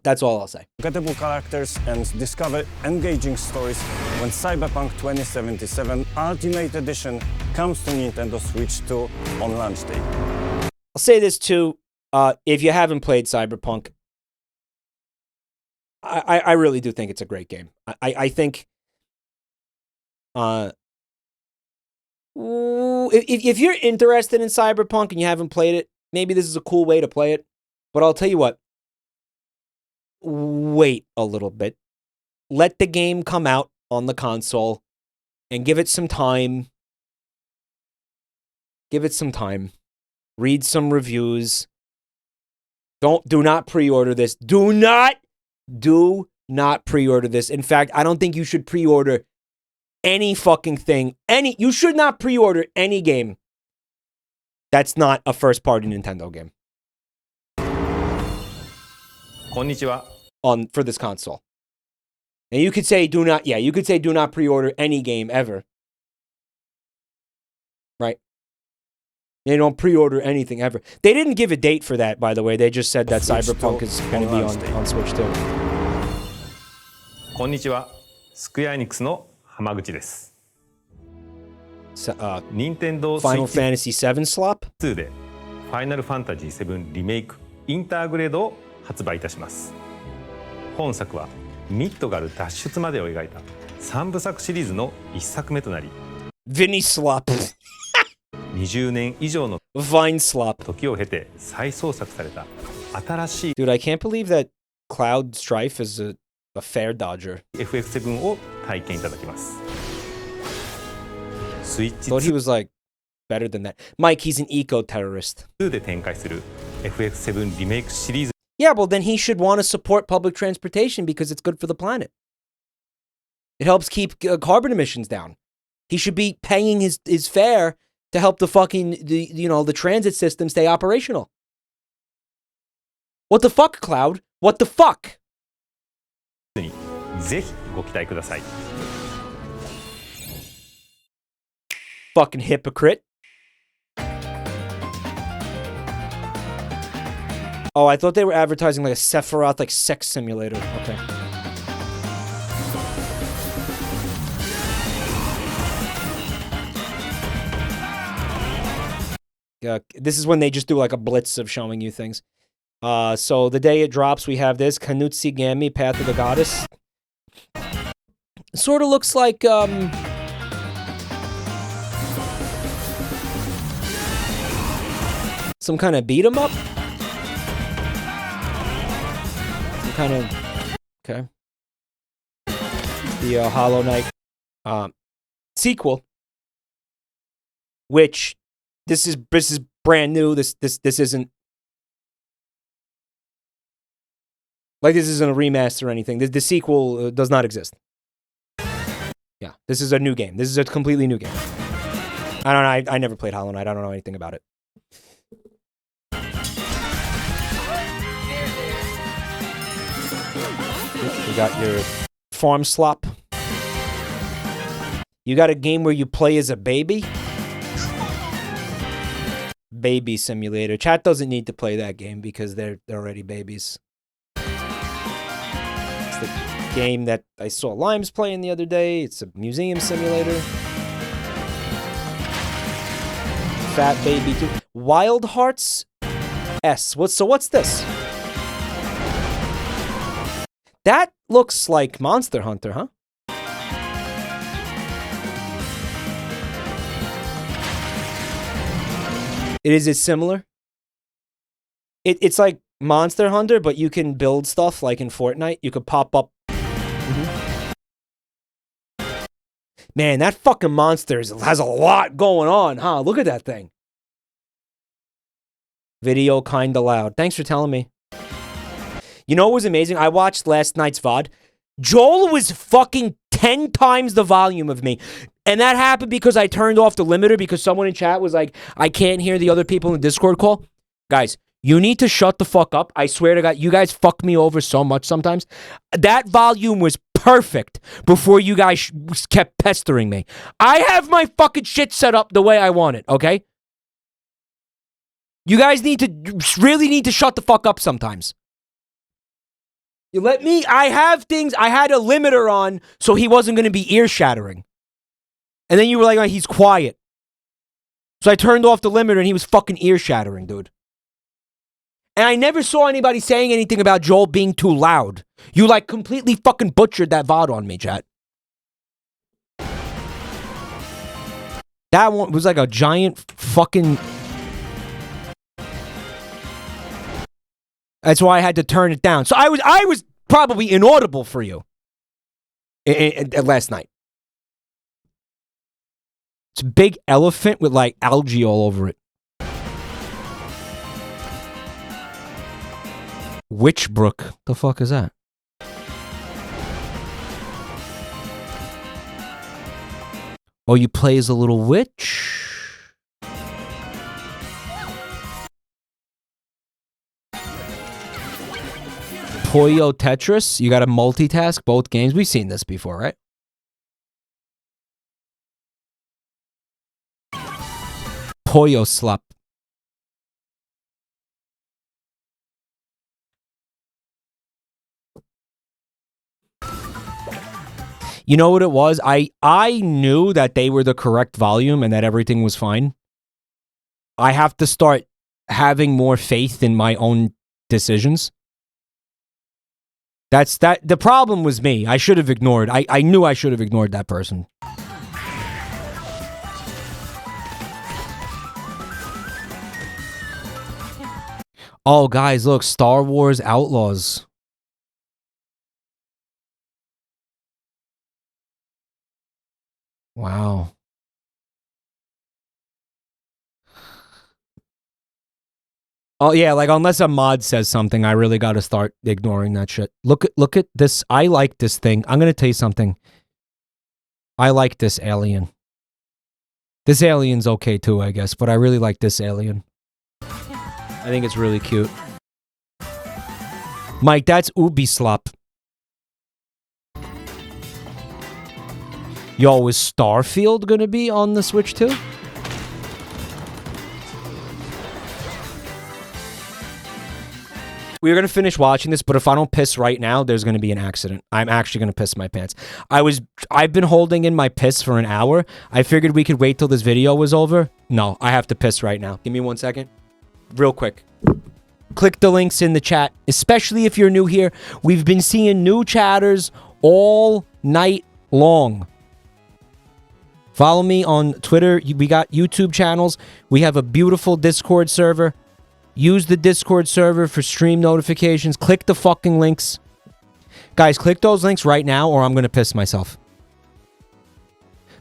That's all I'll say. Forgettable characters and discover engaging stories when Cyberpunk 2077 Ultimate Edition comes to Nintendo Switch 2 on launch day. I'll say this too, if you haven't played Cyberpunk, I really do think it's a great game. I think if you're interested in Cyberpunk and you haven't played it, maybe this is a cool way to play it. But I'll tell you what, wait a little bit. let the game come out on the console and give it some time. Give it some time. Read some reviews. Do not pre-order this. Do not pre-order this. In fact, I don't think you should pre-order any fucking thing. You should not pre-order any game that's not a first-party Nintendo game. Konnichiwa. For this console. And you could say do not pre-order any game ever. Right? They don't pre-order anything ever. They didn't give a date for that, by the way. They just said that Cyberpunk is going to be on Switch too. こんにちは。スクエアエニックスの浜口です。Final Fantasy VII slop? 2でファイナルファンタジー7リメイクインターグレードを発売いたします。本作はミッドガル脱出までを描いた3部作シリーズの1作目となり、Vinny slop. 20年以上の Vine slop 時を経て再創作された新しい Dude, I can't believe that Cloud Strife is a fair dodger. FF7 を体験いただきます。スイッチ Thought he was like better than that. Mike, he's an eco-terrorist. 2で展開する FF7 リメイクシリーズ Yeah, well then he should want to support public transportation because it's good for the planet. It helps keep carbon emissions down. He should be paying his fare to help the transit system stay operational. What the fuck, Cloud? What the fuck? ぜひご期待ください。Fucking hypocrite. Oh, I thought they were advertising like a Sephiroth like sex simulator. Okay. This is when they just do like a blitz of showing you things. So the day it drops, we have this Kanutsi Gami, Path of the Goddess. Sort of looks like some kind of beat 'em up. Some kind of okay. The Hollow Knight sequel, which this is brand new. This isn't like this isn't a remaster or anything. The sequel does not exist. Yeah, this is a new game. This is a completely new game. I don't know. I never played Hollow Knight. I don't know anything about it. You got your farm slop. You got a game where you play as a baby. Baby Simulator. Chat doesn't need to play that game because they're already babies. It's the game that I saw Limes playing the other day. It's a museum simulator. Fat Baby 2. Wild Hearts S. What's this? That looks like Monster Hunter, huh? Is it similar? It's like Monster Hunter, but you can build stuff like in Fortnite. You could pop up. Man, that fucking monster has a lot going on, huh? Look at that thing. Video kinda loud. Thanks for telling me. You know what was amazing? I watched last night's VOD. Joel was fucking 10 times the volume of me. And that happened because I turned off the limiter because someone in chat was like, I can't hear the other people in the Discord call. Guys, you need to shut the fuck up. I swear to God, you guys fuck me over so much sometimes. That volume was perfect before you guys kept pestering me. I have my fucking shit set up the way I want it, okay? You guys really need to shut the fuck up sometimes. You let me, I have things, I had a limiter on so he wasn't going to be ear-shattering. And then you were like, oh, he's quiet. So I turned off the limiter and he was fucking ear-shattering, dude. And I never saw anybody saying anything about Joel being too loud. You like completely fucking butchered that VOD on me, chat. That one was like a giant fucking... That's why I had to turn it down. So I was probably inaudible for you. last night. It's a big elephant with like algae all over it. Witchbrook. The fuck is that? Oh, you play as a little witch? Puyo Tetris? You gotta multitask both games? We've seen this before, right? Puyo Slap. You know what it was? I knew that they were the correct volume and that everything was fine. I have to start having more faith in my own decisions. The problem was me. I should have ignored. I knew I should have ignored that person. Oh, guys, look, Star Wars Outlaws. Wow. Oh yeah, like unless a mod says something, I really got to start ignoring that shit. Look at this. I like this thing. I'm going to tell you something. I like this alien. This alien's okay too, I guess, but I really like this alien. I think it's really cute. Mike, that's Ubislop. Yo, is Starfield gonna be on the Switch too? We're gonna finish watching this, but if I don't piss right now, there's gonna be an accident. I'm actually gonna piss my pants. I've been holding in my piss for an hour. I figured we could wait till this video was over. No, I have to piss right now. Give me 1 second. Real quick. Click the links in the chat, especially if you're new here. We've been seeing new chatters all night long. Follow me on Twitter. We got YouTube channels. We have a beautiful Discord server. Use the Discord server for stream notifications. Click the fucking links. Guys, click those links right now or I'm going to piss myself.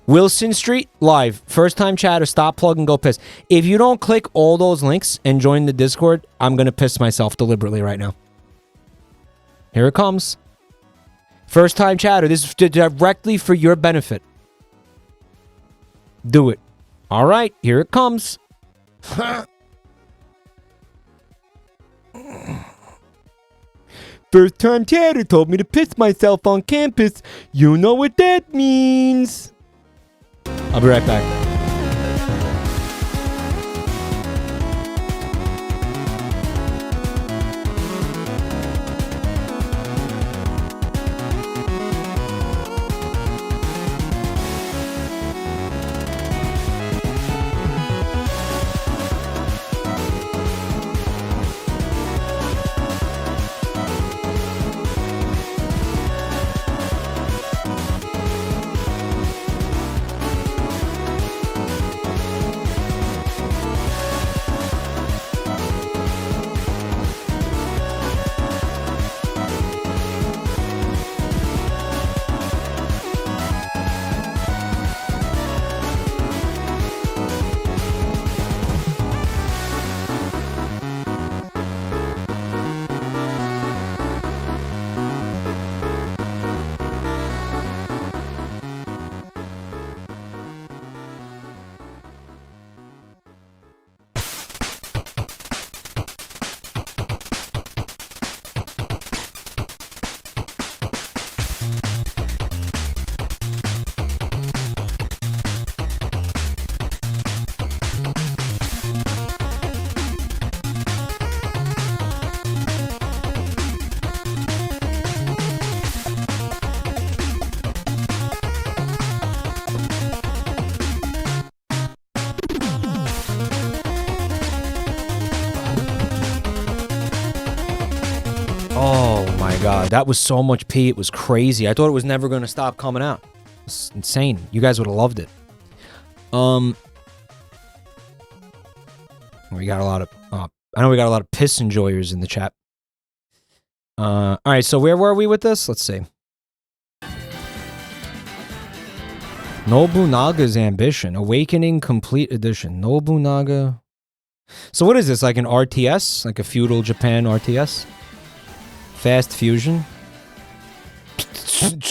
Wilson Street, live. First time chatter, stop, plug, and go piss. If you don't click all those links and join the Discord, I'm going to piss myself deliberately right now. Here it comes. First time chatter. This is directly for your benefit. Do it. All right, here it comes. First time chatter told me to piss myself on campus. You know what that means. I'll be right back. God, that was so much pee. It was crazy. I thought it was never going to stop coming out. It's insane. You guys would have loved it. We got a lot of... I know we got a lot of piss enjoyers in the chat. All right, so where were we with this? Let's see. Nobunaga's Ambition. Awakening Complete Edition. Nobunaga. So what is this? Like an RTS? Like a feudal Japan RTS? Fast Fusion?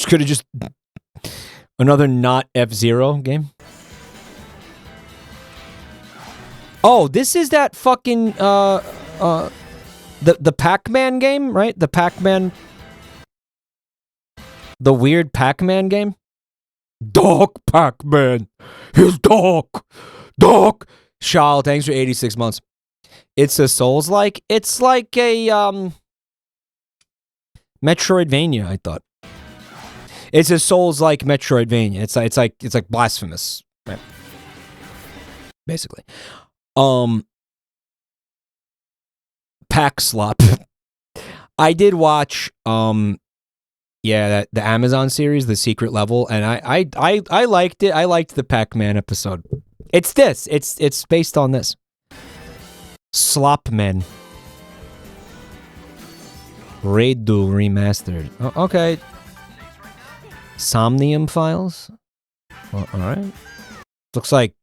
Could have just... Another not F-Zero game? Oh, this is that fucking, the Pac-Man game, right? The Pac-Man... The weird Pac-Man game? Dark Pac-Man! He's dark! Dark! Shal, thanks for 86 months. It's a Souls-like? It's like a, Metroidvania, I thought. It's a Souls-like Metroidvania. It's like Blasphemous, right? Basically. Pack Slop. I did watch, yeah, the Amazon series, The Secret Level, and I liked it. I liked the Pac-Man episode. It's this. It's based on this. Slopmen. Redo remastered. Oh, okay. Somnium Files. Well, all right. Looks like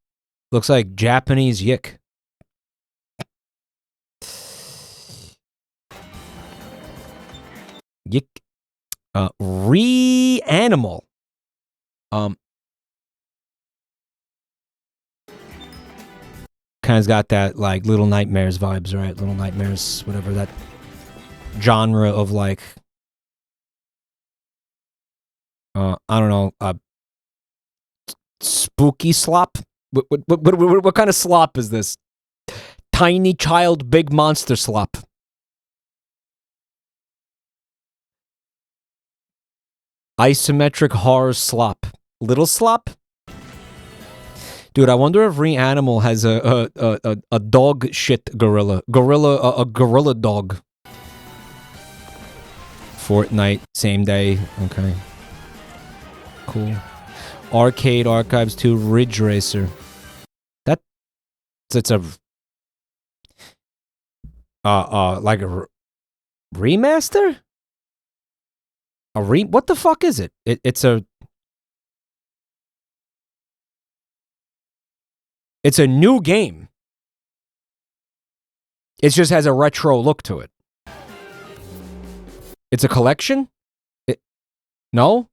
Japanese yick. Yick. Reanimal. Kind of got that like Little Nightmares vibes, right? Little Nightmares, whatever that genre of like, I don't know, spooky slop. What kind of slop is this? Tiny child, big monster slop. Isometric horror slop. Little slop? Dude, I wonder if Reanimal has a dog shit gorilla. A gorilla dog. Fortnite, same day. Okay. Cool. Arcade Archives 2 Ridge Racer. It's a like a remaster? What the fuck is it? It's a new game. It just has a retro look to it. It's a collection? No?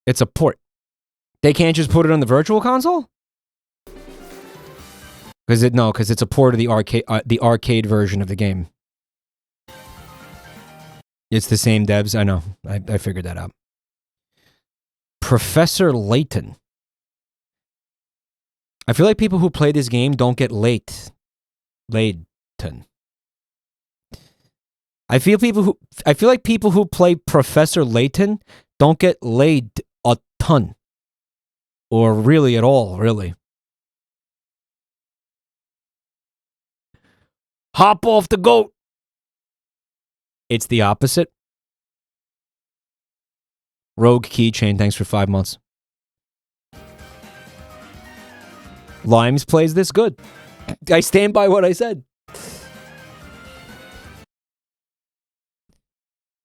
It's a port. They can't just put it on the virtual console? Because it's a port of the arcade version of the game. It's the same devs. I know. I figured that out. Professor Layton. I feel like people who play this game don't get Layton. I feel like people who play Professor Layton don't get laid a ton. Or really at all, really. Hop off the goat. It's the opposite. Rogue Keychain, thanks for 5 months. Limes plays this good. I stand by what I said.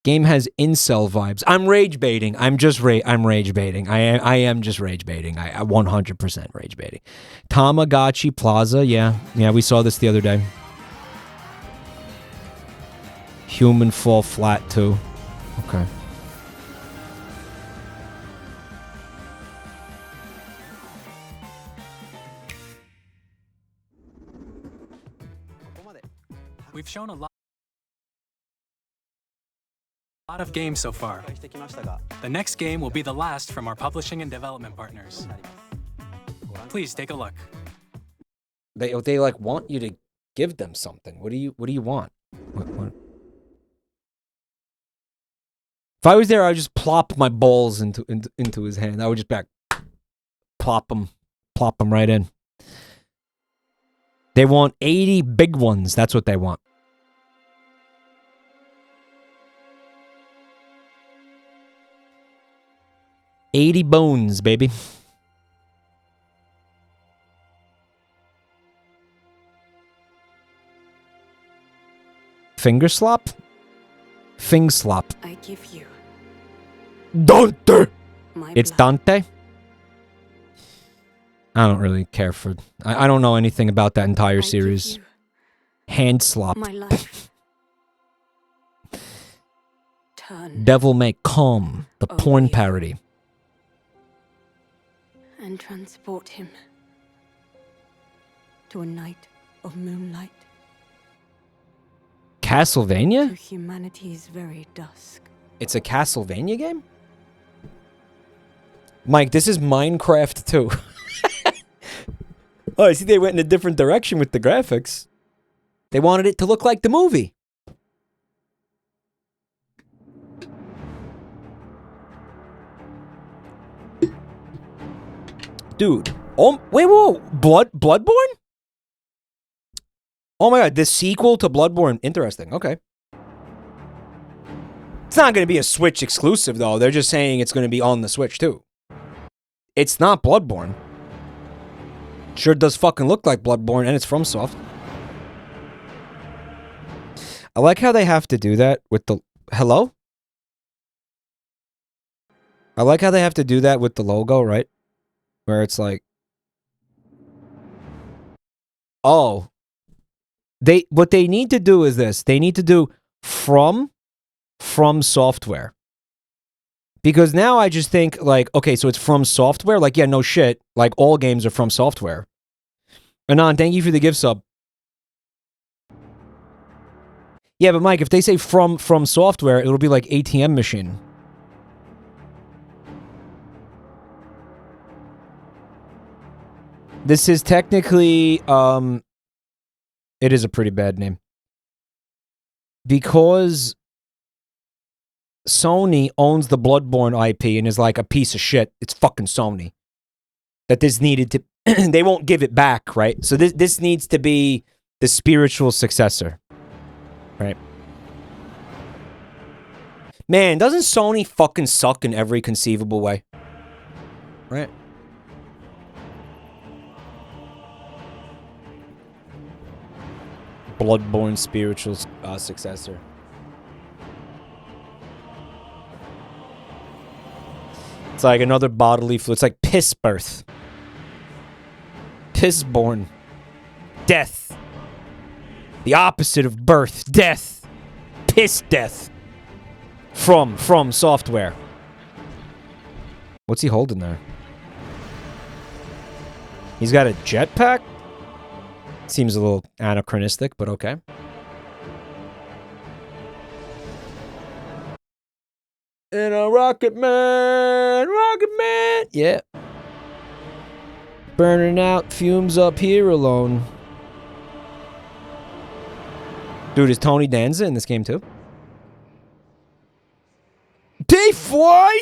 Game has incel vibes. I'm rage baiting. I'm rage baiting. I am just rage baiting. I 100% rage baiting. Tamagotchi Plaza, yeah, we saw this the other day. Human Fall Flat too. Okay. We've shown a lot of games so far. The next game will be the last from our publishing and development partners. Please take a look. They like want you to give them something. What do you want? What? If I was there, I would just plop my balls into his hand. I would just back plop them right in. They want 80 big ones. That's what they want. $80 bones, baby. Finger slop? Fing slop. I give you Dante! my It's blood, Dante? I don't really care for... I don't know anything about that entire series. Hand slop. My life. Turn Devil May Come, the porn parody. and transport him to a night of moonlight. Castlevania? To humanity's very dusk. It's a Castlevania game? Mike, this is Minecraft too. Oh, I see they went in a different direction with the graphics. They wanted it to look like the movie. Dude. Oh, wait, whoa. Bloodborne? Oh my god, this sequel to Bloodborne. Interesting, okay. It's not going to be a Switch exclusive, though. They're just saying it's going to be on the Switch, too. It's not Bloodborne. Sure does fucking look like Bloodborne, and it's from Soft. I like how they have to do that with the... Hello? I like how they have to do that with the logo, right? Where it's like... Oh. What they need to do is this. They need to do from software. Because now I just think, like, okay, so it's from software? Like, yeah, no shit. Like, all games are from software. Anon, thank you for the gift sub. Yeah, but Mike, if they say from software, it'll be like ATM machine. This is technically, it is a pretty bad name. Because Sony owns the Bloodborne IP and is like a piece of shit. It's fucking Sony. That this needed to... they won't give it back, right? So this needs to be the spiritual successor. Right? Man, doesn't Sony fucking suck in every conceivable way? Right? Bloodborne spiritual successor. It's like another bodily fluid. It's like piss birth. Pissborn. Death. The opposite of birth. Death. Piss death. From software. What's he holding there? He's got a jetpack? Seems a little anachronistic, but okay. In a rocket man, yeah. Burning out fumes up here alone. Dude, is Tony Danza in this game too? They fly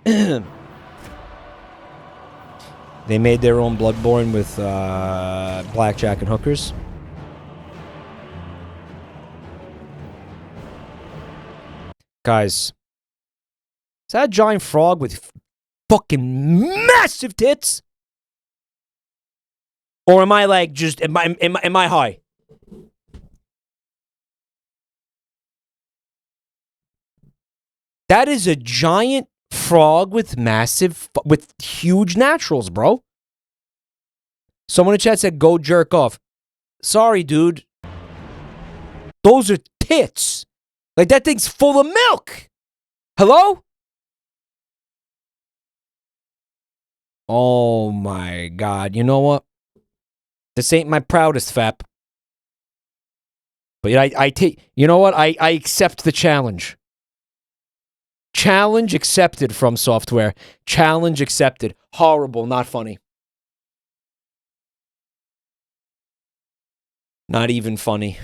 now? They made their own Bloodborne with blackjack and hookers. Guys, is that a giant frog with fucking massive tits? Or am I like just am I high? That is a giant frog with with huge naturals, bro. Someone in chat said go jerk off. Sorry, dude. Those are tits. Like, that thing's full of milk. Hello? Oh, my God. You know what? This ain't my proudest fap. But I take... You know what? I accept the challenge. Challenge accepted from software. Challenge accepted. Horrible, not funny. Not even funny.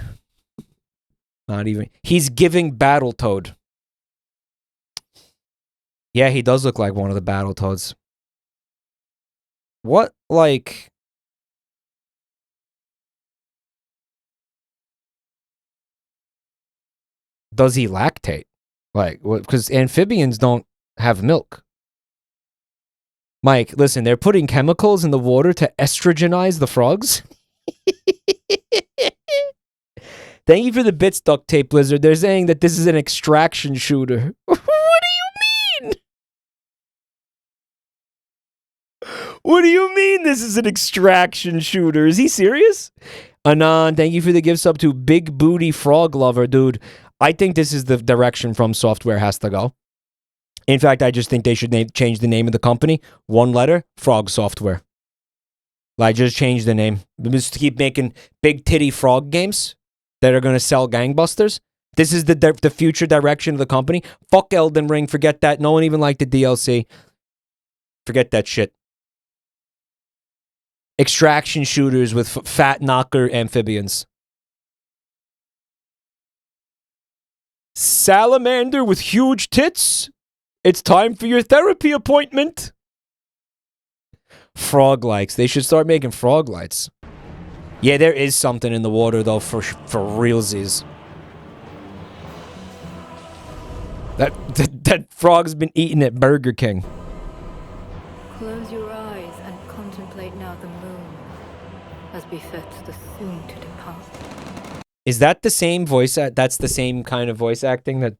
Not even. He's giving Battletoad. Yeah, he does look like one of the Battletoads. What, like... Does he lactate? Like, because amphibians don't have milk. Mike, listen, they're putting chemicals in the water to estrogenize the frogs? Thank you for the bits, duct tape lizard. They're saying that this is an extraction shooter. What do you mean? What do you mean this is an extraction shooter? Is he serious? Anon, thank you for the gift sub to Big Booty Frog Lover. Dude, I think this is the direction From Software has to go. In fact, I just think they should change the name of the company. One letter, Frog Software. Like, just change the name. Just keep making big titty frog games that are going to sell gangbusters. This is the future direction of the company. Fuck Elden Ring. Forget that. No one even liked the DLC. Forget that shit. Extraction shooters with fat knocker amphibians. Salamander with huge tits. It's time for your therapy appointment. Frog lights. They should start making frog lights. Yeah, there is something in the water though for realsies. That frog's been eating at Burger King. Close your eyes and contemplate now the moon, as befits the soon to depart. Is that the same voice? That's the same kind of voice acting that.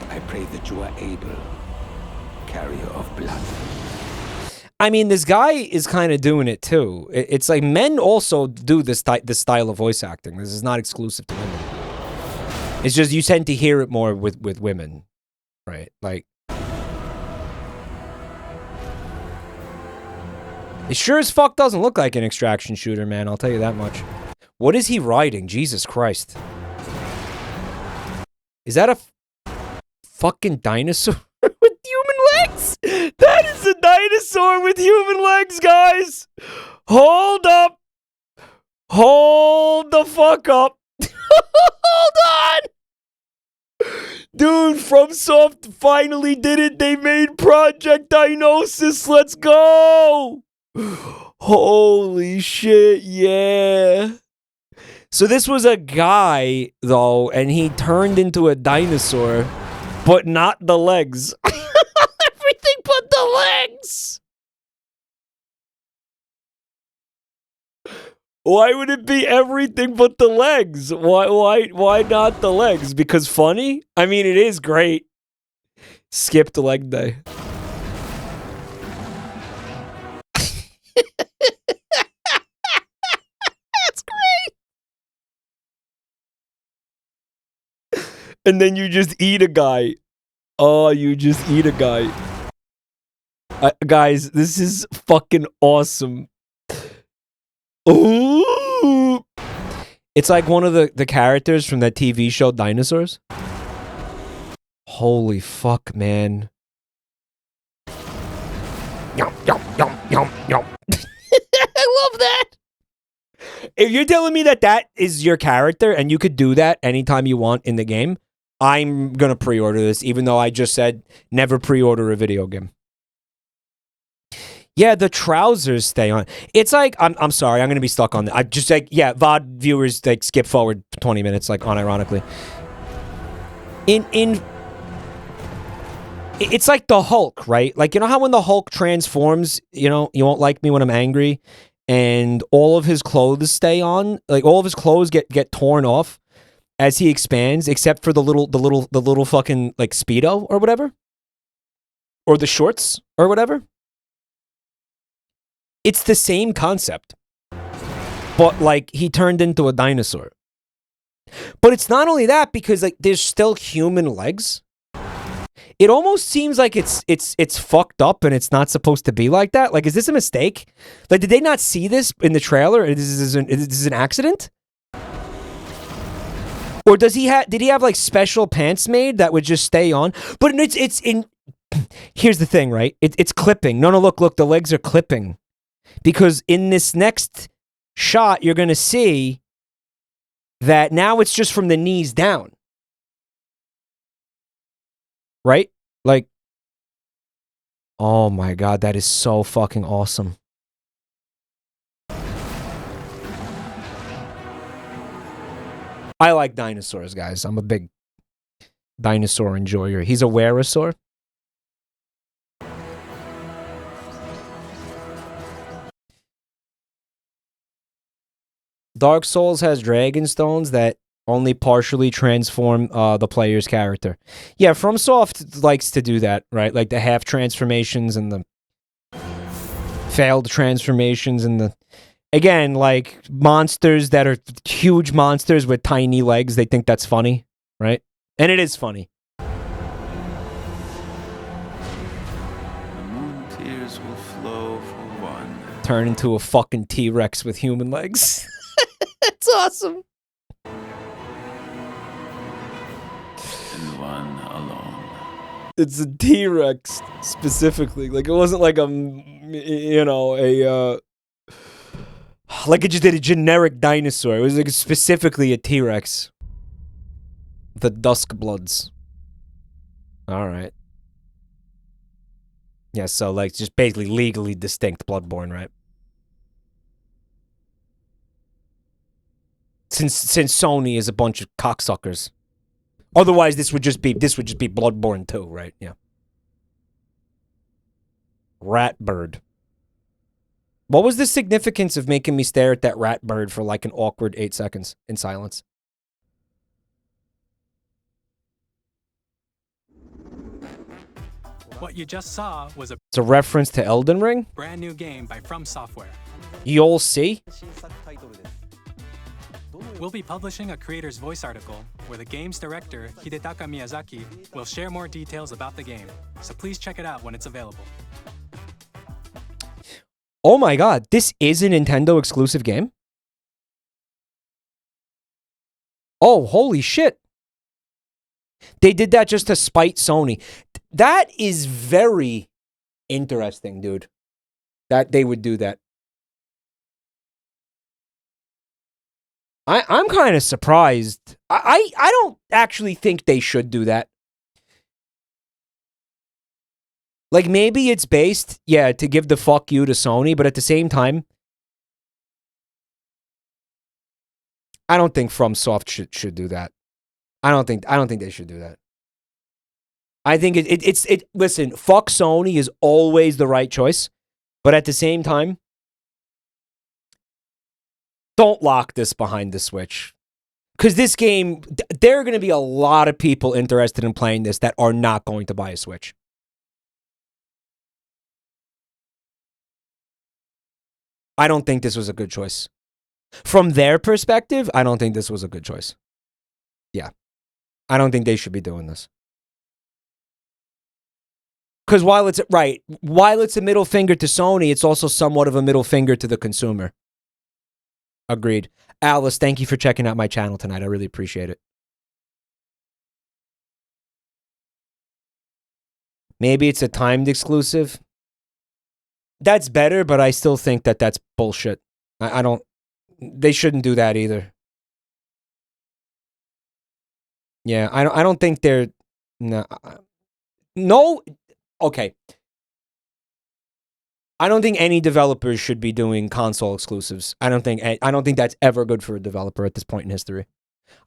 I pray that you are able, carrier of blood. I mean, this guy is kind of doing it too. It's like men also do this style of voice acting. This is not exclusive to women. It's just you tend to hear it more with women, right? Like, it sure as fuck doesn't look like an extraction shooter, man. I'll tell you that much. What is he riding? Jesus Christ. Is that a fucking dinosaur with human legs? That is a dinosaur with human legs, guys. Hold up. Hold the fuck up. Hold on. Dude, FromSoft finally did it. They made Project Dinosis. Let's go. Holy shit, yeah. So this was a guy, though, and he turned into a dinosaur, but not the legs. Everything but the legs. Why would it be everything but the legs? Why not the legs? Because funny? I mean, it is great. Skipped leg day. That's great. And then you just eat a guy. Oh, you just eat a guy. Guys, this is fucking awesome. Ooh. It's like one of the characters from that TV show Dinosaurs. Holy fuck, man. Yum, yum, yum, yum, yum. I love that. If you're telling me that that is your character and you could do that anytime you want in the game, I'm gonna pre-order this, even though I just said never pre-order a video game. Yeah, the trousers stay on. It's like, I'm sorry, I'm gonna be stuck on that. I just like, yeah, VOD viewers like skip forward 20 minutes, like unironically. It's like the Hulk, right? Like, you know how when the Hulk transforms, you know, you won't like me when I'm angry, and all of his clothes stay on, like all of his clothes get torn off as he expands, except for the little fucking like Speedo or whatever, or the shorts or whatever. It's the same concept, but like he turned into a dinosaur. But it's not only that, because like there's still human legs. It almost seems like it's fucked up and it's not supposed to be like that. Like, is this a mistake? Like, did they not see this in the trailer? Is this an accident? Or did he have like special pants made that would just stay on? But it's in. Here's the thing, right? It's clipping. No, look, the legs are clipping. Because in this next shot, you're going to see that now it's just from the knees down. Right? Like, oh my God, that is so fucking awesome. I like dinosaurs, guys. I'm a big dinosaur enjoyer. He's a weresaur. Dark Souls has dragon stones that only partially transform the player's character. Yeah, FromSoft likes to do that, right? Like the half transformations and the failed transformations and the... Again, like monsters that are huge monsters with tiny legs, they think that's funny, right? And it is funny. Tears will flow for one. Turn into a fucking T-Rex with human legs. It's awesome. And one alone. It's a T-Rex specifically. Like it wasn't like a, you know, like it just did a generic dinosaur. It was like specifically a T-Rex. The Duskbloods. All right. Yeah, so like just basically legally distinct Bloodborne, right? Since Sony is a bunch of cocksuckers. Otherwise, this would just be Bloodborne 2, right? Yeah. Rat bird. What was the significance of making me stare at that rat bird for like an awkward 8 seconds in silence? What you just saw was It's a reference to Elden Ring? brand new game by From Software. You'll see. We'll be publishing a creator's voice article where the game's director, Hidetaka Miyazaki, will share more details about the game. So please check it out when it's available. Oh my god, this is a Nintendo exclusive game? Oh, holy shit. They did that just to spite Sony. That is very interesting, dude. That they would do that. I'm kind of surprised. I don't actually think they should do that. Like, maybe it's based, yeah, to give the fuck you to Sony, but at the same time, I don't think FromSoft should do that. I don't think they should do that. I think it's listen, fuck Sony is always the right choice, but at the same time, don't lock this behind the Switch. Because this game, there are going to be a lot of people interested in playing this that are not going to buy a Switch. I don't think this was a good choice. From their perspective, I don't think this was a good choice. Yeah. I don't think they should be doing this. Because while it's a middle finger to Sony, it's also somewhat of a middle finger to the consumer. Agreed. Alice, thank you for checking out my channel tonight. I really appreciate it. Maybe it's a timed exclusive. That's better, but I still think that that's bullshit. I don't... They shouldn't do that either. Yeah, I don't think they're... No... Okay. I don't think any developers should be doing console exclusives. I don't think that's ever good for a developer at this point in history.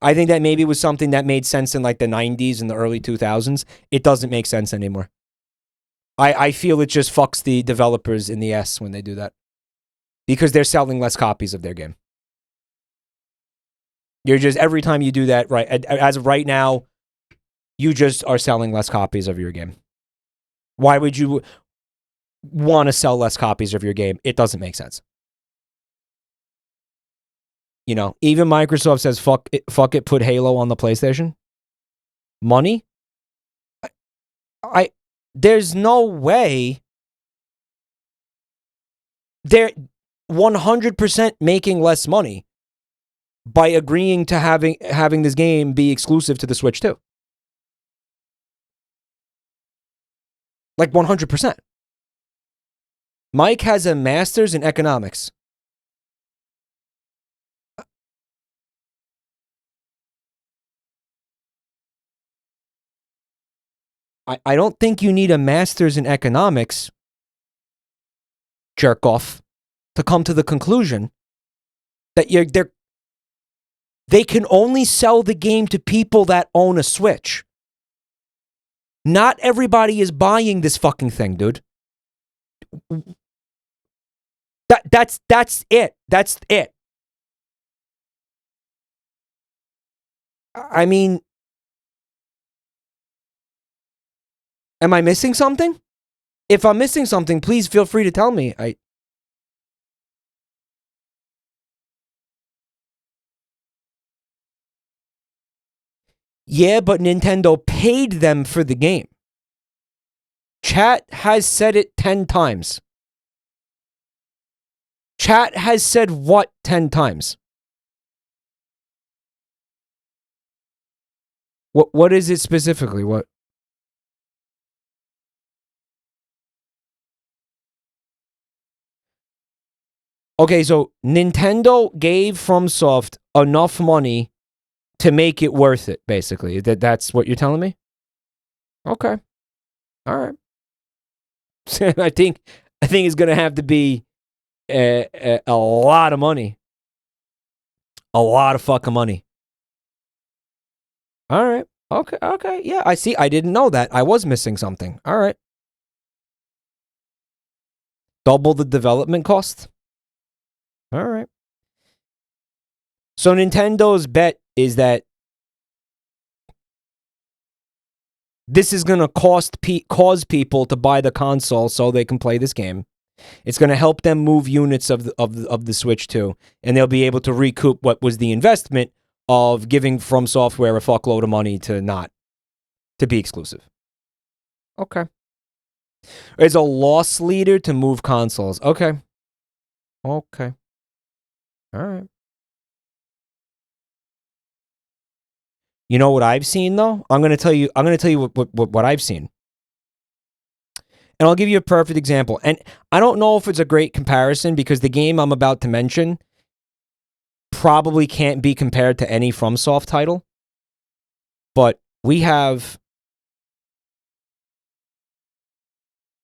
I think that maybe it was something that made sense in like the 90s and the early 2000s. It doesn't make sense anymore. I feel it just fucks the developers in the ass when they do that. Because they're selling less copies of their game. You're just, every time you do that, right, as of right now, you just are selling less copies of your game. Why would you want to sell less copies of your game? It doesn't make sense. You know, even Microsoft says, fuck it, put Halo on the PlayStation. Money? There's no way they're 100% making less money by agreeing to having this game be exclusive to the Switch too. Like 100%. Mike has a master's in economics. I don't think you need a master's in economics, jerk off, to come to the conclusion that they can only sell the game to people that own a Switch. Not everybody is buying this fucking thing, dude. That's it. That's it. I mean, am I missing something? If I'm missing something, please feel free to tell me. Yeah, but Nintendo paid them for the game. Chat has said it 10 times. Chat has said what 10 times? What is it specifically? What? Okay, so Nintendo gave FromSoft enough money to make it worth it, basically. That's what you're telling me? Okay. All right. I think it's going to have to be a lot of money. A lot of fucking money. All right. Okay. Yeah, I see. I didn't know that. I was missing something. All right. Double the development cost? All right. So Nintendo's bet is that this is going to cause people to buy the console so they can play this game. It's going to help them move units of the Switch 2, and they'll be able to recoup what was the investment of giving From Software a fuckload of money to be exclusive. Okay. It's a loss leader to move consoles. Okay. All right. You know what I've seen though? I'm going to tell you what I've seen. And I'll give you a perfect example. And I don't know if it's a great comparison because the game I'm about to mention probably can't be compared to any FromSoft title. But we have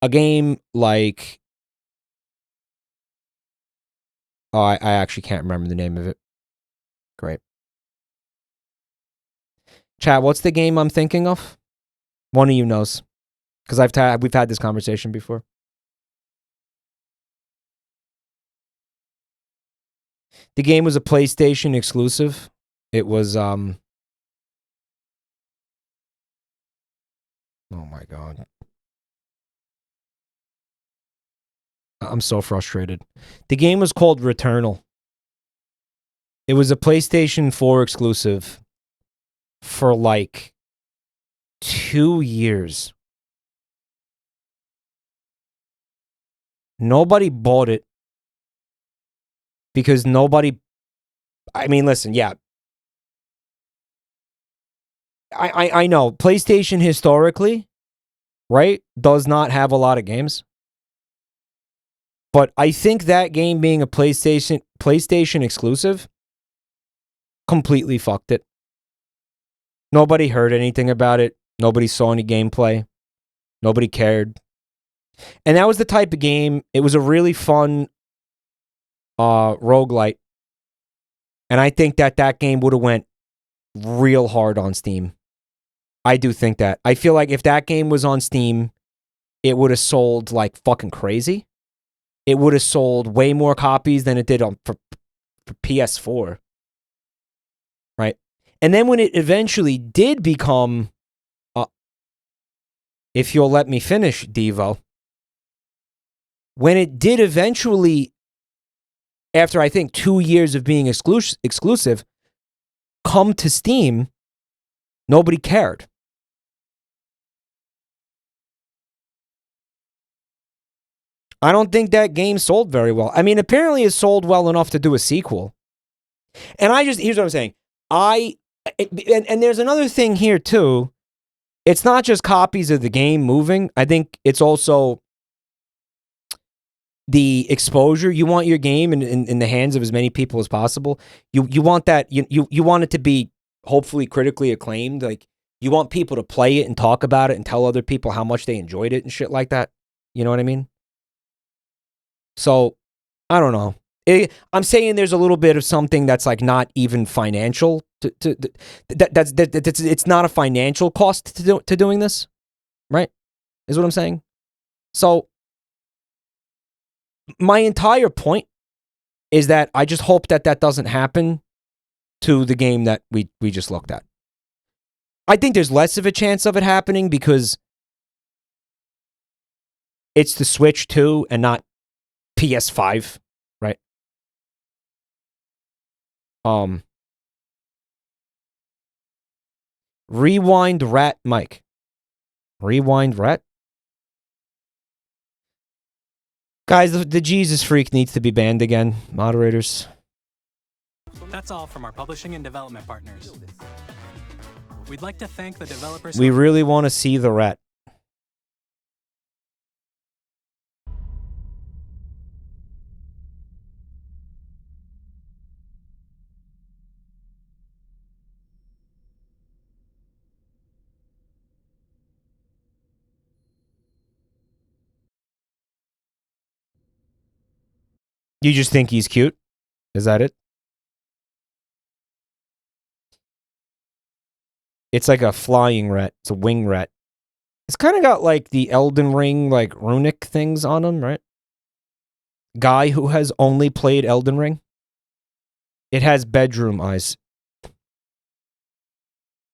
a game like... Oh, I actually can't remember the name of it. Great. Chat, what's the game I'm thinking of? One of you knows. Because we've had this conversation before. The game was a PlayStation exclusive. It was oh my god. I'm so frustrated. The game was called Returnal. It was a PlayStation 4 exclusive for like 2 years. Nobody bought it because nobody... I mean, listen, yeah. I know. PlayStation historically, right, does not have a lot of games. But I think that game being a PlayStation exclusive completely fucked it. Nobody heard anything about it. Nobody saw any gameplay. Nobody cared. And that was the type of game, it was a really fun roguelite. And I think that game would have went real hard on Steam. I do think that. I feel like if that game was on Steam, it would have sold like fucking crazy. It would have sold way more copies than it did for PS4. Right? And then when it eventually did become, if you'll let me finish, Devo, when it did eventually, after I think 2 years of being exclusive, come to Steam, nobody cared. I don't think that game sold very well. I mean, apparently it sold well enough to do a sequel. And here's what I'm saying. And there's another thing here too. It's not just copies of the game moving. I think it's also the exposure. You want your game in the hands of as many people as possible. You want that, you want it to be hopefully critically acclaimed. Like, you want people to play it and talk about it and tell other people how much they enjoyed it and shit like that. You know what I mean? So, I don't know. I'm saying there's a little bit of something that's like not even financial. It's not a financial cost to doing this, right? Is what I'm saying. So, my entire point is that I just hope that doesn't happen to the game that we just looked at. I think there's less of a chance of it happening because it's the Switch 2 and not PS5, right? Rewind rat Mike. Rewind rat? Guys, the Jesus freak needs to be banned again. Moderators. That's all from our publishing and development partners. We'd like to thank the developers. We really want to see the rat. You just think he's cute? Is that it? It's like a flying rat. It's a wing rat. It's kind of got like the Elden Ring, like runic things on him, right? Guy who has only played Elden Ring. It has bedroom eyes.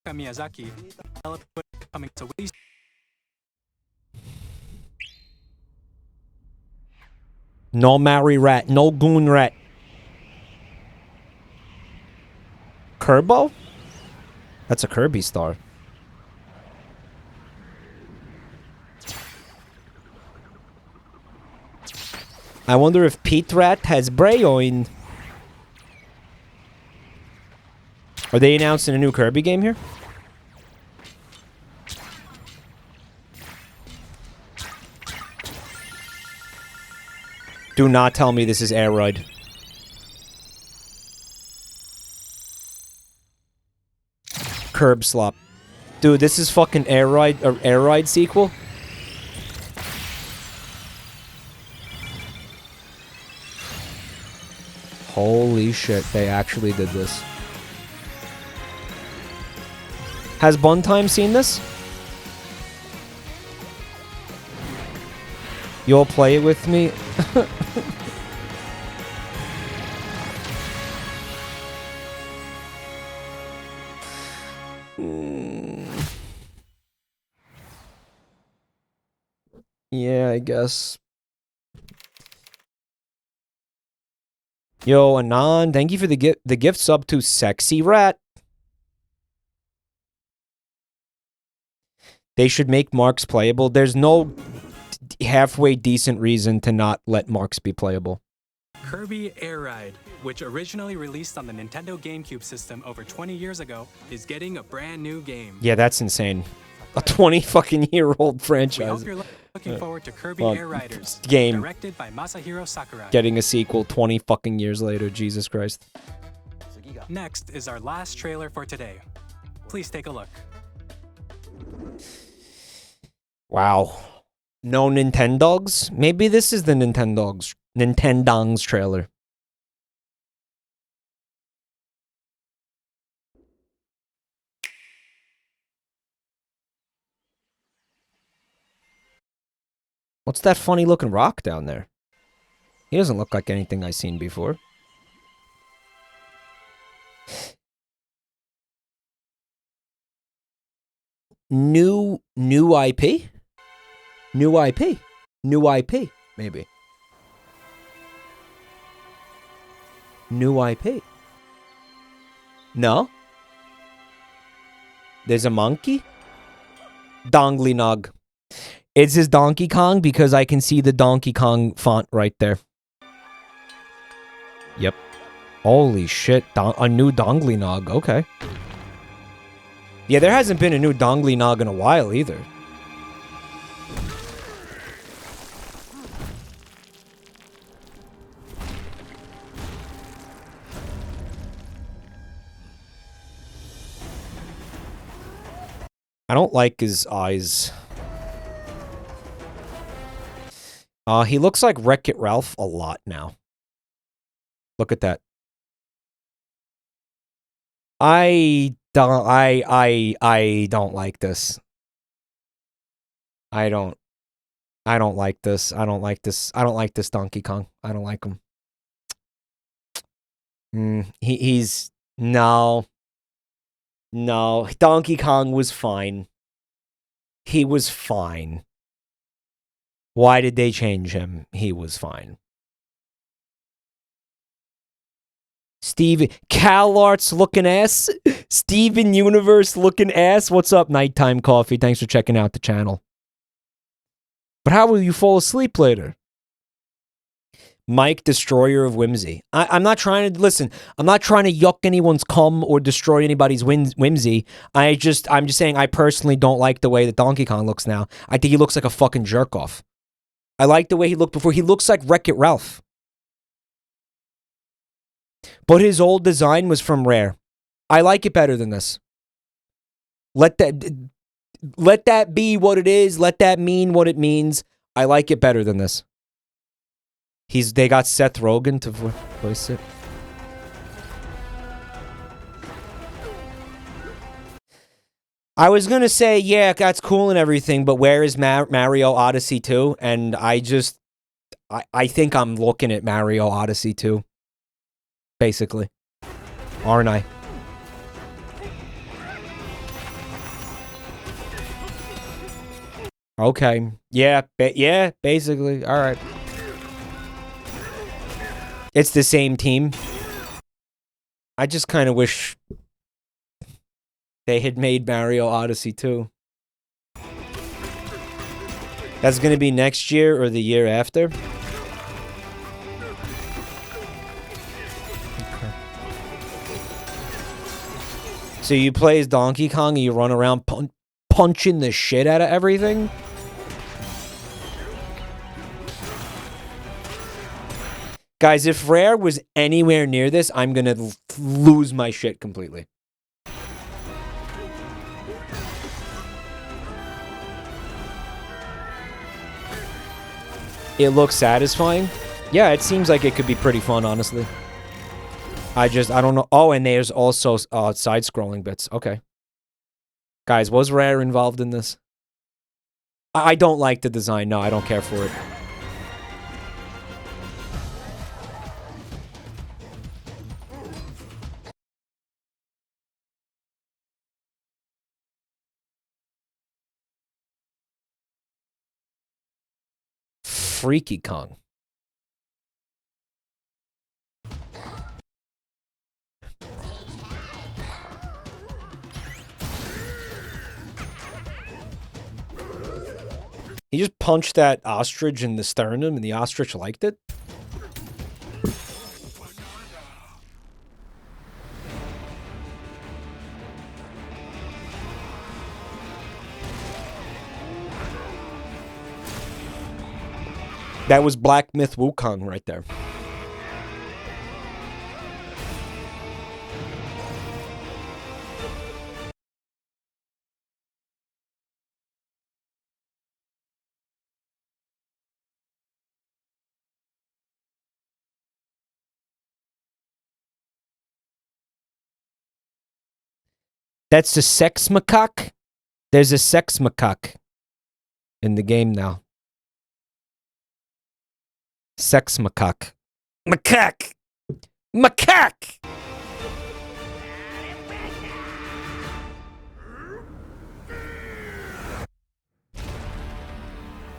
Miyazaki, coming to Wii. No marry rat. No goon rat. Kerbo? That's a Kirby star. I wonder if Pete Rat has Brayoin. Are they announcing a new Kirby game here? Do not tell me this is Air Raid. Curb slop. Dude, this is fucking Air Raid sequel? Holy shit, they actually did this. Has Buntime seen this? You'll play it with me? Yeah, I guess. Yo, Anon, thank you for the gift sub to Sexy Rat. They should make Marks playable. There's no halfway decent reason to not let Marks be playable. Kirby Air Raiders, which originally released on the Nintendo GameCube system over 20 years ago, is getting a brand new game. Yeah, that's insane. A 20 fucking year old franchise. We hope you're looking forward to Kirby Air Raiders, game directed by Masahiro Sakurai. Getting a sequel 20 fucking years later. Jesus Christ. Next is our last trailer for today. Please take a look. Wow. No Nintendogs? Maybe this is the Nintendongs trailer. What's that funny looking rock down there? He doesn't look like anything I've seen before. New IP? New IP? New IP, maybe. New IP. No? There's a monkey? Dongly Nog. Is this Donkey Kong? Because I can see the Donkey Kong font right there. Yep. Holy shit. A new Dongly Nog. Okay. Yeah, there hasn't been a new Dongly Nog in a while either. I don't like his eyes. He looks like Wreck-It Ralph a lot now. Look at that. I don't like this. I don't like this. I don't like this. I don't like this Donkey Kong. I don't like him. He's no. No, Donkey Kong was fine. He was fine. Why did they change him? He was fine. Steven, CalArts looking ass. Steven Universe looking ass. What's up, Nighttime Coffee? Thanks for checking out the channel. But how will you fall asleep later? Mike, destroyer of whimsy. I'm not trying to, listen, I'm not trying to yuck anyone's cum or destroy anybody's whimsy. I'm just saying I personally don't like the way that Donkey Kong looks now. I think he looks like a fucking jerk-off. I like the way he looked before. He looks like Wreck-It Ralph. But his old design was from Rare. I like it better than this. Let that be what it is. Let that mean what it means. I like it better than this. They got Seth Rogen to voice it. I was gonna say, yeah, that's cool and everything, but where is Mario Odyssey 2? And I think I'm looking at Mario Odyssey 2. Basically. Aren't I? Okay. Yeah, basically. All right. It's the same team. I just kind of wish they had made Mario Odyssey 2. That's going to be next year or the year after? Okay. So you play as Donkey Kong and you run around punching the shit out of everything? Guys, if Rare was anywhere near this, I'm going to lose my shit completely. It looks satisfying. Yeah, it seems like it could be pretty fun, honestly. I don't know. Oh, and there's also side-scrolling bits. Okay. Guys, was Rare involved in this? I don't like the design. No, I don't care for it. Freaky Kong. He just punched that ostrich in the sternum and the ostrich liked it? That was Black Myth Wukong right there. That's a sex macaque? There's a sex macaque in the game now. Sex macaque. Macaque! Macaque!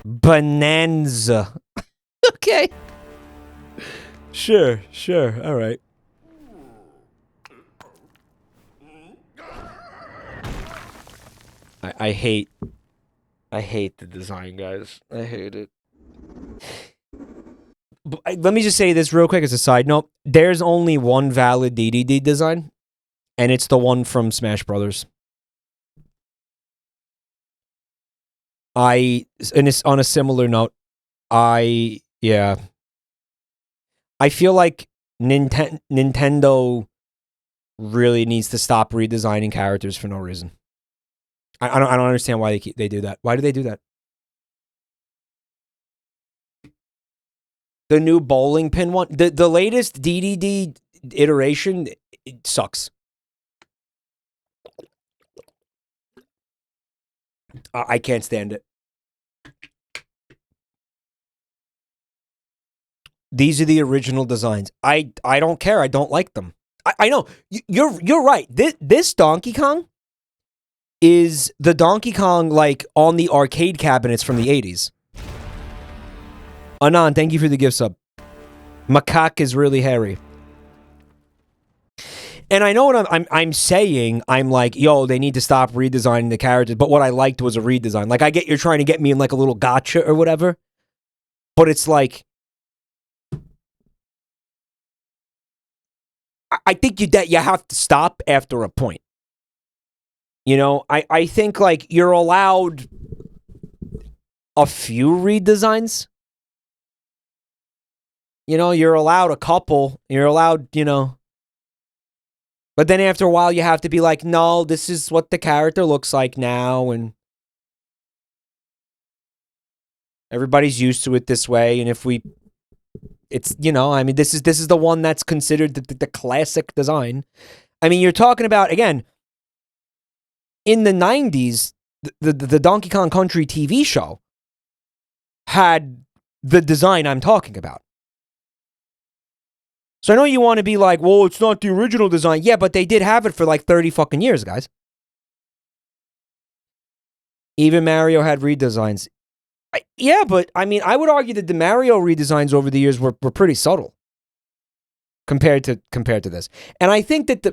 Bananza. Okay. Sure, all right. I hate the design, guys. I hate it. Let me just say this real quick as a side note. There's only one valid DDD design, and it's the one from Smash Brothers. And it's on a similar note, I feel like Nintendo really needs to stop redesigning characters for no reason. I don't understand why they do that. Why do they do that? The new bowling pin one, the latest DDD iteration, it sucks. I can't stand it. These are the original designs. I don't care. I don't like them. I know. You're right. This Donkey Kong is the Donkey Kong like on the arcade cabinets from the 80s. Anon, thank you for the gift sub. Macaque is really hairy. And I know what I'm saying. I'm like, yo, they need to stop redesigning the characters. But what I liked was a redesign. Like, I get you're trying to get me in like a little gotcha or whatever. But it's like, I think you have to stop after a point. You know, I think like you're allowed a few redesigns. You know, you're allowed a couple. You're allowed, you know. But then after a while, you have to be like, no, this is what the character looks like now. And everybody's used to it this way. And if we, it's, you know, I mean, this is the one that's considered the classic design. I mean, you're talking about, again, in the 90s, the Donkey Kong Country TV show had the design I'm talking about. So I know you want to be like, well, it's not the original design. Yeah, but they did have it for like 30 fucking years, guys. Even Mario had redesigns. Yeah, but I mean, I would argue that the Mario redesigns over the years were pretty subtle compared to this. And I think that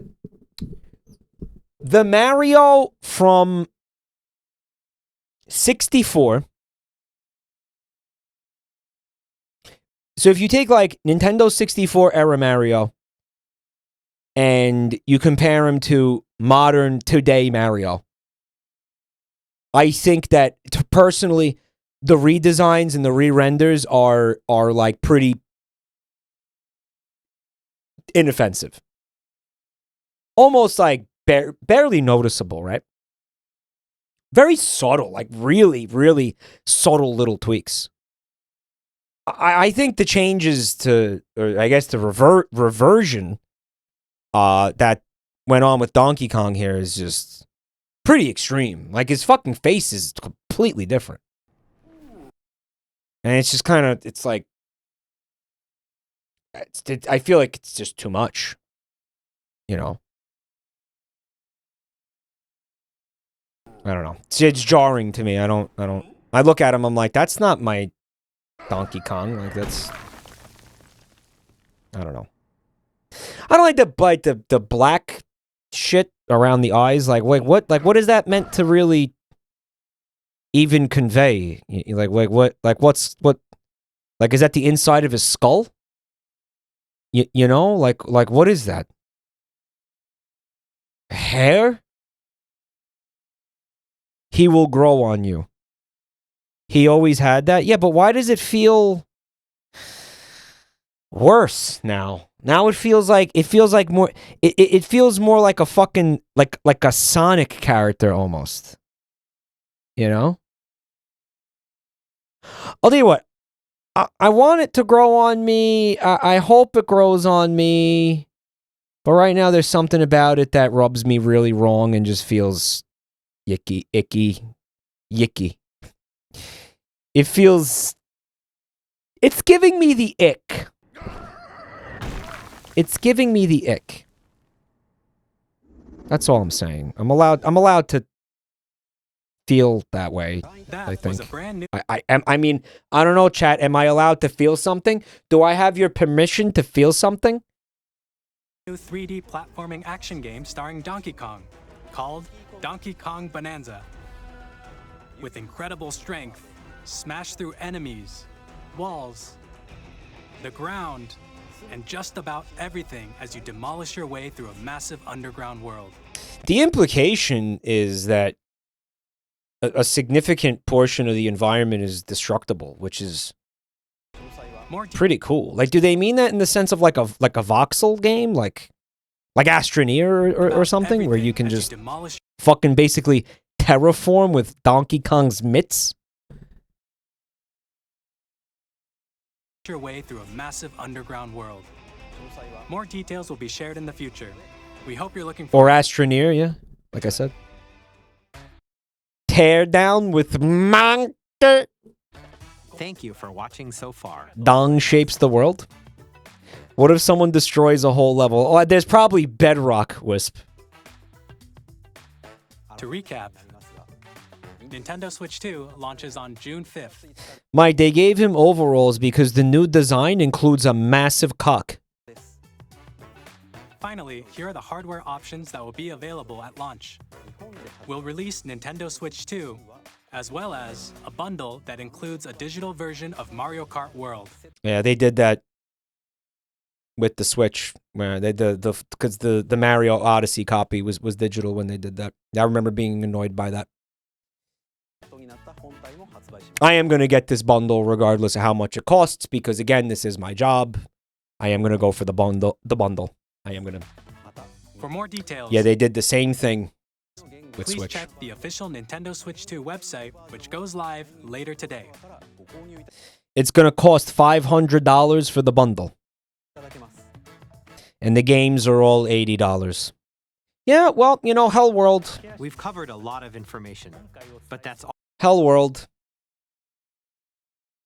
the Mario from 64. So if you take like Nintendo 64 era Mario and you compare him to modern today Mario, I think that personally the redesigns and the re-renders are like pretty inoffensive. Almost like barely noticeable, right? Very subtle, like really, really subtle little tweaks. I think the changes to, or I guess the reversion that went on with Donkey Kong here is just pretty extreme. Like, his fucking face is completely different. And it's just kind of, it's like, I feel like it's just too much, you know? I don't know. It's jarring to me. I look at him, I'm like, that's not my Donkey Kong. Like, that's, I don't know. I don't like the black shit around the eyes. Like, wait, what? Like, what is that meant to really even convey? Like, what? Like, what's what? Like, is that the inside of his skull? You know, like what is that? Hair? He will grow on you. He always had that? Yeah, but why does it feel worse now? Now it feels like more it feels more like a fucking like a Sonic character almost. You know? I'll tell you what. I want it to grow on me. I hope it grows on me. But right now there's something about it that rubs me really wrong and just feels icky. It feels... It's giving me the ick. It's giving me the ick. That's all I'm saying. I'm allowed to feel that way, I think. I mean, I don't know, chat. Am I allowed to feel something? Do I have your permission to feel something? New 3D platforming action game starring Donkey Kong, called Donkey Kong Bananza. With incredible strength, smash through enemies, walls, the ground, and just about everything as you demolish your way through a massive underground world. The implication is that a significant portion of the environment is destructible, which is pretty cool. Like, do they mean that in the sense of like a voxel game, like Astroneer or something, where you can just fucking basically terraform with Donkey Kong's mitts? Your way through a massive underground world. More details will be shared in the future. We hope you're looking for Astroneer, yeah, like I said. Tear down with monster. Thank you for watching so far. Dong shapes the world. What if someone destroys a whole level? Oh, there's probably Bedrock, Wisp. To recap, Nintendo Switch 2 launches on June 5th. Mike, they gave him overalls because the new design includes a massive cock. Finally, here are the hardware options that will be available at launch. We'll release Nintendo Switch 2, as well as a bundle that includes a digital version of Mario Kart World. Yeah, they did that with the Switch, where they because the Mario Odyssey copy was digital when they did that. I remember being annoyed by that. I am gonna get this bundle regardless of how much it costs because again, this is my job. I am gonna go for the bundle. I am gonna. For more details, Yeah, they did the same thing with please Switch. check the official Nintendo Switch 2 website, which goes live later today. It's gonna cost $500 for the bundle, and the games are all $80. Yeah, well, you know, Hell World. We've covered a lot of information, but that's Hell World.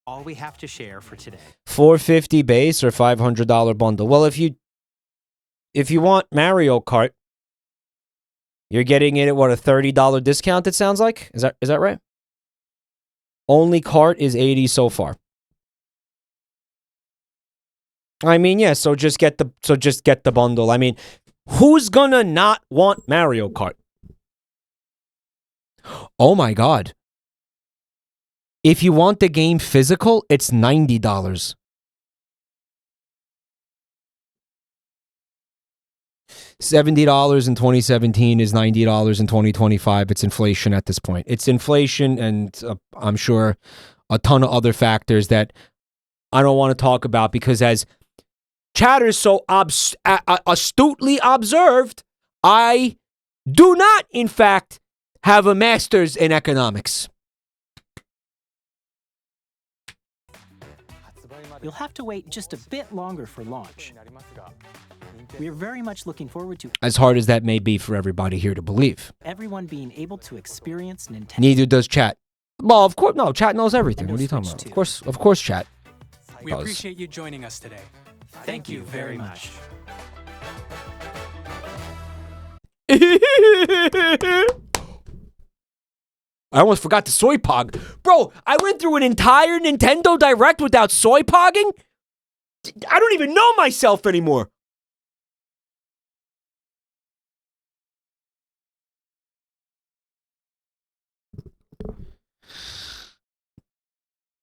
all we have to share for today. $450 base or $500 bundle. Well, if you want Mario Kart, you're getting it at what, a $30 discount? It sounds like. Is that right? Only Kart is $80 so far. I mean, yeah. So just get the bundle. I mean, who's gonna not want Mario Kart? Oh my God. If you want the game physical, it's $90. $70 in 2017 is $90 in 2025. It's inflation at this point. It's inflation and I'm sure a ton of other factors that I don't want to talk about because as Chatter so astutely observed, I do not, in fact, have a master's in economics. You'll have to wait just a bit longer for launch. We are very much looking forward to As hard as that may be for everybody here to believe. everyone being able to experience Nintendo. Neither does chat. Well, of course, no, chat knows everything. What are you talking about? Of course, chat. We appreciate you joining us today. Thank you very much. I almost forgot the soy pog. Bro, I went through an entire Nintendo Direct without soy pogging? I don't even know myself anymore.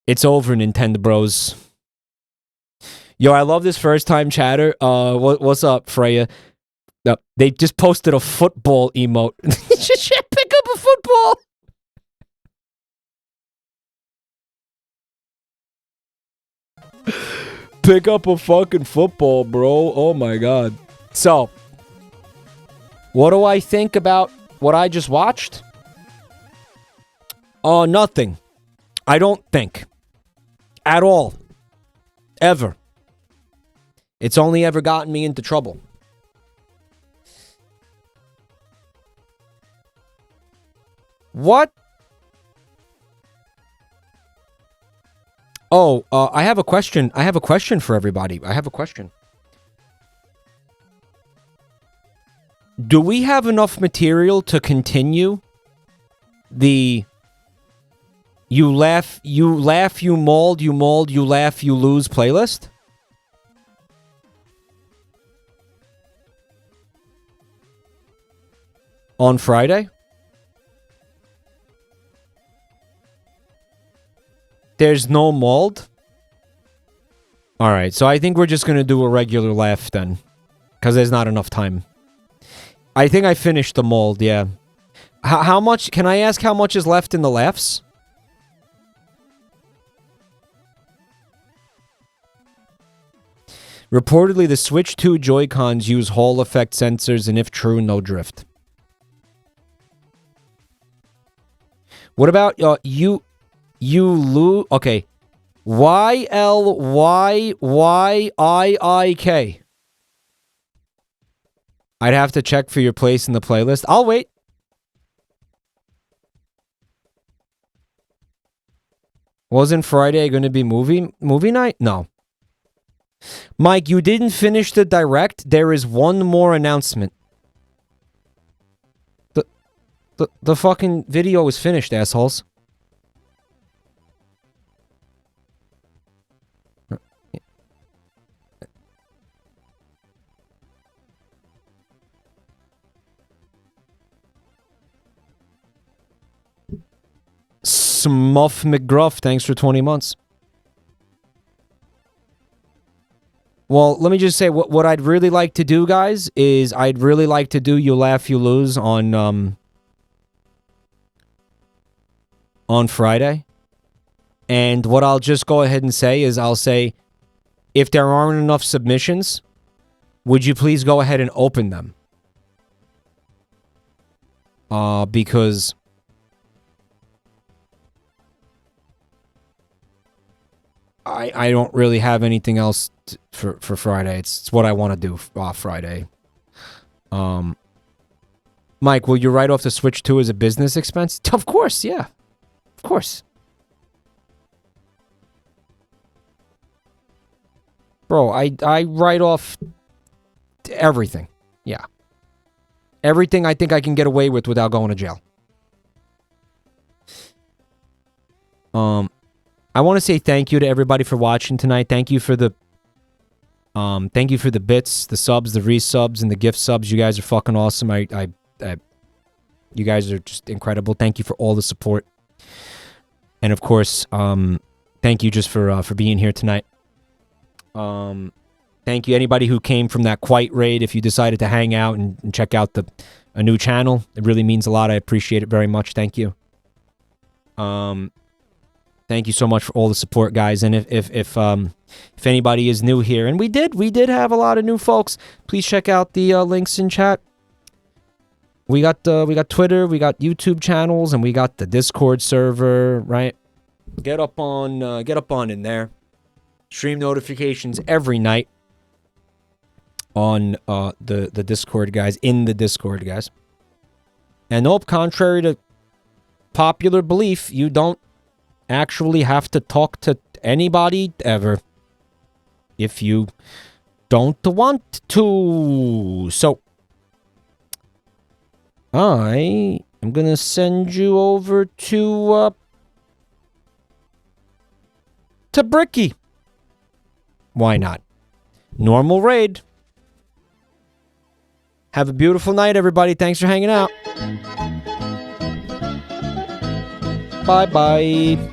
It's over, Nintendo Bros. Yo, I love this first time chatter. What's up, Freya? No, they just posted a football emote. Pick up a football. Pick up a fucking football, bro. Oh my God. So, what do I think about what I just watched? Nothing. I don't think. At all. Ever. It's only ever gotten me into trouble. What? Oh, I have a question. I have a question for everybody. I have a question. Do we have enough material to continue the you laugh, you mauled, you laugh, you lose playlist? On Friday? There's no mauled? Alright, so I think we're just gonna do a regular laugh then. Because there's not enough time. I think I finished the mold, yeah. How much, can I ask how much is left in the laughs? Reportedly, the Switch 2 Joy-Cons use Hall effect sensors, and if true, no drift. What about you lose? Okay, YLYYIIK. I'd have to check for your place in the playlist. I'll wait. Wasn't Friday going to be movie night? No. Mike, you didn't finish the direct. There is one more announcement. The fucking video is finished, assholes. Smuff McGruff, thanks for 20 months. Well, let me just say, what I'd really like to do, guys, is I'd really like to do You Laugh, You Lose on Friday. And what I'll just go ahead and say is I'll say, if there aren't enough submissions, would you please go ahead and open them? Because I don't really have anything else for Friday. It's what I want to do Friday. Mike, will you write off the Switch 2 as a business expense? Of course, yeah. Of course. Bro, I write off everything. Yeah. Everything I think I can get away with without going to jail. I want to say thank you to everybody for watching tonight. Thank you for the bits, the subs, the resubs, and the gift subs. You guys are fucking awesome. You guys are just incredible. Thank you for all the support. And of course, thank you just for being here tonight. Thank you anybody who came from that Quite raid. If you decided to hang out and check out a new channel, it really means a lot. I appreciate it very much. Thank you. Thank you so much for all the support, guys. And if anybody is new here, and we did have a lot of new folks, please check out the links in chat. We got Twitter, we got YouTube channels, and we got the Discord server. Right, get up on in there. Stream notifications every night on the Discord, guys. In the Discord, guys. And nope, contrary to popular belief, you don't actually have to talk to anybody ever if you don't want to. So I am gonna send you over to Bricky. Why not? Normal raid. Have a beautiful night, everybody. Thanks for hanging out. Bye-bye.